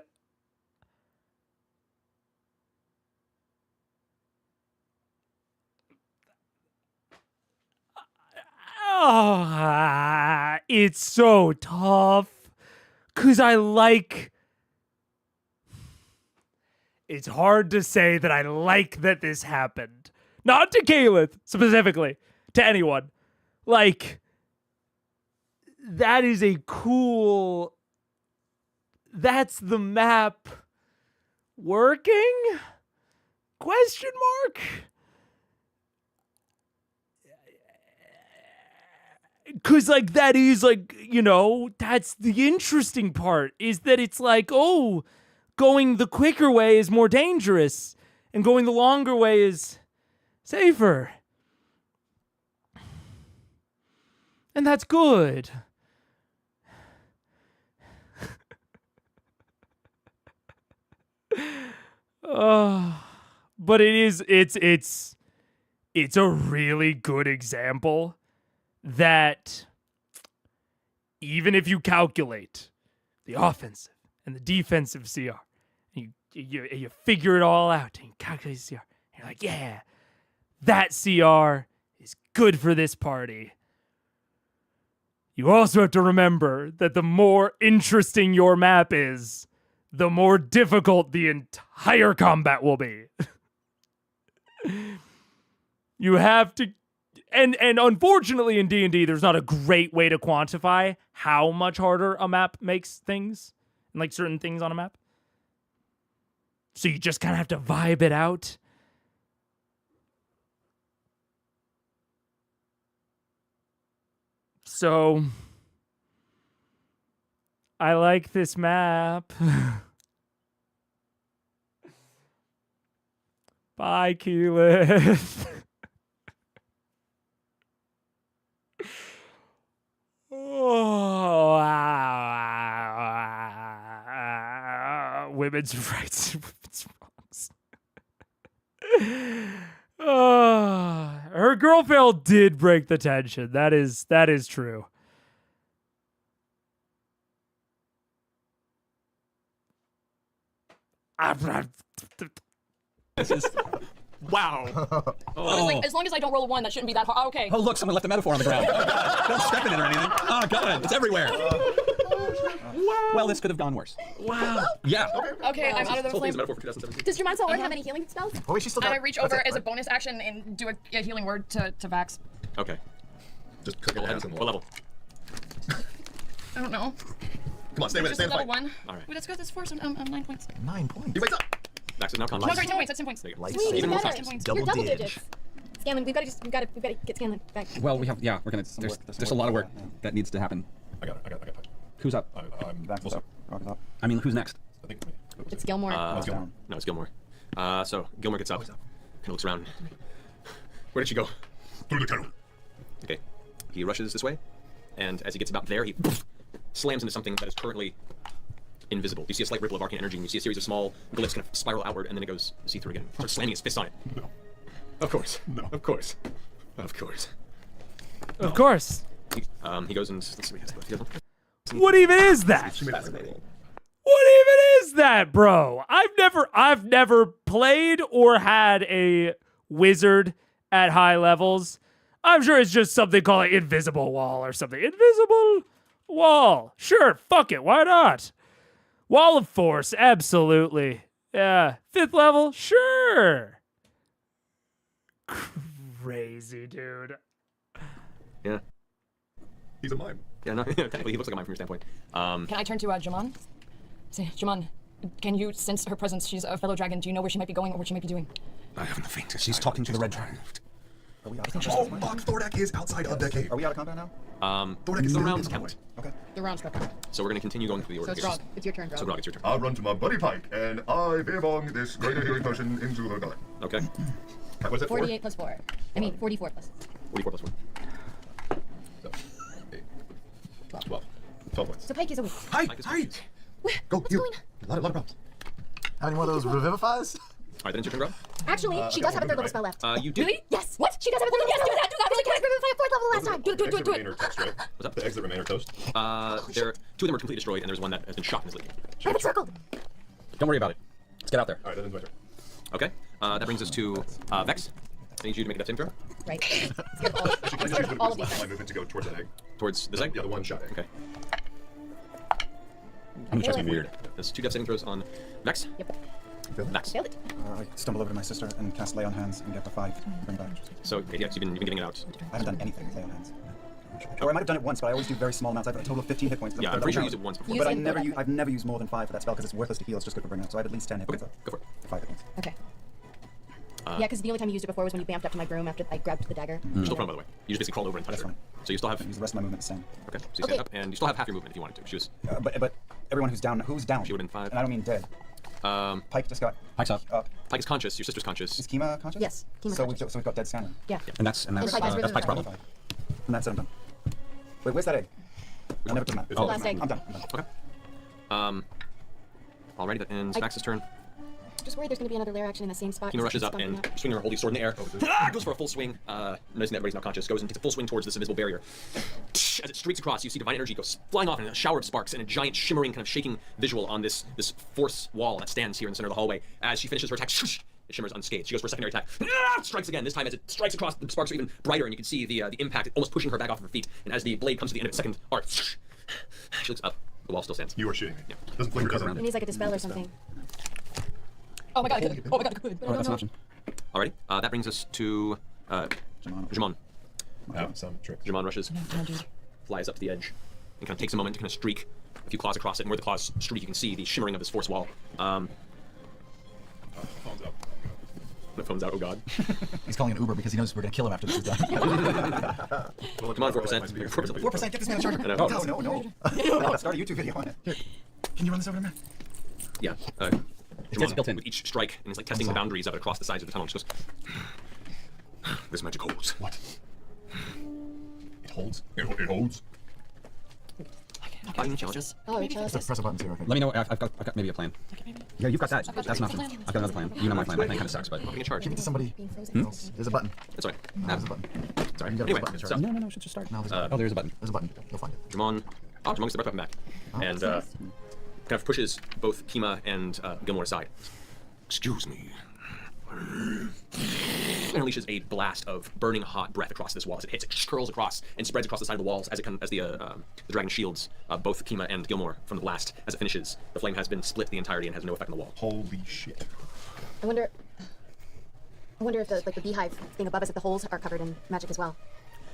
it's so tough Because I like... It's hard to say that I like that this happened. Not to Caleb, specifically. To anyone. Like, that is a cool... That's the map working? Question mark? Because, like, that is, like, you know, that's the interesting part, is that it's like, oh, going the quicker way is more dangerous, and going the longer way is safer. And that's good. But it's a really good example that even if you calculate the offensive and the defensive CR, and you figure it all out and you calculate the CR, and you're like, yeah, that CR is good for this party. You also have to remember that the more interesting your map is, the more difficult the entire combat will be. You have to... And unfortunately in D&D, there's not a great way to quantify how much harder a map makes things, and like certain things on a map. So you just kind of have to vibe it out. So, I like this map. Bye, Keyleth. Oh, women's rights, women's wrongs. Her girlfriend did break the tension. That is true. This is... Wow. I was like, as long as I don't roll a 1, that shouldn't be that hard. Okay. Oh, look, someone left a metaphor on the ground. Don't step in it or anything. Oh, God, it's everywhere. Wow. Well, this could have gone worse. Wow. Yeah. Okay, I'm out of the flame. Does Jemima Lord have any healing spells? Oh, wait, she's still I'm got... gonna reach over as a bonus action and do a healing word to Vax. Okay. Just click your hands and What level? I don't know. Come on, stay with it. Just Stay in the level fight. 1. All right. Wait, let's go. That's 4. So I'm 9 points. 9 points. He wakes up. Max is now No, conscious. sorry, 10 points. That's 10 points. There you go. Light Sweet, Even more better. conscious. You're double digits. Scanlan, we've got to get Scanlan back. Well, we have, yeah, we're gonna, there's a lot of work that needs to happen. I got it. Who's up? I'm Vax is up. Rock is up. I mean, who's next? I think me. It's Gilmore. It's Gilmore. No, it's Gilmore. So Gilmore gets up. Kind of looks around. Where did she go? Through the tunnel. Okay. He rushes this way, and as he gets about there, he slams into something that is currently invisible. You see a slight ripple of arcane energy, and you see a series of small glyphs kind of spiral outward, and then it goes see-through again. Starts slamming his fist on it. No. Of course. No. Of course. Of course. Of course. He goes and let's see. What even is that? She made a roll. What even is that, bro? I've never played or had a wizard at high levels. I'm sure it's just something called an invisible wall or something. Invisible wall. Sure, fuck it. Why not? Wall of force, absolutely. Yeah. 5th level, sure. Crazy, dude. Yeah. He's a mime. Yeah, no, technically he looks like a mime from your standpoint. Can I turn to Jamon? Say, Jamon, can you sense her presence? She's a fellow dragon. Do you know where she might be going or what she might be doing? I haven't the faintest. She's talking to the red dragon. Are we out of combat? Oh, fuck! Thordak is outside of the cave. Are we out of combat now? Thordak is the in rounds the count. Okay. The round's cut. So we're going to continue going through the order. So it's Grog. It's your turn, Grog. So Grog, it's your turn. I'll run to my buddy Pike, and I beer bong this greater healing potion into her gullet. Okay. What is it? 48 plus 4. I mean, 44 plus. 44 plus 1. So, 8, 12 points. So Pike is a weak. Pike! Go, What's you. going A lot of problems. How many more of those revivifies? Alright, then it's your turn, Grog. Actually, she does have a 3rd level spell left. You do. Really? Yes. What? She does have a 3rd level spell left. Yes, do that. Do that. Revivify 4th level last time. Do it. Exit remain are toast, right? What's up? The exit remain are toast. There, 2 of them are completely destroyed, and there's one that has been shot and is leaking. I have it circled. Don't worry about it. Let's get out there. Alright, that ends my turn. Okay. That brings us to Vex. I need you to make a death saving throw Right. Actually, can I choose all of my these. movement to go towards that egg? towards this egg. Yeah, the one shot egg. Okay. I'm just weird. That's 2 death saving throws on Max. Yep. Max. Failed it. I stumble over to my sister and cast Lay on Hands and get the 5. Bring back. So yeah, you've been giving it out. I haven't done anything with Lay on Hands. Or I might have done it once, but I always do very small amounts. I have a total of 15 hit points. Yeah, I'm pretty sure you used it once before. But I've never used more than 5 for that spell because it's worthless to heal. It's just good for bring out. So I have at least 10 hit points. Go for it. 5 hit points. Okay. Yeah, because the only time you used it before was when you bamped up to my broom after I grabbed the dagger. You're still prone, by the way. You just basically crawled over and touched her. Fine. So you still have. Use the rest of my movement the same. Okay. So you stand up, and you still have half your movement if you wanted to. She was. But everyone who's down, She would have been 5. And I don't mean dead. Pike just got. Pike's up. Pike is conscious. Your sister's conscious. Is Kima conscious? Yes, Kima's so conscious. we've got dead Scanlan. Yeah. And that's Pike is that's Pike's problem. And that's it. I'm done. Wait, where's that egg? I never took that. the last egg. I'm done. Okay. Alrighty, that ends Max's turn. Just worried there's going to be another lair action in the same spot. Kima rushes up and swinging her holy sword in the air. Goes for a full swing. Noticing that everybody's now conscious, goes and takes a full swing towards this invisible barrier. As it streaks across, you see divine energy goes flying off in a shower of sparks and a giant shimmering, kind of shaking visual on this force wall that stands here in the center of the hallway. As she finishes her attack, it shimmers unscathed. She goes for a secondary attack. Strikes again. This time, as it strikes across, the sparks are even brighter, and you can see the impact almost pushing her back off of her feet. And as the blade comes to the end of its second arc, she looks up. The wall still stands. You are shitting me. Yeah. Doesn't flicker, does it? It needs like a dispel or something. Oh my god, I could. Oh my god, I could. Oh, that's an option. Alrighty, that brings us to Jamon. I have some tricks. Jamon rushes, flies up to the edge, and kind of takes a moment to kind of streak a few claws across it. And where the claws streak, you can see the shimmering of this force wall. Phone's up. The phone's out. Oh god. He's calling an Uber because he knows we're gonna kill him after this is done. Come on, 4%. 4%, get this man a charger. I know. No. I'll start a YouTube video on it. Here. Can you run this over to me? Yeah. It's built in. With each strike, and it's like testing the boundaries of it across the sides of the tunnel. She goes, This magic holds. What? It holds? It holds? fighting challenges. Oh, it tells us. Press a button too, I think. Let me know. I've got maybe a plan. Yeah, you've got that. That's an option. I've got another plan. You know my plan. My plan kind of sucks, but. Being in charge. Give it to somebody Being frozen. else. There's a button. That's right. No, there's a button. Sorry. You got Anyway, a button, so sorry. No, it should just start. No, there's a button. Oh, there's a button. There's a button. You'll find it. Jamon gets the weapon back, and kind of pushes both Kima and Gilmore aside. Excuse me. And unleashes a blast of burning hot breath across this wall as it hits. It curls across and spreads across the side of the walls as the dragon shields both Kima and Gilmore from the blast. As it finishes, the flame has been split the entirety and has no effect on the wall. Holy shit. I wonder if the beehive thing above us at the holes are covered in magic as well.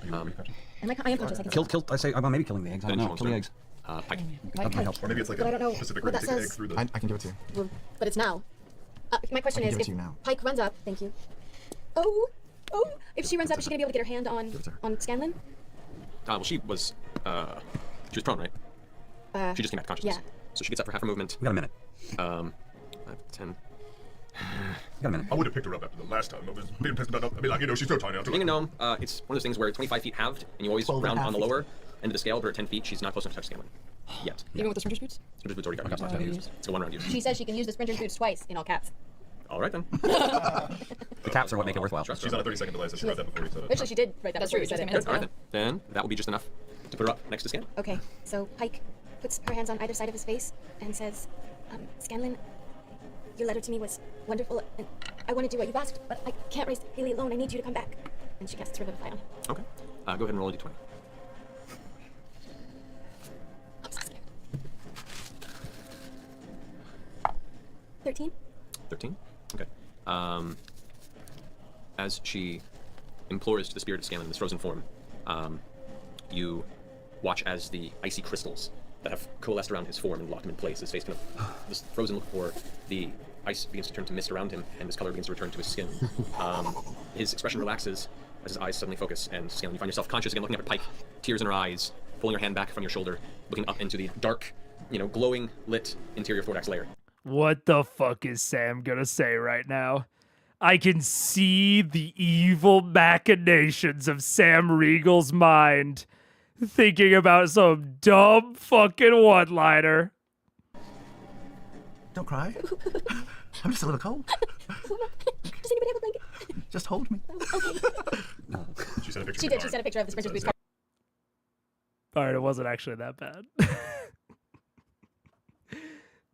Are you refreshing? I am conscious. I can Kill. I say. Well, maybe killing the eggs. I don't know. Kill the eggs. Pike. That might help. Or maybe it's like But I don't know a specific what way to that take the egg says. through the... I can give it to you. Well, but it's now. My question I can is, give it if to you now. Pike runs up, thank you. Oh, if she runs up, is she gonna be able to get her hand on Scanlan? Well, she was prone, right? She just came back to consciousness. Yeah. So she gets up for half her movement. We got a minute. 5, 10. We got a minute. I would have picked her up after the last time. I was being pissed about it. I'd be like, she's so tiny. I'll do Being a it. gnome, it's one of those things where 25 feet halved, and you always 12 and round a half on the feet. lower end of the scale, but at 10 feet, she's not close enough to touch Scanlan. Yet. Even with the sprinter's boots? Sprinter's boots already got used. It's a one round use. She says she can use the sprinter's boots twice in all caps. All right then. The caps are what make it worthwhile. Trust She's her. on a 30-second delay, so she read that before you said it. Actually, she did write that That's before true, you said she it. just All right then. Then that will be just enough to put her up next to Scan. Okay, so Pike puts her hands on either side of his face and says, Scanlan, your letter to me was wonderful, and I want to do what you've asked, but I can't raise Haley alone. I need you to come back. And she casts Revivify on him. Okay. Go ahead and roll a d20. I'm so scared. 13? 13. Okay. As she implores to the spirit of Scanlan in this frozen form, you watch as the icy crystals that have coalesced around his form and locked him in place. His face kind of this frozen look for the ice begins to turn to mist around him, and his color begins to return to his skin. His expression relaxes as his eyes suddenly focus, and Scanlan, you find yourself conscious again, looking up at Pike, tears in her eyes, pulling your hand back from your shoulder, looking up into the dark, glowing, lit interior Fordax layer. What the fuck is Sam gonna say right now? I can see the evil machinations of Sam Regal's mind, thinking about some dumb fucking one-liner. Don't cry. I'm just a little cold. Does anybody have a blanket? Just hold me. She sent a picture. She of did. the She card. sent a picture of the sprinter's boots. Alright, it wasn't actually that bad.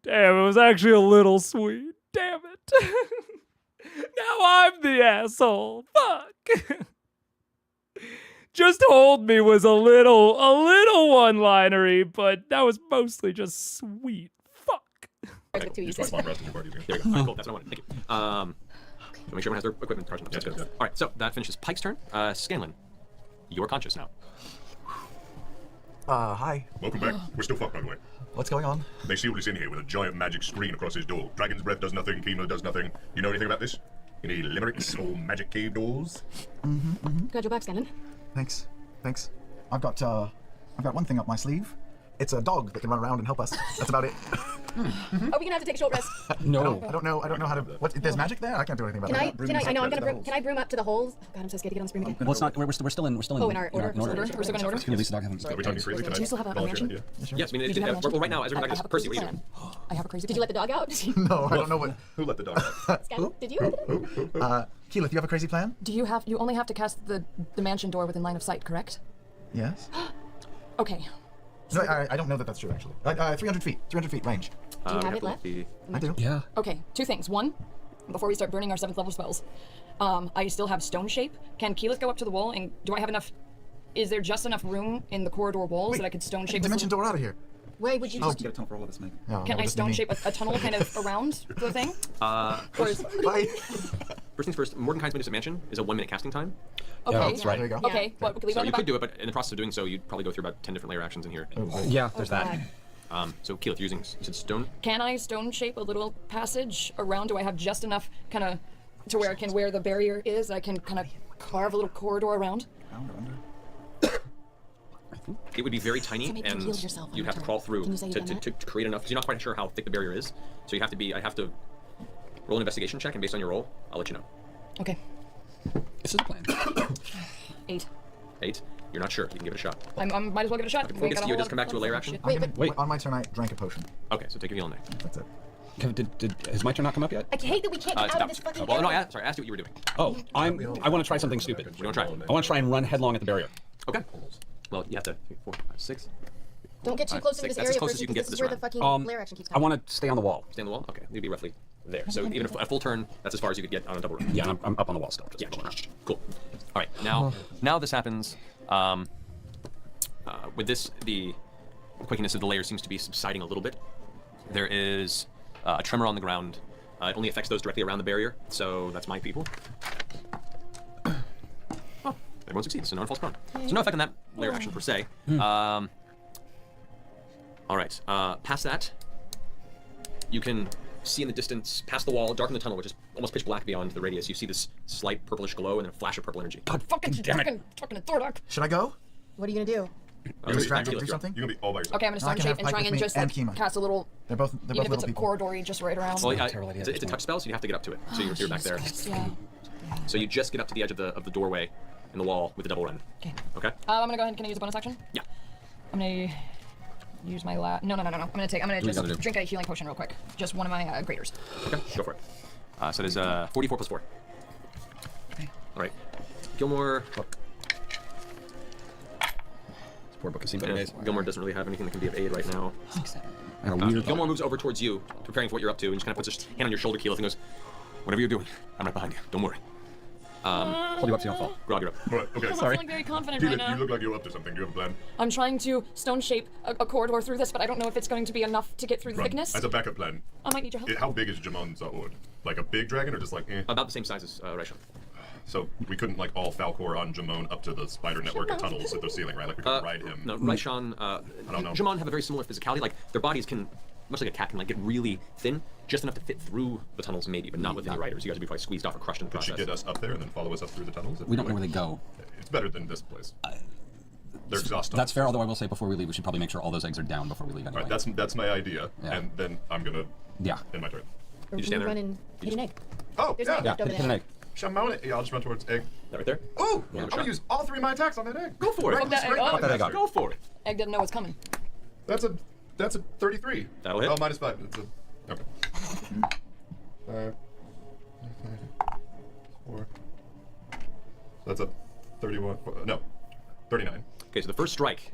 Damn, it was actually a little sweet. Damn it. Now I'm the asshole. Fuck. Just hold me was a little one-linery, but that was mostly just sweet. with 2 You uses. just want rest in your party. There you go. All right, cool. That's what I wanted. Thank you. So make sure everyone has their equipment charged up. That's good. All right, so that finishes Pike's turn. Scanlan, you're conscious now. Hi. Welcome back. We're still fucked, by the way. What's going on? They sealed us in here with a giant magic screen across his door. Dragon's breath does nothing, chemo does nothing. You know anything about this? Any limericks or magic cave doors? Glad you're back, Scanlan. Thanks. I've got one thing up my sleeve. It's a dog that can run around and help us. That's about it. Are we gonna have to take a short rest? No. I don't know how to. What? There's magic there. I can't do anything about that. I know I'm gonna broom. Can I broom up to the holes? Oh God, I'm so scared to get on this broom again. Well, it's not. We're still in. Oh, in our order. We're still going in order. Can you release the dog? Are we talking freely? Can Do you still have a volunteer an mansion? idea? Yes, I mean, Do you have a well, mansion? right now, as everyone I have a Percy, crazy what are you doing? plan. I have a crazy. Did you let the dog out? No, I don't know what. Who let the dog out? Scanlan, did you? Keyleth, you have a crazy plan? You only have to cast the mansion door within line of sight, correct? Yes. Okay. No, I don't know that that's true actually. 300 feet. 300 feet range. Do you have it left? I do. Yeah. Okay, 2 things. 1, before we start burning our 7th level spells, I still have stone shape. Can Keyleth go up to the wall, and do I have enough? Is there just enough room in the corridor walls that I could stone shape? Dimension door out of here. Wait, would you just? Get a tunnel for all of us, maybe. No, Can no, I just stone me. shape a tunnel kind of around the thing? Or is, Bye. First things first, Mordenkainen's Magnificent Mansion is a 1-minute casting time. okay, that's right. There you go. Okay, what, we can leave So it on you the could back? do it, but in the process of doing so, you'd probably go through about 10 different layer actions in here. Yeah. There's that. God. So Keyleth, you're using, you said stone? Can I stone shape a little passage around? Do I have just enough kind of to where I can where the barrier is? I can kind of carve a little corridor around. It would be very tiny, maybe you and healed yourself on you'd your have to turn. crawl through Can you say to, you've done to, to create enough, because you're not quite sure how thick the barrier is. So you have to be, I have to roll an investigation check, and based on your roll, I'll let you know. Okay. This is a plan. 8. 8, you're not sure, you can give it a shot. I might as well give it a shot. Before it gets to you, it does come back to a layer action. Wait, on my turn, I drank a potion. Okay, so take your heal on there. That's it. Has my turn not come up yet? I hate that we can't get It's out of about- this fucking well, no, area. I asked you what you were doing. Oh, I want to try something stupid. What do you want to try? I want to try and run headlong at the barrier. Okay. Well, you have to 3, 4, 5, 6. Don't get too 5, close to 6. this That's area as close first as you can because get this to is this where the round. fucking layer action keeps I coming. want to stay on the wall. Stay on the wall? Okay, you'd be roughly there. So even a full turn, that's as far as you could get on a double run. Yeah, I'm up on the wall still. Just Yeah, going around. cool. All right, now this happens. With this, the quakiness of the layer seems to be subsiding a little bit. There is a tremor on the ground. It only affects those directly around the barrier, so that's my people. Oh, everyone succeeds, so no one falls prone. So no effect on that layer action per se. All right, past that, you can see in the distance, past the wall, darken the tunnel, which is almost pitch black beyond the radius. You see this slight purplish glow and then a flash of purple energy. God fucking damn it! Fucking Thordock. Should I go? What are you gonna do? You're distracted Keyleth, or you're up. something? You're gonna be all by yourself. Okay, I'm gonna I stone can shape have and Pike try with and me just and like Kima. cast a little. They're both Even if little it's a people. corridory just right around. Well, terrible idea at it's this a touch spell, so you have to get up to it. So you're back there. Yeah. So you just get up to the edge of the doorway in the wall with the double run. Okay. Okay? I'm gonna go ahead. Can I use a bonus action? Yeah. I'm gonna use my No. I'm gonna What do you just gotta do? drink a healing potion real quick. Just one of my graders. Okay, go for it. So there's 44 plus 4. Okay. All right. Gilmore. This poor book has seen better days. Gilmore doesn't really have anything that can be of aid right now. 6, 7. I got a weird. Gilmore moves over towards you, preparing for what you're up to, and just kind of puts his hand on your shoulder, Keyleth, and goes, "Whatever you're doing, I'm right behind you. Don't worry." Hold you up so you don't fall. Grog, you're up. All right, okay. I'm feeling very confident right Keyleth, now. you look like you're up to something. Do you have a plan? I'm trying to stone shape a corridor through this, but I don't know if it's going to be enough to get through the Run. thickness. As a backup plan, I might need your help. how big is Jamon's horde? Like a big dragon or just like eh? About the same size as Raishan. So we couldn't like all Falcor on Jamon up to the spider network of tunnels at the ceiling, right? Like we couldn't ride him. No, Raishan, don't know. Jamon have a very similar physicality. Like, their bodies can, much like a cat, can like get really thin, just enough to fit through the tunnels maybe, but not with any riders. You guys would be probably squeezed off or crushed in the Could she process. get us up there and then follow us up through the tunnels? We don't know where they go. It's better than this place. They're exhausted. That's fair. Although I will say before we leave, we should probably make sure all those eggs are down before we leave anyway. All right, that's my idea, Yeah. and then I'm gonna Yeah. end my turn. Or just can stand you there. run and hit an egg? Oh, There's yeah. an egg Yeah. left over Hit an there. egg. Shamon, yeah, I'll just run towards egg. That right there? Oh, Yeah, I'm shot. gonna use all 3 of my attacks on that egg. Go for it. Right, that straight egg up. line. That egg up. Go for it. Egg didn't know what's coming. That's a 33. That'll hit. Oh, -5. It's a, okay. 5, 4. That's a 31. No, 39. Okay, so the first strike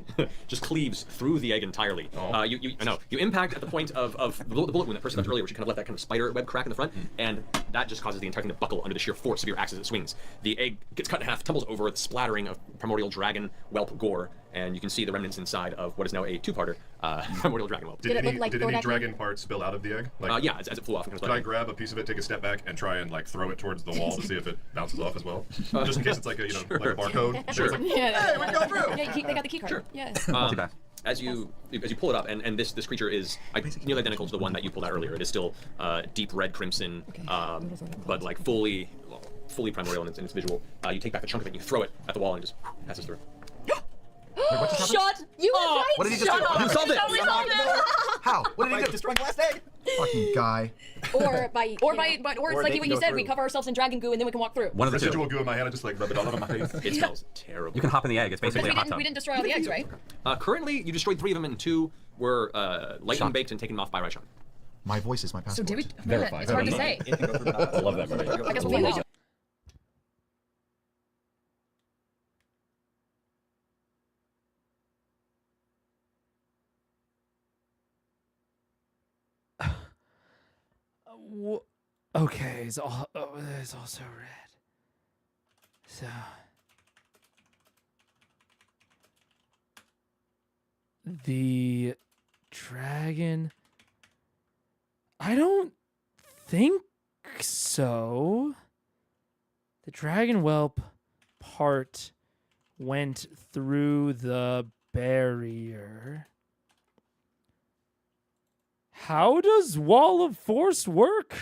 just cleaves through the egg entirely. Oh. You impact at the point of the bullet wound that Percy left earlier, which you kind of let that kind of spider web crack in the front, and that just causes the entire thing to buckle under the sheer force of your axe as it swings. The egg gets cut in half, tumbles over, splattering of primordial dragon whelp gore, and you can see the remnants inside of what is now a two-parter primordial dragon whelp. Did any dragon parts spill out of the egg? Like, yeah, as it flew off. Could I grab a piece of it, take a step back, and try and like throw it towards the wall to see if it bounces off as well? Just in case it's like a like a barcode. Sure. Like, hey, we go through. Yeah, they got the key card. Sure. Yeah. As you pull it up, and this creature is nearly identical to the one that you pulled out earlier. It is still deep red crimson, but like fully primordial in its visual. You take back a chunk of it, and you throw it at the wall, and it just passes through. Wait, what just happened? Shut! You were right! What did he just Shut do? up! You solved it! Totally solved it! How? What did he do? Destroying the last egg. Fucking guy. Or by Or it's Or like they what can you go said, we through. cover ourselves in dragon goo and then we can walk through. One of the residual two. goo in my hand, I just like rub it all over my face. It smells terrible. You can hop in the egg. It's Because basically a hot tub. we didn't destroy all the eggs, right? Currently, you destroyed 3 of them, and 2 were lightning Shocked. baked and taken off by Raishan. My voice is my passport. So did we? Verify. It's hard to say. I love that movie. I guess we'll find out. Okay, it's all so red. So the dragon, I don't think so. The dragon whelp part went through the barrier. How does Wall of Force work?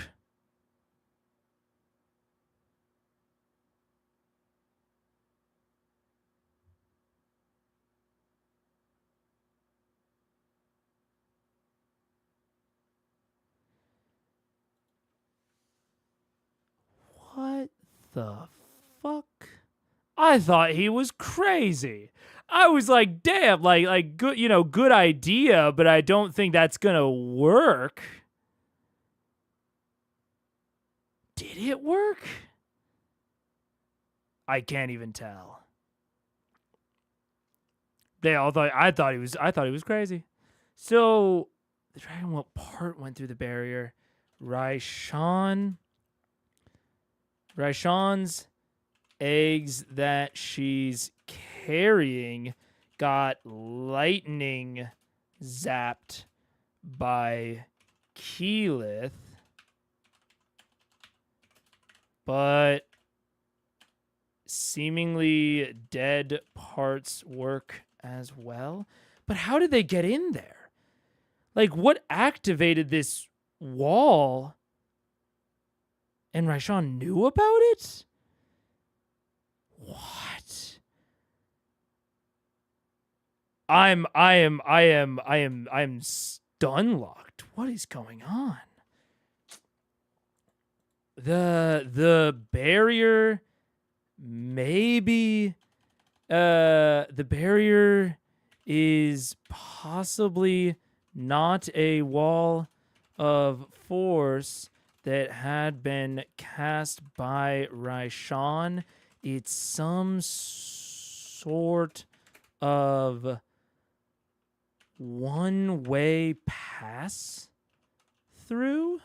What the fuck? I thought he was crazy. I was like, damn, like good, good idea, but I don't think that's gonna work. Did it work? I can't even tell. They all thought I thought he was crazy. So the dragon whelp part went through the barrier. Raishan's eggs that she's carrying got lightning zapped by Keyleth, but seemingly dead parts work as well. But how did they get in there? Like, what activated this wall? And Raishan knew about it? What? I am stun locked. What is going on? The barrier, maybe the barrier is possibly not a wall of force that had been cast by Raishan. It's some sort of one-way pass through.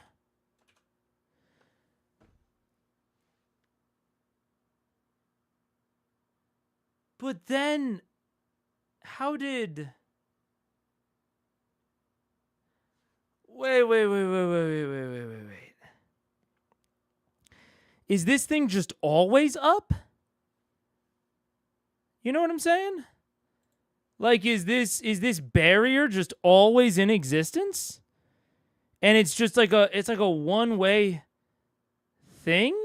But then, how did... Wait. Is this thing just always up? You know what I'm saying? Like, is this barrier just always in existence? And it's just like a one-way thing?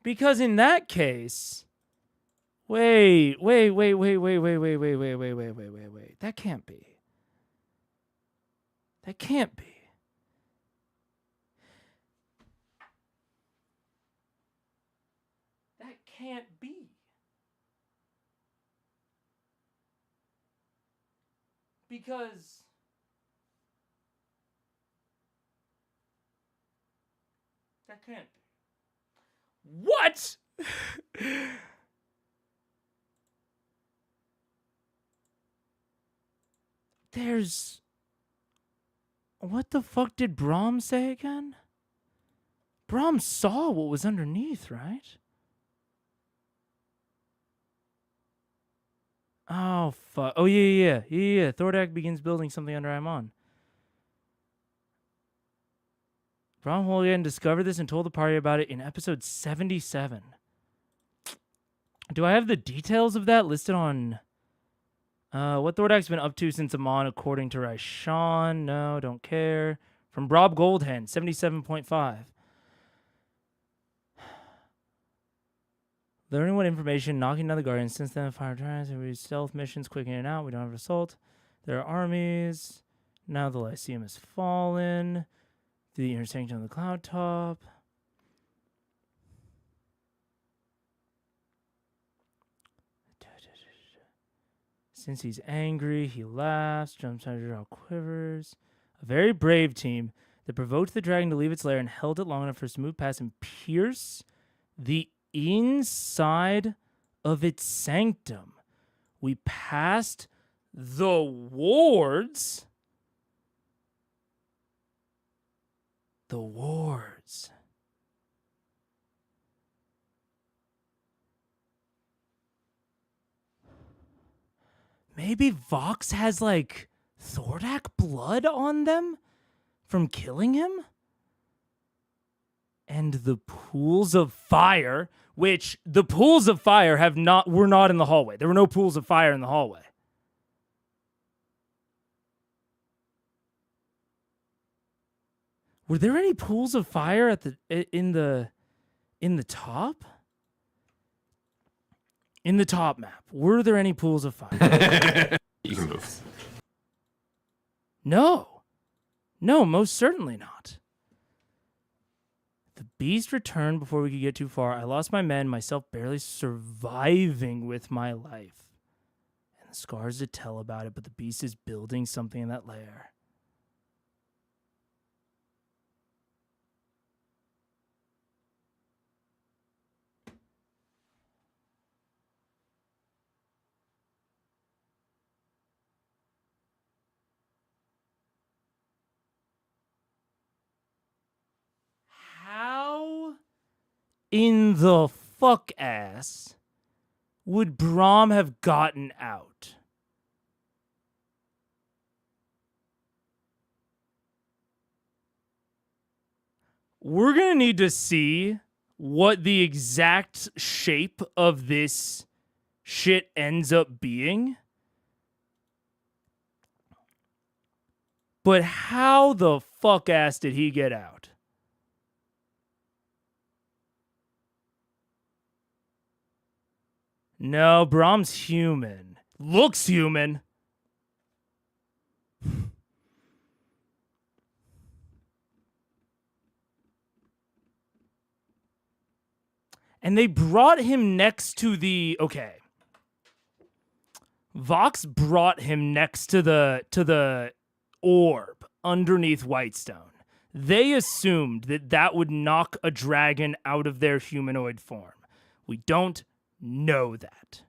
Because in that case, wait. That can't be. That can't be. That can't be. Because that can't be. What? There's What the fuck did Brahm say again? Brahm saw what was underneath, right? Oh, fuck. Oh, yeah. Thordak begins building something under Amon. Brahm Holian discovered this and told the party about it in episode 77. Do I have the details of that listed on what Thordak's been up to since Amon, according to Raishan? No, don't care. From Rob Goldhen, 77.5. Learning what information, knocking down the Guardians. Since then, fire tries, we stealth missions, quick in and out. We don't have assault. There are armies. Now the Lyceum has fallen. Through the intersection of the cloud top. Since he's angry, he laughs, jumps under our quivers. A very brave team that provoked the dragon to leave its lair and held it long enough for us to move past and pierce the inside of its sanctum. We passed the wards. The wards. Maybe Vox has, like, Thordak blood on them from killing him? And the pools of fire, which the pools of fire were not in the hallway. There were no pools of fire in the hallway. Were there any pools of fire in the top? In the top map, were there any pools of fire? You can move. No, most certainly not. The beast returned before we could get too far. I lost my men, myself barely surviving with my life. And the scars to tell about it, but the beast is building something in that lair. How in the fuck ass would Brahm have gotten out? We're going to need to see what the exact shape of this shit ends up being. But how the fuck ass did he get out? No, Brahm's human. Looks human. And they brought him next to the... Okay. Vox brought him next to the orb underneath Whitestone. They assumed that would knock a dragon out of their humanoid form. We don't know that.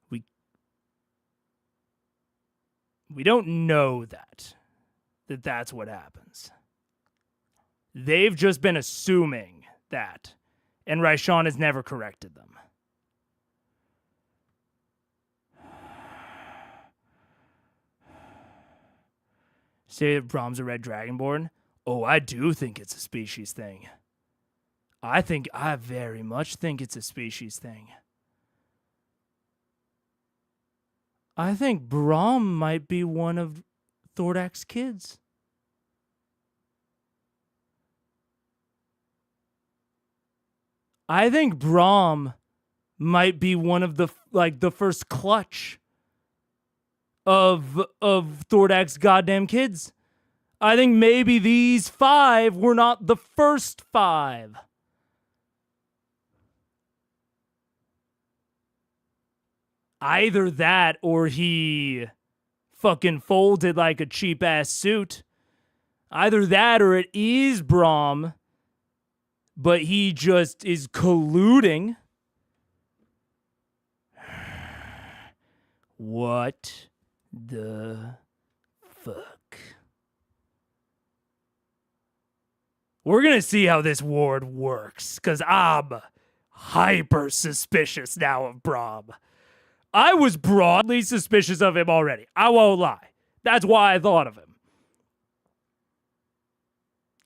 We don't know that's what happens. They've just been assuming that, and Raishan has never corrected them. Say that Brahm's a red dragonborn? Oh, I do think it's a species thing. I very much think it's a species thing. I think Brahm might be one of Thordak's kids. I think Brahm might be one of the first clutch of Thordak's goddamn kids. I think maybe these 5 were not the first 5. Either that or he fucking folded like a cheap-ass suit. Either that or it is Brahm, but he just is colluding. What the fuck? We're going to see how this ward works, because I'm hyper suspicious now of Braum. I was broadly suspicious of him already. I won't lie. That's why I thought of him.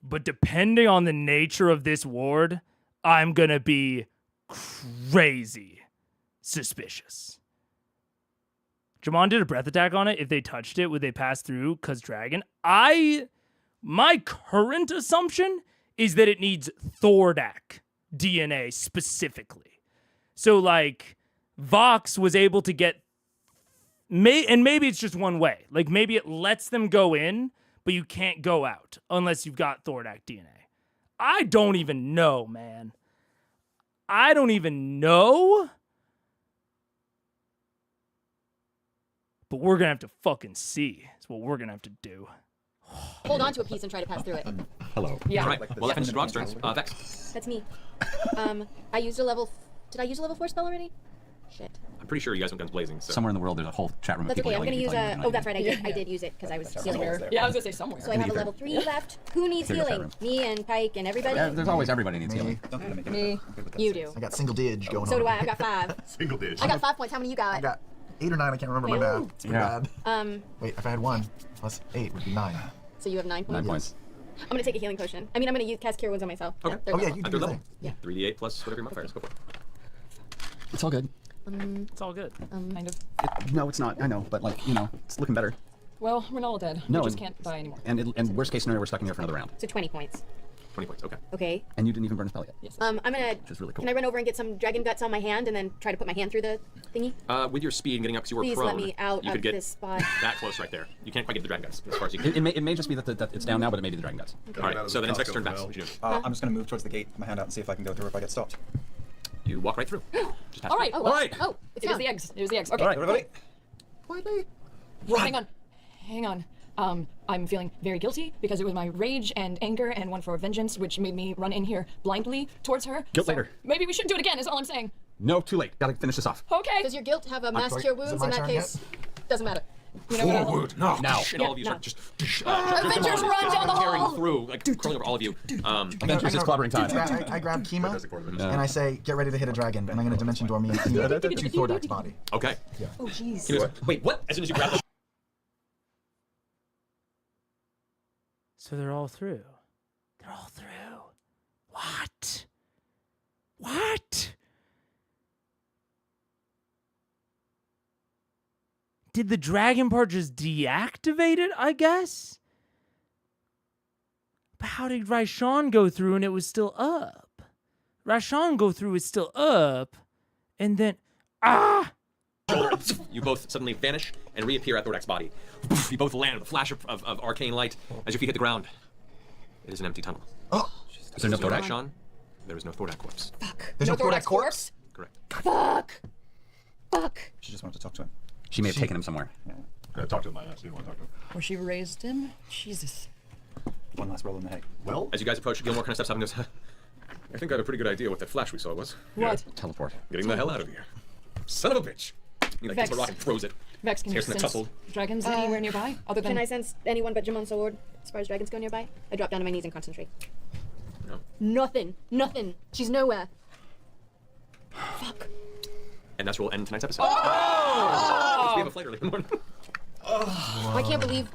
But depending on the nature of this ward, I'm going to be crazy suspicious. Jamon did a breath attack on it. If they touched it, would they pass through? Because dragon. My current assumption is that it needs Thordak DNA specifically. So, like, Vox was able to get... and maybe it's just one way. Like, maybe it lets them go in, but you can't go out unless you've got Thordak DNA. I don't even know, man. I don't even know. But we're going to have to fucking see. That's what we're going to have to do. Hold on to a piece and try to pass through it. Hello. Yeah. All right. Well, that finishes Grog's turn. Vex. That's me. I used a level... Did I use a level 4 spell already? Shit. I'm pretty sure you guys have guns blazing. So. Somewhere in the world, there's a whole chat room of That's people okay, I'm yelling gonna at use you. a... Oh, that's right, I did use it, because I was healing. Yeah, I was gonna say somewhere. So I have a level 3 left. Who needs Figure healing? out. Me and Pike and everybody? Yeah, there's always everybody needs Me. healing. Me. You do. I got single dig going So on. do I. I got 5. Single dish. I got 5 points. How many you I got? got 8 or 9. I can't remember my math. It's pretty Yeah. bad. Wait, if I had 1 plus 8 would be 9. So you have 9 points? 9 points. I'm gonna take a healing potion. I mean, I'm gonna cast Cure Wounds on myself. Okay. Third Oh yeah, level. you At do their your level. thing. Yeah. 3d8 plus whatever your modifier is. Go for it. It's all good. It's all good. Kind of. No, it's not. I know, but like, you know, it's looking better. Well, we're not all dead. No, we just and- can't die anymore. And worst case scenario, we're stuck in here for another round. So 20 points. 20 points. Okay. Okay. And you didn't even burn a spell yet. Yes. I'm gonna... Which is really cool. Can I run over and get some dragon guts on my hand and then try to put my hand through the thingy? With your speed and getting up because you were Please prone, let me out you of could get this spot. that close right there. You can't quite get the dragon guts as far as you can. It may just be that it's down now, but it may be the dragon guts. All right. So then it's Vex's turn. Vex. What you do? I'm just gonna move towards the gate, put my hand out, and see if I can go through if I get stopped. You walk right through. Just pass All through. right. Oh, All right. Oh, it's It was down. the eggs. It was the eggs. Okay. All right, everybody. Hang on. Hang on. I'm feeling very guilty because it was my rage and anger and one for vengeance, which made me run in here blindly towards her. Guilt So later. Maybe we shouldn't do it again, is all I'm saying. No, too late. Gotta finish this off. Okay. Does your guilt have a mass sorry, cure is it wounds? my In that turn case, doesn't matter. You know what? I'll- Forward, now. Now. And all of you no. start just Avengers run down the tearing hall. through, like crawling over all of you. Avengers, it's clobbering time. I grab Kima Fantastic Four. and I say, get ready to hit a dragon, and I'm gonna dimension door me and Kima to Thordak's body. Okay. Oh, jeez. He goes, wait, what? As soon as you grab the So they're all through. They're all through. What? What? Did the dragon part just deactivate it, I guess? But how did Raishan go through and it was still up? Raishan go through is still up, and then... Ah! shoulder, you both suddenly vanish and reappear at Thordak's body. You both land with a flash of arcane light as your feet hit the ground. It is an empty tunnel. Oh, Is there no Thordak, Thordak? Sean? There is no Thordak corpse. there's no Thordak corpse? Correct. Fuck. Fuck. She just wanted to talk to him. She may have taken him somewhere. Talk to him, I didn't want to talk to him. Or she raised him? Jesus. One last roll in the hay. Well, As you guys approach, Gilmore kind of steps up and goes, I think I have a pretty good idea what that flash we saw was. What? Teleport. Getting the hell out of here. Son of a bitch. He like, takes the Vex. rock and throws it. Vex, can you Tears from the sense tussle. dragons anywhere nearby? Other than... Can I sense anyone but Jamon Sword as far as dragons go nearby? I drop down to my knees and concentrate. No. Nothing. Nothing. She's nowhere. Fuck. And that's where we'll end tonight's episode. We have a flight early in the morning. I can't believe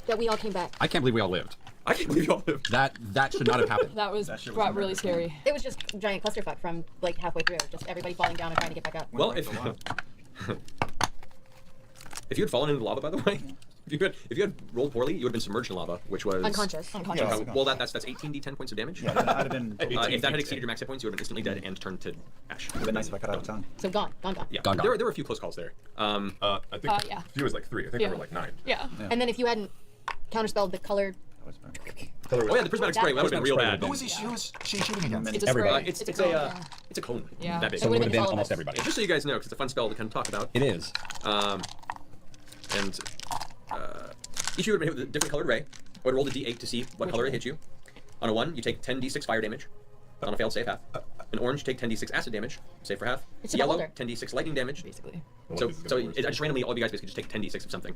that we all came back. I can't believe we all lived. I can't believe y'all lived. That should not have happened. That was shit was really scary. It was just a giant clusterfuck from like halfway through. Just everybody falling down and trying to get back up. Well, if you had fallen into the lava, by the way, if you had rolled poorly, you would have been submerged in lava, which was Unconscious. Unconscious. Yeah. Well, that's 18d10 points of damage. Yeah, that would have been. If that had exceeded your max hit points, you would have been instantly dead and turned to ash. It'd been nice if I cut out a tongue. So gone. Gone. Yeah, Gone. There were a few close calls there. I think yeah. he was like 3. I think Yeah. there were like 9. Yeah. And then if you hadn't counterspelled the color, Oh yeah, the prismatic spray. That would have been real bad. Who was she shooting against? It's a Everybody. spray. It's a cone. Yeah. That big. So It would've would have been all of almost us. everybody. Just so you guys know, because it's a fun spell to kind of talk about. It is. And each of you would have hit with a different colored ray. I would roll the d8 to see what color it hit you. On a 1, you take 10d6 fire damage. On a failed, save half. An orange, you take 10d6 acid damage. Save for half. It's a Yellow, beholder. 10d6 lightning damage. Basically. So I just randomly, all of you guys basically just take 10d6 of something.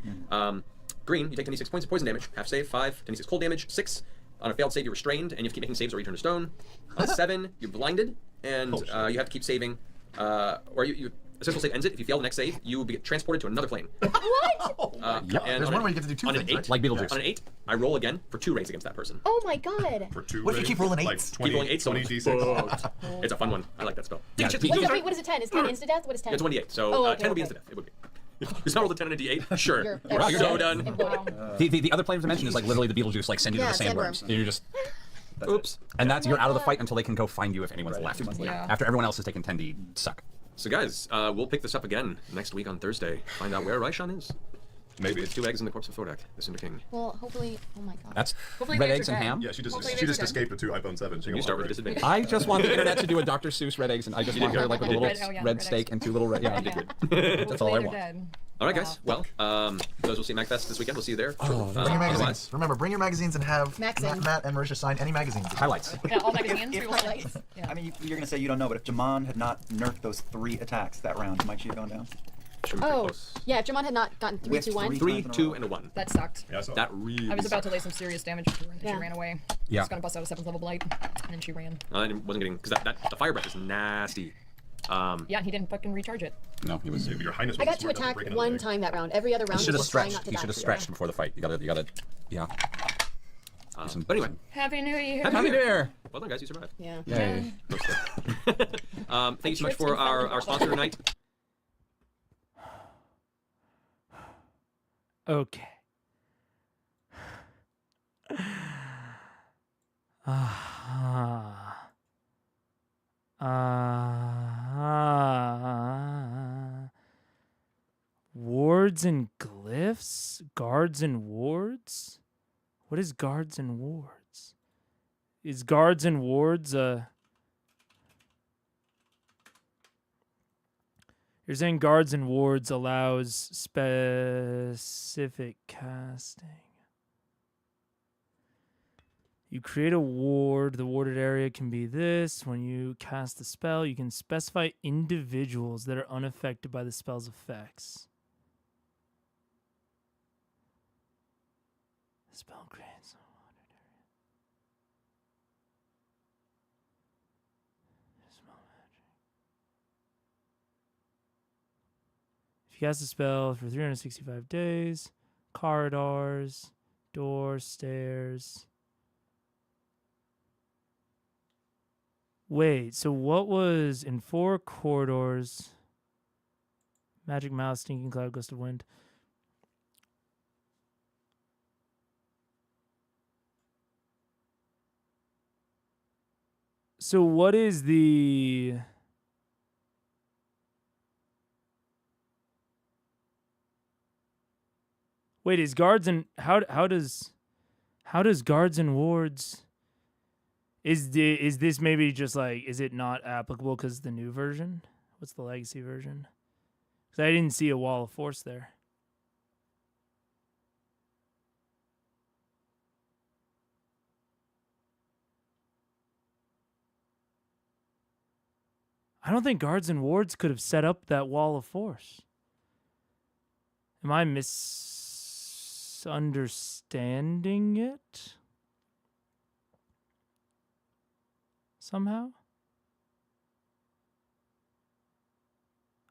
Green, you take 10d6 points of poison damage. Half save, 5. 10d6 cold damage, 6. On a failed save, you're restrained, and you have to keep making saves or you turn to stone. On 7, you're blinded, and you have to keep saving. Or a successful save ends it. If you fail the next save, you will be transported to another plane. What? There's one way you get to do 2 on things, an 8, right? Like Beetlejuice. On an 8, I roll again for 2 raids against that person. Oh my god. For 2 What if you keep rolling like 8s? 20, Keep rolling 8, so 20 d6. it's a fun one. I like that spell. Yeah, Take a Pete- chance. Wait, what is a 10? Is 10 insta-death? What is 10? It's 1d8, so Oh, okay, 10 would be okay. insta-death. It would be. It's not rolled a 10 and a d8. Sure. You're So dead. done. Wow. The other plane dimension is like literally the Beetlejuice, like send you to Yeah, the sandworms. sandworms. You're just, Oops. and that's you're out of the fight until they can go find you if anyone's left. Yeah. After everyone else has taken 10d suck. So guys, we'll pick this up again next week on Thursday. Find out where Raishan is. Maybe. It's 2 eggs in the corpse of Thordak, the Cinder King. Well, hopefully. Oh my god. That's Hopefully red the eggs and eggs are ham. Yeah, she Hopefully just they escaped the 2 iPhone 7. You start with a disadvantage. I just want the internet to do a Dr. Seuss red eggs, and I just want her like with a little Red red steak and 2 little red. Yeah, that's all I want. All right, guys. Well, those will see MacFest this weekend. We'll see you there. Bring your otherwise- magazines. Remember, bring your magazines and have Maxim. Matt and Marisha sign any magazines. Highlights. Yeah, all magazines. we will Highlights. send. Yeah. I mean, you're gonna say you don't know, but if Jamon had not nerfed those 3 attacks that round, might she have gone down? Should be pretty Oh, close. yeah, if Jamon had not gotten 3, With 2, 1. 3, 2, and a 1. That sucked. Yeah, I saw That really. I was about to lay some serious damage into her, and Yeah. she ran away. Yeah. Just gonna bust out a 7th level blight, and then she ran. I wasn't getting because the fire breath is nasty. Yeah, and he didn't fucking recharge it. No, he was. Your Highness I was got to smart enough attack break another one leg. time that round. Every other round, He should have was trying stretched. not to He die. should have stretched before the fight. You gotta. Yeah. But anyway, Happy New Year. Happy New Year. well done, guys. You survived. Yeah. Yay. Thank you so much for our sponsor tonight. Okay. Wards and glyphs? Guards and wards? What is guards and wards? Is guards and wards You're saying guards and wards allows specific casting. You create a ward. The warded area can be this. When you cast the spell, you can specify individuals that are unaffected by the spell's effects. The spell creates a warded area. Spell magic. If you cast a spell for 365 days, corridors, doors, stairs. Wait, so what was in 4 corridors? Magic Mouse, Stinking Cloud, Gust of Wind. So what is the... Wait, is guards and how does guards and wards... Is this maybe just like, is it not applicable because the new version? What's the legacy version? Because I didn't see a wall of force there. I don't think guards and wards could have set up that wall of force. Am I misunderstanding it? Somehow?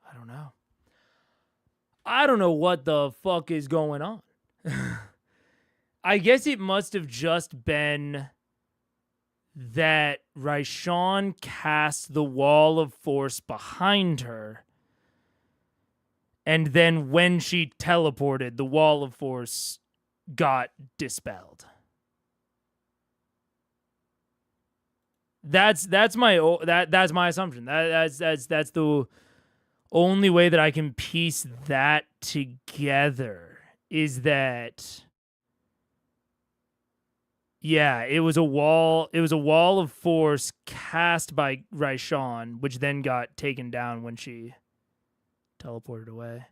I don't know. I don't know what the fuck is going on. I guess it must have just been that Raishan cast the wall of force behind her. And then when she teleported, the wall of force got dispelled. That's my assumption. That's the only way that I can piece that together is that yeah, it was a wall of force cast by Raishan, which then got taken down when she teleported away.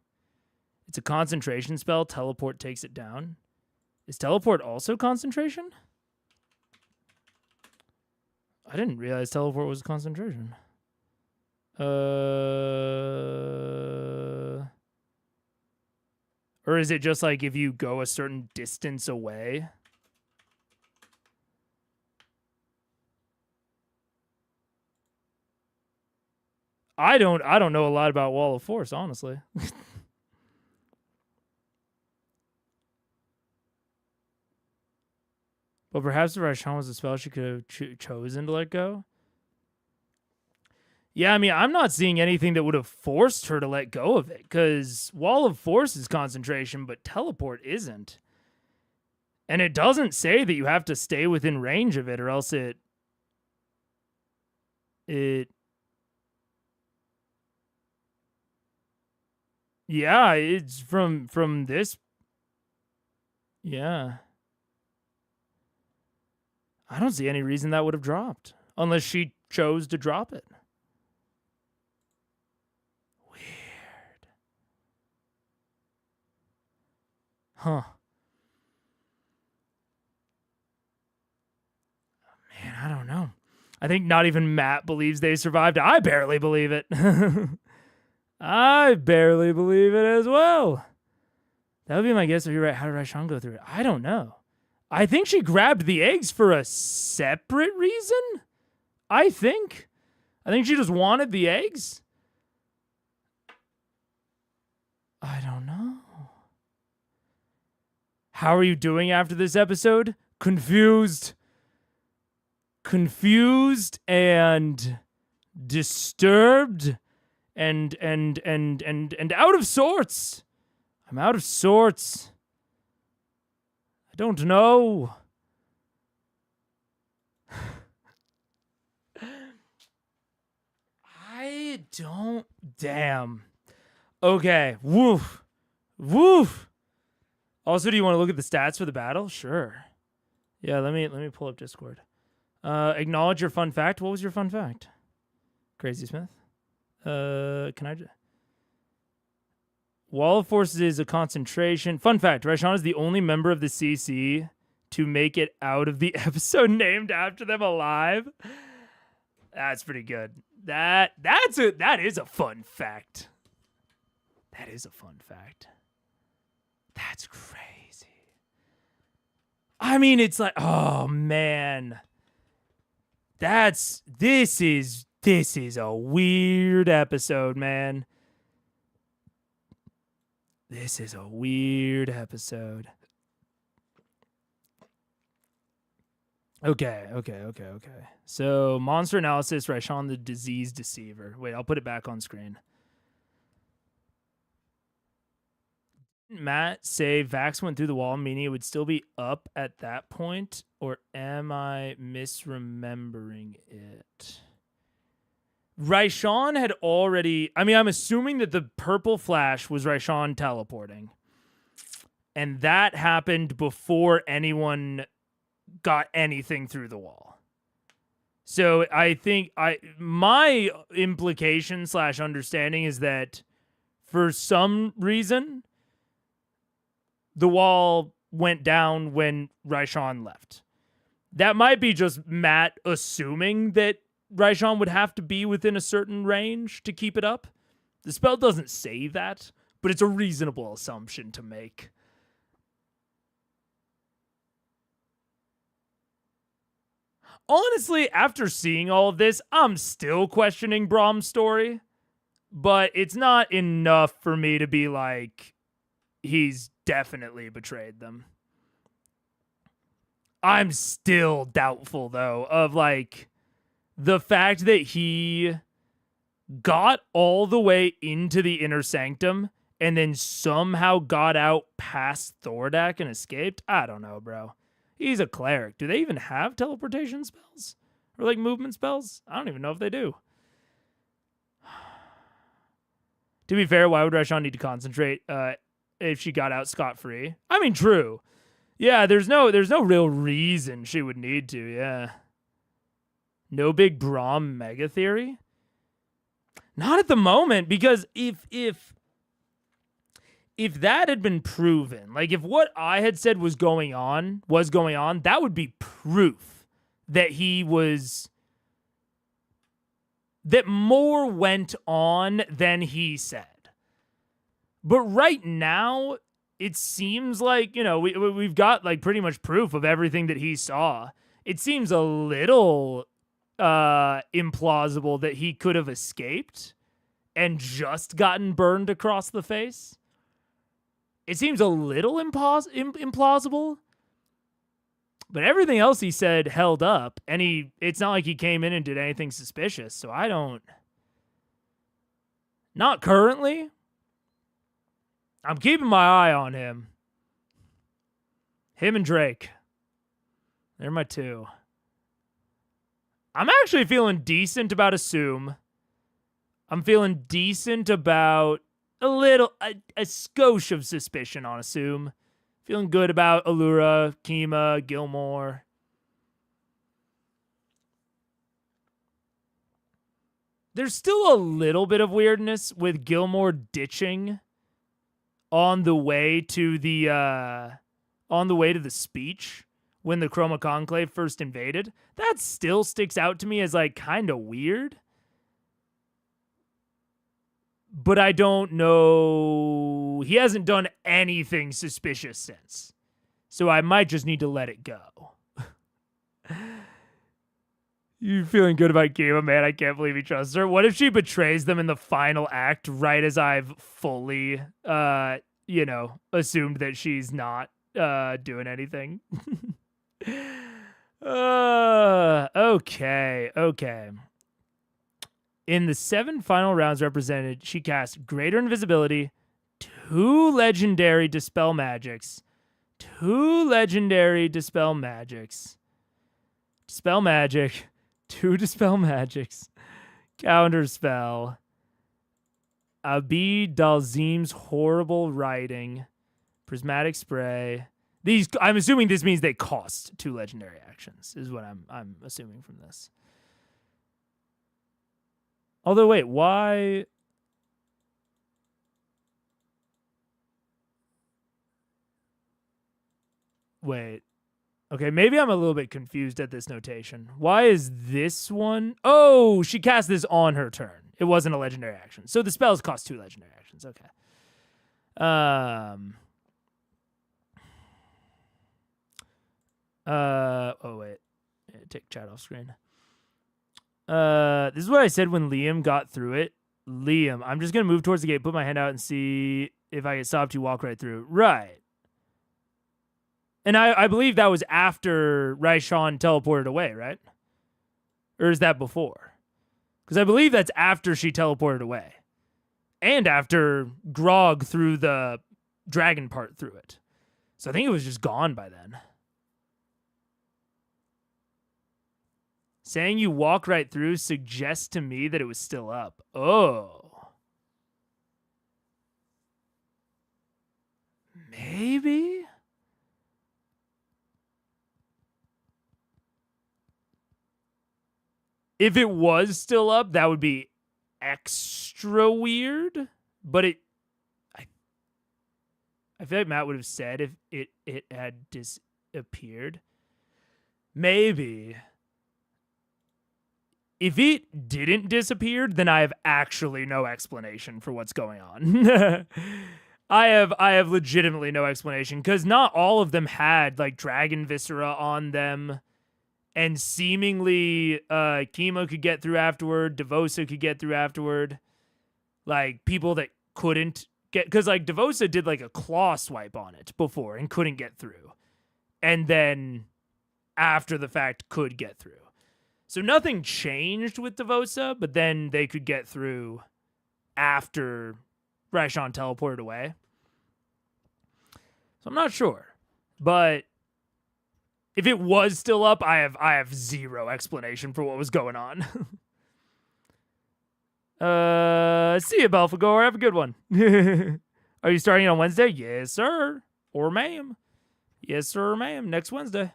It's a concentration spell. Teleport takes it down. Is teleport also concentration? I didn't realize teleport was concentration. Or is it just like if you go a certain distance away? I don't know a lot about Wall of Force, honestly. But perhaps if Raishan was a spell she could have chosen to let go. Yeah, I mean, I'm not seeing anything that would have forced her to let go of it, because Wall of Force is concentration, but teleport isn't. And it doesn't say that you have to stay within range of it, or else it... Yeah, it's from this... Yeah. I don't see any reason that would have dropped, unless she chose to drop it. Weird. Huh. Man, I don't know. I think not even Matt believes they survived. I barely believe it. I barely believe it as well. That would be my guess if you're right. How did Raishan go through it? I don't know. I think she grabbed the eggs for a separate reason. I think she just wanted the eggs. I don't know. How are you doing after this episode? Confused and disturbed and out of sorts. I'm out of sorts. I don't know. I don't. Damn. Okay. Woof. Woof. Also, do you want to look at the stats for the battle? Sure. Yeah, let me pull up Discord. Acknowledge your fun fact. What was your fun fact? Crazy Smith. Can I just... Wall of Forces is a concentration. Fun fact, Raishan is the only member of the CC to make it out of the episode named after them alive. That's pretty good. That is a fun fact. That is a fun fact. That's crazy. I mean, it's like, oh man. This is a weird episode, man. This is a weird episode. Okay. So, monster analysis, Raishan the disease deceiver. Wait, I'll put it back on screen. Didn't Matt say Vax went through the wall, meaning it would still be up at that point? Or am I misremembering it? Raishan had already... I mean, I'm assuming that the purple flash was Raishan teleporting. And that happened before anyone got anything through the wall. So I think my implication / understanding is that for some reason, the wall went down when Raishan left. That might be just Matt assuming that Raishan would have to be within a certain range to keep it up. The spell doesn't say that, but it's a reasonable assumption to make. Honestly, after seeing all of this, I'm still questioning Brahm's story, but it's not enough for me to be like, he's definitely betrayed them. I'm still doubtful, though, of like the fact that he got all the way into the inner sanctum and then somehow got out past Thordak and escaped. I don't know, bro. He's a cleric. Do they even have teleportation spells? Or like movement spells? I don't even know if they do. To be fair, why would Raishan need to concentrate if she got out scot-free? I mean, true. Yeah, there's no real reason she would need to, yeah. No big Brahm mega theory? Not at the moment, because if that had been proven, like if what I had said was going on, that would be proof that that more went on than he said. But right now, it seems like, you know, we've got like pretty much proof of everything that he saw. It seems a little implausible that he could have escaped and just gotten burned across the face. It seems a little implausible. But everything else he said held up, and it's not like he came in and did anything suspicious, so I don't... Not currently. I'm keeping my eye on him. Him and Drake. They're my two. I'm actually feeling decent about Assume. I'm feeling decent about a skosh of suspicion on Assume. Feeling good about Allura, Kima, Gilmore. There's still a little bit of weirdness with Gilmore ditching on the way to the speech when the Chroma Conclave first invaded. That still sticks out to me as like kind of weird. But I don't know. He hasn't done anything suspicious since. So I might just need to let it go. You feeling good about Kima, man? I can't believe he trusts her. What if she betrays them in the final act right as I've fully, assumed that she's not doing anything? Okay. In the 7 final rounds represented, she cast Greater Invisibility, 2 Legendary Dispel Magics, 2 Legendary Dispel Magics, Dispel Magic, 2 Dispel Magics, Counter Spell, Abi Dalzim's Horrible Writing, Prismatic Spray. These, I'm assuming this means they cost 2 legendary actions, is what I'm assuming from this. Although, wait, why? Wait. Okay, maybe I'm a little bit confused at this notation. Why is this one? Oh, she cast this on her turn. It wasn't a legendary action. So the spells cost 2 legendary actions. Okay. Oh, wait. Take chat off screen. This is what I said when Liam got through it. Liam, I'm just going to move towards the gate, put my hand out, and see if I get stopped. You walk right through. Right. And I believe that was after Raishan teleported away, right? Or is that before? Because I believe that's after she teleported away. And after Grog threw the dragon part through it. So I think it was just gone by then. Saying you walk right through suggests to me that it was still up. Oh. Maybe? If it was still up, that would be extra weird. But I feel like Matt would have said if it had disappeared. Maybe. If it didn't disappear, then I have actually no explanation for what's going on. I have legitimately no explanation, because not all of them had like Dragon Viscera on them, and seemingly Chemo could get through afterward, Devosa could get through afterward. Like people that couldn't get, because like Devosa did like a claw swipe on it before and couldn't get through, and then after the fact could get through. So nothing changed with Devosa, but then they could get through after Raishan teleported away. So I'm not sure. But if it was still up, I have zero explanation for what was going on. See you, Belphegor. Have a good one. Are you starting on Wednesday? Yes, sir. Or ma'am. Yes, sir, ma'am. Next Wednesday.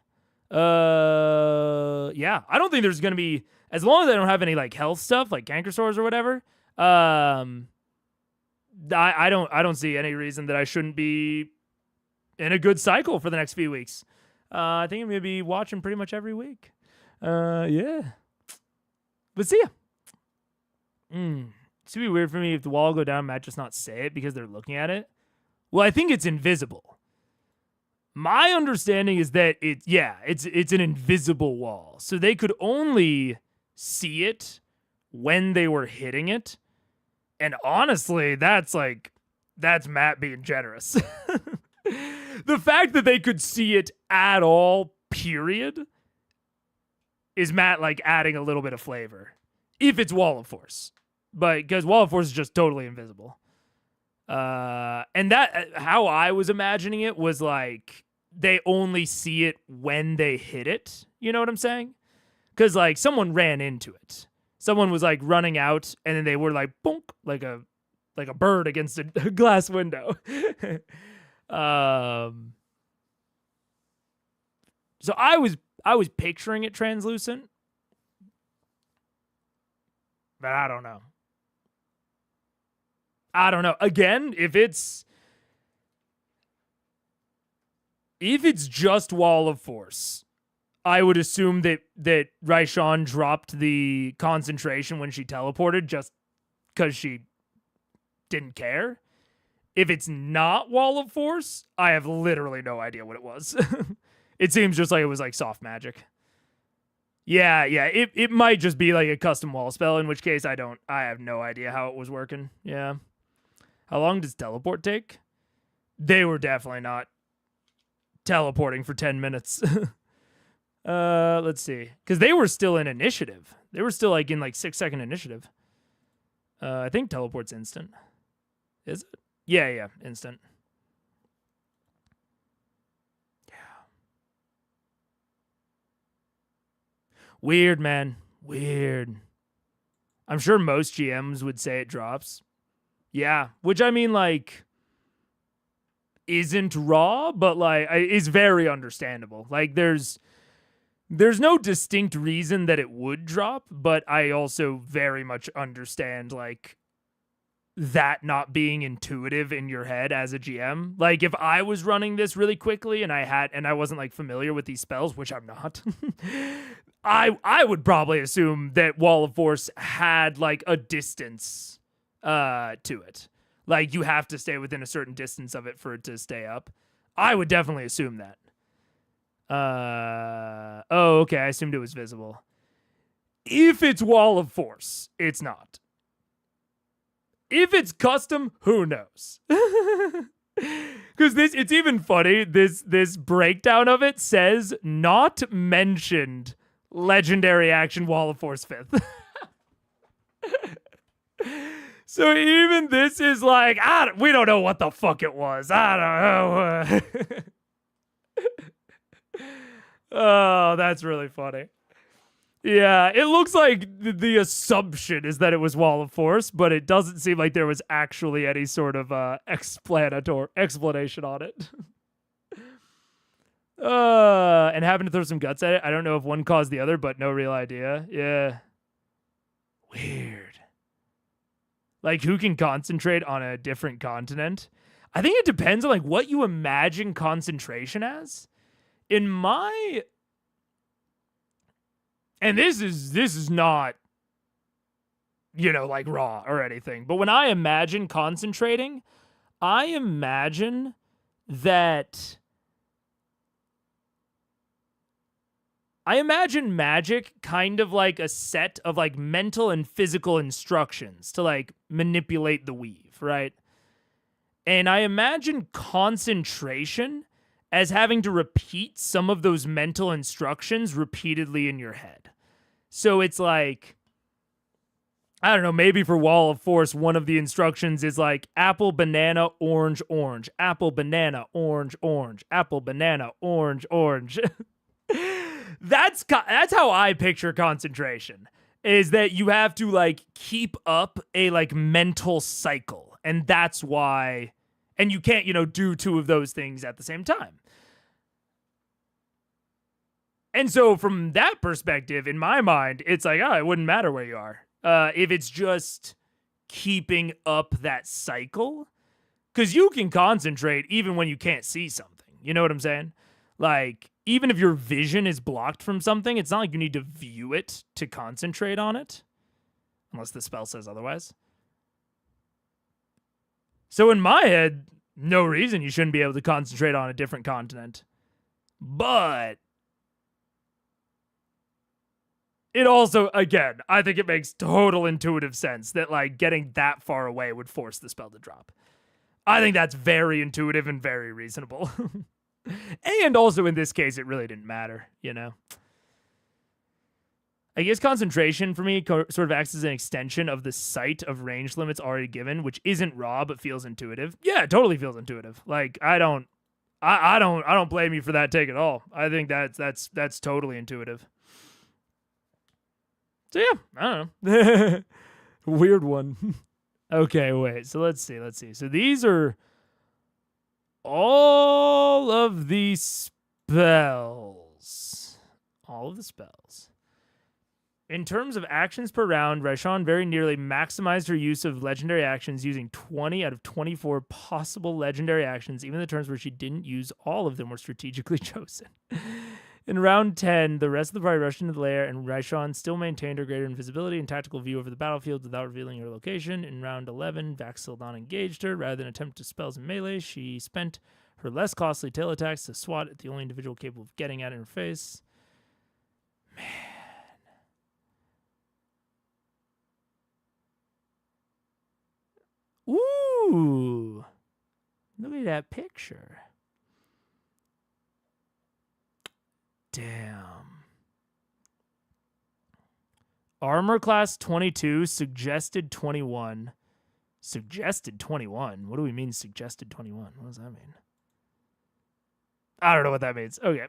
Yeah, I don't think there's gonna be, as long as I don't have any like health stuff like canker sores or whatever. I don't see any reason that I shouldn't be in a good cycle for the next few weeks. I think I'm gonna be watching pretty much every week. Yeah. But see ya. It's gonna be weird for me if the wall go down, Matt just not say it because they're looking at it. Well, I think it's invisible. My understanding is that it's an invisible wall. So they could only see it when they were hitting it. And honestly, that's Matt being generous. The fact that they could see it at all, period, is Matt like adding a little bit of flavor. If it's Wall of Force. But because Wall of Force is just totally invisible. And that, how I was imagining it was like, they only see it when they hit it. You know what I'm saying? Because like someone ran into it. Someone was like running out and then they were like, bonk, like a bird against a glass window. So I was picturing it translucent, but I don't know. Again, if it's just Wall of Force, I would assume that Raishan dropped the concentration when she teleported just because she didn't care. If it's not Wall of Force, I have literally no idea what it was. It seems just like it was like soft magic. Yeah, it might just be like a custom wall spell, in which case I have no idea how it was working. Yeah. How long does teleport take? They were definitely not teleporting for 10 minutes. Let's see. Because they were still in initiative. They were still like in like 6-second initiative. I think teleport's instant. Is it? Yeah, instant. Yeah. Weird, man. Weird. I'm sure most GMs would say it drops. Yeah, which I mean, like, isn't raw, but like is very understandable. Like, there's no distinct reason that it would drop, but I also very much understand like that not being intuitive in your head as a GM. Like, if I was running this really quickly and I wasn't like familiar with these spells, which I'm not, I would probably assume that Wall of Force had like a distance to it. Like, you have to stay within a certain distance of it for it to stay up. I would definitely assume that. Oh, okay, I assumed it was visible. If it's Wall of Force, it's not. If it's custom, who knows? Because it's even funny, this breakdown of it says, not mentioned legendary action Wall of Force 5th. So even this is like, we don't know what the fuck it was. I don't know. Oh, that's really funny. Yeah, it looks like the assumption is that it was Wall of Force, but it doesn't seem like there was actually any sort of explanation on it. And having to throw some guts at it. I don't know if one caused the other, but no real idea. Yeah. Weird. Like, who can concentrate on a different continent? I think it depends on like what you imagine concentration as. In my, and this is not, like raw or anything, but when I imagine concentrating, I imagine that magic kind of like a set of like mental and physical instructions to like manipulate the weave, right? And I imagine concentration as having to repeat some of those mental instructions repeatedly in your head. So it's like, I don't know, maybe for Wall of Force, one of the instructions is like apple, banana, orange, orange, apple, banana, orange, orange, apple, banana, orange, orange. That's how I picture concentration, is that you have to like keep up a like mental cycle. And that's why, and you can't, do two of those things at the same time. And so from that perspective, in my mind, it's like, it wouldn't matter where you are. If it's just keeping up that cycle, because you can concentrate even when you can't see something. You know what I'm saying? Like, even if your vision is blocked from something, it's not like you need to view it to concentrate on it. Unless the spell says otherwise. So in my head, no reason you shouldn't be able to concentrate on a different continent. But it also, again, I think it makes total intuitive sense that, like, getting that far away would force the spell to drop. I think that's very intuitive and very reasonable. And also, in this case, it really didn't matter, you know? I guess concentration for me sort of acts as an extension of the sight of range limits already given, which isn't raw but feels intuitive. Yeah, it totally feels intuitive. Like, I don't blame you for that take at all. I think that's totally intuitive. So yeah, I don't know. Weird one. Okay, wait. So let's see. So these are all of the spells. All of the spells. In terms of actions per round, Raishan very nearly maximized her use of legendary actions, using 20 out of 24 possible legendary actions. Even the turns where she didn't use all of them were strategically chosen. In round 10, the rest of the party rushed into the lair, and Raishan still maintained her greater invisibility and tactical view over the battlefield without revealing her location. In round 11, Vax Sildon engaged her. Rather than attempt to spells in melee, she spent her less costly tail attacks to swat at the only individual capable of getting at her face. Man. Ooh, look at that picture. Damn. Armor class 22, suggested 21. Suggested 21? What do we mean suggested 21? What does that mean? I don't know what that means. Okay.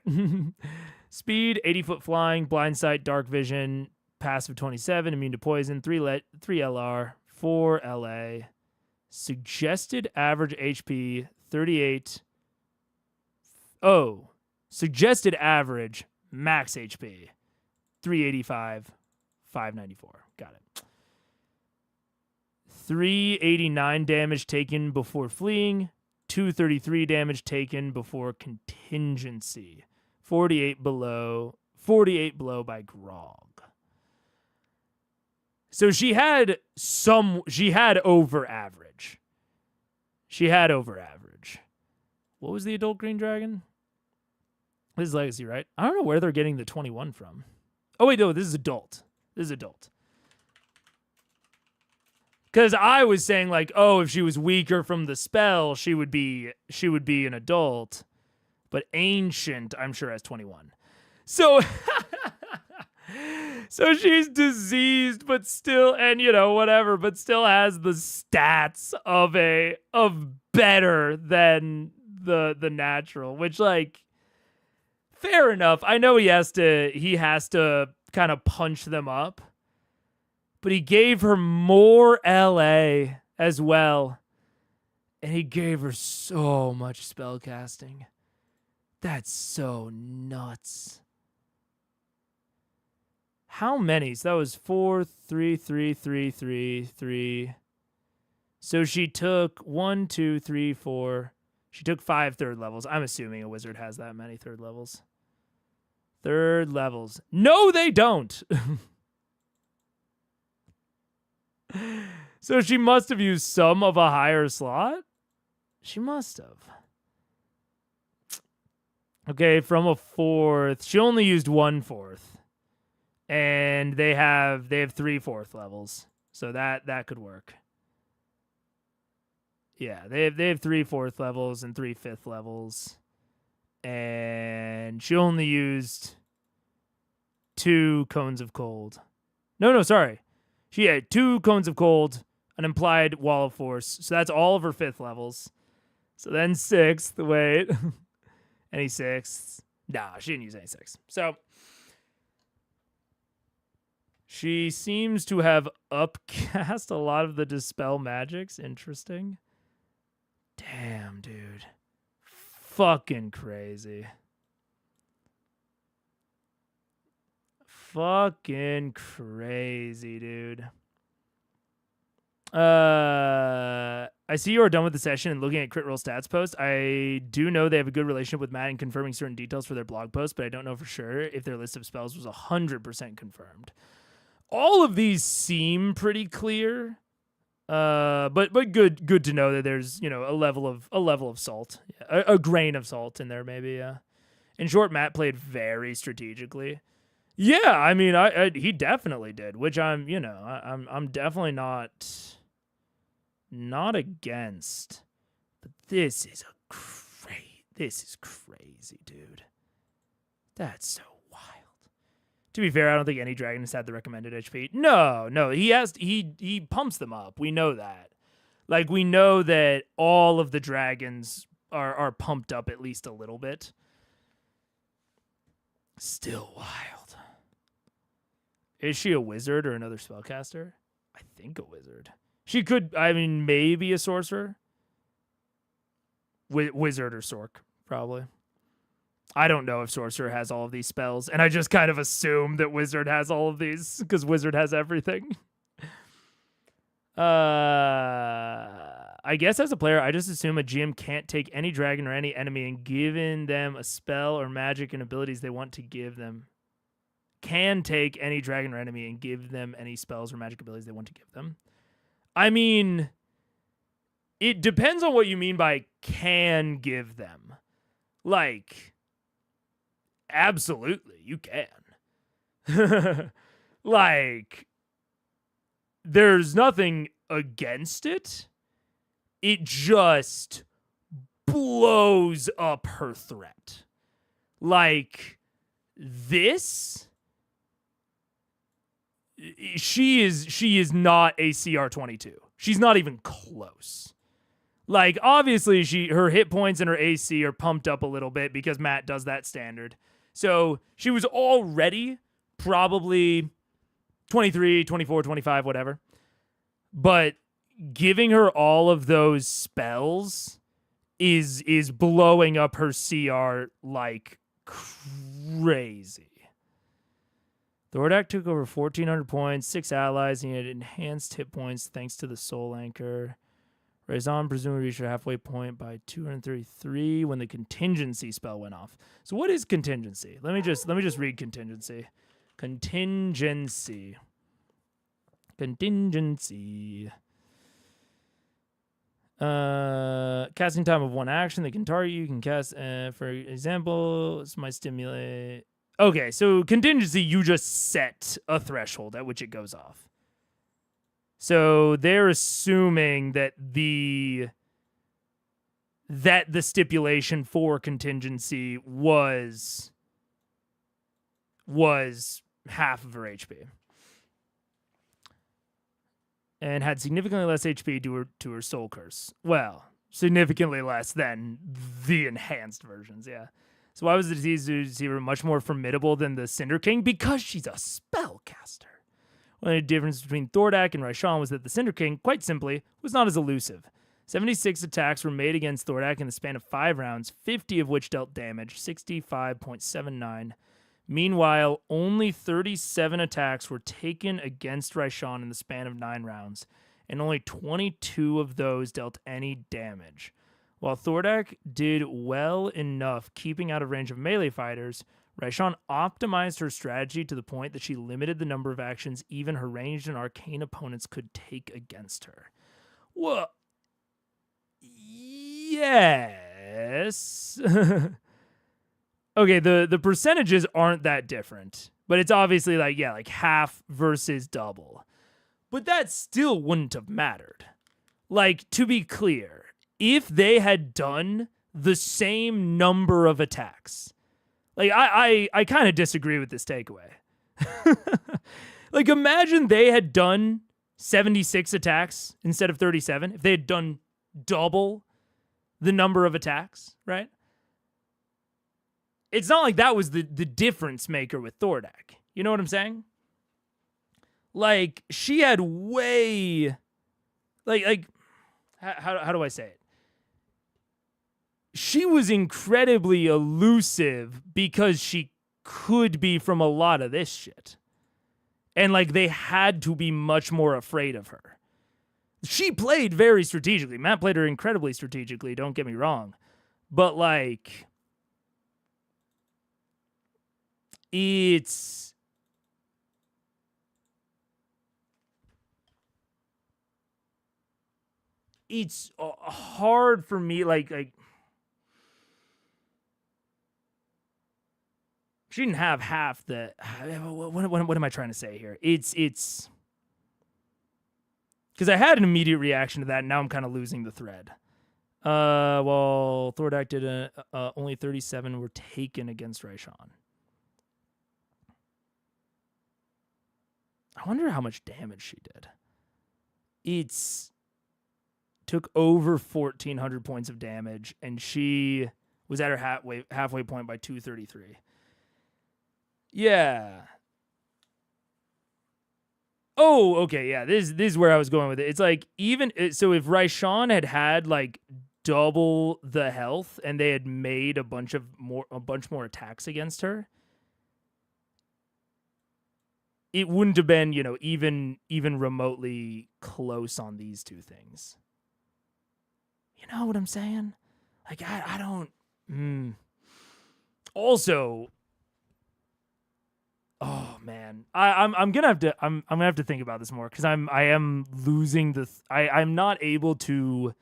Speed, 80-foot flying, blind sight, dark vision, passive 27, immune to poison, 3 LR, 4 LA. Suggested average HP, 38. Oh, suggested average max HP, 385, 594. Got it. 389 damage taken before fleeing, 233 damage taken before contingency, 48 below by grog. So she had over average. She had over average. What was the adult green dragon? This is legacy, right? I don't know where they're getting the 21 from. Oh wait, no, this is adult. This is adult. Because I was saying like, oh, if she was weaker from the spell, she would be an adult. But ancient, I'm sure, has 21. So so she's diseased, but still, and you know, whatever, but still has the stats of better than the natural, which, like, fair enough. I know he has to kind of punch them up, but he gave her more LA as well, and he gave her so much spell casting. That's so nuts. How many? So that was 4, 3, 3, 3, 3, 3. So she took 1, 2, 3, 4. She took 5 third levels. I'm assuming a wizard has that many third levels. Third levels. No, they don't. So she must have used some of a higher slot? She must have. Okay, from a 4th. She only used 1/4. And they have 3 4th levels. So that could work. Yeah, they have 3 4th levels and 3 5th levels. And she only used 2 cones of cold. No, sorry. She had 2 cones of cold, an implied wall of force. So that's all of her 5th levels. So then 6th, wait. Any 6th? Nah, she didn't use any 6th. So she seems to have upcast a lot of the dispel magics. Interesting. Damn, dude. Fucking crazy. Fucking crazy, dude. I see you are done with the session and looking at Crit Roll stats post. I do know they have a good relationship with Matt in confirming certain details for their blog post, but I don't know for sure if their list of spells was 100% confirmed. All of these seem pretty clear, but good to know that there's, you know, a level of salt, a grain of salt in there maybe. In short, Matt played very strategically. Yeah, I mean, he definitely did, which I'm definitely not against. But this is crazy, dude. That's so wild. To be fair, I don't think any dragon has had the recommended HP. No, he pumps them up. We know that. Like, we know that all of the dragons are pumped up at least a little bit. Still wild. Is she a wizard or another spellcaster? I think a wizard. She could, I mean, maybe a sorcerer. Wizard or sorc, probably. I don't know if sorcerer has all of these spells, and I just kind of assume that wizard has all of these, because wizard has everything. I guess as a player, I just assume a GM can't take any dragon or any enemy and giving them a spell or magic and abilities they want to give them. Can take any dragon or enemy and give them any spells or magic abilities they want to give them. I mean, it depends on what you mean by can give them. Like, absolutely, you can. Like, there's nothing against it. It just blows up her threat. Like, this, she is not a CR22. She's not even close. Like, obviously, her hit points and her AC are pumped up a little bit because Matt does that standard. So she was already probably 23, 24, 25, whatever. But giving her all of those spells is blowing up her CR like crazy. Thordak took over 1,400 points, 6 allies, and he had enhanced hit points thanks to the Soul Anchor. Raishan presumably reached her halfway point by 233 when the contingency spell went off. So what is contingency? Let me just read contingency. Contingency. Casting time of 1 action. They can target you. You can cast, for example, this might stimulate. Okay, so contingency, you just set a threshold at which it goes off. So they're assuming that the stipulation for contingency was half of her HP. And had significantly less HP to her soul curse. Well, significantly less than the enhanced versions, yeah. So why was the disease receiver much more formidable than the Cinder King? Because she's a spellcaster. One of the difference between Thordak and Raishan was that the Cinder King, quite simply, was not as elusive. 76 attacks were made against Thordak in the span of 5 rounds, 50 of which dealt damage, 65.79. Meanwhile, only 37 attacks were taken against Raishan in the span of 9 rounds, and only 22 of those dealt any damage. While Thordak did well enough keeping out of range of melee fighters, Raishan optimized her strategy to the point that she limited the number of actions even her ranged and arcane opponents could take against her. Well, yes. Okay, the percentages aren't that different, but it's obviously like half versus double. But that still wouldn't have mattered. Like, to be clear, if they had done the same number of attacks, like, I kind of disagree with this takeaway. Like, imagine they had done 76 attacks instead of 37. If they had done double the number of attacks, right? It's not like that was the difference maker with Thordak. You know what I'm saying? Like, she had way... Like how do I say it? She was incredibly elusive because she could be from a lot of this shit. And, like, they had to be much more afraid of her. She played very strategically. Matt played her incredibly strategically, don't get me wrong. But, like, it's hard for me, like She didn't have half the. What am I trying to say here? It's because I had an immediate reaction to that, and now I'm kind of losing the thread. Well, Thordak did only 37 were taken against Raishan. I wonder how much damage she did. It's took over 1,400 points of damage, and she was at her halfway point by 233. Yeah. Oh, okay, yeah. This is where I was going with it. It's like so if Raishan had like double the health and they had made a bunch more attacks against her, it wouldn't have been, even remotely close on these two things. You know what I'm saying? Like I don't. Also, oh man, I'm gonna have to think about this more because I am losing I'm not able to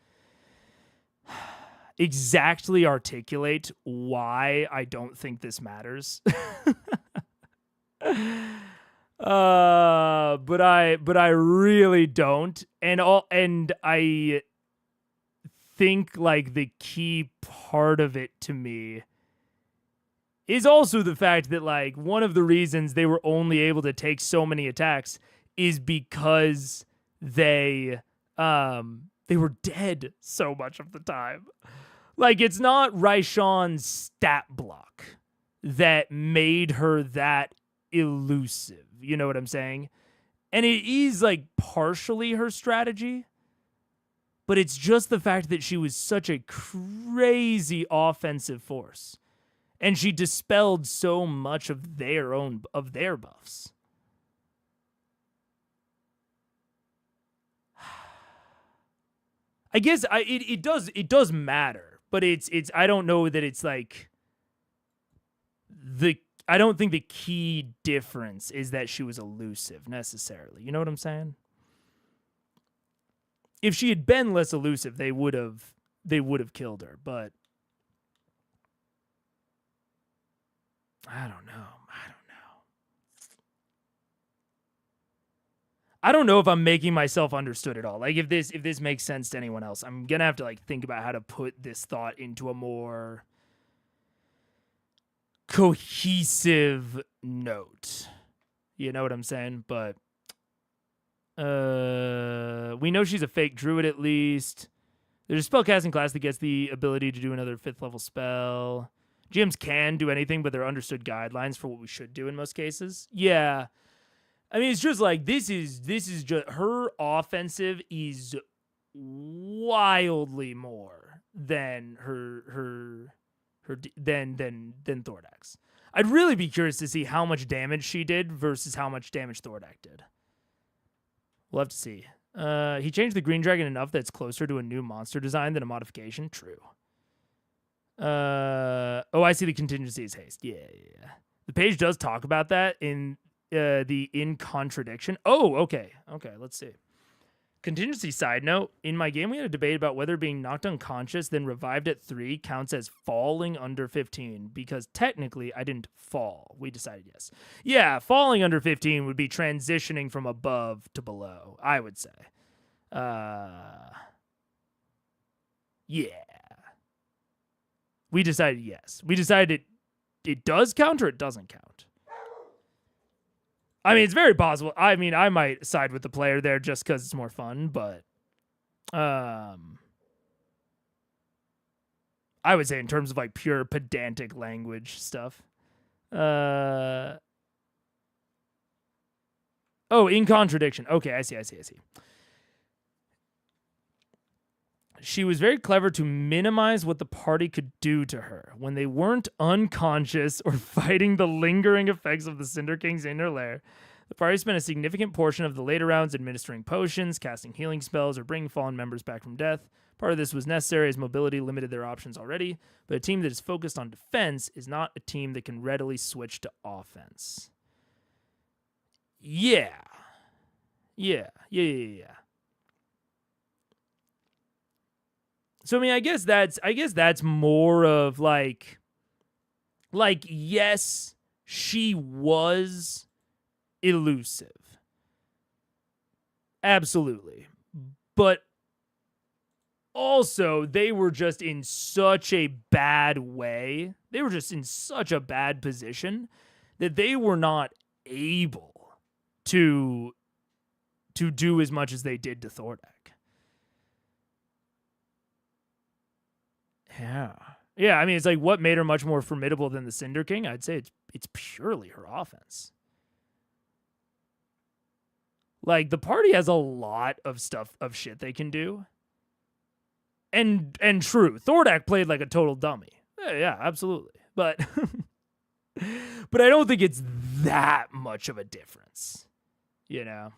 exactly articulate why I don't think this matters. But I really don't, and I think like the key part of it to me is also the fact that like one of the reasons they were only able to take so many attacks is because they were dead so much of the time. Like it's not Raishan's stat block that made her that elusive. You know what I'm saying? And it is like partially her strategy, but it's just the fact that she was such a crazy offensive force. And she dispelled so much of their buffs. I guess it does matter, but it's I don't know that it's like I don't think the key difference is that she was elusive necessarily. You know what I'm saying? If she had been less elusive, they would have killed her, but I don't know. I don't know if I'm making myself understood at all. Like if this makes sense to anyone else, I'm gonna have to like think about how to put this thought into a more cohesive note. You know what I'm saying? But we know she's a fake druid at least. There's a spellcasting class that gets the ability to do another 5th level spell. GMs can do anything, but there are understood guidelines for what we should do in most cases. Yeah. I mean, it's just like this is just her offensive is wildly more than her than Thordak's. I'd really be curious to see how much damage she did versus how much damage Thordak did. We'll have to see. He changed the green dragon enough that it's closer to a new monster design than a modification. True. I see the contingency is haste. Yeah. The page does talk about that in in contradiction. Oh, okay. Let's see. Contingency side note, in my game we had a debate about whether being knocked unconscious then revived at 3 counts as falling under 15 because technically I didn't fall. We decided yes. Yeah, falling under 15 would be transitioning from above to below, I would say. Yeah. We decided yes. We decided it does count or it doesn't count. I mean, it's very possible. I mean, I might side with the player there just because it's more fun, but I would say in terms of like pure pedantic language stuff. In contradiction. Okay, I see. She was very clever to minimize what the party could do to her when they weren't unconscious or fighting the lingering effects of the Cinder King's inner lair. The party spent a significant portion of the later rounds administering potions, casting healing spells, or bringing fallen members back from death. Part of this was necessary as mobility limited their options already, but a team that is focused on defense is not a team that can readily switch to offense. Yeah. So I mean, I guess that's more of like yes, she was elusive. Absolutely. But also, they were just in such a bad way. They were just in such a bad position that they were not able to do as much as they did to Thordak. Yeah. Yeah, I mean, it's like what made her much more formidable than the Cinder King? I'd say it's purely her offense. Like, the party has a lot of shit they can do. And true, Thordak played like a total dummy. Yeah, absolutely. But but I don't think it's that much of a difference. You know?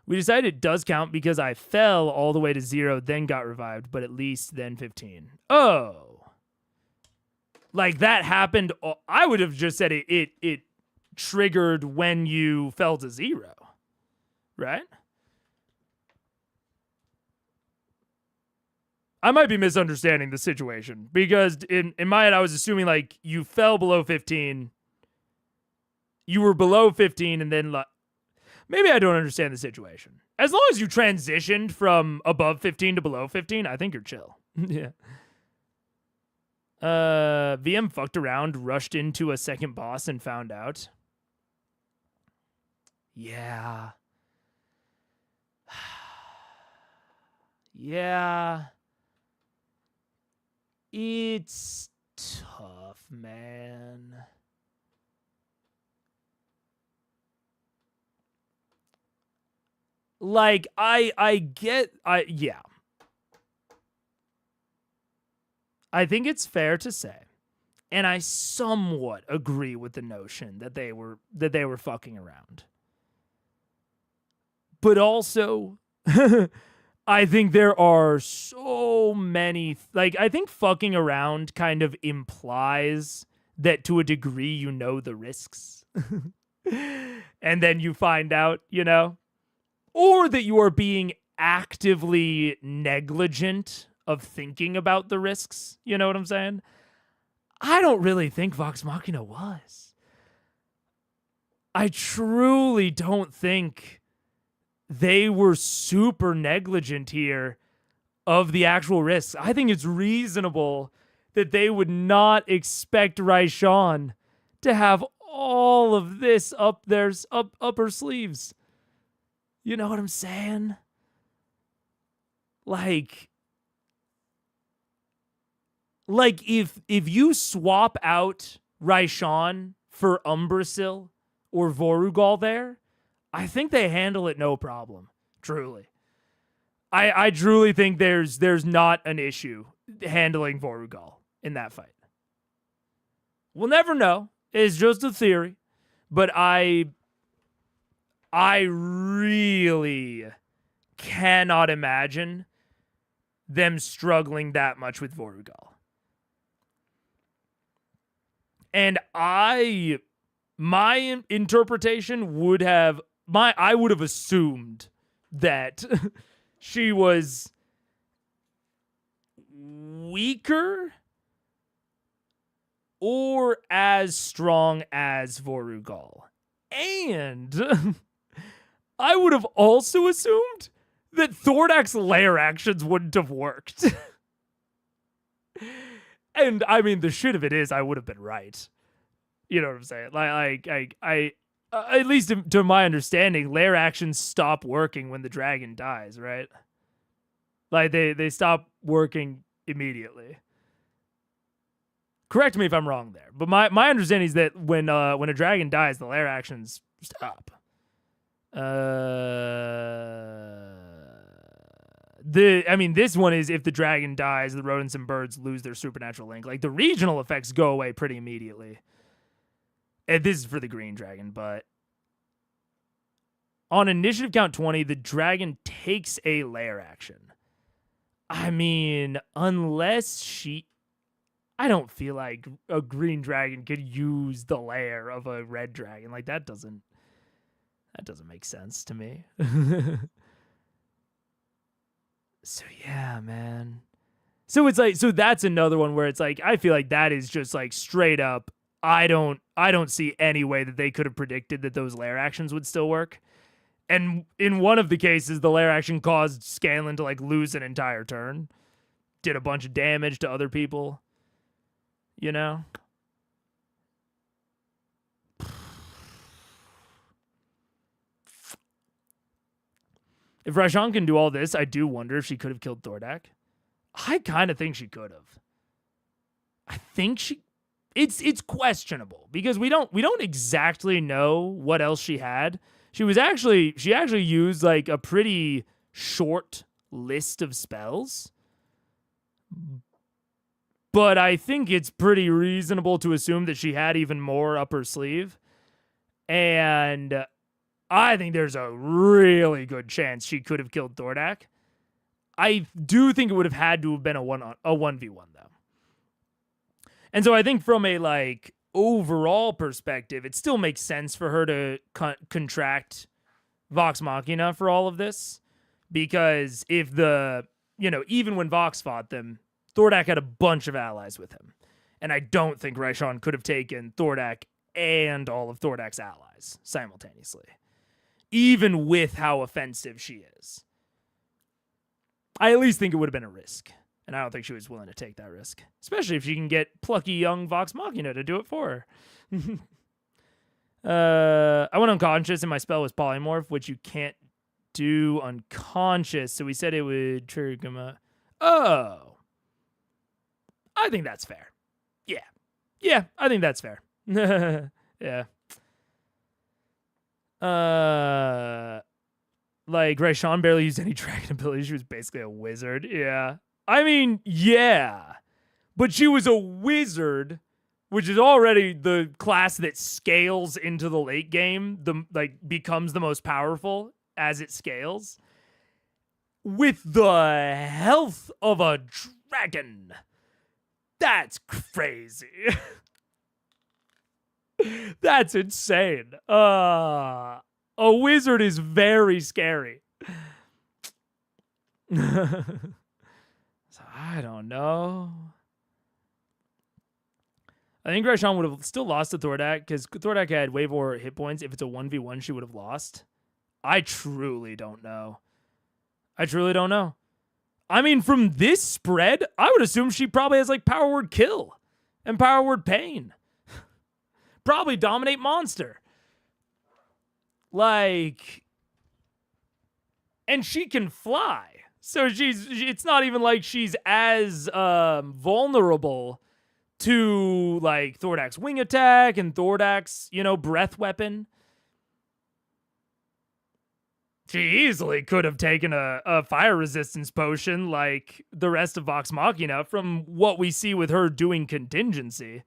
We decided it does count because I fell all the way to 0, then got revived, but at least then 15. Oh. Like, that happened. I would have just said it triggered when you fell to 0. Right? I might be misunderstanding the situation because in my head, I was assuming like you fell below 15. You were below 15 and then maybe I don't understand the situation. As long as you transitioned from above 15 to below 15, I think you're chill. Yeah. VM fucked around, rushed into a second boss and found out. Yeah. Yeah. It's tough, man. Like, yeah. I think it's fair to say, and I somewhat agree with the notion that they were fucking around. But also, I think there are so many, like, I think fucking around kind of implies that to a degree you know the risks. And then you find out, you know? Or that you are being actively negligent of thinking about the risks. You know what I'm saying? I don't really think Vox Machina was. I truly don't think they were super negligent here of the actual risks. I think it's reasonable that they would not expect Raishan to have all of this up her sleeves. You know what I'm saying? Like if you swap out Raishan for Umbrasil or Vorugal there, I think they handle it no problem. Truly. I truly think there's not an issue handling Vorugal in that fight. We'll never know. It's just a theory. But I really cannot imagine them struggling that much with Vorugal. And my interpretation would have, I would have assumed that she was weaker or as strong as Vorugal. And I would have also assumed that Thordak's lair actions wouldn't have worked. And I mean, the shit of it is, I would have been right. You know what I'm saying? Like I at least to my understanding, lair actions stop working when the dragon dies, right? Like they stop working immediately. Correct me if I'm wrong there, but my understanding is that when a dragon dies, the lair actions stop. This one is if the dragon dies, the rodents and birds lose their supernatural link. Like the regional effects go away pretty immediately. And this is for the green dragon, but on initiative count 20, the dragon takes a lair action. I mean, unless I don't feel like a green dragon could use the lair of a red dragon. Like that doesn't make sense to me. So yeah, man. So it's like, so that's another one where it's like, I feel like that is just like straight up I don't see any way that they could have predicted that those lair actions would still work. And in one of the cases, the lair action caused Scanlan to like lose an entire turn. Did a bunch of damage to other people. You know? If Raishan can do all this, I do wonder if she could have killed Thordak. I kind of think she could have. I think she... It's questionable because we don't exactly know what else she had. She actually used like a pretty short list of spells. But I think it's pretty reasonable to assume that she had even more up her sleeve. And I think there's a really good chance she could have killed Thordak. I do think it would have had to have been a 1v1 though. And so I think from a like overall perspective, it still makes sense for her to contract Vox Machina for all of this, because if even when Vox fought them, Thordak had a bunch of allies with him. And I don't think Raishan could have taken Thordak and all of Thordak's allies simultaneously, even with how offensive she is. I at least think it would have been a risk. And I don't think she was willing to take that risk, especially if she can get plucky young Vox Machina to do it for her. I went unconscious and my spell was polymorph, which you can't do unconscious. So we said it would trigger my... Oh. I think that's fair. Yeah. Yeah, I think that's fair. Yeah. Like, Raishan barely used any dragon abilities. She was basically a wizard. Yeah. I mean, yeah. But she was a wizard, which is already the class that scales into the late game, becomes the most powerful as it scales, with the health of a dragon. That's crazy. That's insane. A wizard is very scary. So I don't know. I think Raishan would have still lost to Thordak because Thordak had way more hit points. If it's a 1v1, she would have lost. I truly don't know. I mean, from this spread, I would assume she probably has like power word kill and power word pain. Probably dominate monster. Like, and she can fly. So it's not even like she's as vulnerable to like Thordak's wing attack and Thordak's, breath weapon. She easily could have taken a fire resistance potion like the rest of Vox Machina from what we see with her doing contingency.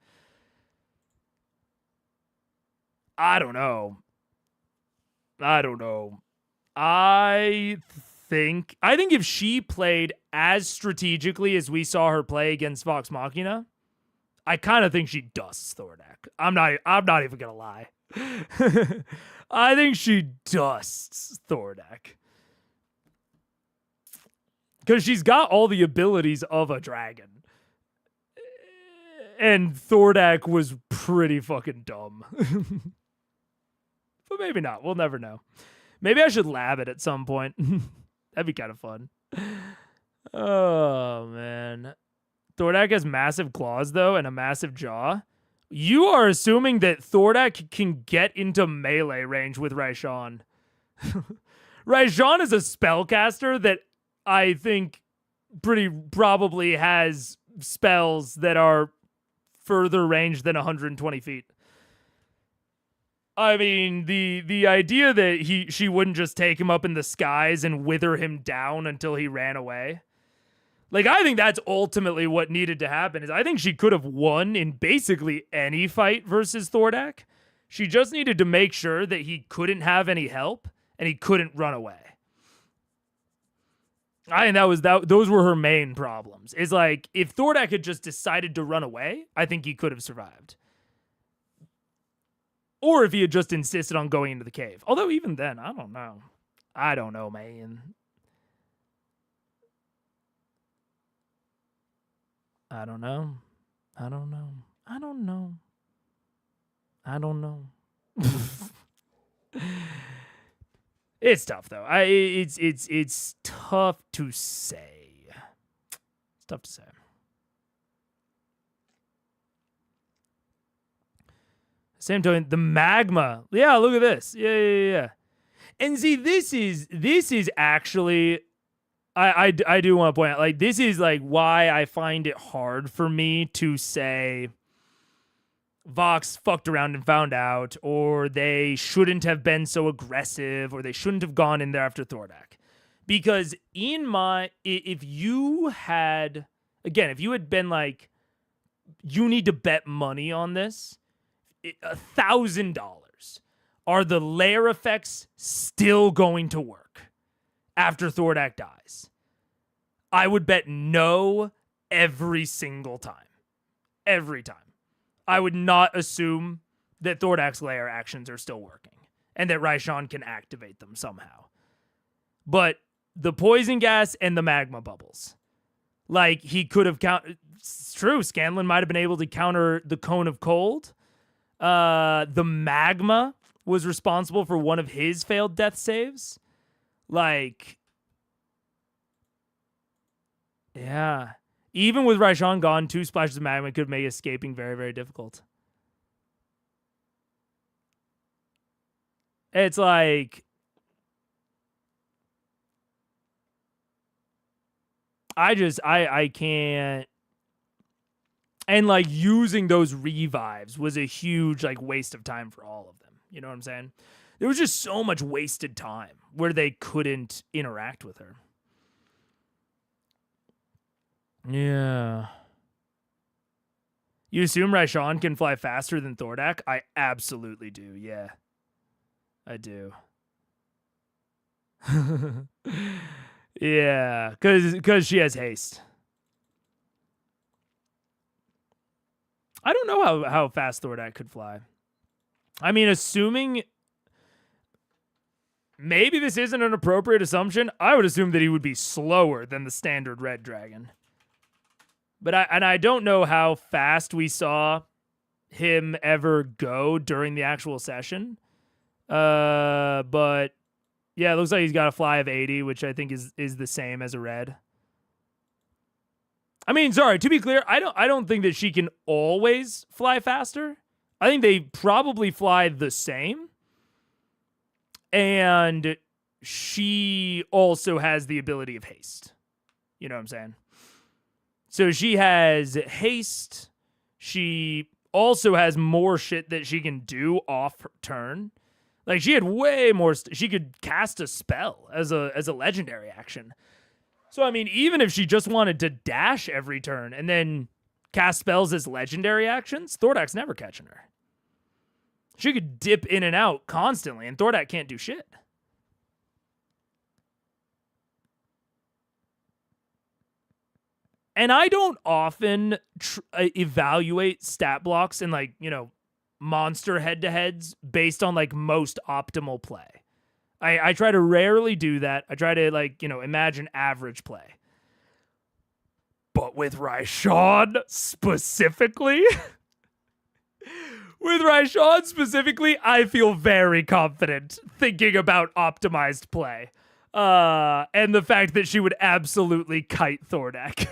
I don't know. I think if she played as strategically as we saw her play against Vox Machina, I kind of think she dusts Thordak. I'm not even gonna lie. I think she dusts Thordak. Because she's got all the abilities of a dragon. And Thordak was pretty fucking dumb. But maybe not. We'll never know. Maybe I should lab it at some point. That'd be kind of fun. Oh, man. Thordak has massive claws, though, and a massive jaw. You are assuming that Thordak can get into melee range with Raishan. Raishan is a spellcaster that I think pretty probably has spells that are further range than 120 feet. I mean, the idea that she wouldn't just take him up in the skies and wither him down until he ran away. Like, I think that's ultimately what needed to happen. Is I think she could have won in basically any fight versus Thordak. She just needed to make sure that he couldn't have any help and he couldn't run away. I think those were her main problems. Is like, if Thordak had just decided to run away, I think he could have survived. Or if he had just insisted on going into the cave. Although even then, I don't know. I don't know, man. I don't know. I don't know. It's tough though. It's tough to say. It's tough to say. Same token, the magma. Yeah, look at this. Yeah. And see, this is actually, I do want to point out, like, this is like why I find it hard for me to say Vox fucked around and found out, or they shouldn't have been so aggressive, or they shouldn't have gone in there after Thordak. Because if you had been like, you need to bet money on this, $1,000, are the lair effects still going to work after Thordak dies? I would bet no every single time. Every time. I would not assume that Thordak's lair actions are still working and that Raishan can activate them somehow. But the poison gas and the magma bubbles, like, he could have it's true, Scanlan might have been able to counter the cone of cold. The magma was responsible for one of his failed death saves. Like, yeah. Even with Raishan gone, 2 splashes of magma could make escaping very, very difficult. It's like, I can't. And like, using those revives was a huge like waste of time for all of them. You know what I'm saying? There was just so much wasted time where they couldn't interact with her. Yeah. You assume Raishan can fly faster than Thordak? I absolutely do, yeah. I do. Yeah, because she has haste. I don't know how fast Thordak could fly. I mean, assuming... Maybe this isn't an appropriate assumption. I would assume that he would be slower than the standard red dragon. But I don't know how fast we saw him ever go during the actual session. But yeah, it looks like he's got a fly of 80, which I think is the same as a red. I mean, sorry, to be clear, I don't think that she can always fly faster. I think they probably fly the same. And she also has the ability of haste. You know what I'm saying? So she has haste. She also has more shit that she can do off her turn. Like, she had way more. She could cast a spell as a legendary action. So, I mean, even if she just wanted to dash every turn and then cast spells as legendary actions, Thordak's never catching her. She could dip in and out constantly, and Thordak can't do shit. And I don't often evaluate stat blocks and, like, you know, monster head-to-heads based on, like, most optimal play. I try to rarely do that. I try to, like, you know, imagine average play. But with Raishan specifically... With Raishan specifically, I feel very confident thinking about optimized play. And the fact that she would absolutely kite Thordak.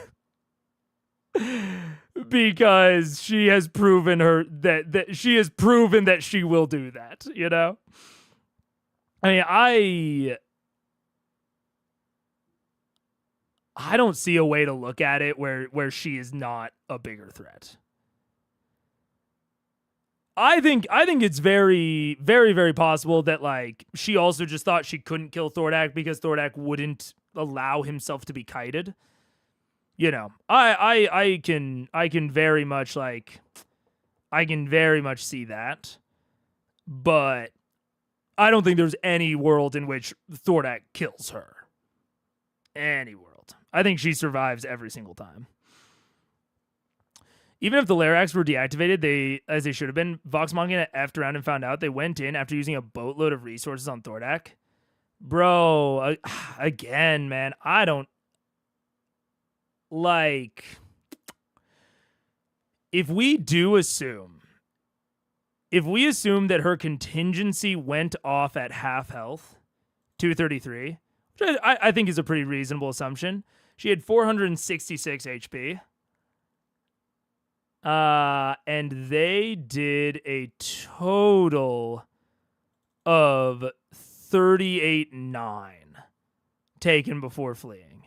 Because she has proven that she has proven that she will do that, you know? I mean, I don't see a way to look at it where she is not a bigger threat. I think it's very, very, very possible that, like, she also just thought she couldn't kill Thordak because Thordak wouldn't allow himself to be kited. You know, I can very much, like, I can very much see that, but I don't think there's any world in which Thordak kills her. Any world. I think she survives every single time. Even if the Larax were deactivated, as they should have been, Vox Machina effed around and found out. They went in after using a boatload of resources on Thordak. Bro, again, man, I don't... Like... If we do assume if we assume that her contingency went off at half health, 233, which I think is a pretty reasonable assumption. She had 466 HP. And they did a total of 38.9 taken before fleeing.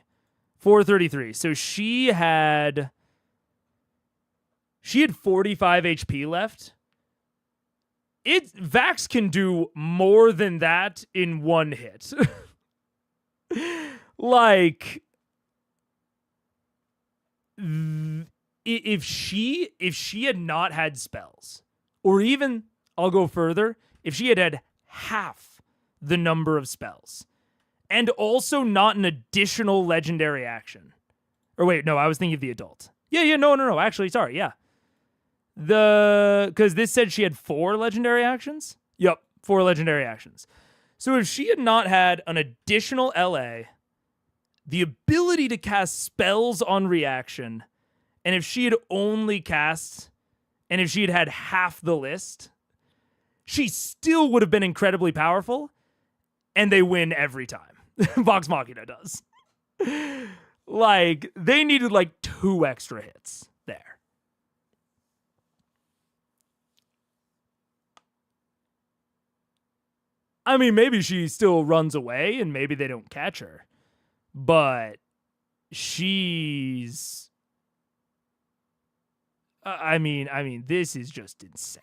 433. So she had 45 HP left. Vax can do more than that in one hit. Like, if she had not had spells, or even, I'll go further, if she had had half the number of spells, and also not an additional legendary action. Or wait, no, I was thinking of the adult. Yeah, no, actually, sorry, yeah. Because this said she had 4 legendary actions? Yup, 4 legendary actions. So if she had not had an additional LA, the ability to cast spells on reaction, and if she had only cast, and if she had had half the list, she still would have been incredibly powerful, and they win every time. Vox Machina does. Like, they needed like 2 extra hits there. I mean, maybe she still runs away, and maybe they don't catch her. But she's... I mean, this is just insane.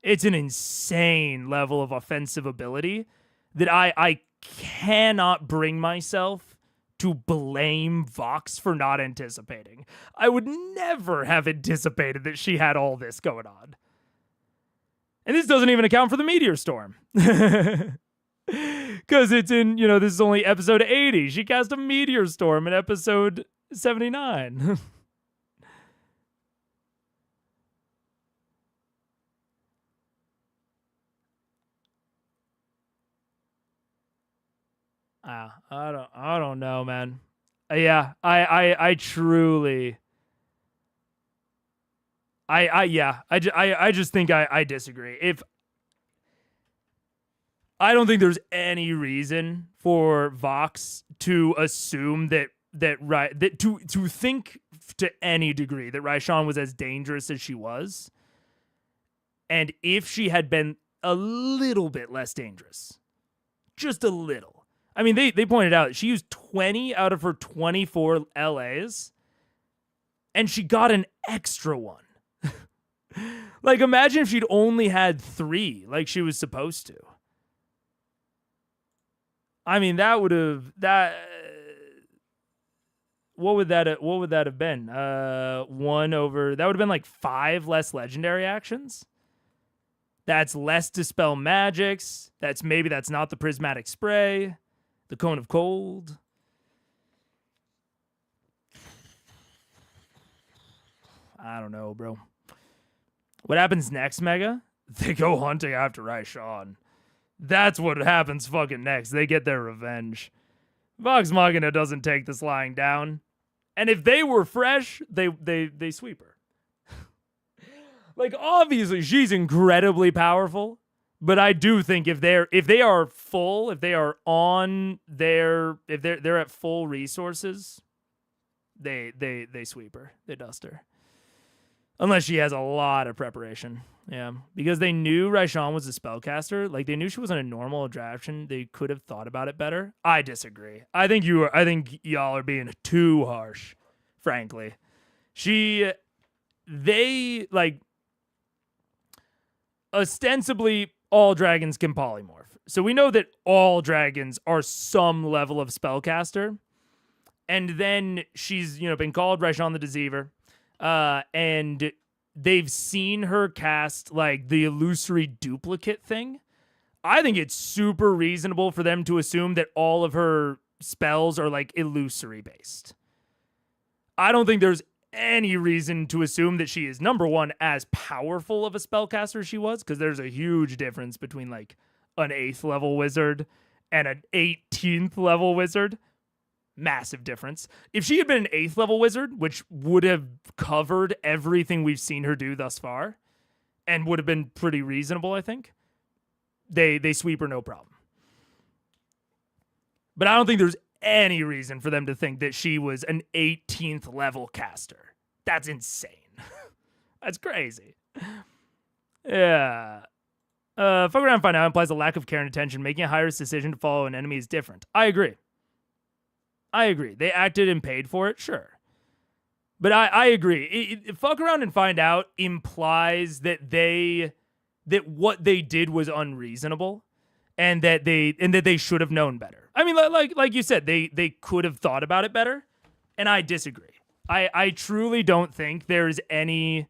It's an insane level of offensive ability that I cannot bring myself to blame Vox for not anticipating. I would never have anticipated that she had all this going on. And this doesn't even account for the meteor storm. Because it's in, this is only episode 80. She cast a meteor storm in episode 79. I don't know, man. Yeah, I truly, I just think I disagree. I don't think there's any reason for Vox to assume that to think to any degree that Raishan was as dangerous as she was. And if she had been a little bit less dangerous, just a little. I mean, they pointed out she used 20 out of her 24 LAs, and she got an extra one. Like, imagine if she'd only had 3 like she was supposed to. I mean, what would that have been? That would have been like 5 less legendary actions. That's less dispel magics. That's not the prismatic spray. The cone of cold. I don't know, bro. What happens next, Mega? They go hunting after Raishan. That's what happens fucking next. They get their revenge. Vox Machina doesn't take this lying down. And if they were fresh, they sweep her. Like, obviously, she's incredibly powerful. But I do think if they're at full resources, they sweep her. They dust her. Unless she has a lot of preparation. Yeah. Because they knew Raishan was a spellcaster. Like, they knew she wasn't a normal attraction. They could have thought about it better. I disagree. I think y'all are being too harsh, frankly. Ostensibly, all dragons can polymorph. So we know that all dragons are some level of spellcaster. And then she's, been called Raishan the Deceiver. And they've seen her cast, like, the illusory duplicate thing. I think it's super reasonable for them to assume that all of her spells are, like, illusory based. I don't think there's any reason to assume that she is, number one, as powerful of a spellcaster as she was, because there's a huge difference between like an 8th level wizard and an 18th level wizard. Massive difference. If she had been an 8th level wizard, which would have covered everything we've seen her do thus far, and would have been pretty reasonable, I think. They sweep her no problem. But I don't think there's any reason for them to think that she was an 18th level caster. That's insane. That's crazy. Yeah. Fuck around and find out implies a lack of care and attention. Making a high-risk decision to follow an enemy is different. I agree. They acted and paid for it, sure. But I agree. Fuck around and find out implies that what they did was unreasonable, and that they should have known better. I mean, like you said, they could have thought about it better, and I disagree. I truly don't think there's any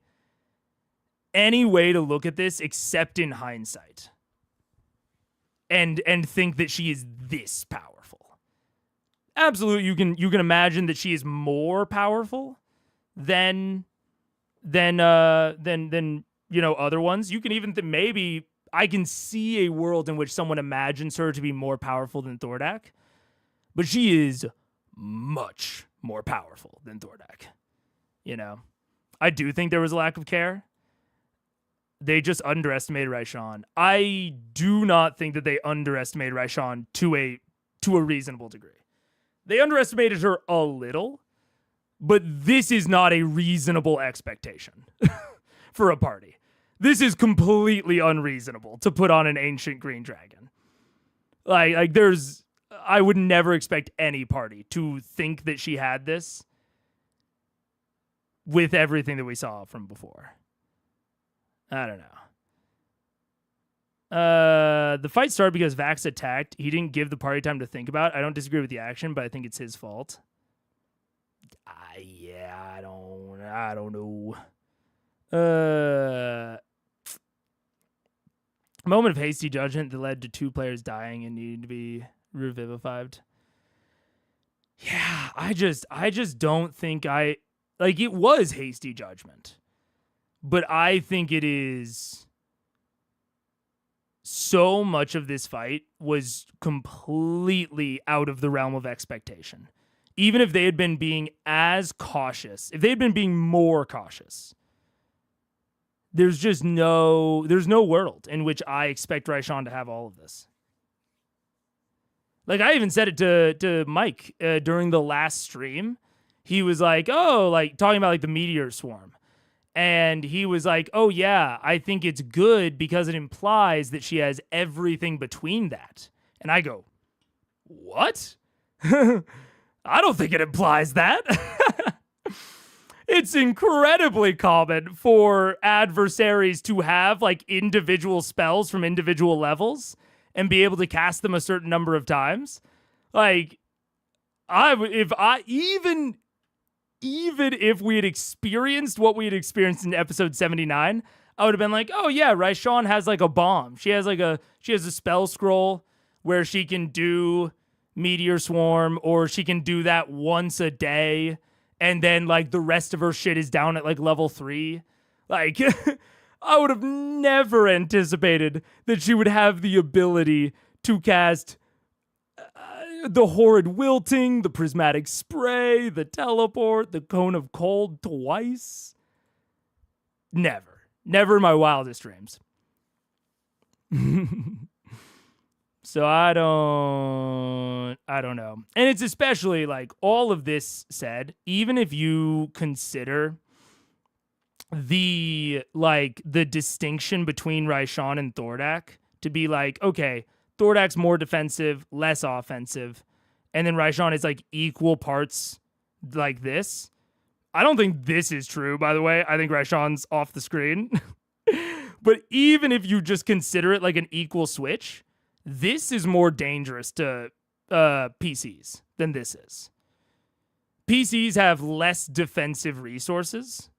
way to look at this except in hindsight, and think that she is this powerful. Absolutely, you can imagine that she is more powerful than other ones. You can even maybe I can see a world in which someone imagines her to be more powerful than Thordak, but she is much more powerful than Thordak. I do think there was a lack of care. They just underestimated Raishan. I do not think that they underestimated Raishan to a reasonable degree. They underestimated her a little, but this is not a reasonable expectation for a party. This is completely unreasonable to put on an ancient green dragon. Like I would never expect any party to think that she had this with everything that we saw from before. I don't know. The fight started because Vax attacked. He didn't give the party time to think about it. I don't disagree with the action, but I think it's his fault. I don't know. A moment of hasty judgment that led to 2 players dying and needing to be revived. Yeah, I just don't think it was hasty judgment. But I think it is so much of this fight was completely out of the realm of expectation. Even if they had been being as cautious, if they had been being more cautious, there's no world in which I expect Raishan to have all of this. Like, I even said it to Mike during the last stream. He was like, talking about the meteor swarm. And he was like, oh yeah, I think it's good because it implies that she has everything between that. And I go, what? I don't think it implies that. It's incredibly common for adversaries to have individual spells from individual levels and be able to cast them a certain number of times. Even if we had experienced what we had experienced in episode 79, I would have been like, oh yeah, Raishan has a bomb. She has a spell scroll where she can do Meteor Swarm, or she can do that once a day, and then the rest of her shit is down at level 3. I would have never anticipated that she would have the ability to cast the Horrid Wilting, the Prismatic Spray, the Teleport, the Cone of Cold twice. Never in my wildest dreams. So I don't know. And it's especially all of this said, even if you consider the distinction between Raishan and Thordak to be okay, Thordak's more defensive, less offensive, and then Raishan is equal parts this. I don't think this is true, by the way. I think Raishan's off the screen. But even if you just consider it an equal switch, this is more dangerous to PCs than this is. PCs have less defensive resources,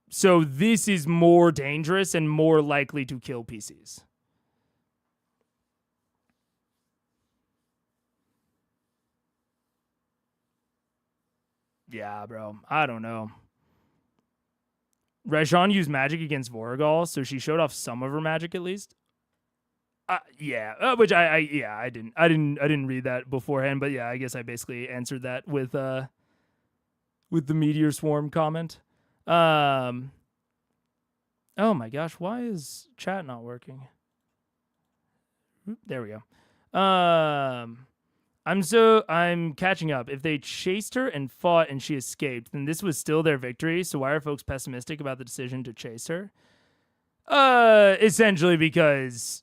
so this is more dangerous and more likely to kill PCs. Yeah, bro. I don't know. Raishan used magic against Voragol, so she showed off some of her magic at least. Yeah, which I didn't read that beforehand, but yeah, I guess I basically answered that with the Meteor Swarm comment. Oh my gosh, why is chat not working? There we go. I'm catching up. If they chased her and fought and she escaped, then this was still their victory. So why are folks pessimistic about the decision to chase her? Essentially because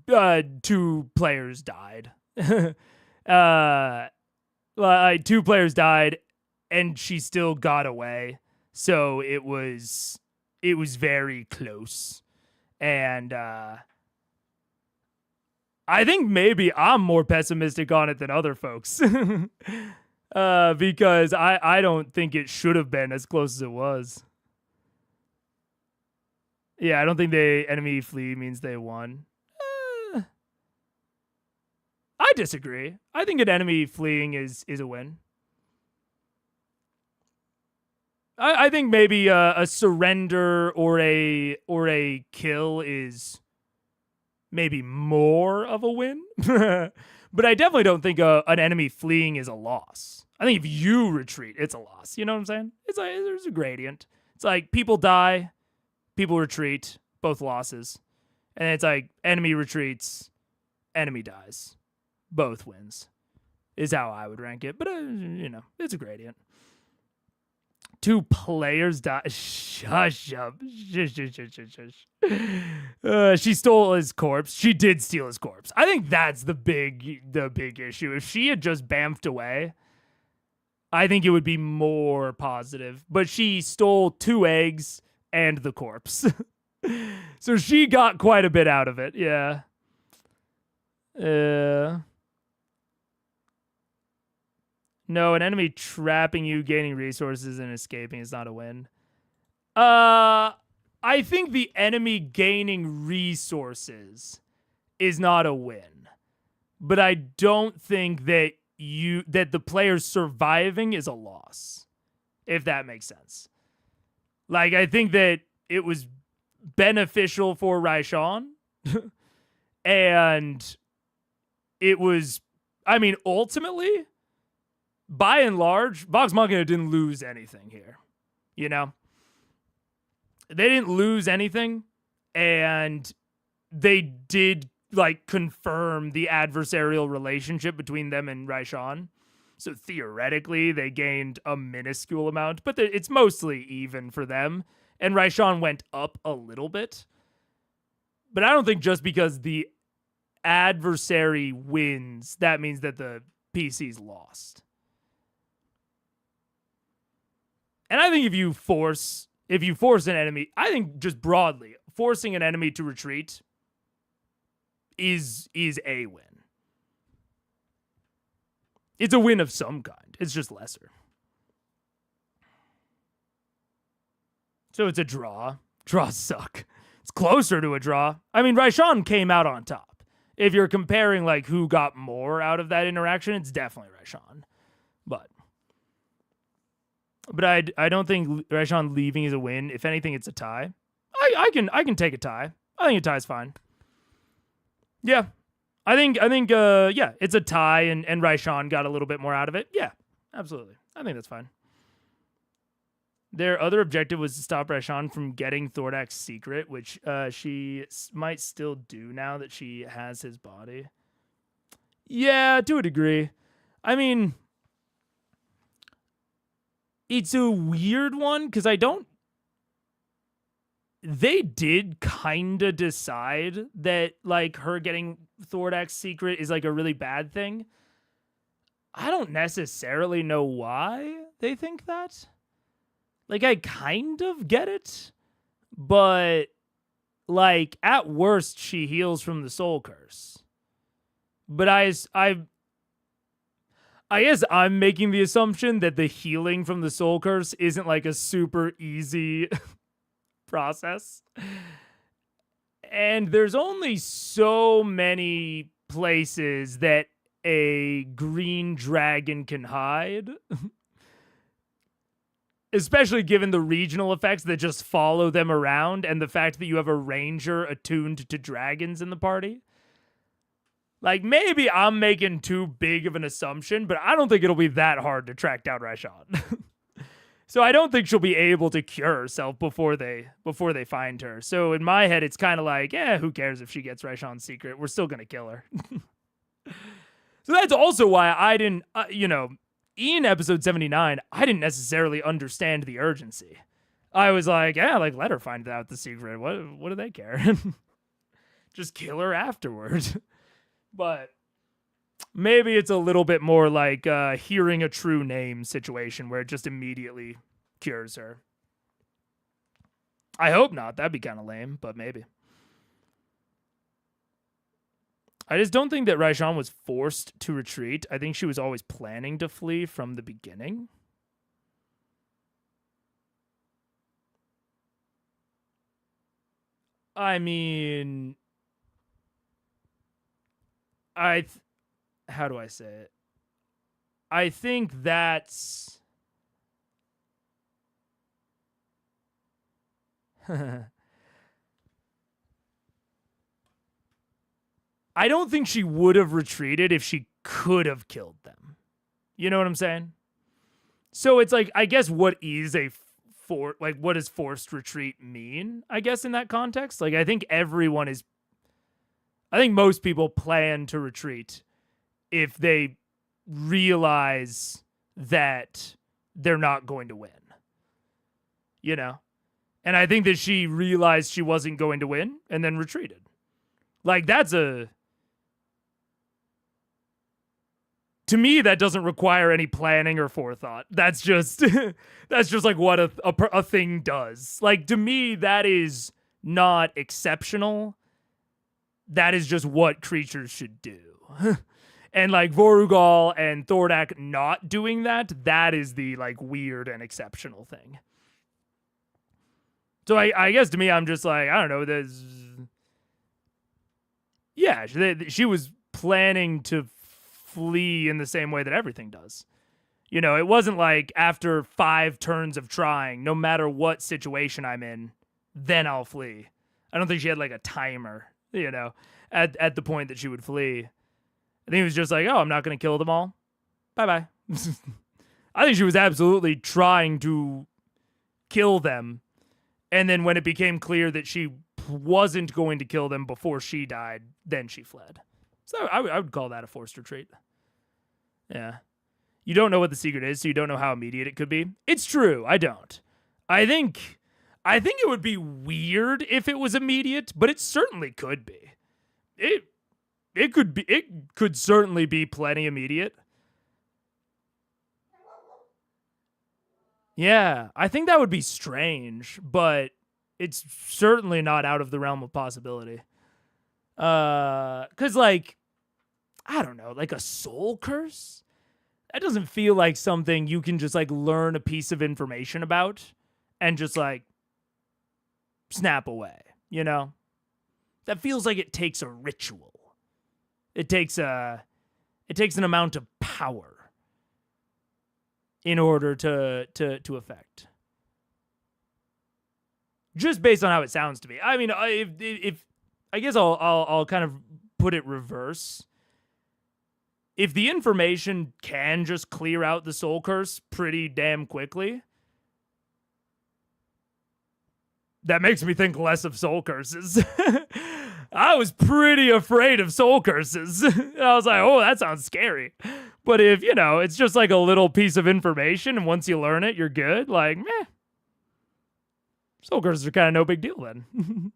2 players died. Like 2 players died and she still got away. So it was very close. And I think maybe I'm more pessimistic on it than other folks. Because I don't think it should have been as close as it was. Yeah, I don't think the enemy flee means they won. I disagree. I think an enemy fleeing is a win. I think maybe a surrender or a kill is maybe more of a win. But I definitely don't think an enemy fleeing is a loss. I think if you retreat, it's a loss. You know what I'm saying? It's like there's a gradient. It's like people die, people retreat, both losses. And it's like enemy retreats, enemy dies. Both wins is how I would rank it. But, it's a gradient. 2 players die. Shush up. Shush. She stole his corpse. She did steal his corpse. I think that's the big issue. If she had just bamfed away, I think it would be more positive. But she stole 2 eggs and the corpse. So she got quite a bit out of it. Yeah. No, an enemy trapping you, gaining resources, and escaping is not a win. I think the enemy gaining resources is not a win. But I don't think that the player surviving is a loss. If that makes sense. Like, I think that it was beneficial for Raishan. And it was, ultimately, by and large, Vox Machina didn't lose anything here. You know? They didn't lose anything, and they did, confirm the adversarial relationship between them and Raishan. So theoretically, they gained a minuscule amount, but it's mostly even for them. And Raishan went up a little bit. But I don't think just because the adversary wins, that means that the PC's lost. And I think if you force an enemy, I think just broadly, forcing an enemy to retreat is a win. It's a win of some kind. It's just lesser. So it's a draw. Draws suck. It's closer to a draw. Raishan came out on top. If you're comparing who got more out of that interaction, it's definitely Raishan. But I don't think Raishan leaving is a win. If anything, it's a tie. I can take a tie. I think a tie is fine. Yeah. I think it's a tie and Raishan got a little bit more out of it. Yeah, absolutely. I think that's fine. Their other objective was to stop Raishan from getting Thordak's secret, which she might still do now that she has his body. Yeah, to a degree. It's a weird one because they did kind of decide that her getting Thordak's secret is a really bad thing. I don't necessarily know why they think that. I kind of get it, but at worst she heals from the soul curse. But I guess I'm making the assumption that the healing from the soul curse isn't a super easy process. And there's only so many places that a green dragon can hide. Especially given the regional effects that just follow them around and the fact that you have a ranger attuned to dragons in the party. Maybe I'm making too big of an assumption, but I don't think it'll be that hard to track down Raishan. So I don't think she'll be able to cure herself before they find her. So in my head, it's kind of like, who cares if she gets Raishan's secret? We're still gonna kill her. So that's also why I didn't, in episode 79, I didn't necessarily understand the urgency. I was like, let her find out the secret. What do they care? Just kill her afterward. But maybe it's a little bit more like hearing a true name situation where it just immediately cures her. I hope not. That'd be kind of lame, but maybe. I just don't think that Raishan was forced to retreat. I think she was always planning to flee from the beginning. I mean, how do I say it? I think that's I don't think she would have retreated if she could have killed them. You know what I'm saying? So it's like, I guess what is what does forced retreat mean? I guess in that context, like I think most people plan to retreat if they realize that they're not going to win. You know? And I think that she realized she wasn't going to win and then retreated. Like to me, that doesn't require any planning or forethought. That's just like what a thing does. Like, to me, that is not exceptional. That is just what creatures should do. And like Vorugal and Thordak not doing that is the like weird and exceptional thing. So I guess to me, I'm just like, I don't know. She was planning to flee in the same way that everything does. You know, it wasn't like after 5 turns of trying, no matter what situation I'm in, then I'll flee. I don't think she had like a timer, at the point that she would flee. I think it was just like, I'm not going to kill them all. Bye-bye. I think she was absolutely trying to kill them. And then when it became clear that she wasn't going to kill them before she died, then she fled. So I would call that a forced retreat. Yeah. You don't know what the secret is, so you don't know how immediate it could be. It's true. I don't. I think it would be weird if it was immediate, but it certainly could be. It could certainly be plenty immediate. Yeah, I think that would be strange, but it's certainly not out of the realm of possibility. 'Cause like, I don't know, like a soul curse? That doesn't feel like something you can just like learn a piece of information about and just like snap away, That feels like it takes a ritual. It takes an amount of power in order to affect. Just based on how it sounds to me. I mean, if I guess I'll kind of put it reverse. If the information can just clear out the soul curse pretty damn quickly, that makes me think less of soul curses. I was pretty afraid of soul curses. I was like, oh, that sounds scary. But if, it's just like a little piece of information and once you learn it, you're good, like, meh. Soul curses are kind of no big deal then.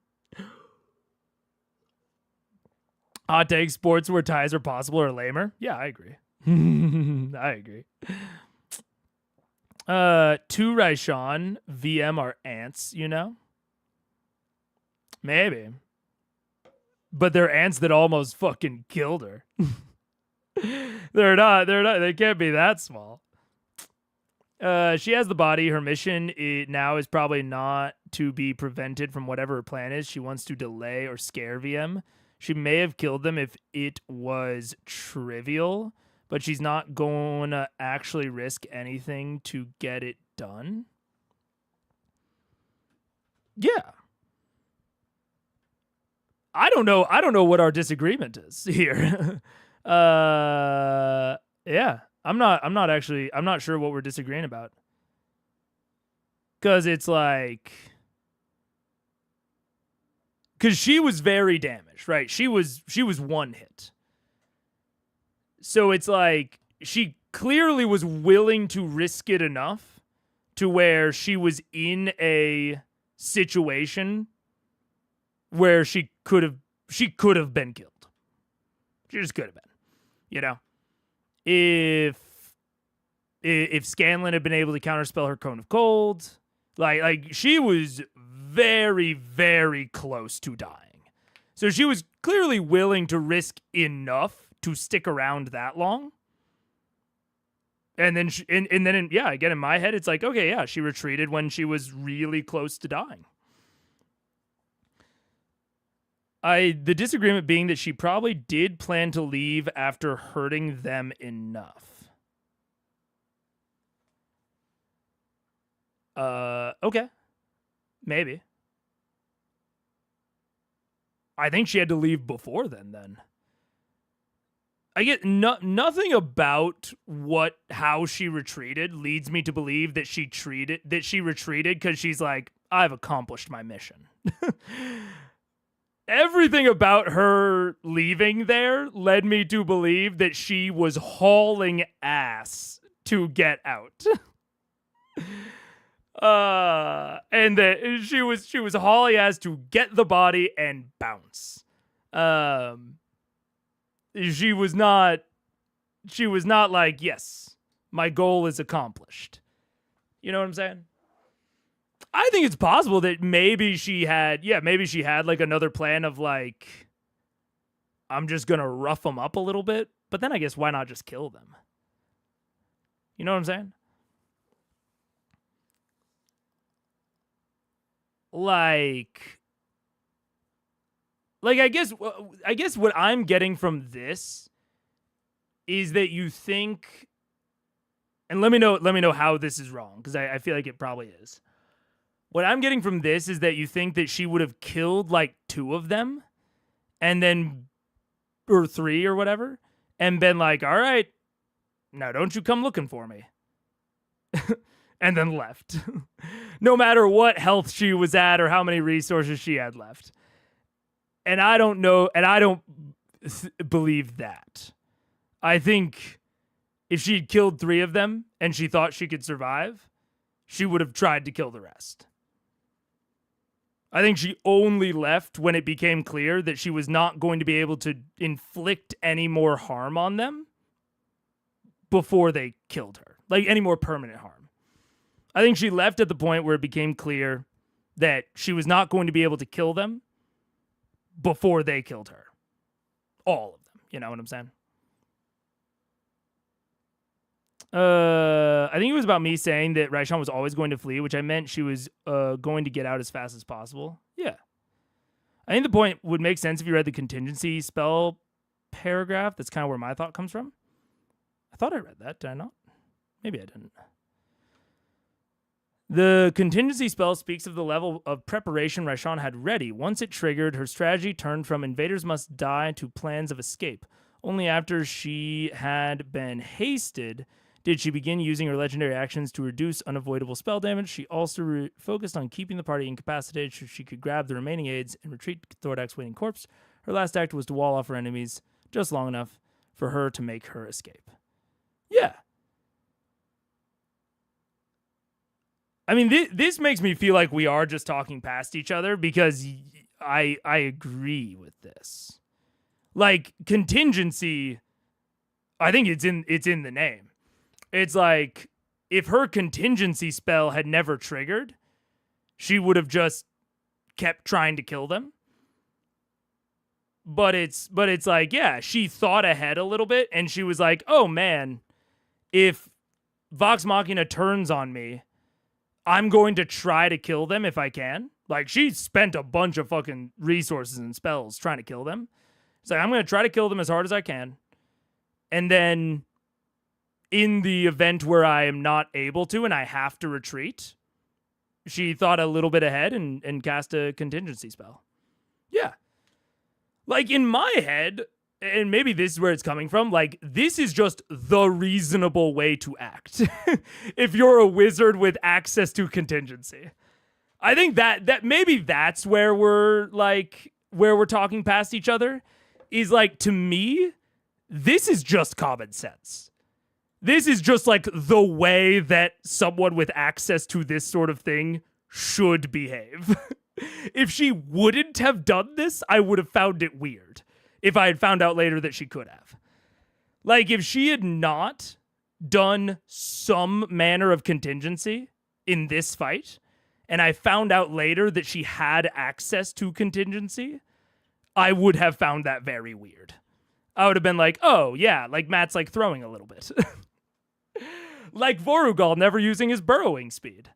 Hot take, sports where ties are possible are lamer. Yeah, I agree. I agree. 2 Raishan VM are ants, Maybe. But they're ants that almost fucking killed her. They're not, they can't be that small. She has the body. Her mission now is probably not to be prevented from whatever her plan is. She wants to delay or scare VM. She may have killed them if it was trivial, but she's not going to actually risk anything to get it done. Yeah. I don't know what our disagreement is here. Yeah. I'm not sure what we're disagreeing about. Because it's like... Because she was very damaged, right? She was one hit. So it's like she clearly was willing to risk it enough to where she was in a situation where she could have been killed. She just could have been. You know? If Scanlan had been able to counterspell her Cone of Cold, like she was very, very close to dying. So she was clearly willing to risk enough to stick around that long. And then, again, in my head, it's like, okay, yeah, she retreated when she was really close to dying. The disagreement being that she probably did plan to leave after hurting them enough. Okay. Maybe. I think she had to leave before then. I get nothing about how she retreated leads me to believe that she retreated because she's like, I've accomplished my mission. Everything about her leaving there led me to believe that she was hauling ass to get out. And that she was hauling ass to get the body and bounce. She was not like, yes, my goal is accomplished. You know what I'm saying? I think it's possible that maybe she had like another plan of like, I'm just going to rough them up a little bit. But then I guess why not just kill them? You know what I'm saying? Like I guess what I'm getting from this is that you think, and let me know how this is wrong, because I feel like it probably is. What I'm getting from this is that you think that she would have killed like 2 of them, and then, or 3 or whatever, and been like, all right, now don't you come looking for me. And then left. No matter what health she was at or how many resources she had left. And I don't know, and I don't believe that. I think if she'd killed 3 of them and she thought she could survive, she would have tried to kill the rest. I think she only left when it became clear that she was not going to be able to inflict any more harm on them before they killed her. Like any more permanent harm. I think she left at the point where it became clear that she was not going to be able to kill them before they killed her. All of them. You know what I'm saying? I think it was about me saying that Raishan was always going to flee, which I meant she was going to get out as fast as possible. Yeah. I think the point would make sense if you read the contingency spell paragraph. That's kind of where my thought comes from. I thought I read that. Did I not? Maybe I didn't. The contingency spell speaks of the level of preparation Raishan had ready. Once it triggered, her strategy turned from invaders must die to plans of escape. Only after she had been hasted did she begin using her legendary actions to reduce unavoidable spell damage. She also focused on keeping the party incapacitated so she could grab the remaining aids and retreat to Thordak's waiting corpse. Her last act was to wall off her enemies just long enough for her to make her escape. Yeah. I mean, this makes me feel like we are just talking past each other because I agree with this. Like, contingency, I think it's in the name. It's like, if her contingency spell had never triggered, she would have just kept trying to kill them. But it's like, yeah, she thought ahead a little bit, and she was like, oh man, if Vox Machina turns on me, I'm going to try to kill them if I can. Like, she spent a bunch of fucking resources and spells trying to kill them. It's like, I'm going to try to kill them as hard as I can. And then, in the event where I am not able to and I have to retreat, she thought a little bit ahead and cast a contingency spell. Yeah. Like, in my head, and maybe this is where it's coming from, like, this is just the reasonable way to act. If you're a wizard with access to contingency. I think that maybe that's where we're talking past each other, is like, to me, this is just common sense. This is just like the way that someone with access to this sort of thing should behave. If she wouldn't have done this, I would have found it weird if I had found out later that she could have. Like, if she had not done some manner of contingency in this fight, and I found out later that she had access to contingency, I would have found that very weird. I would have been like, oh, yeah, like Matt's like throwing a little bit. Like Vorugal never using his burrowing speed.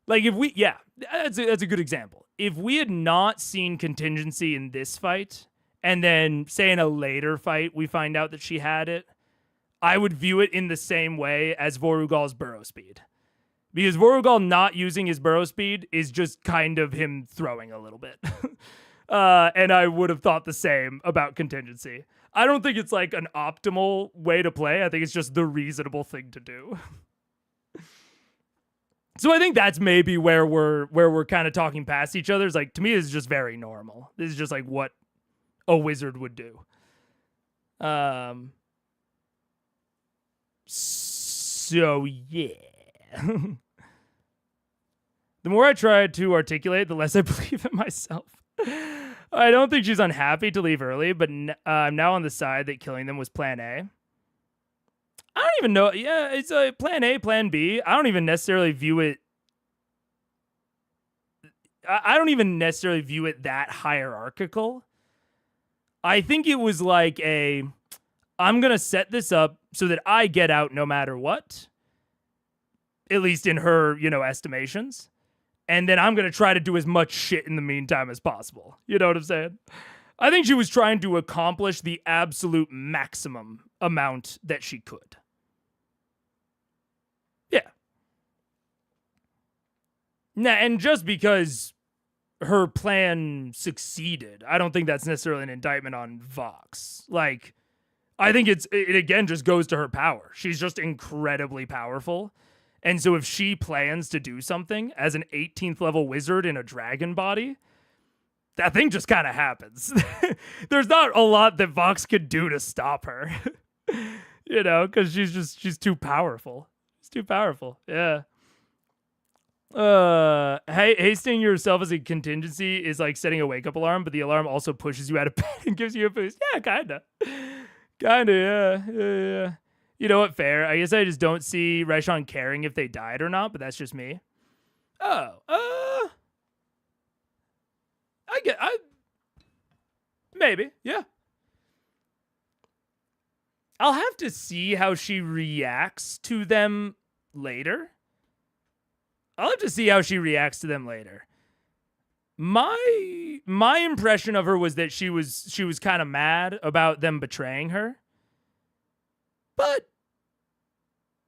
Like, if we, yeah, that's a good example. If we had not seen contingency in this fight, and then, say, in a later fight, we find out that she had it, I would view it in the same way as Vorugal's burrow speed. Because Vorugal not using his burrow speed is just kind of him throwing a little bit. And I would have thought the same about contingency. I don't think it's like an optimal way to play. I think it's just the reasonable thing to do. So I think that's maybe where we're kind of talking past each other. It's like, to me, this is just very normal. This is just like what a wizard would do. So yeah. The more I try to articulate, the less I believe in myself. I don't think she's unhappy to leave early, but I'm now on the side that killing them was plan A. I don't even know. Yeah, it's a plan A, plan B. I don't even necessarily view it. I don't even necessarily view it that hierarchical. I think it was like I'm going to set this up so that I get out no matter what. At least in her, estimations. And then I'm going to try to do as much shit in the meantime as possible. You know what I'm saying? I think she was trying to accomplish the absolute maximum amount that she could. Yeah. Now, and just because her plan succeeded, I don't think that's necessarily an indictment on Vox. Like, I think it again just goes to her power. She's just incredibly powerful. And so if she plans to do something as an 18th level wizard in a dragon body, that thing just kind of happens. There's not a lot that Vox could do to stop her. Because she's too powerful. She's too powerful. Yeah. Hasting yourself as a contingency is like setting a wake-up alarm, but the alarm also pushes you out of bed and gives you a boost. Yeah, kinda, yeah. You know what, fair. I guess I just don't see Raishan caring if they died or not, but that's just me. Maybe, yeah. I'll have to see how she reacts to them later. My impression of her was that she was kind of mad about them betraying her. But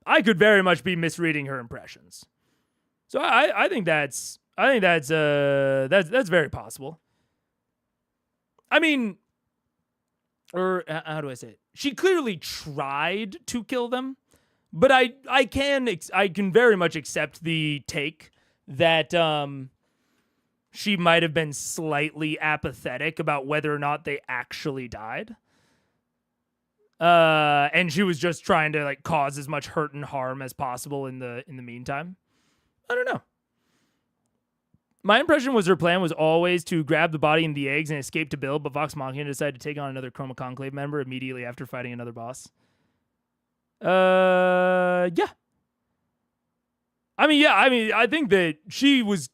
I could very much be misreading her impressions. So I think that's very possible. I mean, or how do I say it? She clearly tried to kill them, but I can very much accept the take that she might have been slightly apathetic about whether or not they actually died. And she was just trying to like cause as much hurt and harm as possible in the meantime. I don't know. My impression was her plan was always to grab the body and the eggs and escape to Bill, but Vox Machina decided to take on another Chroma Conclave member immediately after fighting another boss. Yeah. I think that she was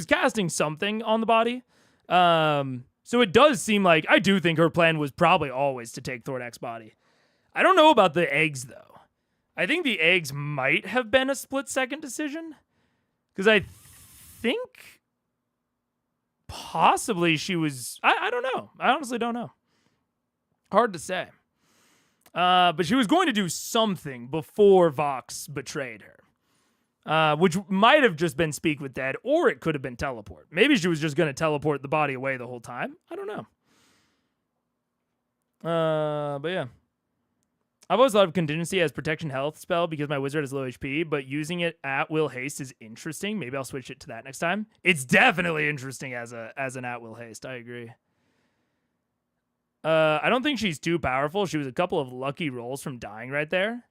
casting something on the body. So it does seem like, I do think her plan was probably always to take Thordak's body. I don't know about the eggs, though. I think the eggs might have been a split-second decision. Because I think possibly she was... I don't know. I honestly don't know. Hard to say. But she was going to do something before Vox betrayed her. Which might have just been speak with dead, or it could have been teleport. Maybe she was just going to teleport the body away the whole time. I don't know. But yeah. I've always thought of contingency as protection health spell because my wizard has low HP, but using it at will haste is interesting. Maybe I'll switch it to that next time. It's definitely interesting as an at will haste. I agree. I don't think she's too powerful. She was a couple of lucky rolls from dying right there.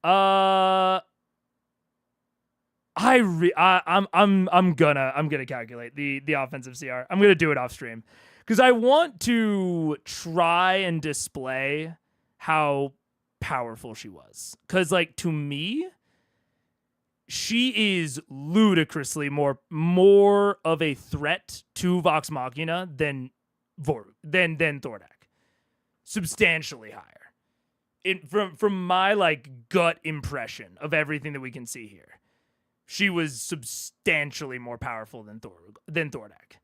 I'm gonna calculate the offensive CR. I'm gonna do it off stream because I want to try and display how powerful she was. Because, like, to me, she is ludicrously more of a threat to Vox Machina than Thordak. Substantially higher. From my, like, gut impression of everything that we can see here, she was substantially more powerful than Thordak.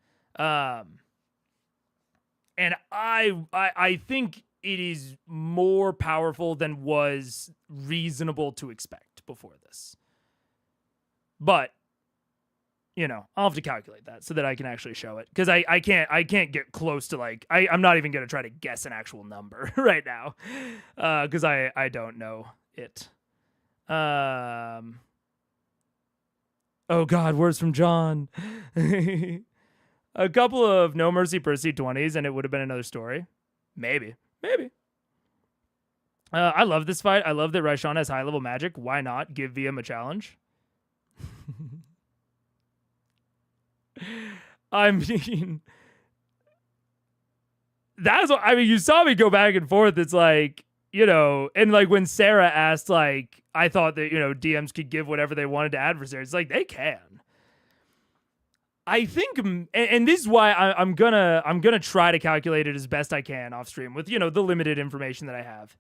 And I think it is more powerful than was reasonable to expect before this. But, you know, I'll have to calculate that so that I can actually show it. Because I can't get close to, like, I'm not even going to try to guess an actual number right now. Because I don't know it. Oh, God, words from John. A couple of No Mercy Percy 20s and it would have been another story. Maybe. I love this fight. I love that Raishan has high-level magic. Why not give VM a challenge? I mean, you saw me go back and forth. It's like, you know, and like when Sarah asked, like, I thought that, you know, DMs could give whatever they wanted to adversaries. It's like, they can. I think, and this is why I'm gonna try to calculate it as best I can off stream with, you know, the limited information that I have,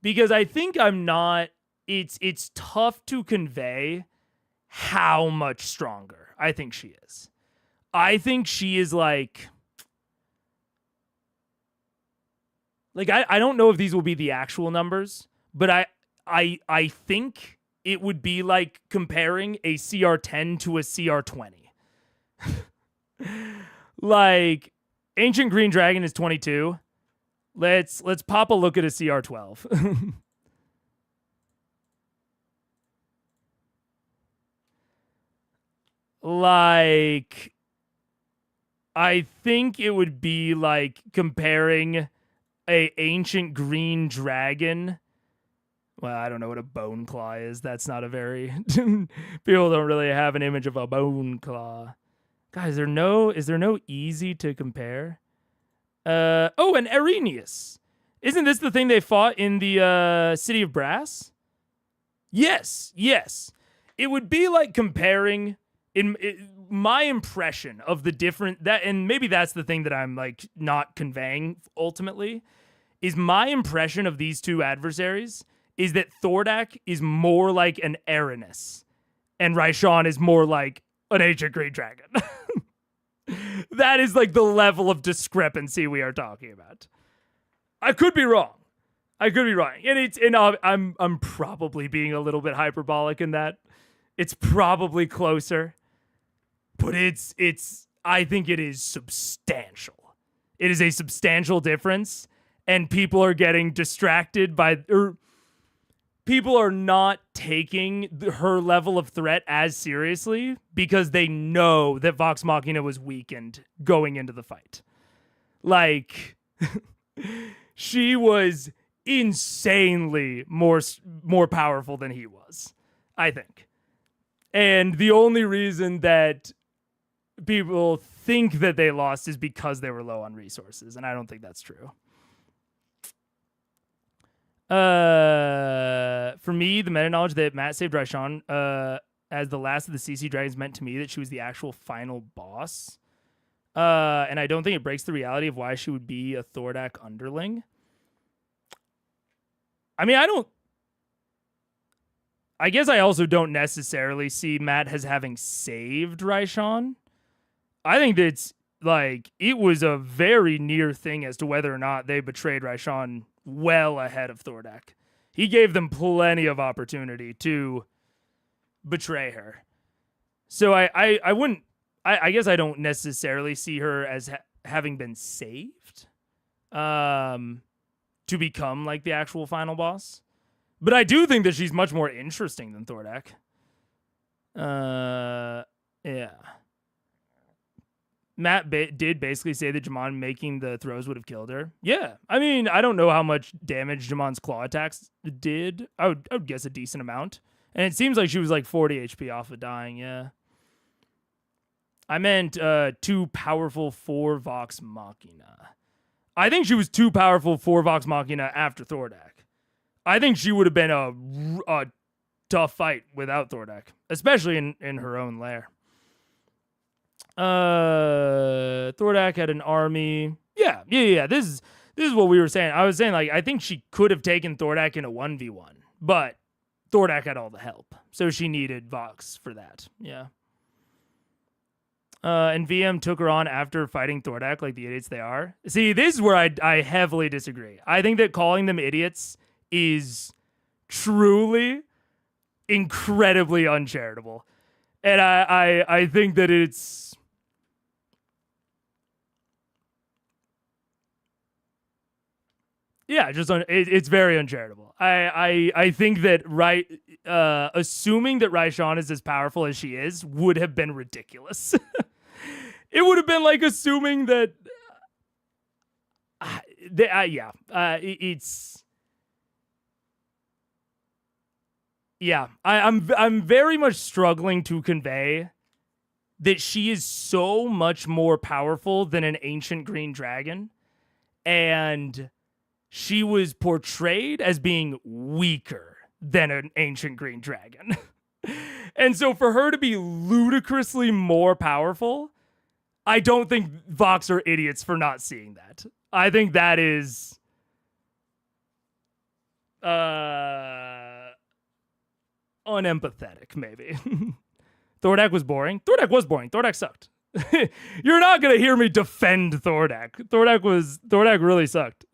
because I think I'm not. It's tough to convey how much stronger I think she is. I think she is like I don't know if these will be the actual numbers, but I think it would be like comparing a CR10 to a CR20. Like, Ancient Green Dragon is 22. Let's pop a look at a CR12. Like, I think it would be like comparing a Ancient Green Dragon. Well, I don't know what a bone claw is. That's not a very people don't really have an image of a bone claw. Guys, is there no easy to compare? Oh, and Arrhenius. Isn't this the thing they fought in the City of Brass? Yes. It would be like comparing my impression of the different that, and maybe that's the thing that I'm like not conveying ultimately, is my impression of these two adversaries is that Thordak is more like an Aranis and Raishan is more like an Ancient Green Dragon. That is like the level of discrepancy we are talking about. I could be wrong, and I'm probably being a little bit hyperbolic in that. It's probably closer, but I think it is substantial. It is a substantial difference, and people are getting distracted by. People are not taking her level of threat as seriously because they know that Vox Machina was weakened going into the fight. Like, she was insanely more powerful than he was, I think. And the only reason that people think that they lost is because they were low on resources, and I don't think that's true. For me, the meta knowledge that Matt saved Raishan as the last of the CC dragons meant to me that she was the actual final boss. And I don't think it breaks the reality of why she would be a Thordak underling. I mean, I guess I also don't necessarily see Matt as having saved Raishan. I think that it's like, it was a very near thing as to whether or not they betrayed Raishan well ahead of Thordak. He gave them plenty of opportunity to betray her. So I wouldn't, I guess I don't necessarily see her as having been saved. to become like the actual final boss. But I do think that she's much more interesting than Thordak. Yeah. Matt did basically say that Jamon making the throws would have killed her. Yeah. I mean, I don't know how much damage Jamon's claw attacks did. I would guess a decent amount. And it seems like she was like 40 HP off of dying, yeah. I meant too powerful for Vox Machina. I think she was too powerful for Vox Machina after Thordak. I think she would have been a tough fight without Thordak, especially in her own lair. Thordak had an army. Yeah. This is what we were saying. I was saying, like, I think she could have taken Thordak in a 1v1, but Thordak had all the help, so she needed Vox for that. Yeah. And VM took her on after fighting Thordak like the idiots they are. See, this is where I heavily disagree. I think that calling them idiots is truly incredibly uncharitable. And I think that it's... Yeah, just it's very uncharitable. I think that assuming that Raishan is as powerful as she is would have been ridiculous. It would have been like assuming that. It's. Yeah, I'm very much struggling to convey that she is so much more powerful than an ancient green dragon, and she was portrayed as being weaker than an ancient green dragon. And so for her to be ludicrously more powerful, I don't think Vox are idiots for not seeing that. I think that is unempathetic, maybe. Thordak was boring. Thordak was boring. Thordak sucked. You're not gonna hear me defend Thordak. Thordak really sucked.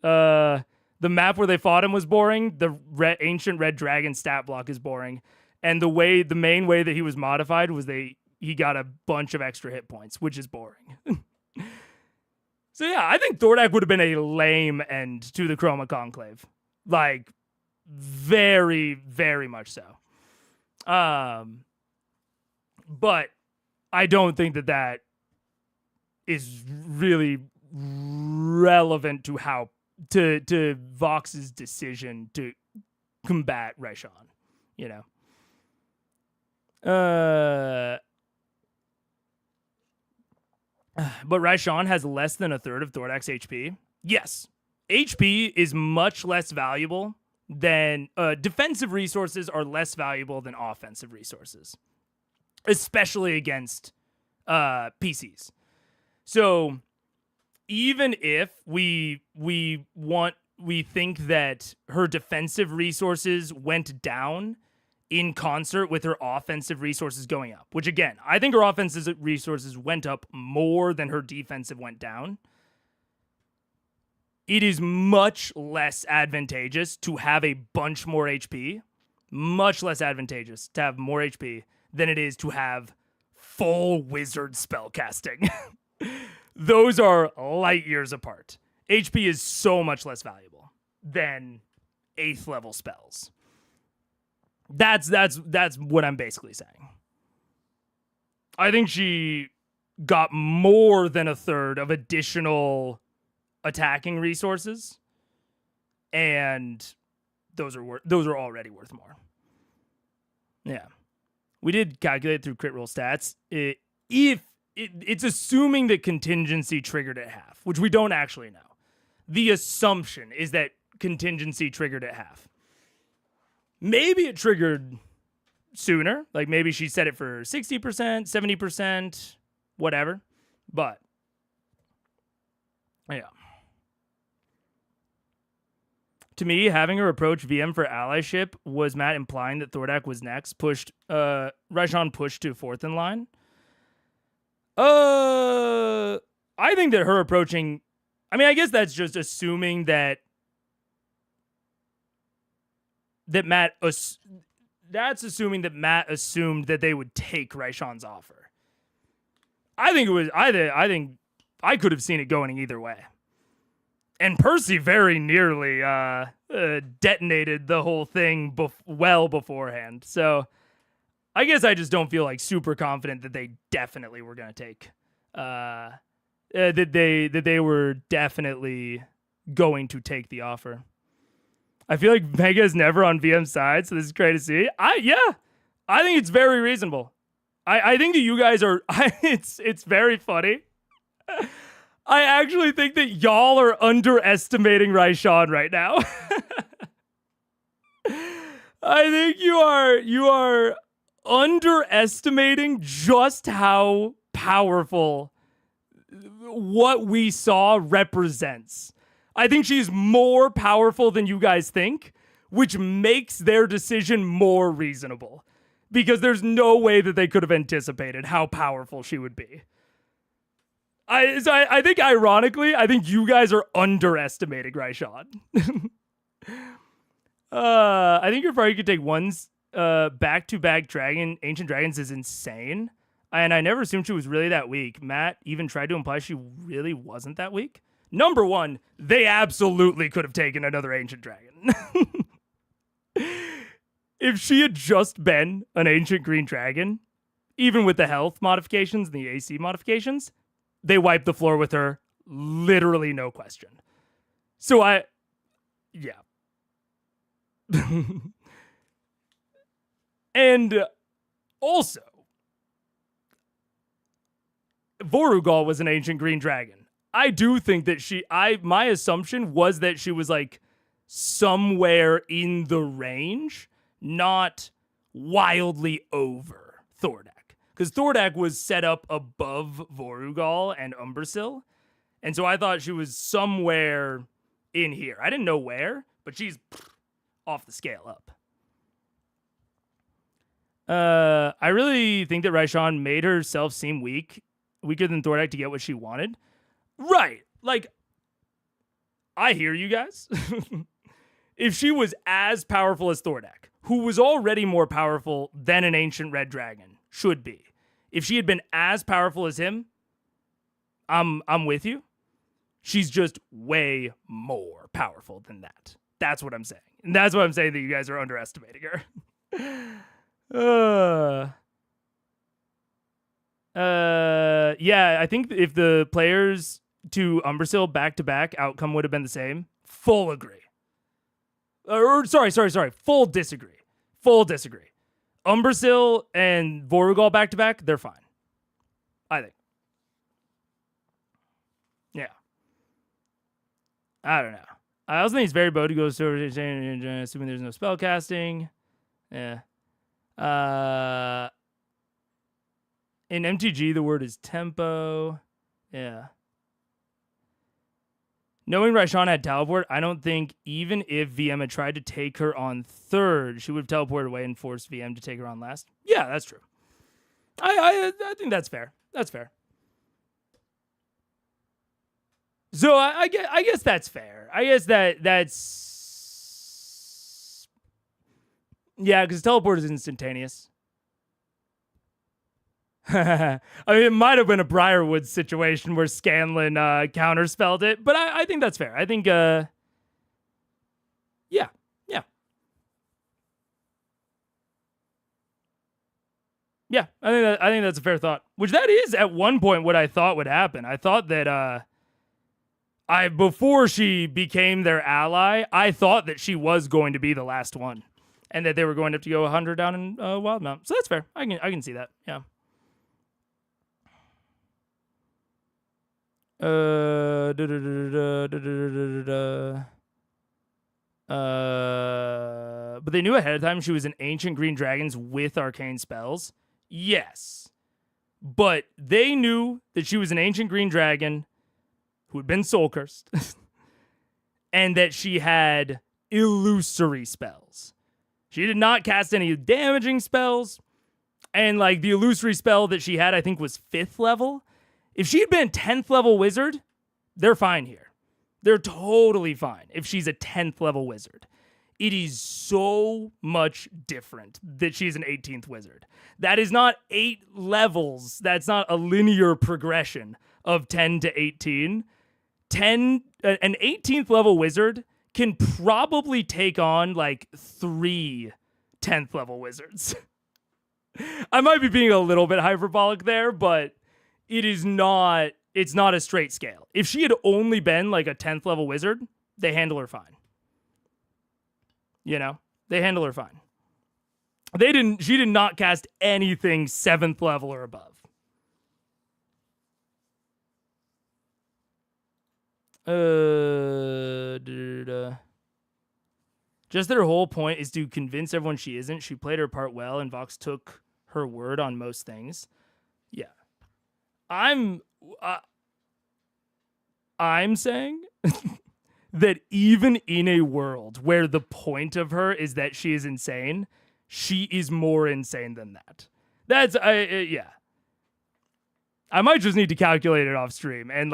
The map where they fought him was boring. The ancient red dragon stat block is boring, and the main way that he was modified was he got a bunch of extra hit points, which is boring. So yeah, I think Thordak would have been a lame end to the Chroma Conclave, like very, very much so. But I don't think that is really relevant to how to Vox's decision to combat Raishan, you know. But Raishan has less than a third of Thordak's HP. Yes, HP is much less valuable than defensive resources are less valuable than offensive resources, especially against PCs. So even if we think that her defensive resources went down in concert with her offensive resources going up, which again, I think her offensive resources went up more than her defensive went down, it is much less advantageous to have a bunch more HP, much less advantageous to have more HP than it is to have full wizard spellcasting. Those are light years apart. HP is so much less valuable than 8th level spells. That's what I'm basically saying. I think she got more than a third of additional attacking resources, and those are already worth more. Yeah, we did calculate through crit roll stats. It's assuming that contingency triggered at half, which we don't actually know. The assumption is that contingency triggered at half. Maybe it triggered sooner. Like maybe she set it for 60%, 70%, whatever. But, yeah. To me, having her approach VM for allyship was Matt implying that Thordak was next. Raishan pushed to 4th in line. I think that her approaching... I mean, I guess that's just assuming that Matt... That's assuming that Matt assumed that they would take Raishan's offer. I think it was... I think I could have seen it going either way. And Percy very nearly detonated the whole thing well beforehand. So I guess I just don't feel like super confident that they definitely were going to take. That they were definitely going to take the offer. I feel like Mega is never on VM's side, so this is great to see. I think it's very reasonable. I think that you guys are. It's very funny. I actually think that y'all are underestimating Raishan right now. I think you are underestimating just how powerful what we saw represents. I think she's more powerful than you guys think, which makes their decision more reasonable. Because there's no way that they could have anticipated how powerful she would be. I think, ironically, I think you guys are underestimating Raishan. I think your party could take one's back-to-back ancient dragons is insane. And I never assumed she was really that weak. Matt even tried to imply she really wasn't that weak. Number one, they absolutely could have taken another ancient dragon. If she had just been an ancient green dragon, even with the health modifications and the AC modifications, they wiped the floor with her, literally no question. So yeah. And also, Vorugal was an ancient green dragon. I do think that my assumption was that she was like somewhere in the range, not wildly over Thordak. Because Thordak was set up above Vorugal and Umbrasyl. And so I thought she was somewhere in here. I didn't know where, but she's off the scale up. I really think that Raishan made herself seem weaker than Thordak to get what she wanted. Right. Like, I hear you guys. If she was as powerful as Thordak, who was already more powerful than an ancient red dragon should be, if she had been as powerful as him, I'm with you. She's just way more powerful than that. That's what I'm saying. And that's what I'm saying, that you guys are underestimating her. Yeah, I think if the players to Umbrasyl back-to-back outcome would have been the same, full agree. Sorry. Full disagree. Umbrasyl and Vorugal back-to-back, they're fine. I think. Yeah. I don't know. I also think it's very bold to go assuming there's no spell casting. Yeah. In MTG, the word is tempo. Yeah. Knowing Raishan had teleport, I don't think even if VM had tried to take her on third, she would have teleported away and forced VM to take her on last. Yeah, that's true. I think that's fair. That's fair. So I guess that's fair. I guess that's... Yeah, because teleport is instantaneous. I mean, it might have been a Briarwood situation where Scanlan counterspelled it, but I think that's fair. I think, yeah. Yeah, I think that's a fair thought. Which that is at one point what I thought would happen. I thought that before she became their ally, I thought that she was going to be the last one, and that they were going to have to go 100 down in Wildmount. So that's fair. I can see that. Yeah. But they knew ahead of time she was an ancient green dragons with arcane spells. Yes. But they knew that she was an ancient green dragon who had been soul cursed and that she had illusory spells. She did not cast any damaging spells. And like the illusory spell that she had, I think, was 5th level. If she had been a 10th level wizard, they're fine here. They're totally fine if she's a 10th level wizard. It is so much different that she's an 18th wizard. That is not 8 levels. That's not a linear progression of 10 to 18. an 18th level wizard can probably take on like 3 10th level wizards. I might be being a little bit hyperbolic there, but it's not a straight scale. If she had only been like a 10th level wizard, they handle her fine. You know, they handle her fine. She did not cast anything 7th level or above. Just their whole point is to convince everyone she isn't. She played her part well, and Vox took her word on most things. Yeah. I'm saying that even in a world where the point of her is that she is insane, she is more insane than that. Yeah. I might just need to calculate it off stream and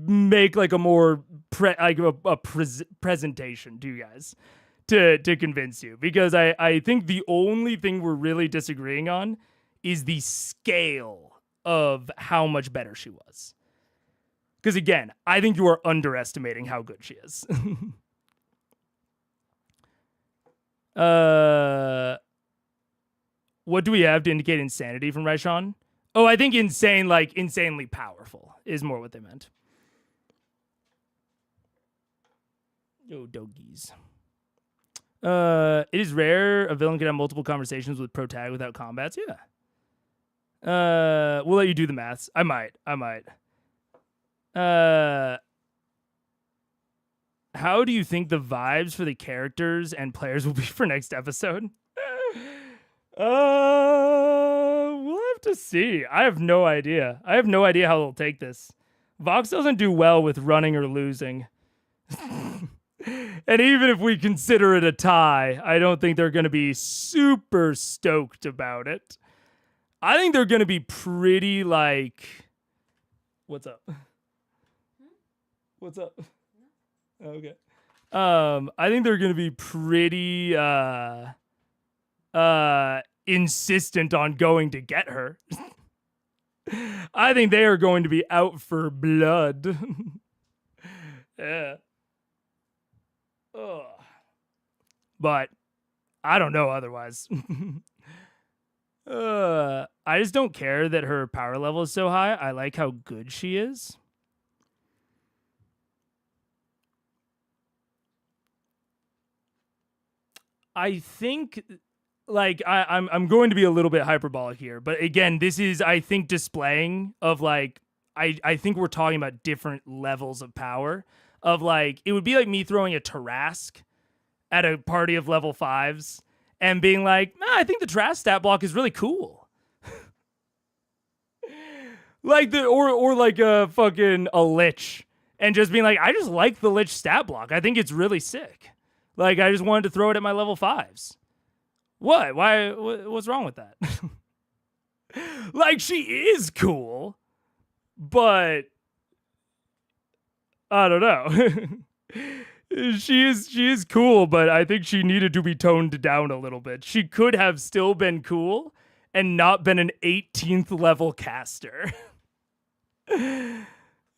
make like a more presentation to you guys to convince you, because I think the only thing we're really disagreeing on is the scale of how much better she was. Because again, I think you are underestimating how good she is. What do we have to indicate insanity from Raishan? Oh, I think insane, like insanely powerful, is more what they meant. Yo, doggies. It is rare a villain can have multiple conversations with protag without combats. Yeah. We'll let you do the maths. I might. How do you think the vibes for the characters and players will be for next episode? We'll have to see. I have no idea. I have no idea how they'll take this. Vox doesn't do well with running or losing. And even if we consider it a tie, I don't think they're going to be super stoked about it. I think they're going to be pretty like... What's up? What's up? Okay. I think they're going to be pretty insistent on going to get her. I think they are going to be out for blood. Yeah. Ugh. But I don't know otherwise. I just don't care that her power level is so high. I like how good she is. I think, like, I'm going to be a little bit hyperbolic here, but again, this is, I think, displaying of, like, I think we're talking about different levels of power. Of, like, it would be like me throwing a Tarask at a party of level 5s and being like, nah, I think the Tarask stat block is really cool. Like, or like a Lich, and just being like, I just like the Lich stat block. I think it's really sick. Like, I just wanted to throw it at my level 5s. What? Why? What's wrong with that? Like, she is cool, but I don't know. She is cool, but I think she needed to be toned down a little bit. She could have still been cool and not been an 18th level caster.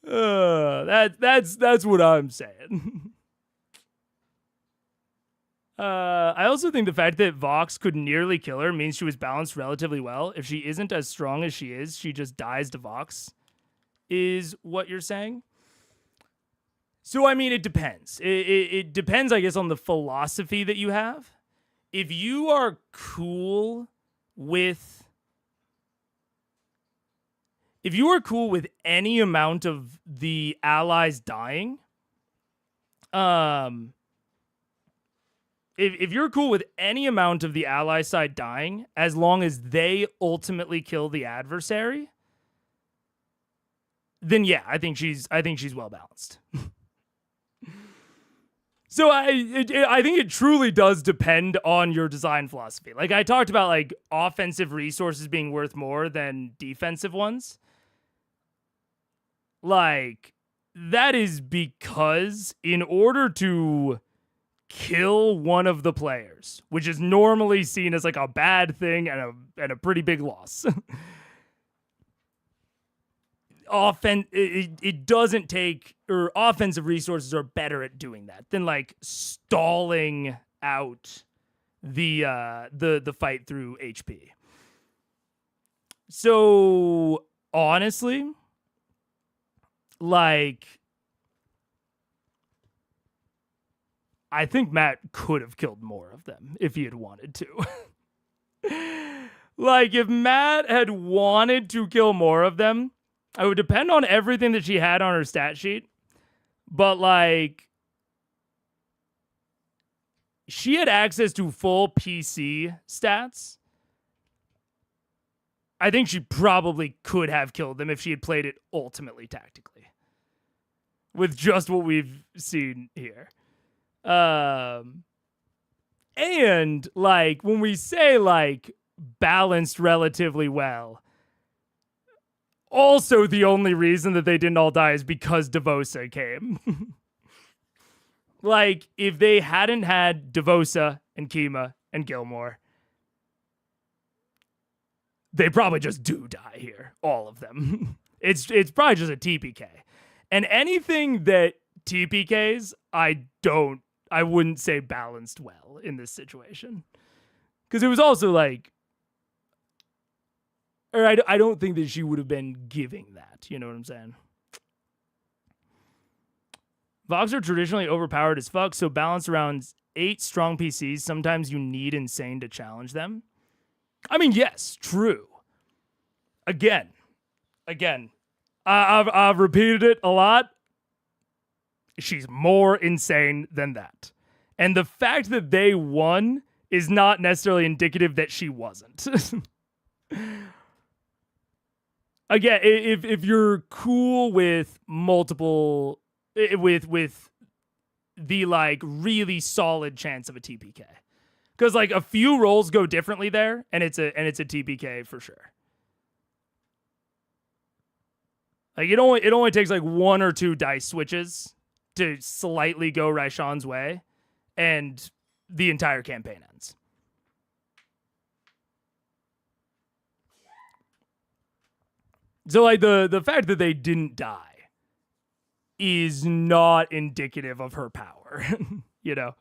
That's what I'm saying. I also think the fact that Vox could nearly kill her means she was balanced relatively well. If she isn't as strong as she is, she just dies to Vox, is what you're saying. So, I mean, it depends. It depends, I guess, on the philosophy that you have. If you are cool with... If you are cool with any amount of the allies dying... If you're cool with any amount of the ally side dying, as long as they ultimately kill the adversary, then yeah, I think she's well balanced. So I think it truly does depend on your design philosophy. Like I talked about, like offensive resources being worth more than defensive ones. Like that is because in order to kill one of the players, which is normally seen as like a bad thing and a pretty big loss. it doesn't take, or offensive resources are better at doing that than like stalling out the fight through HP. So honestly, like, I think Matt could have killed more of them if he had wanted to. Like, if Matt had wanted to kill more of them, I would depend on everything that she had on her stat sheet. But, like, she had access to full PC stats. I think she probably could have killed them if she had played it ultimately tactically. With just what we've seen here. And, like, when we say, like, balanced relatively well, also the only reason that they didn't all die is because Devosa came. Like, if they hadn't had Devosa and Kima and Gilmore, they probably just do die here, all of them. It's probably just a TPK. And anything that TPKs, I wouldn't say balanced well in this situation. Because it was also like, or I don't think that she would have been giving that. You know what I'm saying? Vox are traditionally overpowered as fuck, so balanced around 8 strong PCs. Sometimes you need insane to challenge them. I mean, yes, true. Again, I've repeated it a lot. She's more insane than that. And the fact that they won is not necessarily indicative that she wasn't. Again, if you're cool with multiple, with the like really solid chance of a TPK, because like a few rolls go differently there, and it's a TPK for sure. Like it only takes like 1 or 2 dice switches to slightly go Raishan's way, and the entire campaign ends. So, like, the fact that they didn't die is not indicative of her power, you know?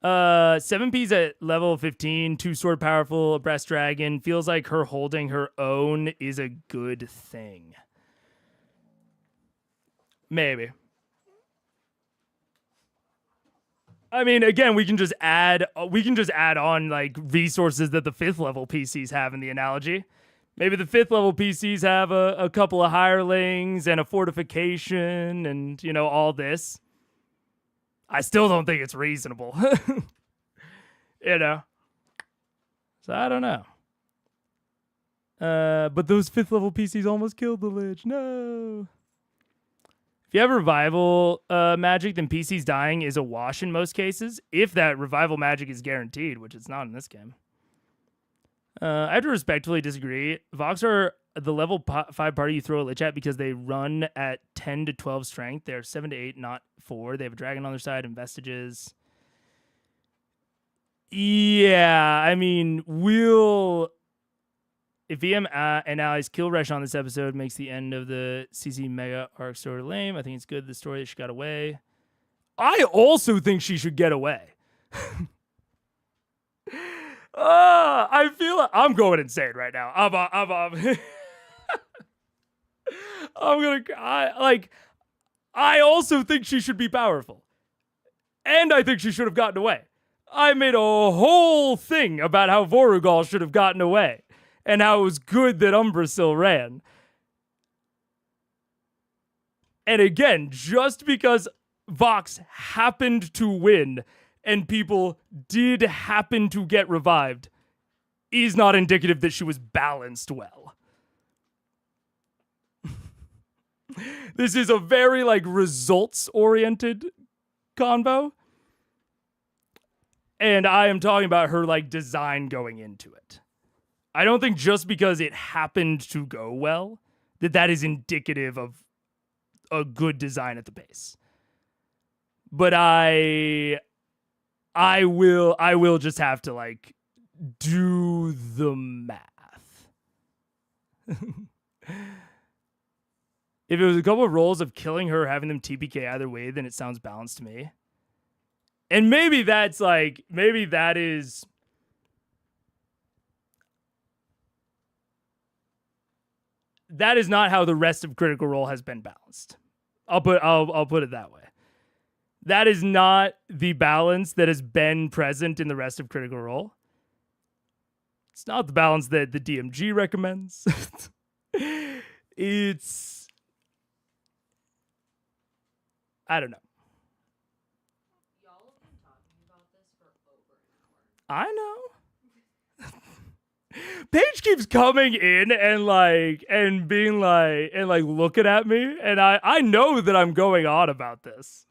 7P's at level 15, 2-sword powerful, a breast dragon. Feels like her holding her own is a good thing. Maybe. I mean, again, we can just add on like resources that the 5th level PCs have in the analogy. Maybe the 5th level PCs have a couple of hirelings and a fortification and, you know, all this. I still don't think it's reasonable. You know? So I don't know. But those 5th level PCs almost killed the Lich. No. If you have revival magic, then PCs dying is a wash in most cases, if that revival magic is guaranteed, which it's not in this game. I have to respectfully disagree. Vox are the level 5 party you throw a Lich at because they run at 10 to 12 strength. They're 7 to 8, not 4. They have a dragon on their side and vestiges. Yeah, I mean, if VM and allies kill Raishan this episode, makes the end of the CC Mega arc sort of lame. I think it's good the story that she got away. I also think she should get away. I feel like I'm going insane right now. I'm gonna I also think she should be powerful. And I think she should have gotten away. I made a whole thing about how Vorugal should have gotten away. And how it was good that Umbrasil ran. And again, just because Vox happened to win and people did happen to get revived is not indicative that she was balanced well. This is a very like results-oriented convo. And I am talking about her like design going into it. I don't think just because it happened to go well that is indicative of a good design at the base. But I will just have to like do the math. If it was a couple of rolls of killing her, having them TPK either way, then it sounds balanced to me. And maybe that's like, maybe that is... That is not how the rest of Critical Role has been balanced. I'll put it that way. That is not the balance that has been present in the rest of Critical Role. It's not the balance that the DMG recommends. It's... I don't know. Y'all have been talking about this for over an I hour. know. Paige keeps coming in and being like looking at me, and I know that I'm going on about this.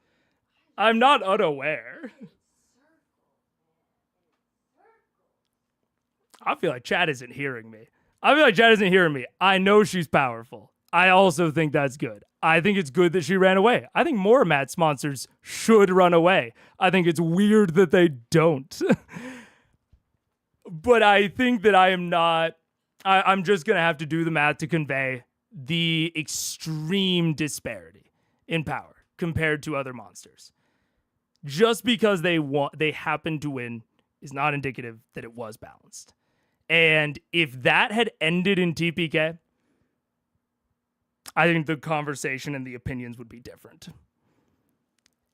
I'm not unaware. I feel like Chad isn't hearing me. I know she's powerful. I also think that's good. I think it's good that she ran away. I think more Mats monsters should run away. I think it's weird that they don't. But I think that I'm just going to have to do the math to convey the extreme disparity in power compared to other monsters. Just because they happen to win is not indicative that it was balanced. And if that had ended in TPK, I think the conversation and the opinions would be different.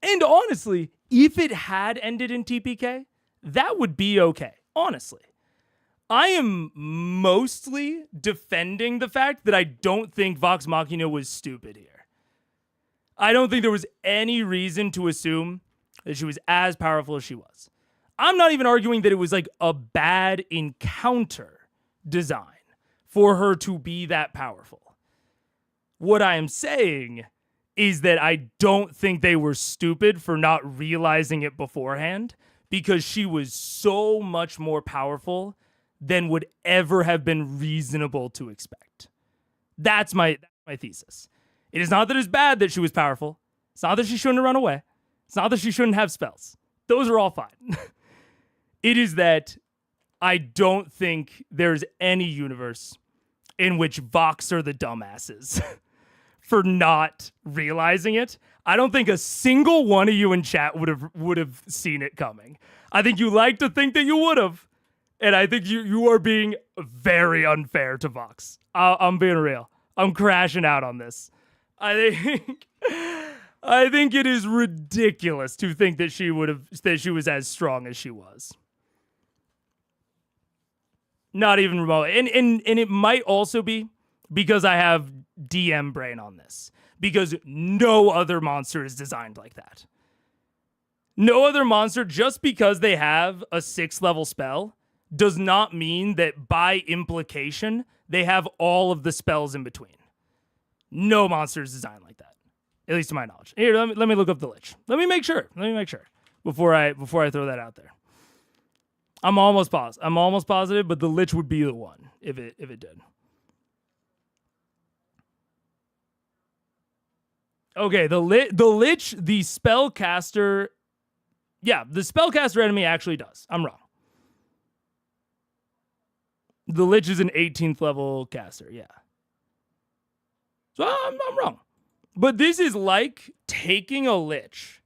And honestly, if it had ended in TPK, that would be okay. Honestly, I am mostly defending the fact that I don't think Vox Machina was stupid here. I don't think there was any reason to assume that she was as powerful as she was. I'm not even arguing that it was like a bad encounter design for her to be that powerful. What I am saying is that I don't think they were stupid for not realizing it beforehand, because she was so much more powerful than would ever have been reasonable to expect. That's my thesis. It is not that it's bad that she was powerful. It's not that she shouldn't have run away. It's not that she shouldn't have spells. Those are all fine. It is that I don't think there's any universe in which Vox are the dumbasses for not realizing it. I don't think a single one of you in chat would have seen it coming. I think you like to think that you would have, and I think you are being very unfair to Vox. I'm being real. I'm crashing out on this. I think it is ridiculous to think that she was as strong as she was. Not even remote. And it might also be because I have DM brain on this. Because no other monster is designed like that. No other monster, just because they have a 6th level spell, does not mean that by implication, they have all of the spells in between. No monster is designed like that. At least to my knowledge. Here, let me look up the Lich. Let me make sure before I throw that out there. I'm almost positive, but the Lich would be the one if it did. Okay, the Lich, the spellcaster. Yeah, the spellcaster enemy actually does. I'm wrong. The Lich is an 18th level caster, yeah. So I'm wrong. But this is like taking a Lich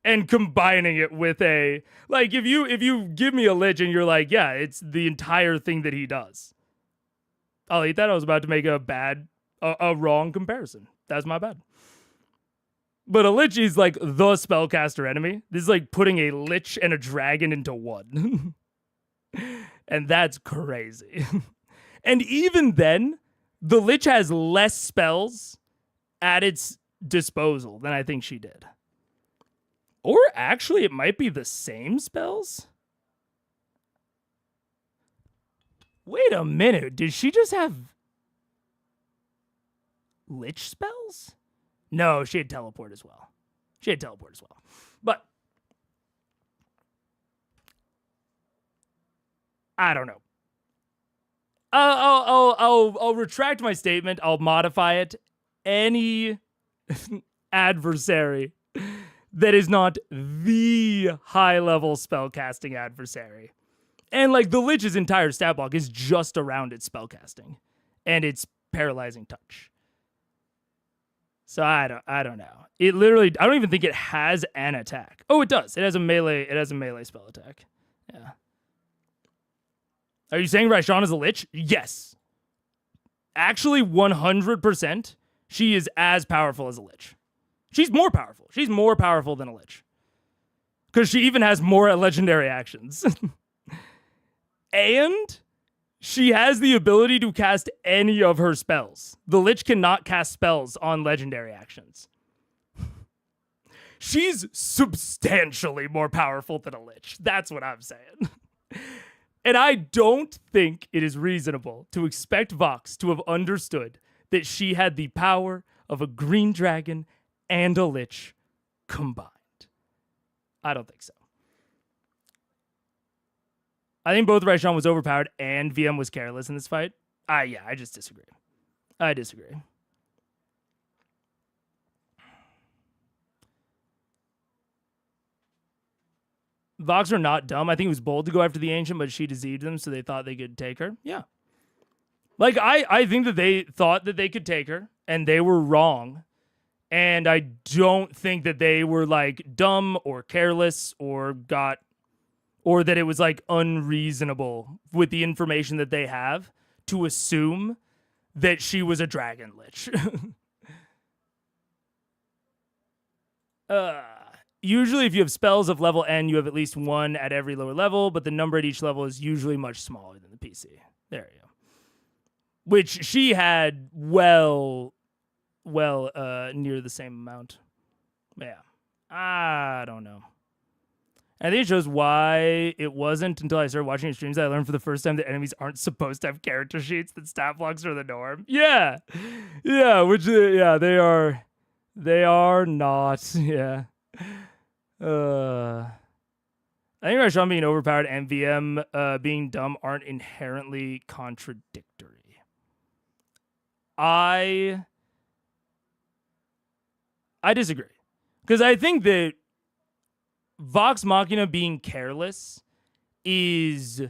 and combining it with a, like, if you give me a Lich and you're like, yeah, it's the entire thing that he does, I'll eat that. I was about to make a wrong comparison. That's my bad. But a Lich is like the spellcaster enemy. This is like putting a Lich and a dragon into one. And that's crazy. And even then, the Lich has less spells at its disposal than I think she did. Or actually, it might be the same spells. Wait a minute. Did she just have Lich spells? No, she had teleport as well. But I don't know. I'll retract my statement. I'll modify it. Any adversary that is not the high-level spellcasting adversary, And like the Lich's entire stat block is just around its spellcasting and its paralyzing touch. So I don't know. It literally, I don't even think it has an attack. Oh, it does. It has a melee spell attack. Yeah. Are you saying Raishan is a Lich? Yes. Actually, 100%, she is as powerful as a Lich. She's more powerful. She's more powerful than a Lich. Because she even has more legendary actions. And she has the ability to cast any of her spells. The Lich cannot cast spells on legendary actions. She's substantially more powerful than a Lich. That's what I'm saying. And I don't think it is reasonable to expect Vox to have understood that she had the power of a green dragon and a Lich combined. I don't think so. I think both Raishan was overpowered and VM was careless in this fight. Yeah, I just disagree. I disagree. Vox are not dumb. I think it was bold to go after the Ancient, but she deceived them, so they thought they could take her. Yeah. Like, I think that they thought that they could take her, and they were wrong. And I don't think that they were, like, dumb or careless or that it was, like, unreasonable with the information that they have to assume that she was a Dragon Lich. Usually, if you have spells of level N, you have at least one at every lower level, but the number at each level is usually much smaller than the PC. There you go. Which she had well, near the same amount. Yeah. I don't know. I think it shows why it wasn't until I started watching streams that I learned for the first time that enemies aren't supposed to have character sheets, that stat blocks are the norm. Yeah. Yeah, they are not. Yeah. I think Raishan being overpowered and VM being dumb aren't inherently contradictory. I disagree. Because I think that Vox Machina being careless is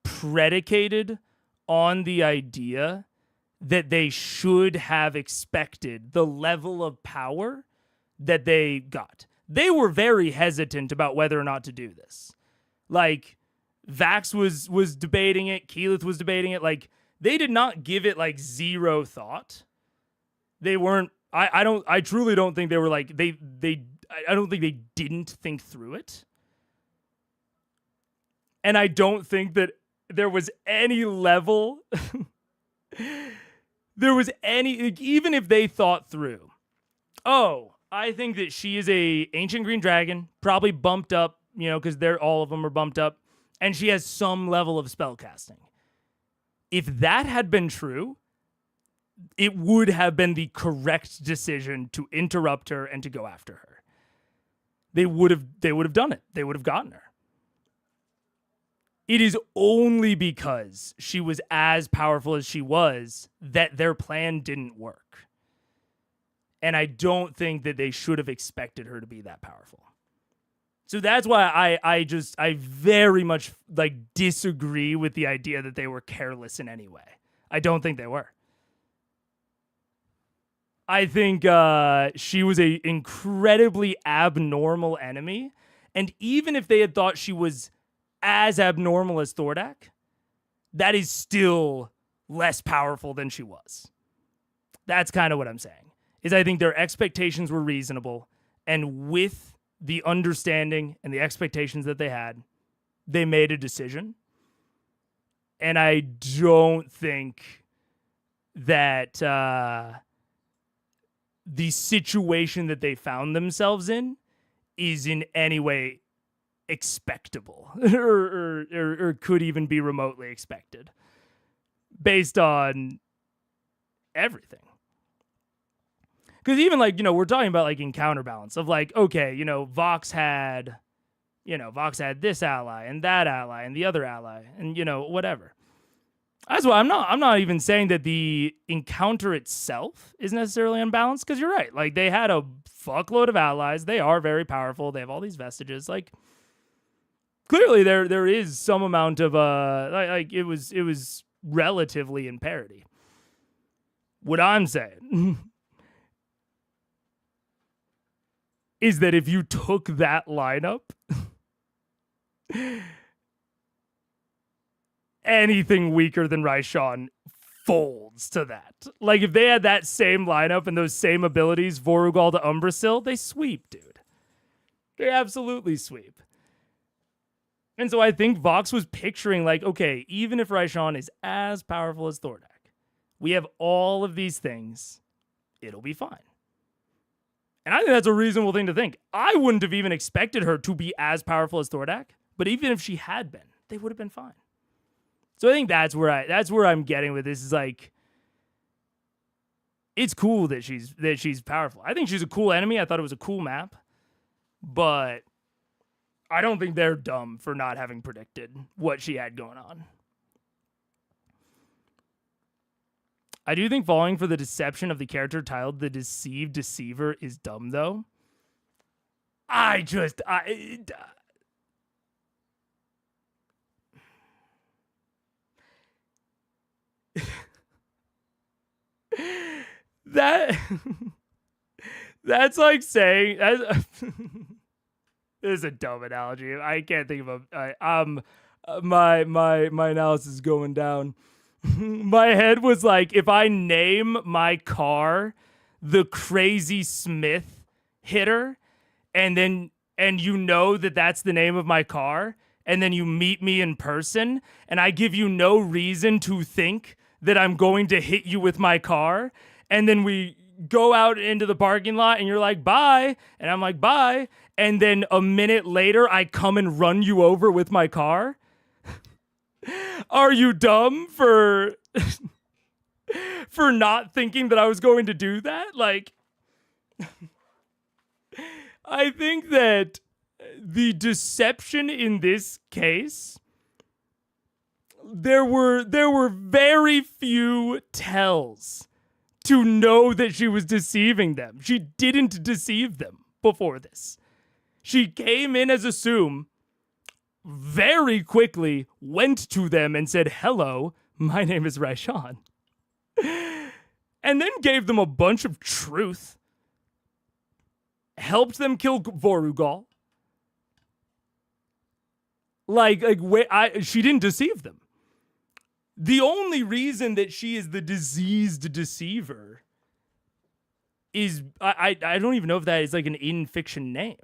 predicated on the idea that they should have expected the level of power that they got. They were very hesitant about whether or not to do this. Like, Vax was debating it, Keyleth was debating it. Like, they did not give it, like, zero thought. They weren't, I truly don't think they were, like, I don't think they didn't think through it. And I don't think that there was any level, even if they thought through, I think that she is a ancient green dragon, probably bumped up, because all of them are bumped up, and she has some level of spell casting. If that had been true, it would have been the correct decision to interrupt her and to go after her. They would have done it. They would have gotten her. It is only because she was as powerful as she was that their plan didn't work. And I don't think that they should have expected her to be that powerful. So that's why I very much disagree with the idea that they were careless in any way. I don't think they were. I think she was an incredibly abnormal enemy. And even if they had thought she was as abnormal as Thordak, that is still less powerful than she was. That's kind of what I'm saying. Is I think their expectations were reasonable. And with the understanding and the expectations that they had, they made a decision. And I don't think that the situation that they found themselves in is in any way expectable or could even be remotely expected based on everything. Because even we're talking about in counterbalance of okay, Vox had this ally and that ally and the other ally and whatever. That's why I'm not even saying that the encounter itself is necessarily unbalanced, because you're right. They had a fuckload of allies. They are very powerful. They have all these vestiges. clearly there is some amount of like it was relatively in parity. What I'm saying is that if you took that lineup, anything weaker than Raishan folds to that. Like, if they had that same lineup and those same abilities, Vorugal to Umbrasil, they sweep, dude. They absolutely sweep. And so I think Vox was picturing, like, okay, even if Raishan is as powerful as Thordak, we have all of these things, it'll be fine. And I think that's a reasonable thing to think. I wouldn't have even expected her to be as powerful as Thordak, but even if she had been, they would have been fine. So I think that's where I'm getting with this, is like, it's cool that she's powerful. I think she's a cool enemy. I thought it was a cool map, but I don't think they're dumb for not having predicted what she had going on. I do think falling for the deception of the character titled the Deceived Deceiver is dumb, though. That's like saying this is a dumb analogy. I can't think of my analysis is going down. My head was like, if I name my car the Crazy Smith hitter, and you know that that's the name of my car, and then you meet me in person, and I give you no reason to think that I'm going to hit you with my car, and then we go out into the parking lot and you're like, bye, and I'm like, bye, and then a minute later I come and run you over with my car. Are you dumb for not thinking that I was going to do that? Like, I think that the deception in this case, there were very few tells to know that she was deceiving them. She didn't deceive them before this. She came in as assume, very quickly went to them and said, hello, my name is Raishan. And then gave them a bunch of truth. Helped them kill Vorugal. She didn't deceive them. The only reason that she is the diseased deceiver is, I don't even know if that is like an in-fiction name.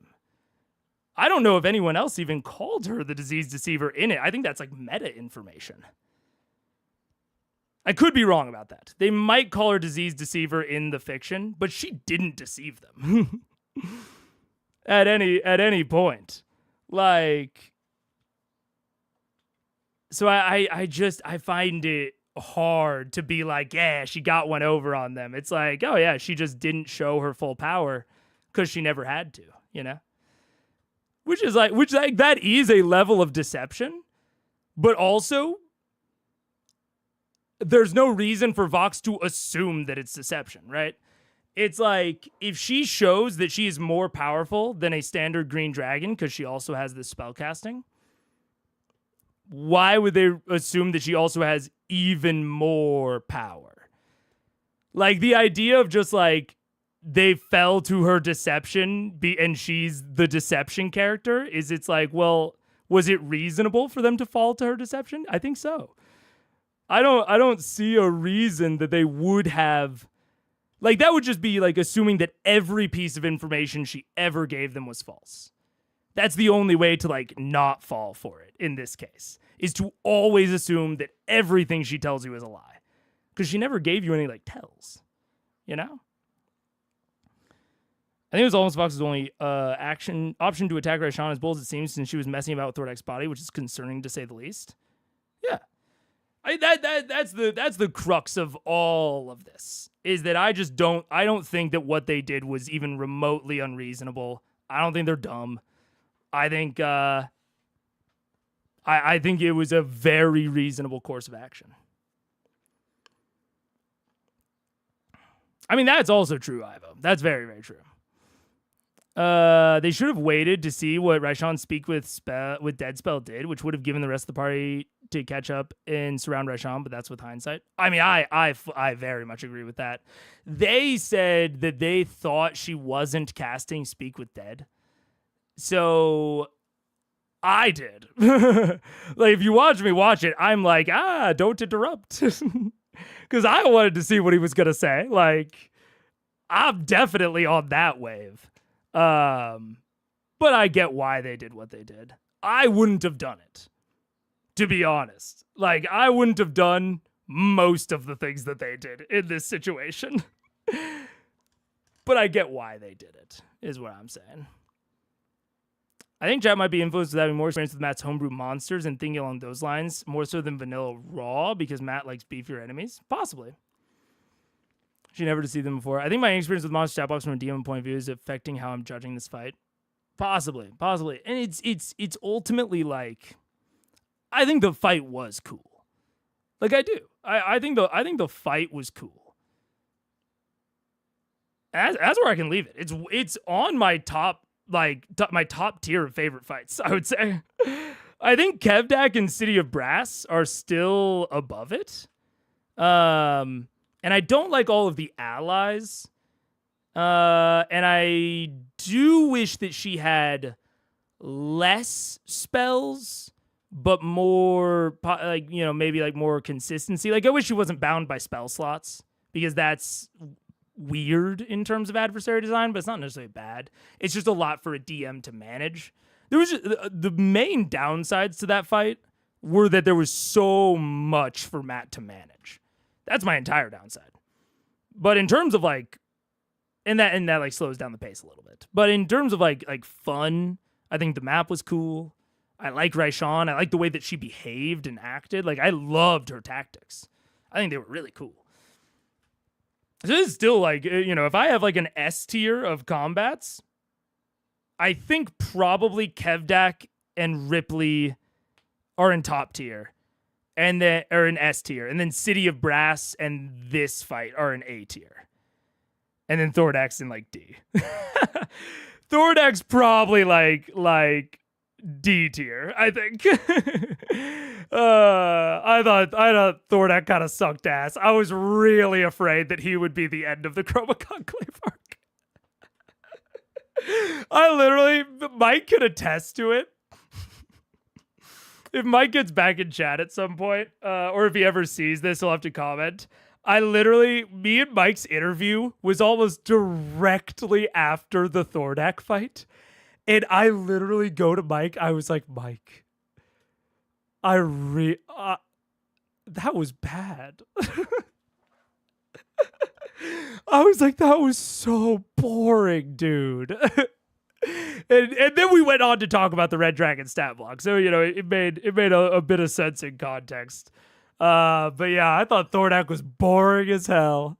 I don't know if anyone else even called her the diseased deceiver in it. I think that's like meta information. I could be wrong about that. They might call her diseased deceiver in the fiction, but she didn't deceive them at any point. Like, so I find it hard to be like, yeah, she got one over on them. It's like, oh yeah, she just didn't show her full power because she never had to, you know? Which that is a level of deception, but also there's no reason for Vox to assume that it's deception, right? It's like, if she shows that she is more powerful than a standard green dragon because she also has this spellcasting, why would they assume that she also has even more power? Like, the idea of just like, they fell to her deception and she's the deception character, it's like, well, was it reasonable for them to fall to her deception? I think so. I don't see a reason that they would have, like, that would just be like assuming that every piece of information she ever gave them was false. That's the only way to like not fall for it in this case, is to always assume that everything she tells you is a lie, because she never gave you any like tells, you know? I think it was almost Vox's only option to attack Raishan as bold as it seems, since she was messing about with Thordak's body, which is concerning to say the least. Yeah, that's the crux of all of this, is that I don't think that what they did was even remotely unreasonable. I don't think they're dumb. I think I think it was a very reasonable course of action. I mean, that's also true, Ivo. That's very, very true. They should have waited to see what Raishan speak with Dead Spell did, which would have given the rest of the party to catch up and surround Raishan, but that's with hindsight. I mean, I very much agree with that. They said that they thought she wasn't casting Speak with Dead. So I did. Like, if you watch me watch it, I'm like, don't interrupt. Because I wanted to see what he was going to say. Like, I'm definitely on that wave. But I get why they did what they did. I wouldn't have done it, to be honest. Like, I wouldn't have done most of the things that they did in this situation. But I get why they did it, is what I'm saying. I think chat might be influenced with having more experience with Matt's homebrew monsters and thinking along those lines, more so than vanilla raw, because Matt likes beefier enemies. Possibly. She never to see them before. I think my experience with monster chat box from a DM point of view is affecting how I'm judging this fight. Possibly. And it's ultimately like, I think the fight was cool. Like, I do. I think the fight was cool. That's where I can leave it. It's on my top, my top tier of favorite fights, I would say. I think Kevdak and City of Brass are still above it. And I don't like all of the allies. And I do wish that she had less spells, but more, maybe like more consistency. Like, I wish she wasn't bound by spell slots, because that's weird in terms of adversary design, but it's not necessarily bad. It's just a lot for a DM to manage. There was the main downsides to that fight were that there was so much for Matt to manage. That's my entire downside. But in terms of like, and that like slows down the pace a little bit. But in terms of like fun, I think the map was cool. I like Raishan. I like the way that she behaved and acted. Like, I loved her tactics. I think they were really cool. So this is still like, if I have like an S tier of combats, I think probably Kevdak and Ripley are in top tier, and then or in S tier, and then City of Brass and this fight are in A tier, and then Thordax in like D. Thordax probably like D tier, I think. I thought Thordak kind of sucked ass. I was really afraid that he would be the end of the Chroma Conclave arc. Mike could attest to it. If Mike gets back in chat at some point, or if he ever sees this, he'll have to comment. Me and Mike's interview was almost directly after the Thordak fight. And I literally go to Mike. I was like, Mike, that was bad. I was like, that was so boring, dude. and then we went on to talk about the Red Dragon stat block. So, it made a bit of sense in context. But yeah, I thought Thordak was boring as hell.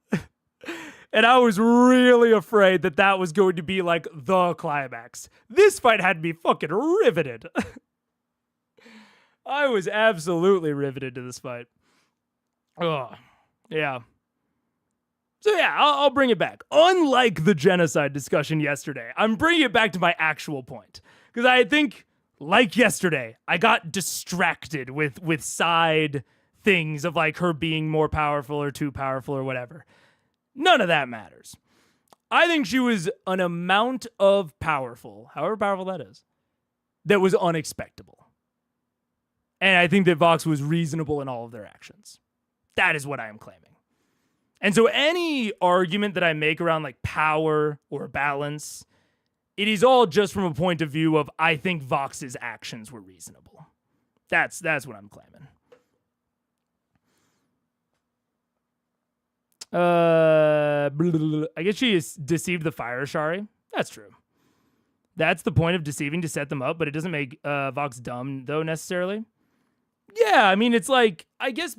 And I was really afraid that was going to be like the climax. This fight had me fucking riveted. I was absolutely riveted to this fight. Oh, yeah. So yeah, I'll bring it back. Unlike the genocide discussion yesterday, I'm bringing it back to my actual point. Because I think, like yesterday, I got distracted with side things of like her being more powerful or too powerful or whatever. None of that matters. I think she was an amount of powerful, however powerful that is, that was unexpectable. And I think that Vox was reasonable in all of their actions. That is what I am claiming. And so any argument that I make around like power or balance, it is all just from a point of view of I think Vox's actions were reasonable. That's what I'm claiming. I guess she deceived the Fire Ashari. That's true. That's the point of deceiving, to set them up, but it doesn't make Vox dumb though necessarily. Yeah, I mean, it's like I guess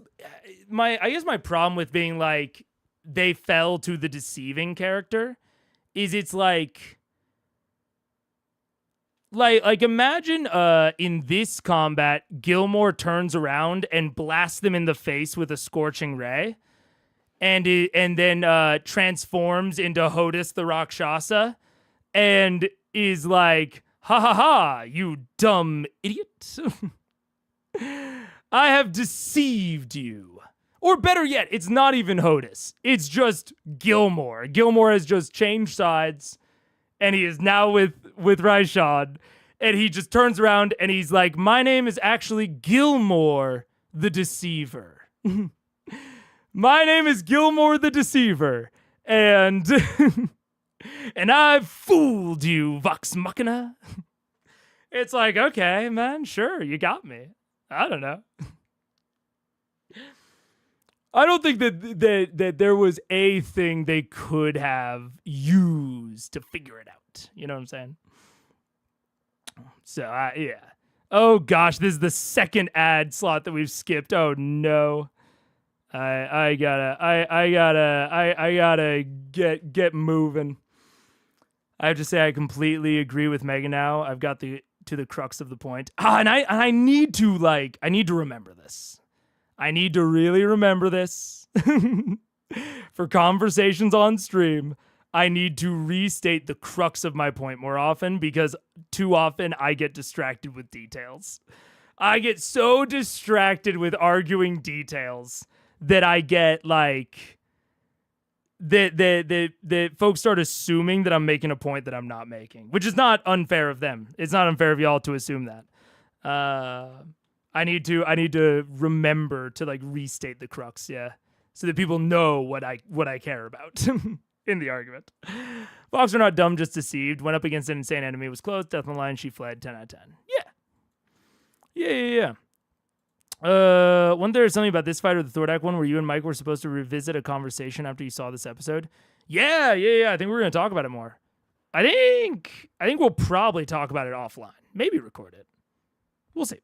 my problem with being like they fell to the deceiving character is it's like imagine in this combat Gilmore turns around and blasts them in the face with a scorching ray. And then transforms into Hodis the Rakshasa, and is like, ha ha ha, you dumb idiot. I have deceived you. Or better yet, it's not even Hodis. It's just Gilmore. Gilmore has just changed sides, and he is now with Raishan. And he just turns around and he's like, my name is actually Gilmore the Deceiver. My name is Gilmore the Deceiver. And and I've fooled you, Vox Machina. It's like, okay, man, sure, you got me. I don't know. I don't think that there was a thing they could have used to figure it out. You know what I'm saying? So, yeah. Oh, gosh, this is the second ad slot that we've skipped. Oh, no. I gotta get moving. I have to say I completely agree with Megan now. I've got to the crux of the point. And I need to remember this. I need to really remember this for conversations on stream. I need to restate the crux of my point more often because too often I get distracted with details. I get so distracted with arguing details that I get like that folks start assuming that I'm making a point that I'm not making, which is not unfair of them. It's not unfair of y'all to assume that. I need to remember to like restate the crux, yeah, so that people know what I care about in the argument. Vox are not dumb, just deceived. Went up against an insane enemy, was close, death on the line, she fled, 10 out of 10. Yeah. Wasn't there something about this fight or the Thordak one where you and Mike were supposed to revisit a conversation after you saw this episode? Yeah. I think we're going to talk about it more. I think we'll probably talk about it offline. Maybe record it. We'll see.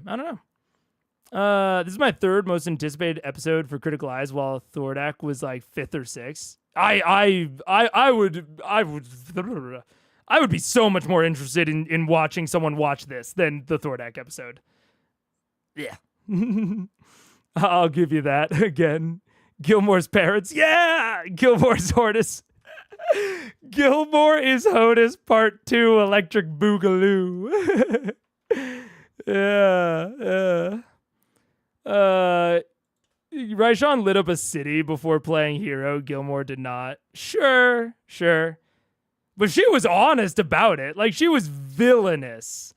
I don't know. This is my third most anticipated episode for Critical Eyes, while Thordak was like 5th or 6th. I would be so much more interested in watching someone watch this than the Thordak episode. Yeah. I'll give you that again. Gilmore's parents. Yeah. Gilmore's Hortus. Gilmore is Hodis Part 2 Electric Boogaloo. Yeah. Raishan lit up a city before playing hero. Gilmore did not. Sure. But she was honest about it. Like, she was villainous.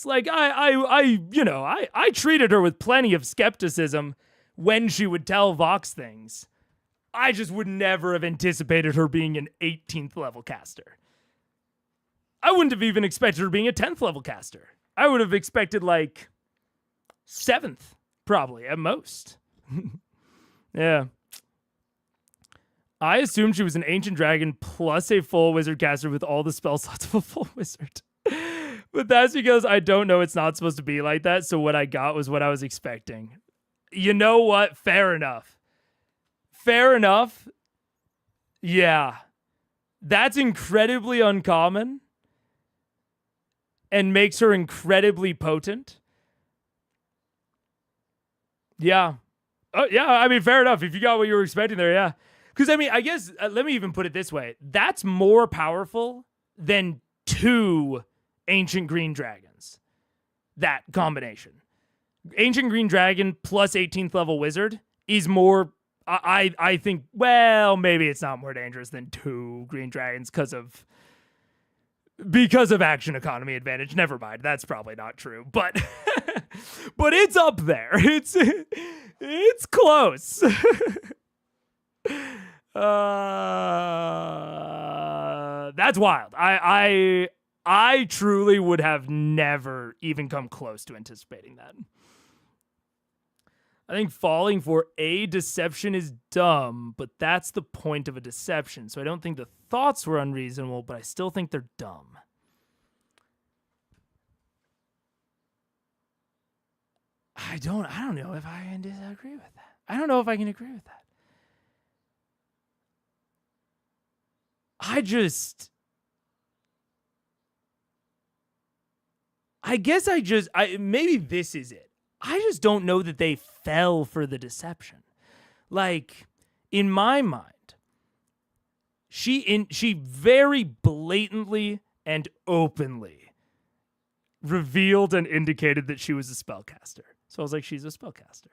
Like, I treated her with plenty of skepticism when she would tell Vox things. I just would never have anticipated her being an 18th level caster. I wouldn't have even expected her being a 10th level caster. I would have expected like 7th, probably, at most. Yeah. I assumed she was an ancient dragon plus a full wizard caster with all the spell slots of a full wizard. But that's because I don't know it's not supposed to be like that, so what I got was what I was expecting. You know what? Fair enough. Yeah. That's incredibly uncommon and makes her incredibly potent. Yeah. Yeah, I mean, fair enough. If you got what you were expecting there, yeah. Because, I mean, I guess, let me even put it this way. That's more powerful than 2 Ancient Green Dragons. That combination. Ancient Green Dragon plus 18th level Wizard is more, I think, well, maybe it's not more dangerous than 2 Green Dragons because of action economy advantage. Never mind. That's probably not true. But but it's up there. It's close. That's wild. I truly would have never even come close to anticipating that. I think falling for a deception is dumb, but that's the point of a deception. So I don't think the thoughts were unreasonable, but I still think they're dumb. I don't know if I can disagree with that. I don't know if I can agree with that. Maybe this is it. I just don't know that they fell for the deception. Like, in my mind, she very blatantly and openly revealed and indicated that she was a spellcaster. So I was like, she's a spellcaster.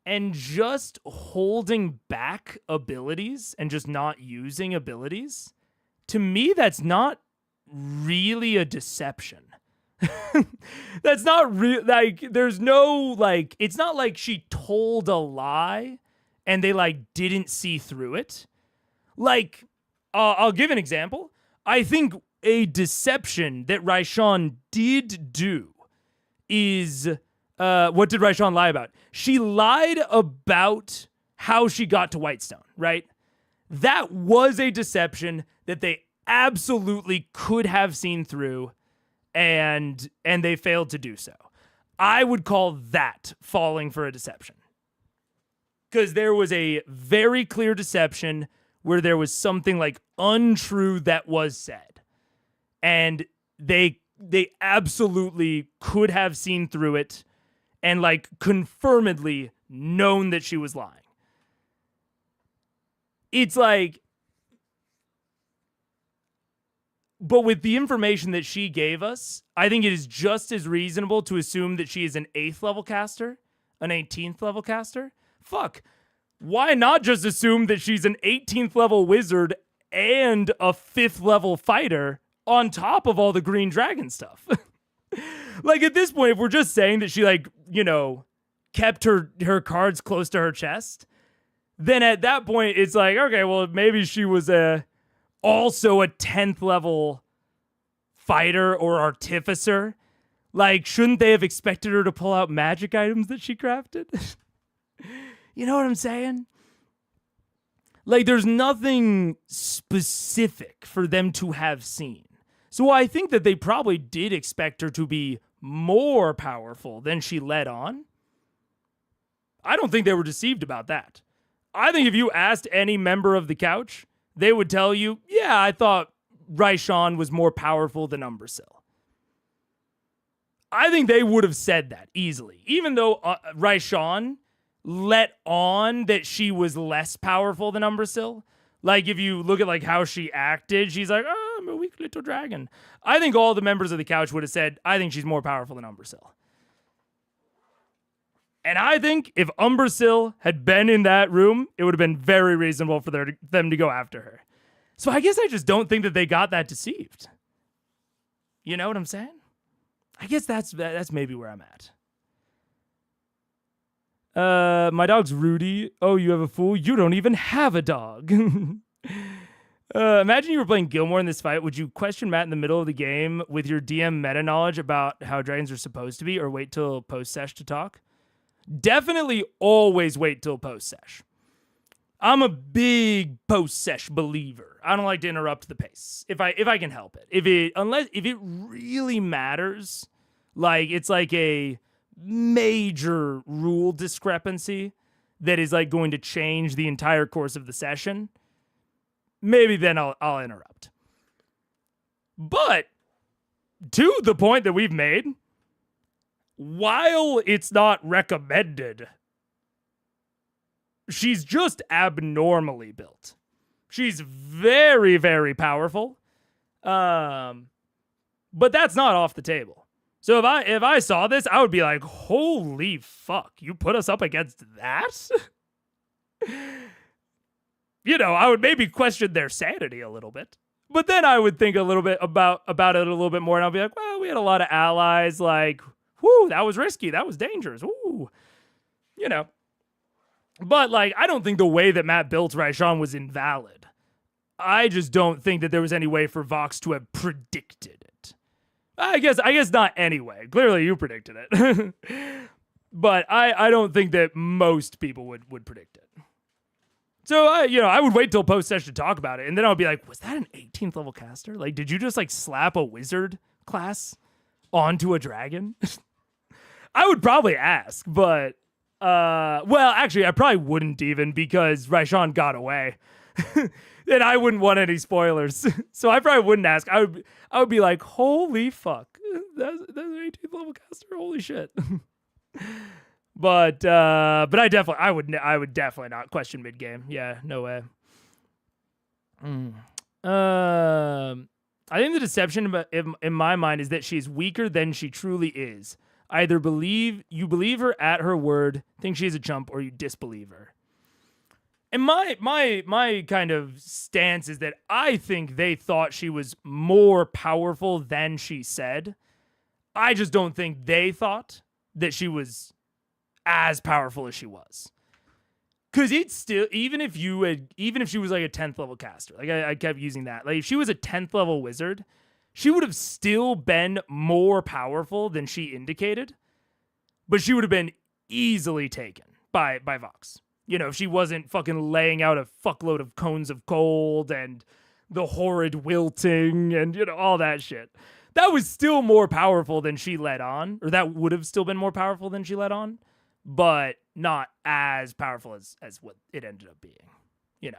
And just holding back abilities and just not using abilities, to me, that's not really a deception. That's not real. Like, there's no, like, it's not like she told a lie and they, like, didn't see through it. Like, I'll give an example. I think a deception that Raishan did do is, what did Raishan lie about? She lied about how she got to Whitestone, right? That was a deception that they absolutely could have seen through, and they failed to do so. I would call that falling for a deception. Because there was a very clear deception where there was something like untrue that was said. And they absolutely could have seen through it and like confirmedly known that she was lying. It's like, but with the information that she gave us, I think it is just as reasonable to assume that she is an 8th level caster, an 18th level caster. Fuck. Why not just assume that she's an 18th level wizard and a 5th level fighter on top of all the green dragon stuff? Like, at this point, if we're just saying that she, like, you know, kept her cards close to her chest, then at that point, it's like, okay, well, maybe she was also a 10th level fighter or artificer. Like, shouldn't they have expected her to pull out magic items that she crafted? You know what I'm saying? Like, there's nothing specific for them to have seen. So I think that they probably did expect her to be more powerful than she let on. I don't think they were deceived about that. I think if you asked any member of the couch, they would tell you, yeah, I thought Raishan was more powerful than Umbrasyl. I think they would have said that easily. Even though Raishan let on that she was less powerful than Umbrasyl. Like, if you look at like how she acted, she's like, oh, I'm a weak little dragon. I think all the members of the couch would have said, I think she's more powerful than Umbrasyl. And I think if Umbrasyl had been in that room, it would have been very reasonable for them to go after her. So I guess I just don't think that they got that deceived. You know what I'm saying? I guess that's maybe where I'm at. My dog's Rudy. Oh, you have a fool? You don't even have a dog. Imagine you were playing Gilmore in this fight. Would you question Matt in the middle of the game with your DM meta knowledge about how dragons are supposed to be, or wait till post-sesh to talk? Definitely always wait till post-sesh. I'm a big post-sesh believer. I don't like to interrupt the pace if I can help it. If it really matters, like it's like a major rule discrepancy that is like going to change the entire course of the session, maybe then I'll interrupt. But to the point that we've made, while it's not recommended, she's just abnormally built. She's very, very powerful. But that's not off the table. So if I saw this, I would be like, holy fuck, you put us up against that? You know, I would maybe question their sanity a little bit. But then I would think a little bit about it a little bit more, and I'll be like, well, we had a lot of allies, like, whoo, that was risky, that was dangerous, whoo. You know. But, like, I don't think the way that Matt built Raishan was invalid. I just don't think that there was any way for Vox to have predicted it. I guess not anyway. Clearly you predicted it. But I don't think that most people would predict it. So I would wait till post-session to talk about it, and then I would be like, was that an 18th level caster? Like, did you just like slap a wizard class onto a dragon? I would probably ask, but well, actually I probably wouldn't even, because Raishan got away. And I wouldn't want any spoilers. So I probably wouldn't ask. I would be like, holy fuck. That's an 18th level caster. Holy shit. But I would definitely not question mid game. Yeah, no way. I think the deception in my mind is that she's weaker than she truly is. Either you believe her at her word, think she's a chump, or you disbelieve her. And my kind of stance is that I think they thought she was more powerful than she said. I just don't think they thought that she was as powerful as she was. Because it's still, even if she was like a 10th level caster, like I kept using that. Like if she was a 10th level wizard, she would have still been more powerful than she indicated, but she would have been easily taken by Vox. You know, if she wasn't fucking laying out a fuckload of cones of cold and the horrid wilting and, you know, all that shit. That was still more powerful than she let on, or that would have still been more powerful than she let on, but not as powerful as what it ended up being, you know.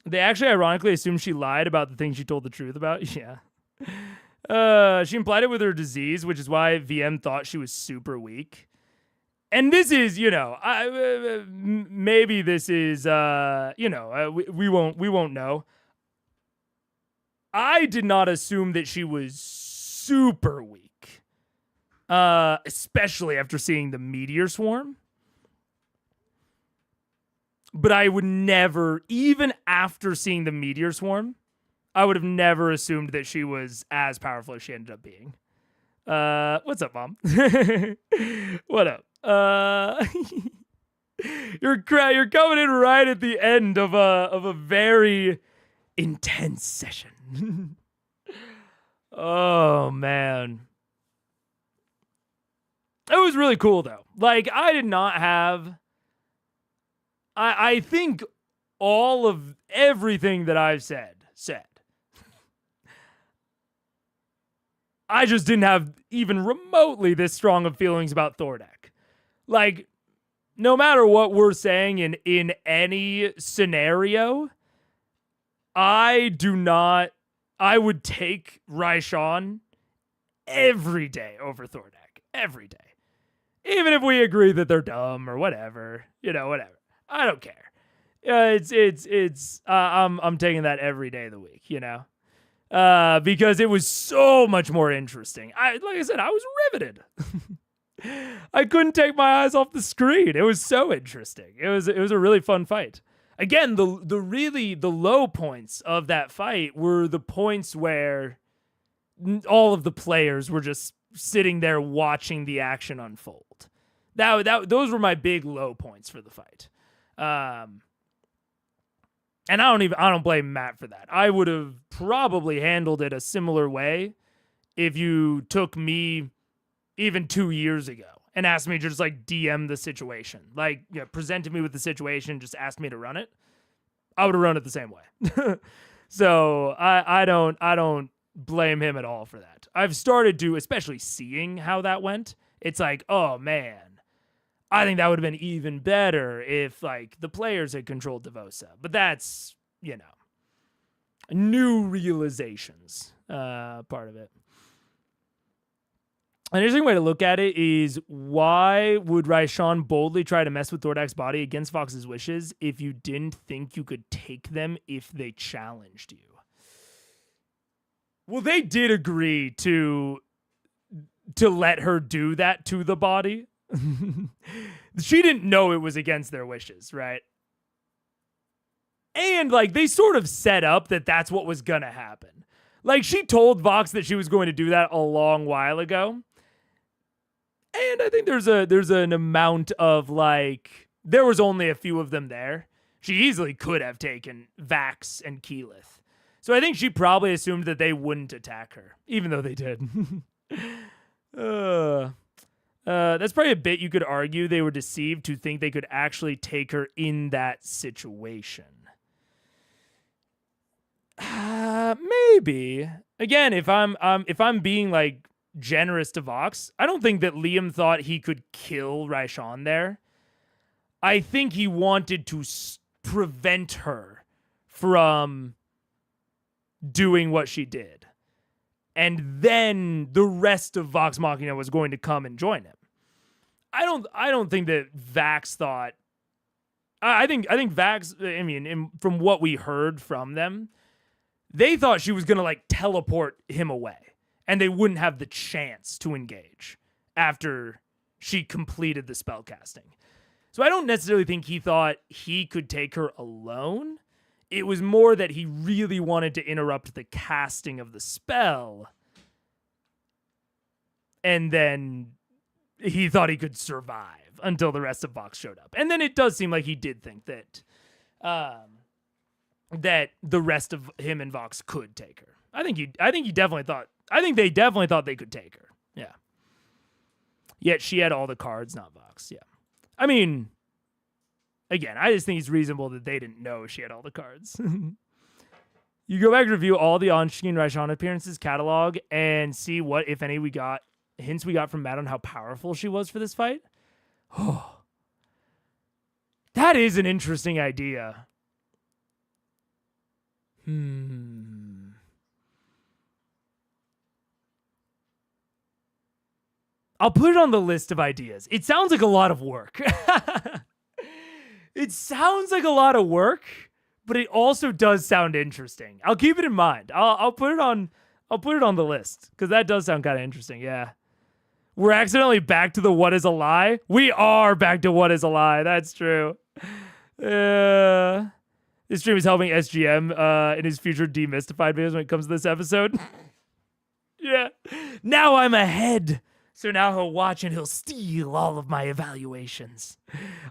They actually ironically assumed she lied about the things she told the truth about. Yeah. She implied it with her disease, which is why VM thought she was super weak. And this is, you know, maybe this is, you know, we won't know. I did not assume that she was super weak, especially after seeing the meteor swarm. But I would never, even after seeing the meteor swarm, I would have never assumed that she was as powerful as she ended up being. What's up, Mom? What up? You're coming in right at the end of a very intense session. Oh man. It was really cool though. Like I did not have I think all of everything that I've said. I just didn't have even remotely this strong of feelings about Thordak. Like, no matter what we're saying in any scenario, I would take Raishan every day over Thordak. Every day. Even if we agree that they're dumb or whatever. You know, whatever. I don't care. I'm taking that every day of the week, you know? Because it was so much more interesting. Like I said, I was riveted. I couldn't take my eyes off the screen. It was so interesting. It was a really fun fight. Again, the low points of that fight were the points where all of the players were just sitting there watching the action unfold. Those were my big low points for the fight. And I don't blame Matt for that. I would have probably handled it a similar way if you took me even 2 years ago and asked me to just like DM the situation. Like, you know, presented me with the situation, just asked me to run it. I would have run it the same way. So I don't blame him at all for that. I've started to, especially seeing how that went. It's like, oh man, I think that would have been even better if like the players had controlled Devosa. But that's, you know, new realizations part of it. An interesting way to look at it is, why would Raishan boldly try to mess with Thordak's body against Vox's wishes if you didn't think you could take them if they challenged you? Well, they did agree to let her do that to the body. She didn't know it was against their wishes, right? And like they sort of set up that that's what was gonna happen. Like she told Vox that she was going to do that a long while ago. And I think there's an amount of like, there was only a few of them there. She easily could have taken Vax and Keyleth. So I think she probably assumed that they wouldn't attack her, even though they did. That's probably a bit you could argue they were deceived to think they could actually take her in that situation. Maybe. Again, if I'm being like generous to Vox, I don't think that Liam thought he could kill Raishan there. I think he wanted to prevent her from doing what she did. And then the rest of Vox Machina was going to come and join him. I don't think that Vax thought. I think Vax. I mean, from what we heard from them, they thought she was gonna like teleport him away, and they wouldn't have the chance to engage after she completed the spell casting. So I don't necessarily think he thought he could take her alone. It was more that he really wanted to interrupt the casting of the spell. And then he thought he could survive until the rest of Vox showed up. And then it does seem like he did think that that the rest of him and Vox could take her. I think they definitely thought they could take her. Yeah. Yet she had all the cards, not Vox. Yeah. I mean, again, I just think it's reasonable that they didn't know she had all the cards. You go back and review all the on-screen Raishan appearances catalog and see what, if any, hints we got from Matt on how powerful she was for this fight. Oh, that is an interesting idea. I'll put it on the list of ideas. It sounds like a lot of work. It sounds like a lot of work, but it also does sound interesting. I'll keep it in mind. I'll put it on the list because that does sound kind of interesting. Yeah. We're accidentally back to the what is a lie. We are back to what is a lie. That's true. This stream is helping SGM in his future demystified videos when it comes to this episode. Yeah. Now I'm ahead. So now he'll watch and he'll steal all of my evaluations,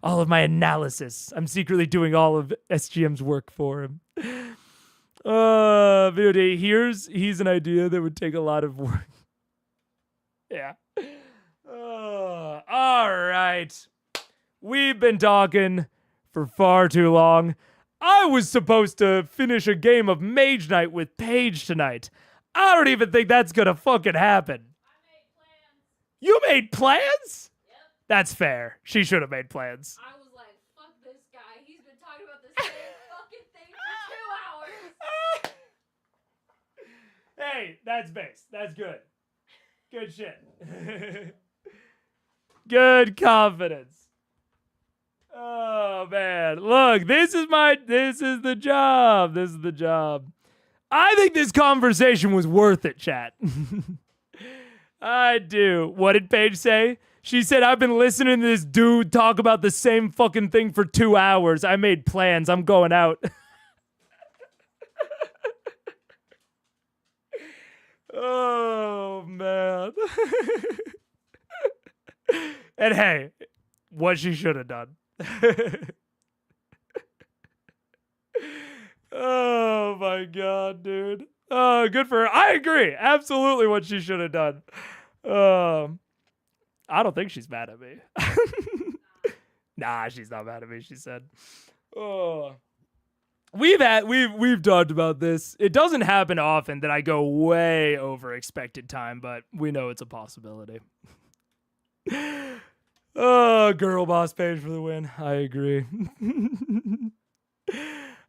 all of my analysis. I'm secretly doing all of SGM's work for him. Video day. He's an idea that would take a lot of work. Yeah. All right. We've been talking for far too long. I was supposed to finish a game of Mage Knight with Paige tonight. I don't even think that's gonna fucking happen. You made plans? Yep. That's fair. She should have made plans. I was like, fuck this guy. He's been talking about the same fucking thing for 2 hours. Hey, that's base. That's good. Good shit. Good confidence. Oh, man. Look, this is the job. This is the job. I think this conversation was worth it, chat. I do. What did Paige say? She said, I've been listening to this dude talk about the same fucking thing for 2 hours. I made plans. I'm going out. Oh, man. And hey, what she should have done. Oh, my God, dude. Oh, good for her. I agree. Absolutely what she should have done. I don't think she's mad at me. Nah, she's not mad at me, she said. Oh. We've talked about this. It doesn't happen often that I go way over expected time, but we know it's a possibility. Oh, girl boss Page for the win. I agree. Been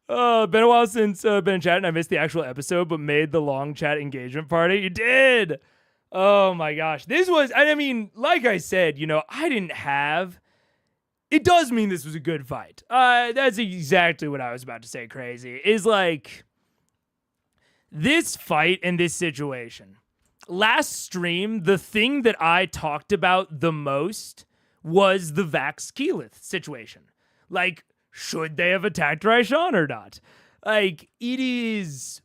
a while since been chatting. I missed the actual episode, but made the long chat engagement party. You did. Oh my gosh. This was, I mean, like I said, I didn't have, it does mean this was a good fight. That's exactly what I was about to say, Crazy. Is like, this fight and this situation. Last stream, the thing that I talked about the most was the Vax Keyleth situation. Like, should they have attacked Raishan or not? Like, it is...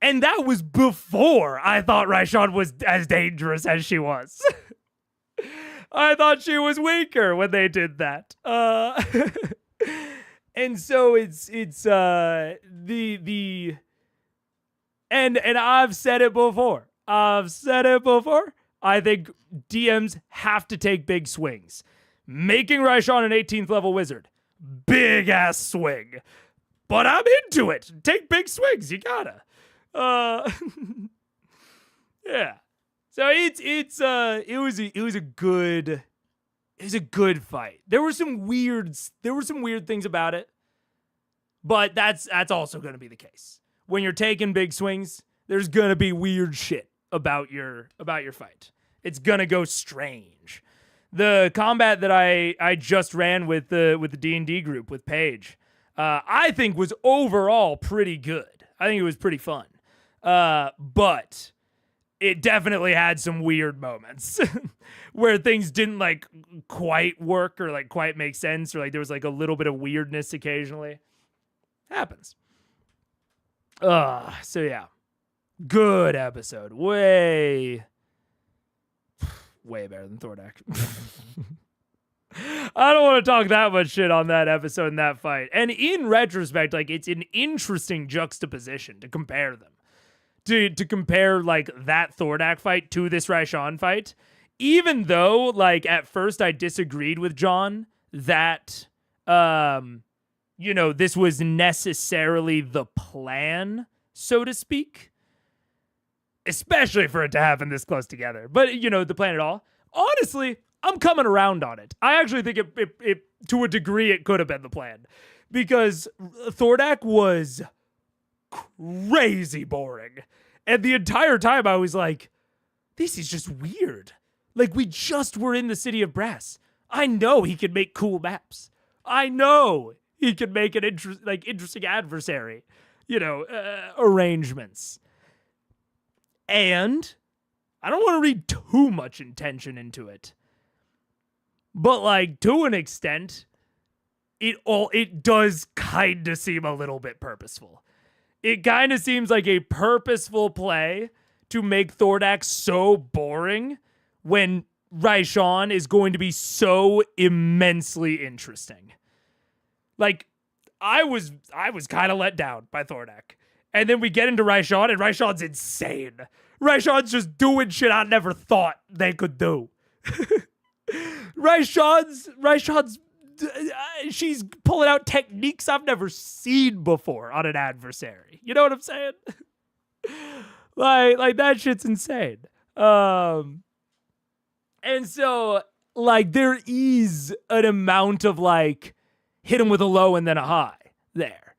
And that was before I thought Raishan was as dangerous as she was. I thought she was weaker when they did that. And so it's and I've said it before. I think DMs have to take big swings. Making Raishan an 18th level wizard. Big ass swing. But I'm into it. Take big swings. You gotta. Yeah. So it was a good fight. There were some weird things about it. But that's also going to be the case. When you're taking big swings, there's going to be weird shit about your fight. It's going to go strange. The combat that I just ran with the D&D group with Paige, I think was overall pretty good. I think it was pretty fun. But it definitely had some weird moments where things didn't like quite work or like quite make sense, or like there was like a little bit of weirdness occasionally. Happens. So yeah. Good episode. Way better than Thordak. I don't want to talk that much shit on that episode and that fight. And in retrospect, like, it's an interesting juxtaposition to compare them. To compare, like, that Thordak fight to this Raishan fight. Even though, like, at first I disagreed with John that, you know, this was necessarily the plan, so to speak. Especially for it to happen this close together. But, you know, the plan at all. Honestly, I'm coming around on it. I actually think it to a degree, it could have been the plan. Because Thordak was crazy boring. And the entire time I was like, this is just weird. Like, we just were in the City of Brass. I know he could make cool maps. I know he could make an interesting adversary, you know, arrangements. And I don't want to read too much intention into it. But, like, to an extent, it does kind of seem a little bit purposeful. It kind of seems like a purposeful play to make Thordak so boring when Raishan is going to be so immensely interesting. Like, I was kind of let down by Thordak. And then we get into Raishan, and Raishan's insane. Raishan's just doing shit I never thought they could do. Raishan's, she's pulling out techniques I've never seen before on an adversary. You know what I'm saying? like that shit's insane. And so, like, there is an amount of, like, hit him with a low and then a high there.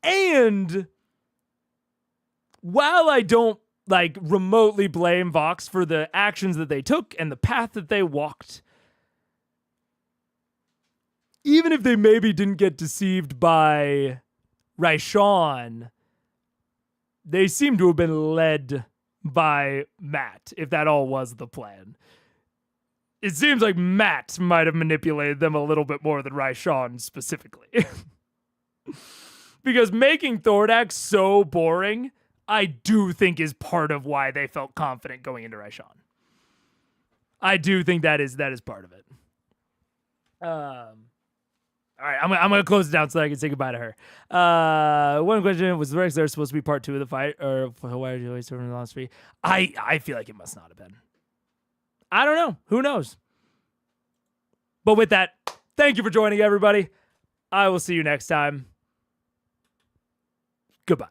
And while I don't, like, remotely blame Vox for the actions that they took and the path that they walked, even if they maybe didn't get deceived by Raishan, they seem to have been led by Matt, if that all was the plan. It seems like Matt might have manipulated them a little bit more than Raishan specifically. Because making Thordak so boring, I do think is part of why they felt confident going into Raishan. I do think that is part of it. All right, I'm gonna close it down so that I can say goodbye to her. One question was: there supposed to be part 2 of the fight, or why are you always serving the last 3? I feel like it must not have been. I don't know. Who knows? But with that, thank you for joining, everybody. I will see you next time. Goodbye.